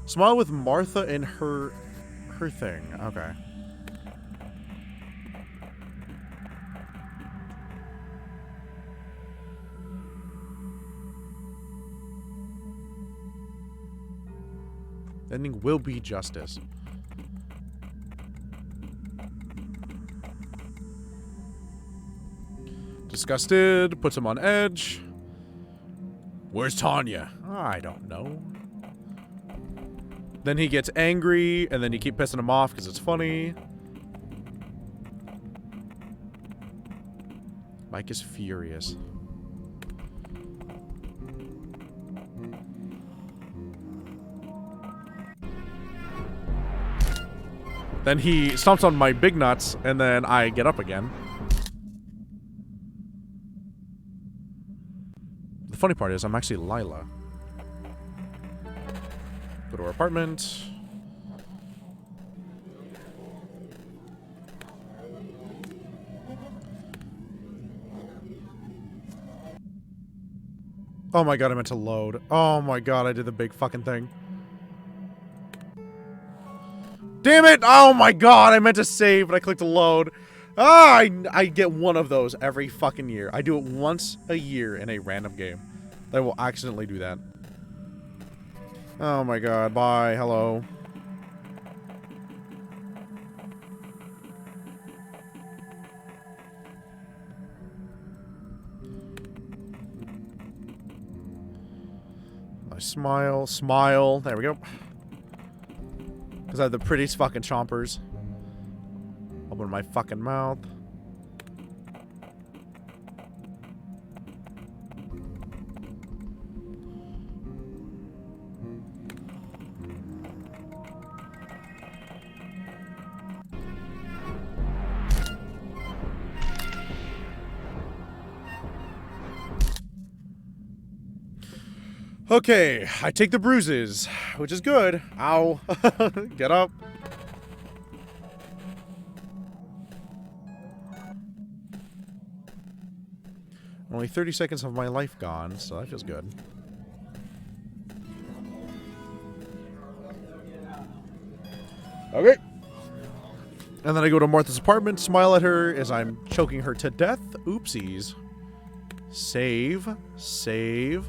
Smile with Martha and her thing. Okay. The ending will be justice. Disgusted, puts him on edge. Where's Tanya? I don't know. Then he gets angry, and then you keep pissing him off because it's funny. Mike is furious. Then he stomps on my big nuts, and then I get up again. The funny part is I'm actually Lila. Go to our apartment. Oh my god, I meant to load. Oh my god, I did the big fucking thing. Damn it! Oh my god, I meant to save, but I clicked load. Ah, I get one of those every fucking year. I do it once a year in a random game. I will accidentally do that. Oh my god, bye, hello. I smile, smile, there we go. Because I have the prettiest fucking chompers. Open my fucking mouth. Okay, I take the bruises, which is good. Ow. Get up. Only 30 seconds of my life gone, so that feels good. Okay. And then I go to Martha's apartment, smile at her as I'm choking her to death. Oopsies. Save. Save.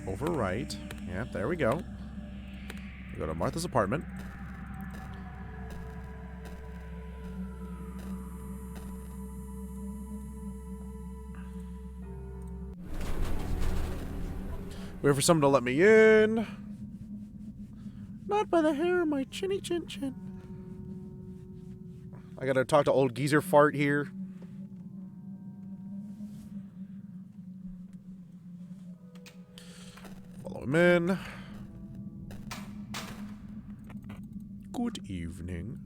Overwrite. Yeah, there we go. Go to Martha's apartment. Wait for someone to let me in. Not by the hair of my chinny chin chin. I gotta talk to old geezer fart here. Follow him in. Good evening.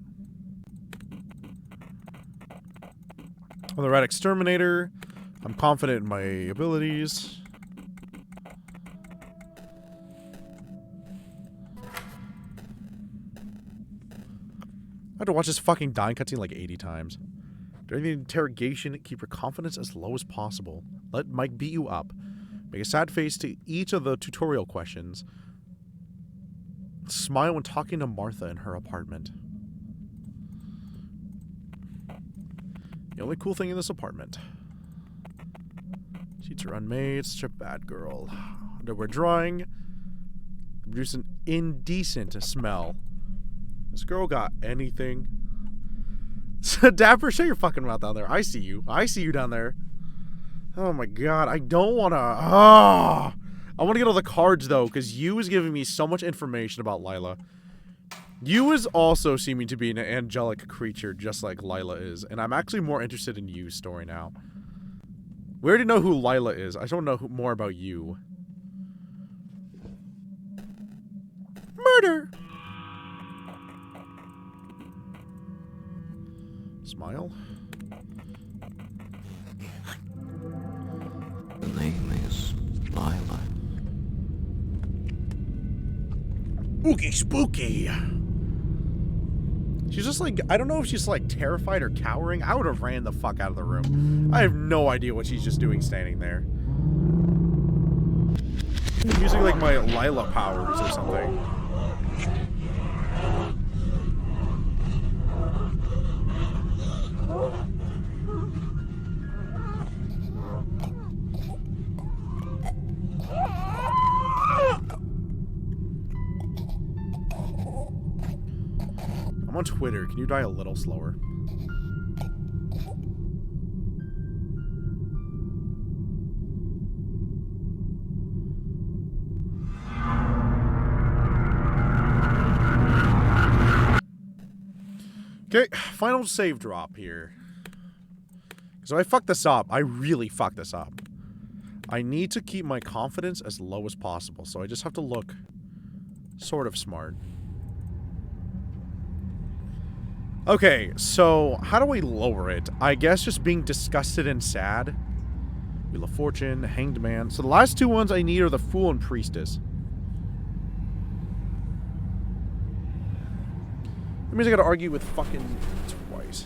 I'm the rat exterminator. I'm confident in my abilities. I had to watch this fucking dying cutscene like 80 times. During the interrogation, keep your confidence as low as possible. Let Mike beat you up. Make a sad face to each of the tutorial questions. Smile when talking to Martha in her apartment. The only cool thing in this apartment. Sheets are unmade. Such a bad girl. Underwear drying. Produce an indecent smell. This girl got anything? Dapper, shut your fucking mouth down there. I see you. I see you down there. Oh my god. I don't want to... I want to get all the cards, though, because you is giving me so much information about Lila. You is also seeming to be an angelic creature, just like Lila is. And I'm actually more interested in Yu's story now. We already know who Lila is. I just want to know more about you. murder. Smile. The name is Lila. Ookie spooky. She's just like, I don't know if she's like terrified or cowering. I would have ran the fuck out of the room. I have no idea what she's just doing standing there. I'm using like my Lila powers or something. I'm on Twitter. Can you die a little slower? Okay, final save drop here. So I fucked this up. I really fucked this up. I need to keep my confidence as low as possible, so I just have to look sort of smart. Okay, so how do I lower it? I guess just being disgusted and sad. Wheel of Fortune, Hanged Man. So the last two ones I need are the Fool and Priestess. That means I gotta argue with fucking twice.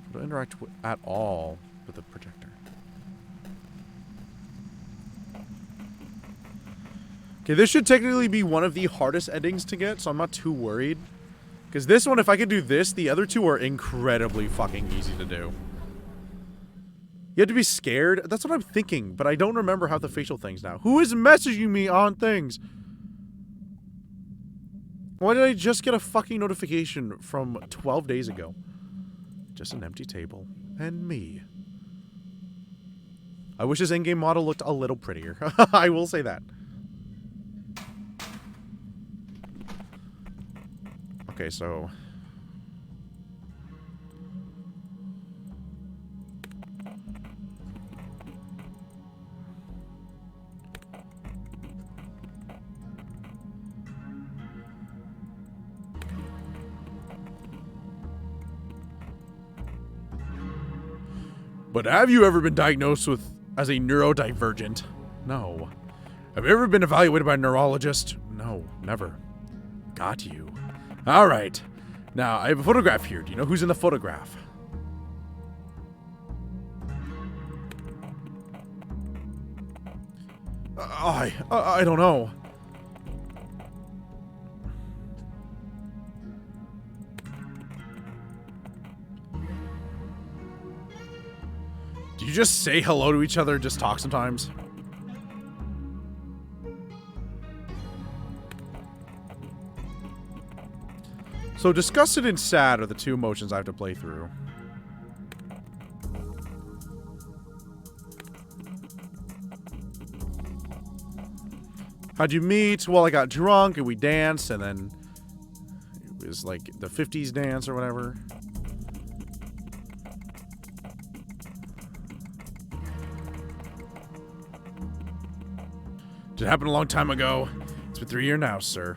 I don't interact at all with the projector. Okay, this should technically be one of the hardest endings to get, so I'm not too worried. Because this one, if I can do this, the other two are incredibly fucking easy to do. You have to be scared? That's what I'm thinking, but I don't remember how the facial things now. Who is messaging me on things? Why did I just get a fucking notification from 12 days ago? Just an empty table. And me. I wish his in-game model looked a little prettier. I will say that. Okay, so... But have you ever been diagnosed with as a neurodivergent? No. Have you ever been evaluated by a neurologist? No, never. Got you. All right. Now, I have a photograph here. Do you know who's in the photograph? I don't know. Do you just say hello to each other, just talk sometimes? So disgusted and sad are the two emotions I have to play through. How'd you meet? Well, I got drunk and we danced, and then it was like the 50s dance or whatever. Did it happen a long time ago? It's been 3 years now, sir.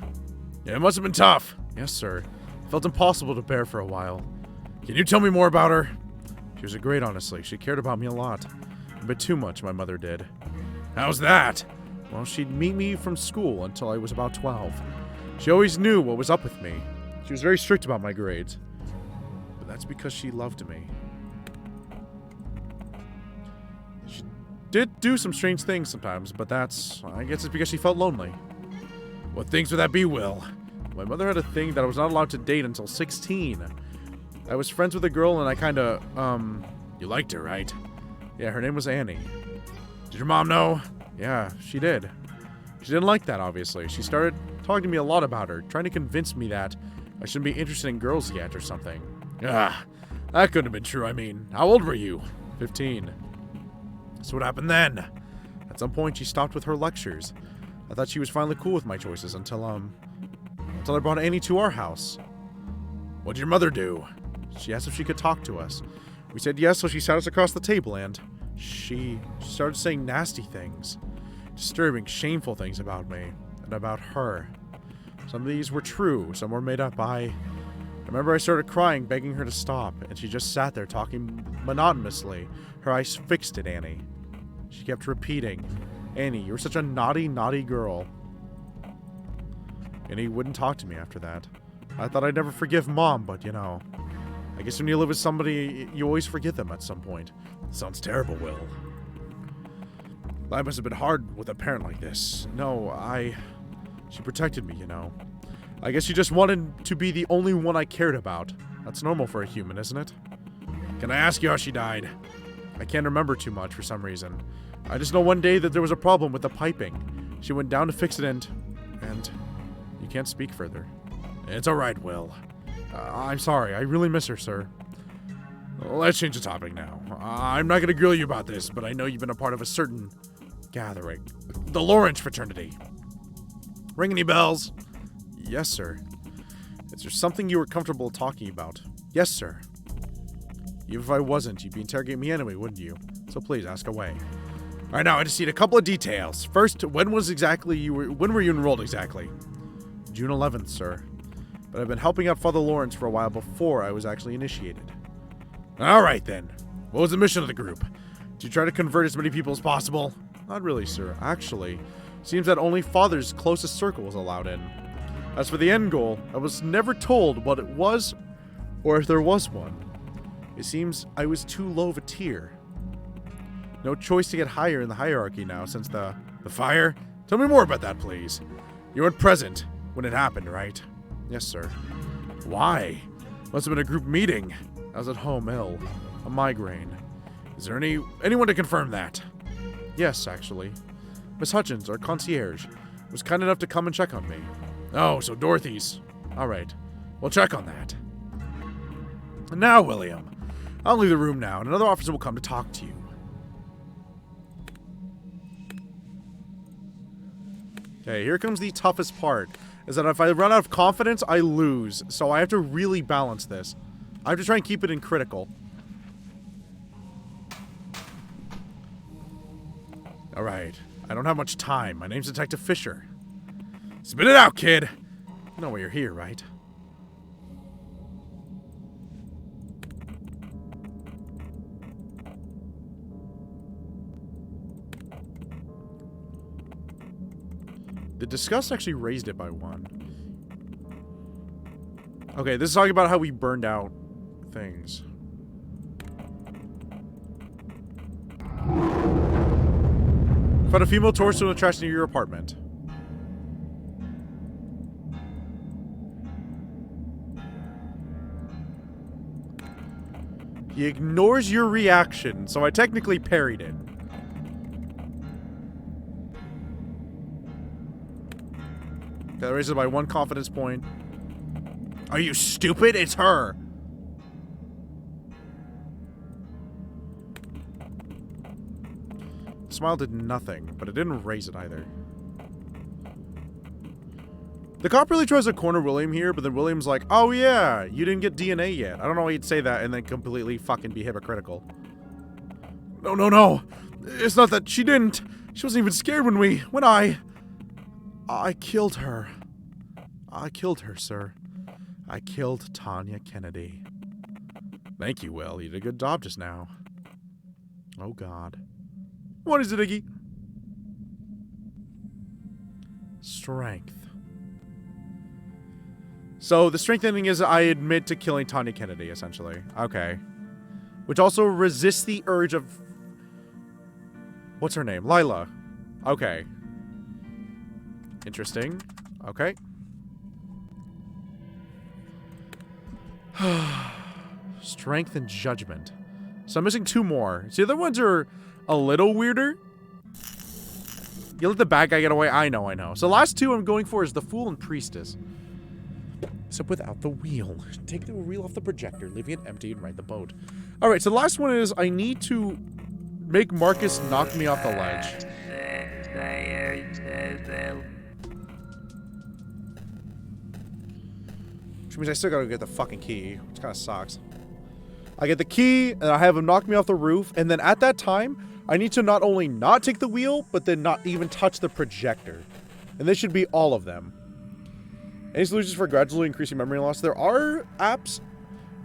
Yeah, it must have been tough. Yes, sir. It felt impossible to bear for a while. Can you tell me more about her? She was great, honestly. She cared about me a lot. A bit too much, my mother did. How's that? Well, she'd meet me from school until I was about 12. She always knew what was up with me. She was very strict about my grades. But that's because she loved me. She did do some strange things sometimes, but I guess it's because she felt lonely. What things would that be, Will? My mother had a thing that I was not allowed to date until 16. I was friends with a girl and I kinda, you liked her, right? Yeah, her name was Annie. Did your mom know? Yeah, she did. She didn't like that, obviously. She started talking to me a lot about her, trying to convince me that I shouldn't be interested in girls yet or something. Ah, that couldn't have been true. I mean, how old were you? 15. So what happened then? At some point, she stopped with her lectures. I thought she was finally cool with my choices until I brought Annie to our house. What did your mother do? She asked if she could talk to us. We said yes, so she sat us across the table and she started saying nasty things. Disturbing, shameful things about me. happened about her. Some of these were true, some were made up. I remember I started crying, begging her to stop, and she just sat there talking monotonously, her eyes fixed at Annie. She kept repeating, "Annie, you were such a naughty, naughty girl." Annie wouldn't talk to me after that. I thought I'd never forgive Mom, but you know, I guess when you live with somebody, you always forget them at some point. Sounds terrible, Will. Life must have been hard with a parent like this. No, she protected me, you know. I guess she just wanted to be the only one I cared about. That's normal for a human, isn't it? Can I ask you how she died? I can't remember too much for some reason. I just know one day that there was a problem with the piping. She went down to fix it and you can't speak further. It's alright, Will. I'm sorry. I really miss her, sir. Let's change the topic now. I'm not gonna grill you about this, but I know you've been a part of a certain gathering. The Lawrence fraternity. Ring any bells? Yes, sir. Is there something you were comfortable talking about? Yes, sir. Even if I wasn't, you'd be interrogating me anyway, wouldn't you? So please, ask away. Alright, now I just need a couple of details. First, when were you enrolled exactly? June 11th, sir. But I've been helping out Father Lawrence for a while before I was actually initiated. Alright then. What was the mission of the group? Did you try to convert as many people as possible? Not really, sir. Actually, seems that only Father's closest circle was allowed in. As for the end goal, I was never told what it was, or if there was one. It seems I was too low of a tier. No choice to get higher in the hierarchy now since the fire? Tell me more about that, please. You weren't present when it happened, right? Yes, sir. Why? Must have been a group meeting. I was at home ill. A migraine. Is there anyone to confirm that? Yes, actually. Miss Hutchins, our concierge, was kind enough to come and check on me. Oh, so Dorothy's. Alright. We'll check on that. And now, William. I'll leave the room now, and another officer will come to talk to you. Okay, here comes the toughest part. Is that if I run out of confidence, I lose. So I have to really balance this. I have to try and keep it in critical. Alright. I don't have much time. My name's Detective Fisher. Spit it out, kid! You know why you're here, right? The disgust actually raised it by 1. Okay, this is talking about how we burned out things. Found a female torso in the trash near your apartment. He ignores your reaction, so I technically parried it. That raises it by 1 confidence point. Are you stupid? It's her! Smile did nothing, but it didn't raise it either. The cop really tries to corner William here, but then William's like, oh yeah, you didn't get DNA yet. I don't know why he'd say that and then completely fucking be hypocritical. No. It's not that she didn't. She wasn't even scared when I killed her. I killed her, sir. I killed Tanya Kennedy. Thank you, Will. You did a good job just now. Oh, God. What is it, Iggy? Strength. So, the strength ending is I admit to killing Tanya Kennedy, essentially. Okay. Which also resists the urge of... What's her name? Lila. Okay. Interesting. Okay. Strength and judgment. So I'm missing 2 more. So the other ones are a little weirder. You let the bad guy get away. I know. So the last 2 I'm going for is the Fool and Priestess. Except without the wheel. Take the wheel off the projector, leaving it empty, and ride the boat. Alright, so the last one is I need to make Marcus knock me off the ledge. Which means I still gotta get the fucking key, which kind of sucks. I get the key, and I have him knock me off the roof, and then at that time, I need to not only not take the wheel, but then not even touch the projector. And this should be all of them. Any solutions for gradually increasing memory loss? There are apps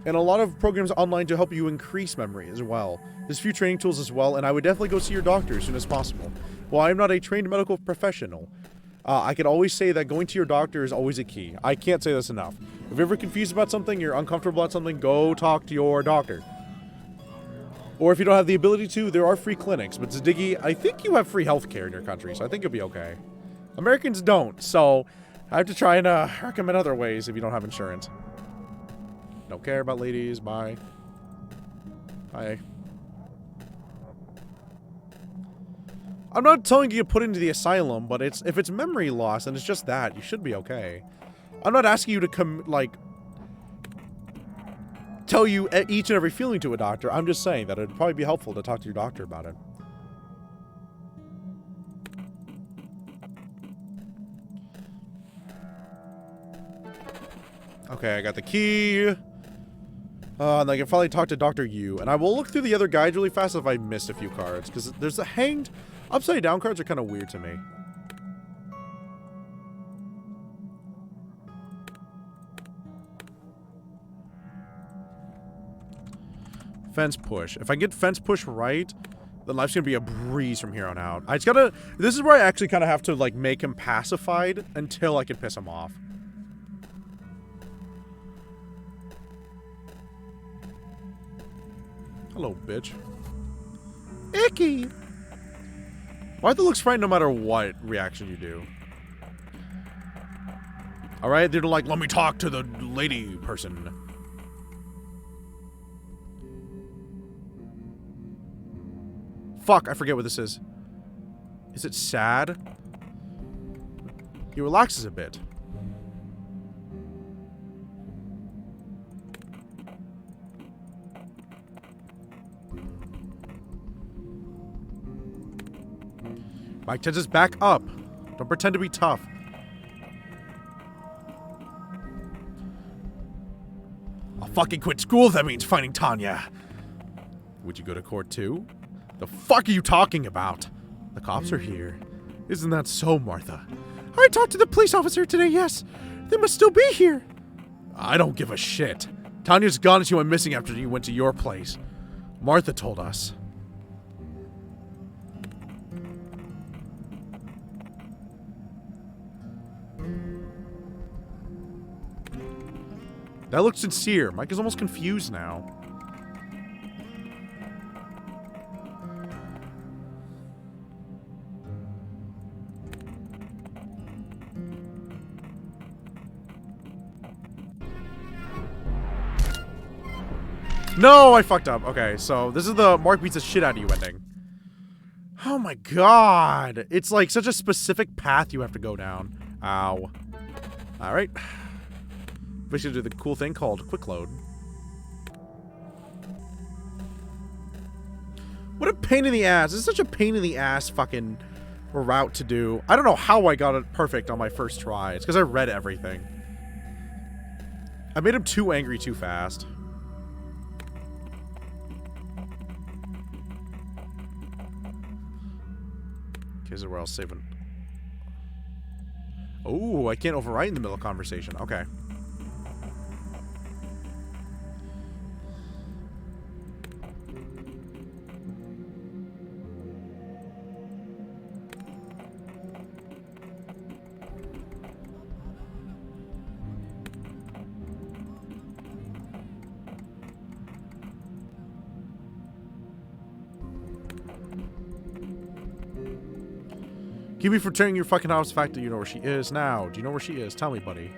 and a lot of programs online to help you increase memory as well. There's a few training tools as well, and I would definitely go see your doctor as soon as possible. While I'm not a trained medical professional, I can always say that going to your doctor is always a key. I can't say this enough. If you're ever confused about something, you're uncomfortable about something, go talk to your doctor. Or if you don't have the ability to, there are free clinics. But Zadiggy, I think you have free healthcare in your country, so I think you'll be okay. Americans don't, so I have to try and recommend other ways if you don't have insurance. Don't care about ladies. Bye. Bye. I'm not telling you to put into the asylum, but if it's memory loss and it's just that, you should be okay. I'm not asking you to tell you each and every feeling to a doctor. I'm just saying that it'd probably be helpful to talk to your doctor about it. Okay, I got the key. And I can finally talk to Dr. Yu. And I will look through the other guides really fast if I missed a few cards. Because there's the hanged upside down cards are kind of weird to me. Fence push. If I get fence push right, then life's gonna be a breeze from here on out. I just gotta... This is where I actually kind of have to, like, make him pacified until I can piss him off. Hello, bitch. Icky! Martha looks frightened no matter what reaction you do. Alright, they're like, let me talk to the lady person. Fuck, I forget what this is. Is it sad? He relaxes a bit. Mike tends us back up. Don't pretend to be tough. I'll fucking quit school if that means finding Tanya. Would you go to court too? The fuck are you talking about? The cops are here. Isn't that so, Martha? I talked to the police officer today, yes. They must still be here. I don't give a shit. Tanya's gone and she went missing after you went to your place. Martha told us. That looks sincere. Mike is almost confused now. No, I fucked up. Okay, so this is the Mark beats the shit out of you ending. Oh my god. It's like such a specific path you have to go down. Ow. Alright. We should do the cool thing called quick load. What a pain in the ass. It's such a pain in the ass fucking route to do. I don't know how I got it perfect on my first try. It's because I read everything. I made him too angry too fast. Okay, this is where I'll save it. Oh, I can't overwrite in the middle of conversation. Okay. Keep me from tearing your fucking house. The fact that you know where she is now. Do you know where she is? Tell me, buddy.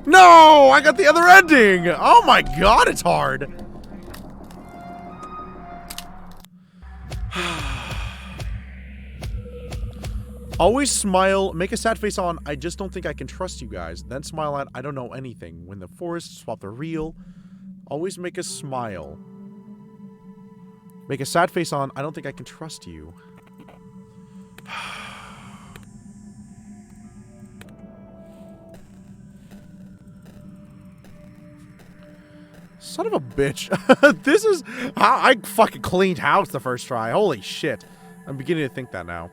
No! I got the other ending! Oh my god, it's hard! Always smile, make a sad face on, I just don't think I can trust you guys. Then smile at, I don't know anything. When the forest, swap the real. Always make us smile. Make a sad face on, I don't think I can trust you. Son of a bitch. This is how I fucking cleaned house the first try. Holy shit. I'm beginning to think that now.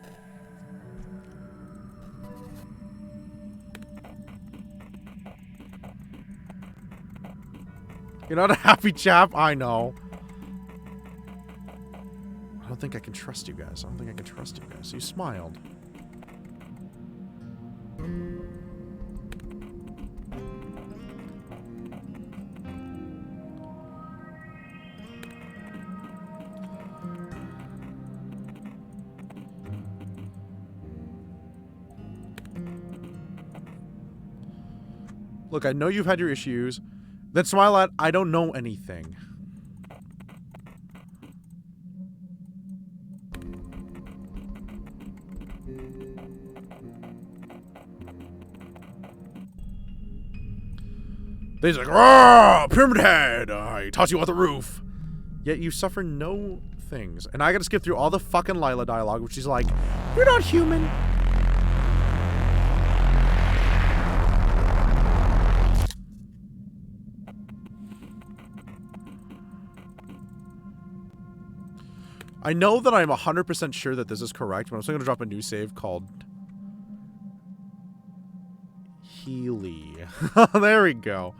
You're not a happy chap? I know. I don't think I can trust you guys. I don't think I can trust you guys. You smiled. Look, I know you've had your issues. Then smile at, I don't know anything. Then he's like, "Rah! Pyramid Head! I toss you off the roof." Yet you suffer no things. And I gotta skip through all the fucking Lila dialogue, which is like, "You're not human." I know that I'm 100% sure that this is correct, but I'm still going to drop a new save called Healy. There we go.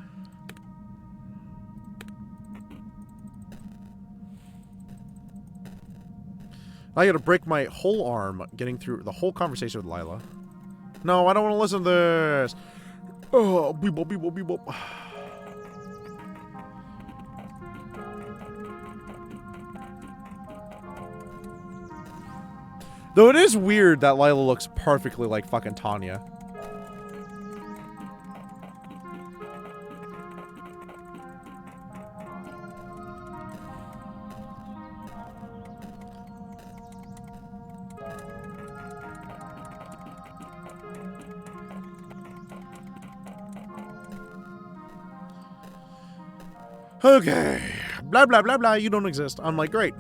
I got to break my whole arm getting through the whole conversation with Lila. No, I don't want to listen to this. Oh, beep, beep, beep, beep, beep. Though it is weird that Lila looks perfectly like fucking Tanya. Okay. Blah, blah, blah, blah. You don't exist. I'm like, great.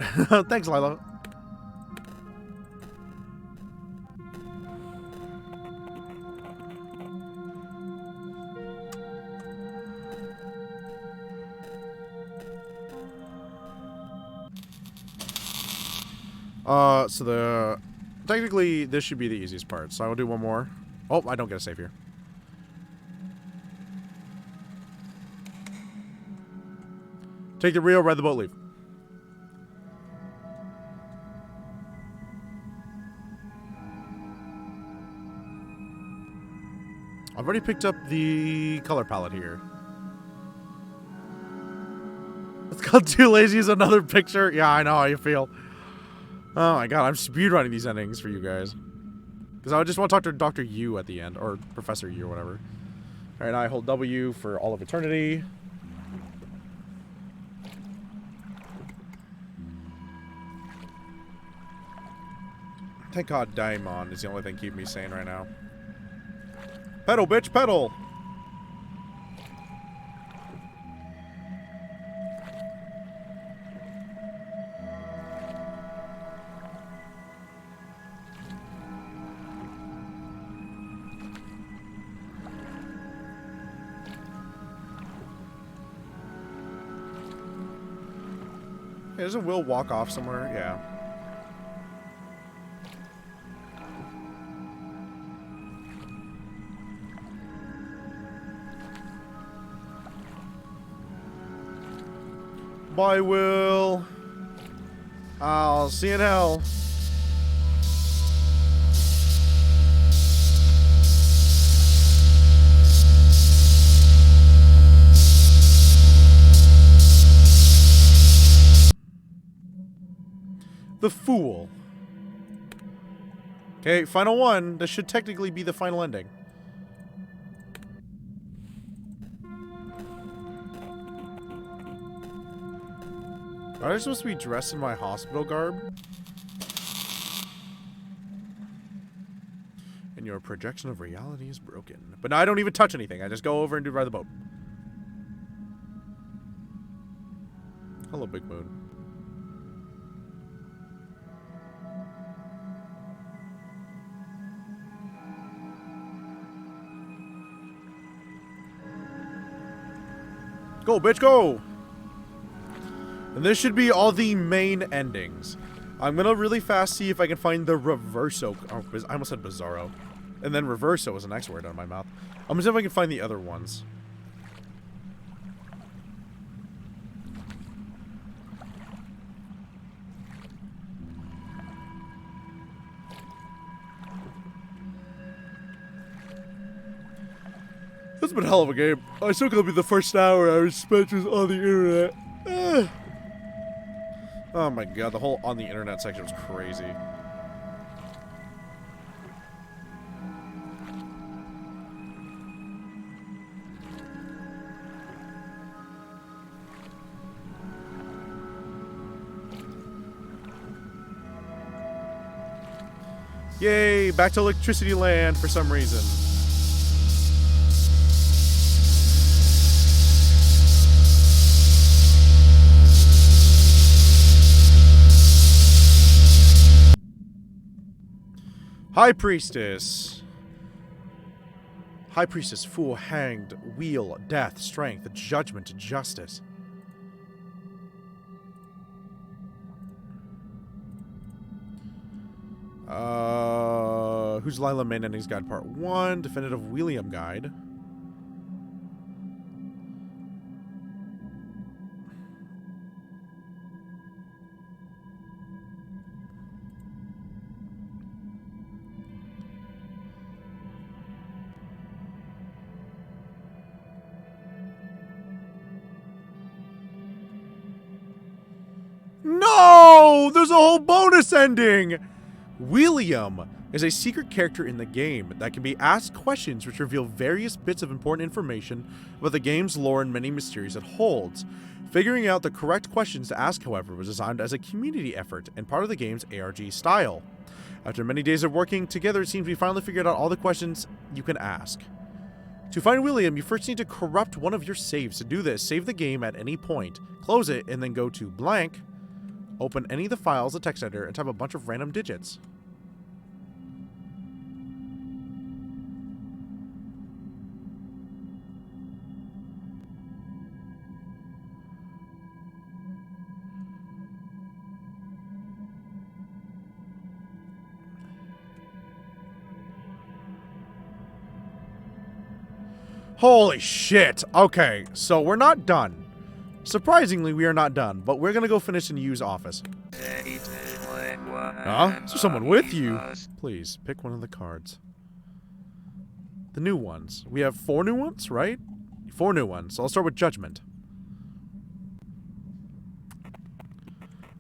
Thanks, Lila. Technically, this should be the easiest part, so I will do one more. Oh, I don't get a save here. Take the reel, ride the boat, leave. I've already picked up the color palette here. It's called Too Lazy is another picture. Yeah, I know how you feel. Oh my god, I'm speedrunning these endings for you guys. Because I just want to talk to Dr. Yu at the end, or Professor Yu, or whatever. Alright, now I hold W for all of eternity. Thank god Daimon is the only thing keeping me sane right now. Pedal, bitch, pedal! Hey, doesn't Will walk off somewhere? Yeah. Bye, Will. I'll see you in hell. The Fool. Okay, final one. This should technically be the final ending. Are I supposed to be dressed in my hospital garb? And your projection of reality is broken. But now I don't even touch anything. I just go over and do ride the boat. Hello, Big Moon. Go, bitch, go! And this should be all the main endings. I'm gonna really fast see if I can find the reverso. Oh, I almost said bizarro. And then reverso was the next word out of my mouth. I'm gonna see if I can find the other ones. That's been a hell of a game. I still can't believe the first hour I was spent was on the internet. Oh my god, the whole on the internet section was crazy. Yay, back to electricity land for some reason. High Priestess. High Priestess, fool, hanged, wheel, death, strength, judgment, justice. Who's Lila Main Endings Guide Part 1, Definitive William Guide. No! There's a whole bonus ending! William is a secret character in the game that can be asked questions which reveal various bits of important information about the game's lore and many mysteries it holds. Figuring out the correct questions to ask, however, was designed as a community effort and part of the game's ARG style. After many days of working together, it seems we finally figured out all the questions you can ask. To find William, you first need to corrupt one of your saves. To do this, save the game at any point, close it, and then go to blank, open any of the files, the text editor, and type a bunch of random digits. Holy shit! Okay, so we're not done. Surprisingly, we are not done, but we're gonna go finish and use office. Huh? Is there someone with you? Please, pick one of the cards. The new ones. We have 4 new ones, right? 4 new ones. So I'll start with Judgment.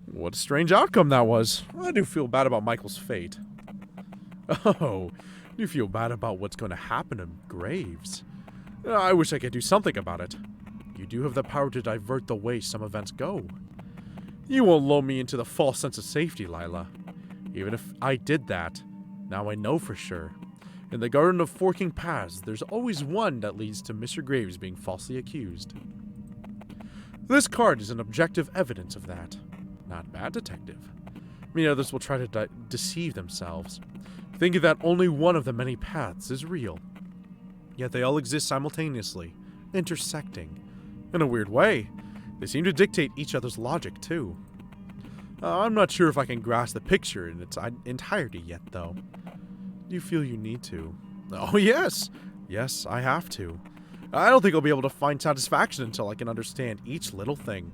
What a strange outcome that was. I do feel bad about Michael's fate. Oh, I do feel bad about what's going to happen to Graves. I wish I could do something about it. You do have the power to divert the way some events go. You won't lull me into the false sense of safety, Lila. Even if I did that, now I know for sure. In the Garden of Forking Paths, there's always one that leads to Mr. Graves being falsely accused. This card is an objective evidence of that. Not bad, Detective. Many others will try to deceive themselves, thinking that only one of the many paths is real. Yet they all exist simultaneously, intersecting. In a weird way, they seem to dictate each other's logic, too. I'm not sure if I can grasp the picture in its entirety yet, though. Do you feel you need to? Oh, yes! Yes, I have to. I don't think I'll be able to find satisfaction until I can understand each little thing.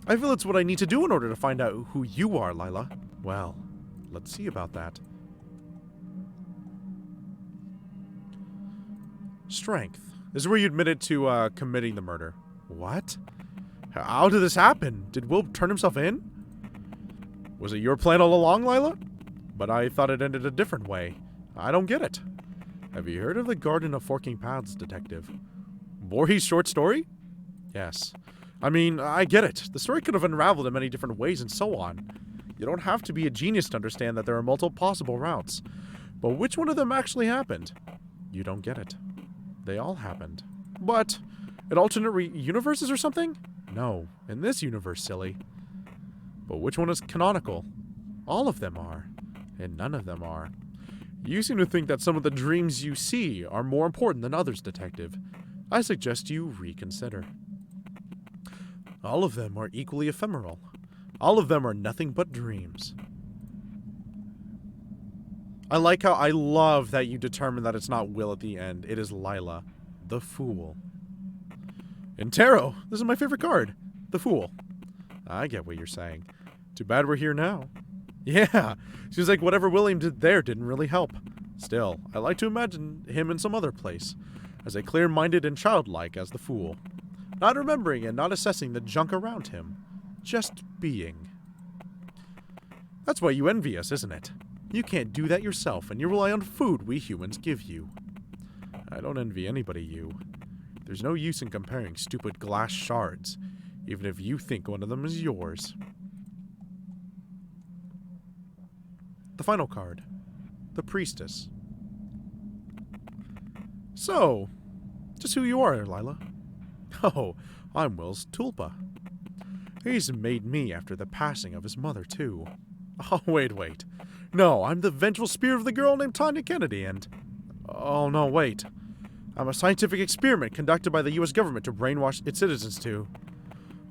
I feel it's what I need to do in order to find out who you are, Lila. Well, let's see about that. Strength. This is where you admitted to committing the murder. What? How did this happen? Did Will turn himself in? Was it your plan all along, Lila? But I thought it ended a different way. I don't get it. Have you heard of the Garden of Forking Paths, Detective? Voorhees' short story? Yes. I mean, I get it. The story could have unraveled in many different ways and so on. You don't have to be a genius to understand that there are multiple possible routes. But which one of them actually happened? You don't get it. They all happened. But in alternate universes or something? No, in this universe, silly. But which one is canonical? All of them are, and none of them are. You seem to think that some of the dreams you see are more important than others, Detective. I suggest you reconsider. All of them are equally ephemeral. All of them are nothing but dreams. I love that you determine that it's not Will at the end. It is Lila, the Fool. And Tarot, this is my favorite card, the Fool. I get what you're saying. Too bad we're here now. Yeah, seems like whatever William did there didn't really help. Still, I like to imagine him in some other place, as a clear-minded and childlike as the Fool. Not remembering and not assessing the junk around him. Just being. That's why you envy us, isn't it? You can't do that yourself, and you rely on food we humans give you. I don't envy anybody you. There's no use in comparing stupid glass shards, even if you think one of them is yours. The final card. The Priestess. So, just who you are, Lila. Oh, I'm Will's Tulpa. He's made me after the passing of his mother, too. Oh, wait. No, I'm the vengeful spirit of the girl named Tanya Kennedy, and... Oh, no, wait. I'm a scientific experiment conducted by the U.S. government to brainwash its citizens to...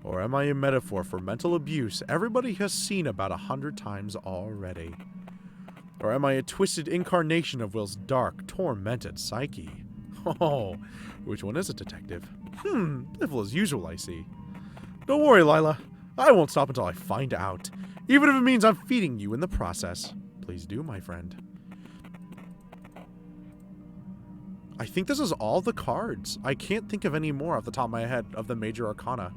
Or am I a metaphor for mental abuse everybody has seen about 100 times already? Or am I a twisted incarnation of Will's dark, tormented psyche? Oh, which one is it, Detective? Pitiful as usual, I see. Don't worry, Lila. I won't stop until I find out. Even if it means I'm feeding you in the process. Please do, my friend. I think this is all the cards. I can't think of any more off the top of my head of the major arcana.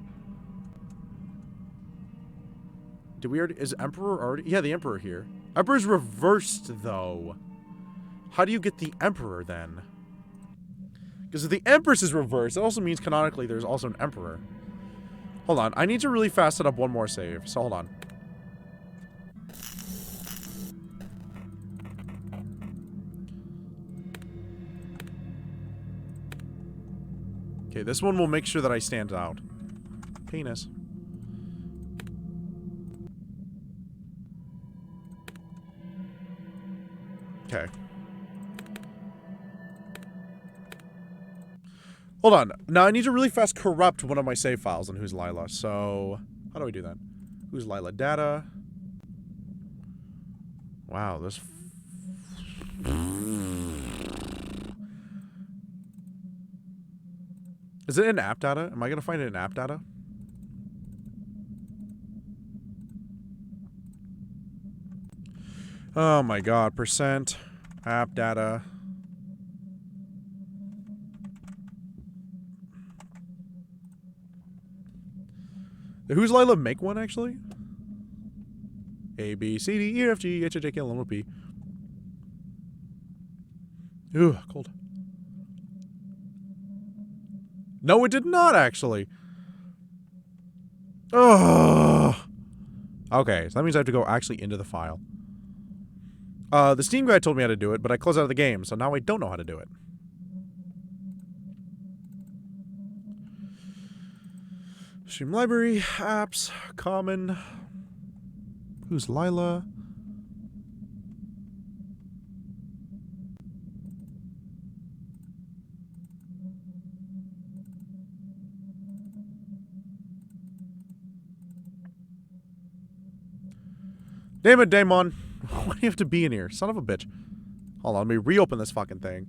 Did we already... Is Emperor already... Yeah, the Emperor here. Emperor's reversed, though. How do you get the Emperor, then? Because if the Empress is reversed, it also means canonically there's also an Emperor. Hold on. I need to really fast set up one more save. So hold on. Okay, this one will make sure that I stand out. Penis. Okay. Hold on. Now I need to really fast corrupt one of my save files on Who's Lila. So, how do I do that? Who's Lila data? Wow, this... Is it in app data? Am I going to find it in app data? Oh my god, percent, app data. Who's Lila make one, actually? A, B, C, D, E, F, G, H, I, J, K, L, M, N, O, P. Ooh, cold. No, it did not, actually. Ugh. Okay, so that means I have to go actually into the file. The Steam guy told me how to do it, but I closed out of the game, so now I don't know how to do it. Stream library, apps, common. Who's Lila? Damn it, Damon. Why do you have to be in here? Son of a bitch. Hold on, let me reopen this fucking thing.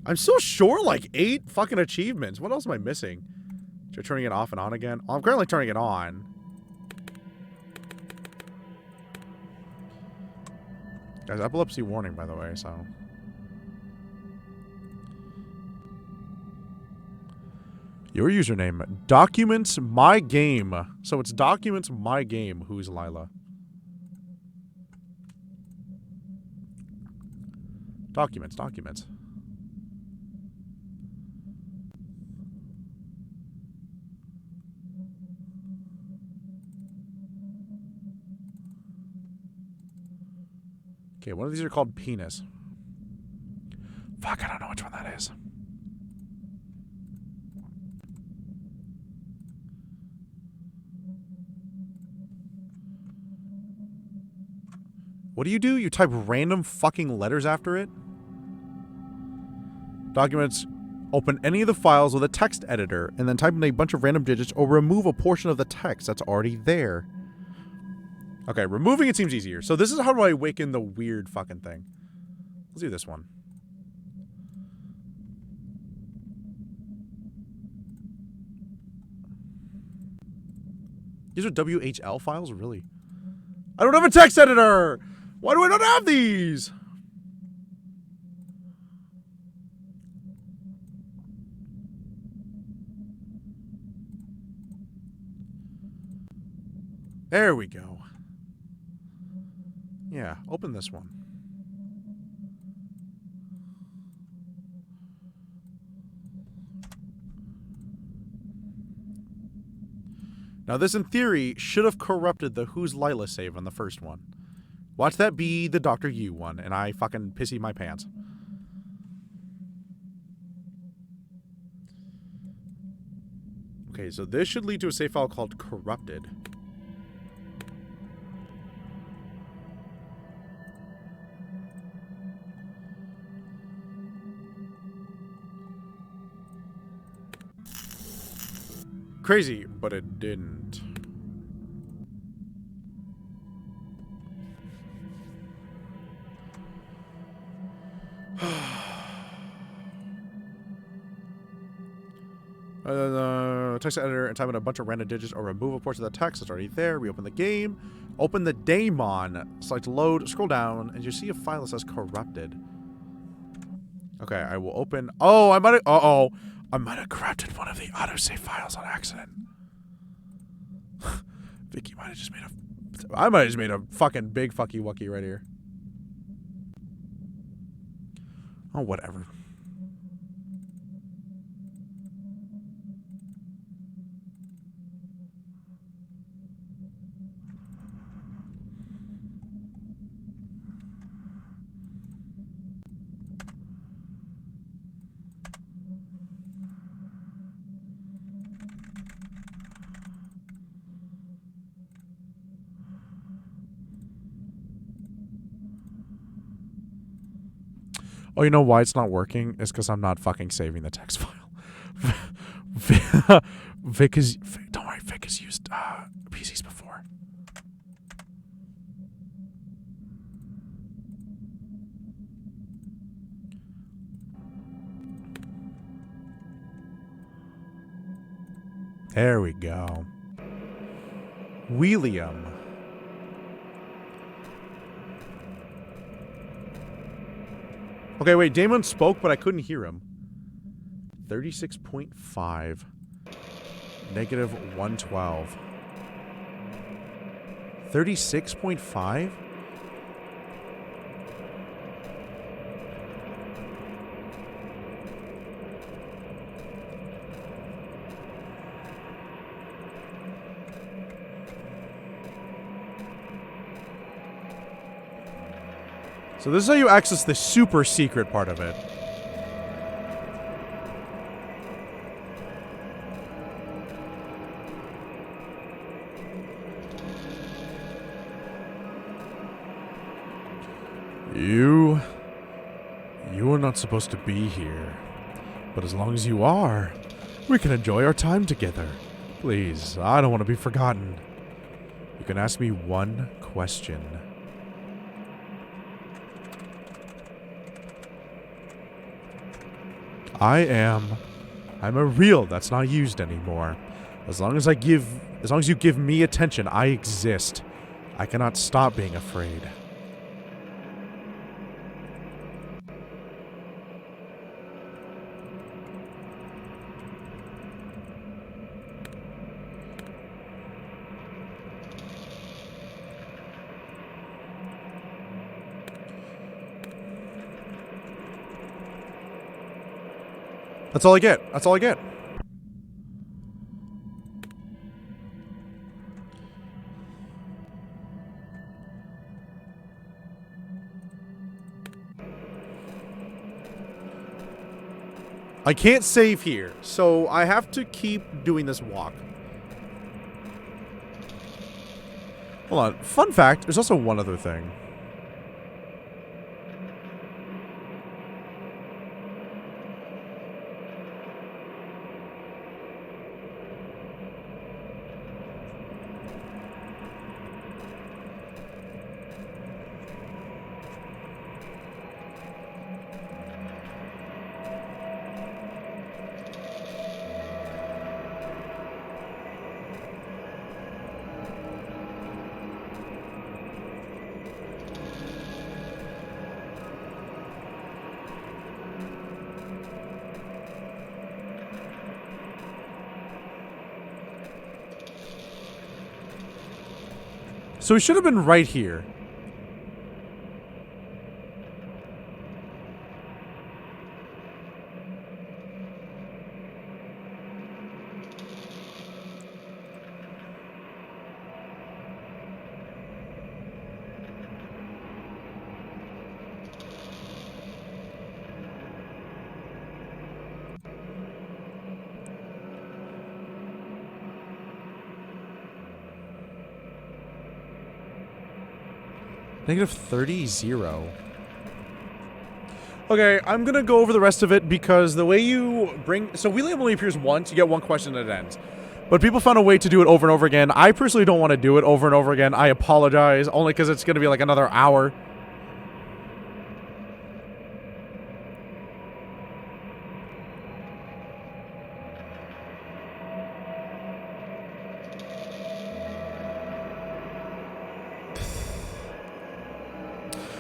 I'm so sure, like, 8 fucking achievements. What else am I missing? You're turning it off and on again? Oh, I'm currently turning it on. Guys, epilepsy warning, by the way, so... Your username. Documents my game. So it's documents my game. Who's Lila? Documents. Okay, one of these are called penis. Fuck, I don't know which one that is. What do? You type random fucking letters after it? Documents. Open any of the files with a text editor and then type in a bunch of random digits or remove a portion of the text that's already there. Okay, removing it seems easier. So this is how do I awaken the weird fucking thing. Let's do this one. These are WHL files? Really? I don't have a text editor! Why do I not have these? There we go. Yeah, open this one. Now this, in theory, should have corrupted the Who's Lila save on the first one. Watch that be the Dr. U one, and I fucking pissy my pants. Okay, so this should lead to a save file called corrupted. Crazy, but it didn't. Text editor and type in a bunch of random digits or remove a portion of the text that's already there. Reopen the game. Open the daemon. Select load. Scroll down, and you see a file that says corrupted. Okay, I will open. Oh, I might have. Uh-oh. I might have corrupted one of the autosave files on accident. Vicky might have just made a... I might have just made a fucking big fucky wucky right here. Oh, whatever. Oh, you know why it's not working? It's because I'm not fucking saving the text file. Vic don't worry, Vic has used PCs before. There we go. William. Okay, wait, Damon spoke, but I couldn't hear him. 36.5. Negative 112. 36.5? So this is how you access the super secret part of it. You are not supposed to be here. But as long as you are, we can enjoy our time together. Please, I don't want to be forgotten. You can ask me one question. I'm a reel that's not used anymore. As long as you give me attention, I exist. I cannot stop being afraid. That's all I get. That's all I get. I can't save here, so I have to keep doing this walk. Hold on. Fun fact, there's also one other thing. So he should have been right here. -30, 0. Okay, I'm gonna go over the rest of it because the way you bring... So William only appears once, you get one question and it ends. But people found a way to do it over and over again. I personally don't want to do it over and over again. I apologize, only because it's gonna be like another hour.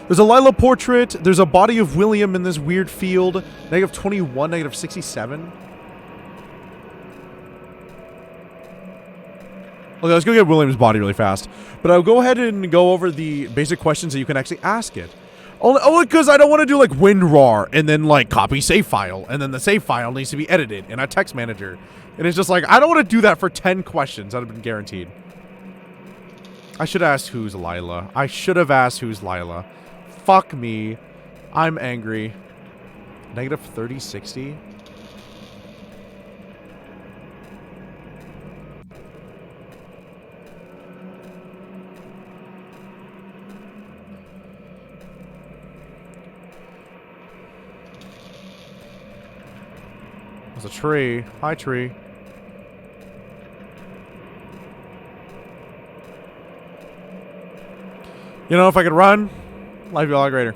There's a Lila portrait. There's a body of William in this weird field. -21, -67. Okay, let's go get William's body really fast. But I'll go ahead and go over the basic questions that you can actually ask it. Only because I don't want to do like WinRAR and then like copy save file. And then the save file needs to be edited in a text manager. And it's just like, I don't want to do that for 10 questions. That would have been guaranteed. I should have asked who's Lila. I should have asked who's Lila. Fuck me. I'm angry. -30, 60. There's a tree. Hi, tree. You know, if I could run, life would be a lot greater.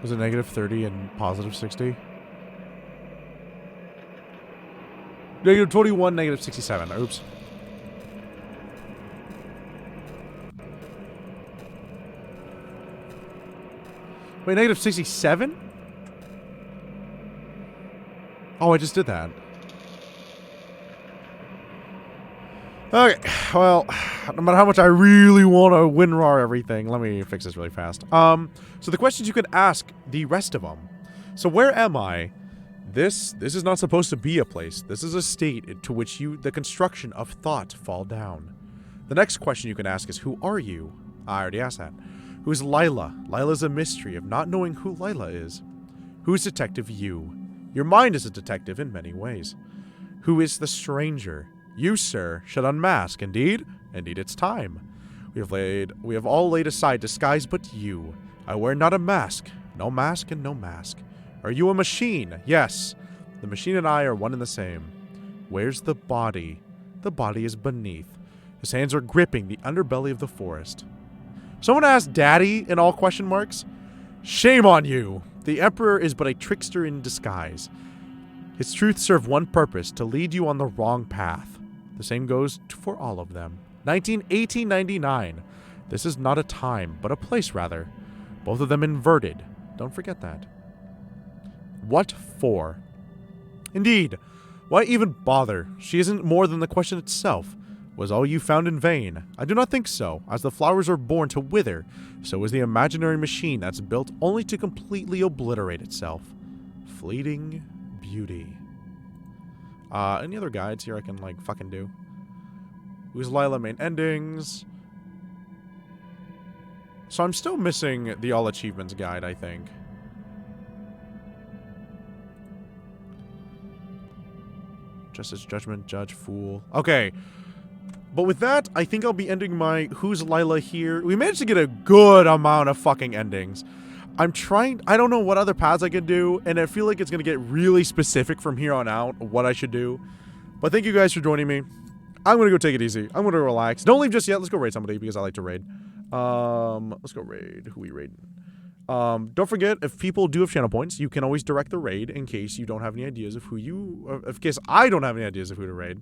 Was it -30 and +60? -21, -67. Oops. Wait, -67? Oh, I just did that. Okay, well, no matter how much I really want to WinRAR everything, let me fix this really fast. So the questions you can ask, the rest of them. So where am I? This is not supposed to be a place. This is a state to which the construction of thought fall down. The next question you can ask is, who are you? I already asked that. Who's Lila? Lila's a mystery of not knowing who Lila is. Who's Detective You? Your mind is a detective in many ways. Who is the stranger? You, sir, should unmask. Indeed, it's time. We have all laid aside disguise but you. I wear not a mask. No mask and no mask. Are you a machine? Yes. The machine and I are one and the same. Where's the body? The body is beneath. His hands are gripping the underbelly of the forest. Someone asked Daddy in all question marks? Shame on you. The Emperor is but a trickster in disguise. His truth served one purpose, to lead you on the wrong path. The same goes for all of them. 1899. This is not a time, but a place rather. Both of them inverted. Don't forget that. What for? Indeed. Why even bother? She isn't more than the question itself. Was all you found in vain? I do not think so. As the flowers are born to wither, so is the imaginary machine that's built only to completely obliterate itself. Fleeting beauty. Any other guides here I can, like, fucking do? Who's Lila main endings? So I'm still missing the all achievements guide, I think. Justice, judgment, judge, fool. Okay. But with that, I think I'll be ending my Who's Lila here. We managed to get a good amount of fucking endings. I'm trying, I don't know what other paths I could do, and I feel like it's going to get really specific from here on out, what I should do. But thank you guys for joining me. I'm going to go take it easy. I'm going to relax. Don't leave just yet. Let's go raid somebody, because I like to raid. Let's go raid. Who we raiding? Don't forget, if people do have channel points, you can always direct the raid in case you don't have any ideas of who you, in case I don't have any ideas of who to raid.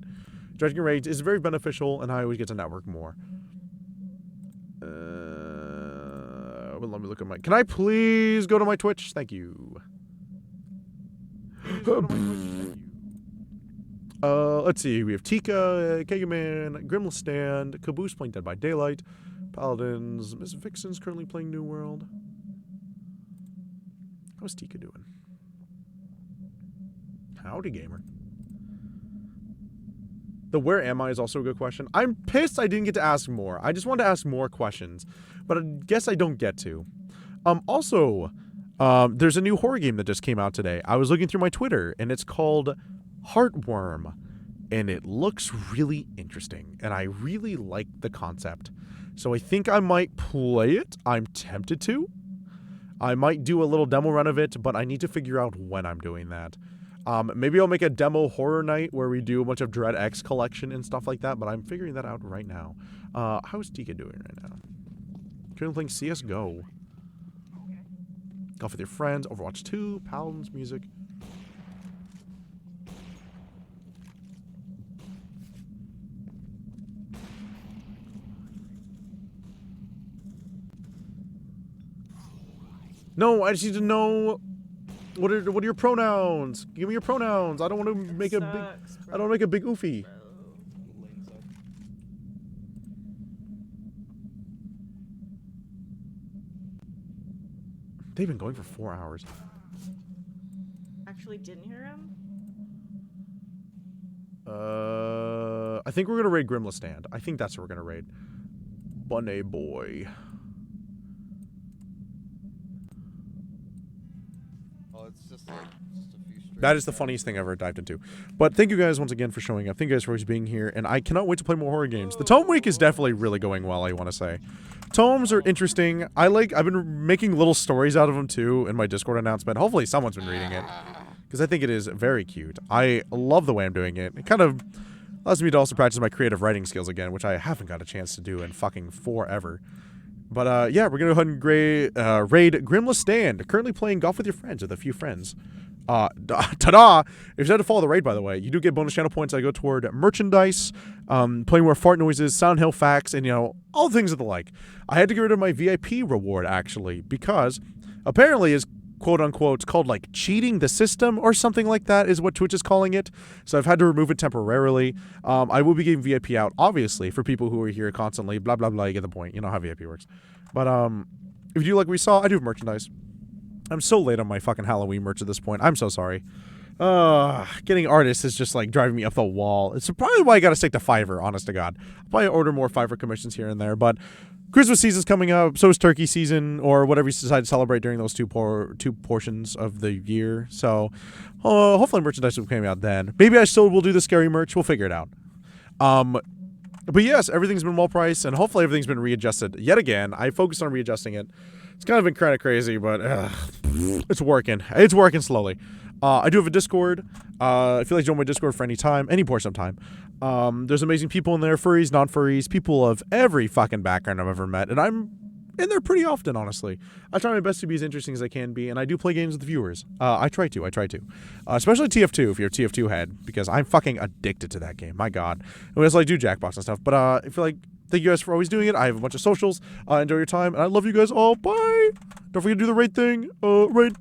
Directing raids is very beneficial, and I always get to network more. Well, let me look at my... Can I please go to my Twitch? Thank you. Let's see. We have Tika, Kegaman, Grimless Stand, Caboose playing Dead by Daylight, Paladins, Miss Vixen's currently playing New World. How's Tika doing? Howdy, gamer. The where am I is also a good question. I'm pissed I didn't get to ask more. I just wanted to ask more questions, but I guess I don't get to. There's a new horror game that just came out today. I was looking through my Twitter, and it's called Heartworm, and it looks really interesting, and I really like the concept. So I think I might play it. I'm tempted to. I might do a little demo run of it, but I need to figure out when I'm doing that. Maybe I'll make a demo horror night where we do a bunch of Dread X collection and stuff like that, but I'm figuring that out right now. How's Tika doing right now? Currently playing CSGO. Golf with your friends, Overwatch 2, Paladins music. No, I just need to know... What are your pronouns? Give me your pronouns. I don't want to make a big... I don't want to make a big oofy. They've been going for 4 hours. Actually didn't hear him? I think we're going to raid Grimless Stand. I think that's what we're going to raid. Bunny boy. That is the funniest thing I've ever dived into. But thank you guys once again for showing up. Thank you guys for always being here. And I cannot wait to play more horror games. The Tome week is definitely really going well, I want to say. Tomes are interesting. I've been making little stories out of them too in my Discord announcement. Hopefully someone's been reading it, because I think it is very cute. I love the way I'm doing it. It kind of allows me to also practice my creative writing skills again, which I haven't got a chance to do in fucking forever. But yeah, we're going to go ahead and raid Grimless Stand. Currently playing Golf with Your Friends with a few friends. Ta-da! If you decide to follow the raid, by the way, you do get bonus channel points that go toward merchandise, playing more fart noises, Sound Hill facts, and, you know, all things of the like. I had to get rid of my VIP reward, actually, because apparently is quote-unquote called, like, cheating the system or something like that is what Twitch is calling it. So I've had to remove it temporarily. I will be giving VIP out, obviously, for people who are here constantly, blah, blah, blah, you get the point. You know how VIP works. But, if you do like we saw, I do have merchandise. I'm so late on my fucking Halloween merch at this point. I'm so sorry. Getting artists is just, like, driving me up the wall. It's probably why I gotta stick to Fiverr, honest to God. I'll probably order more Fiverr commissions here and there, but Christmas season's coming up, so is turkey season, or whatever you decide to celebrate during those two portions of the year. So, hopefully merchandise will be coming out then. Maybe I still will do the scary merch. We'll figure it out. But yes, everything's been well priced, and hopefully everything's been readjusted yet again. I focused on readjusting it. It's kind of been kind of crazy, but it's working. It's working slowly. I do have a Discord. If you'd like to join my Discord for any time, any portion of time. There's amazing people in there, furries, non-furries, people of every fucking background I've ever met, and I'm in there pretty often, honestly. I try my best to be as interesting as I can be, and I do play games with the viewers. I try to. Especially TF2, if you're a TF2 head, because I'm fucking addicted to that game. My God. And we also like do Jackbox and stuff, but I feel like thank you guys for always doing it. I have a bunch of socials. Enjoy your time, and I love you guys all. Bye! Don't forget to do the raid thing. Raid.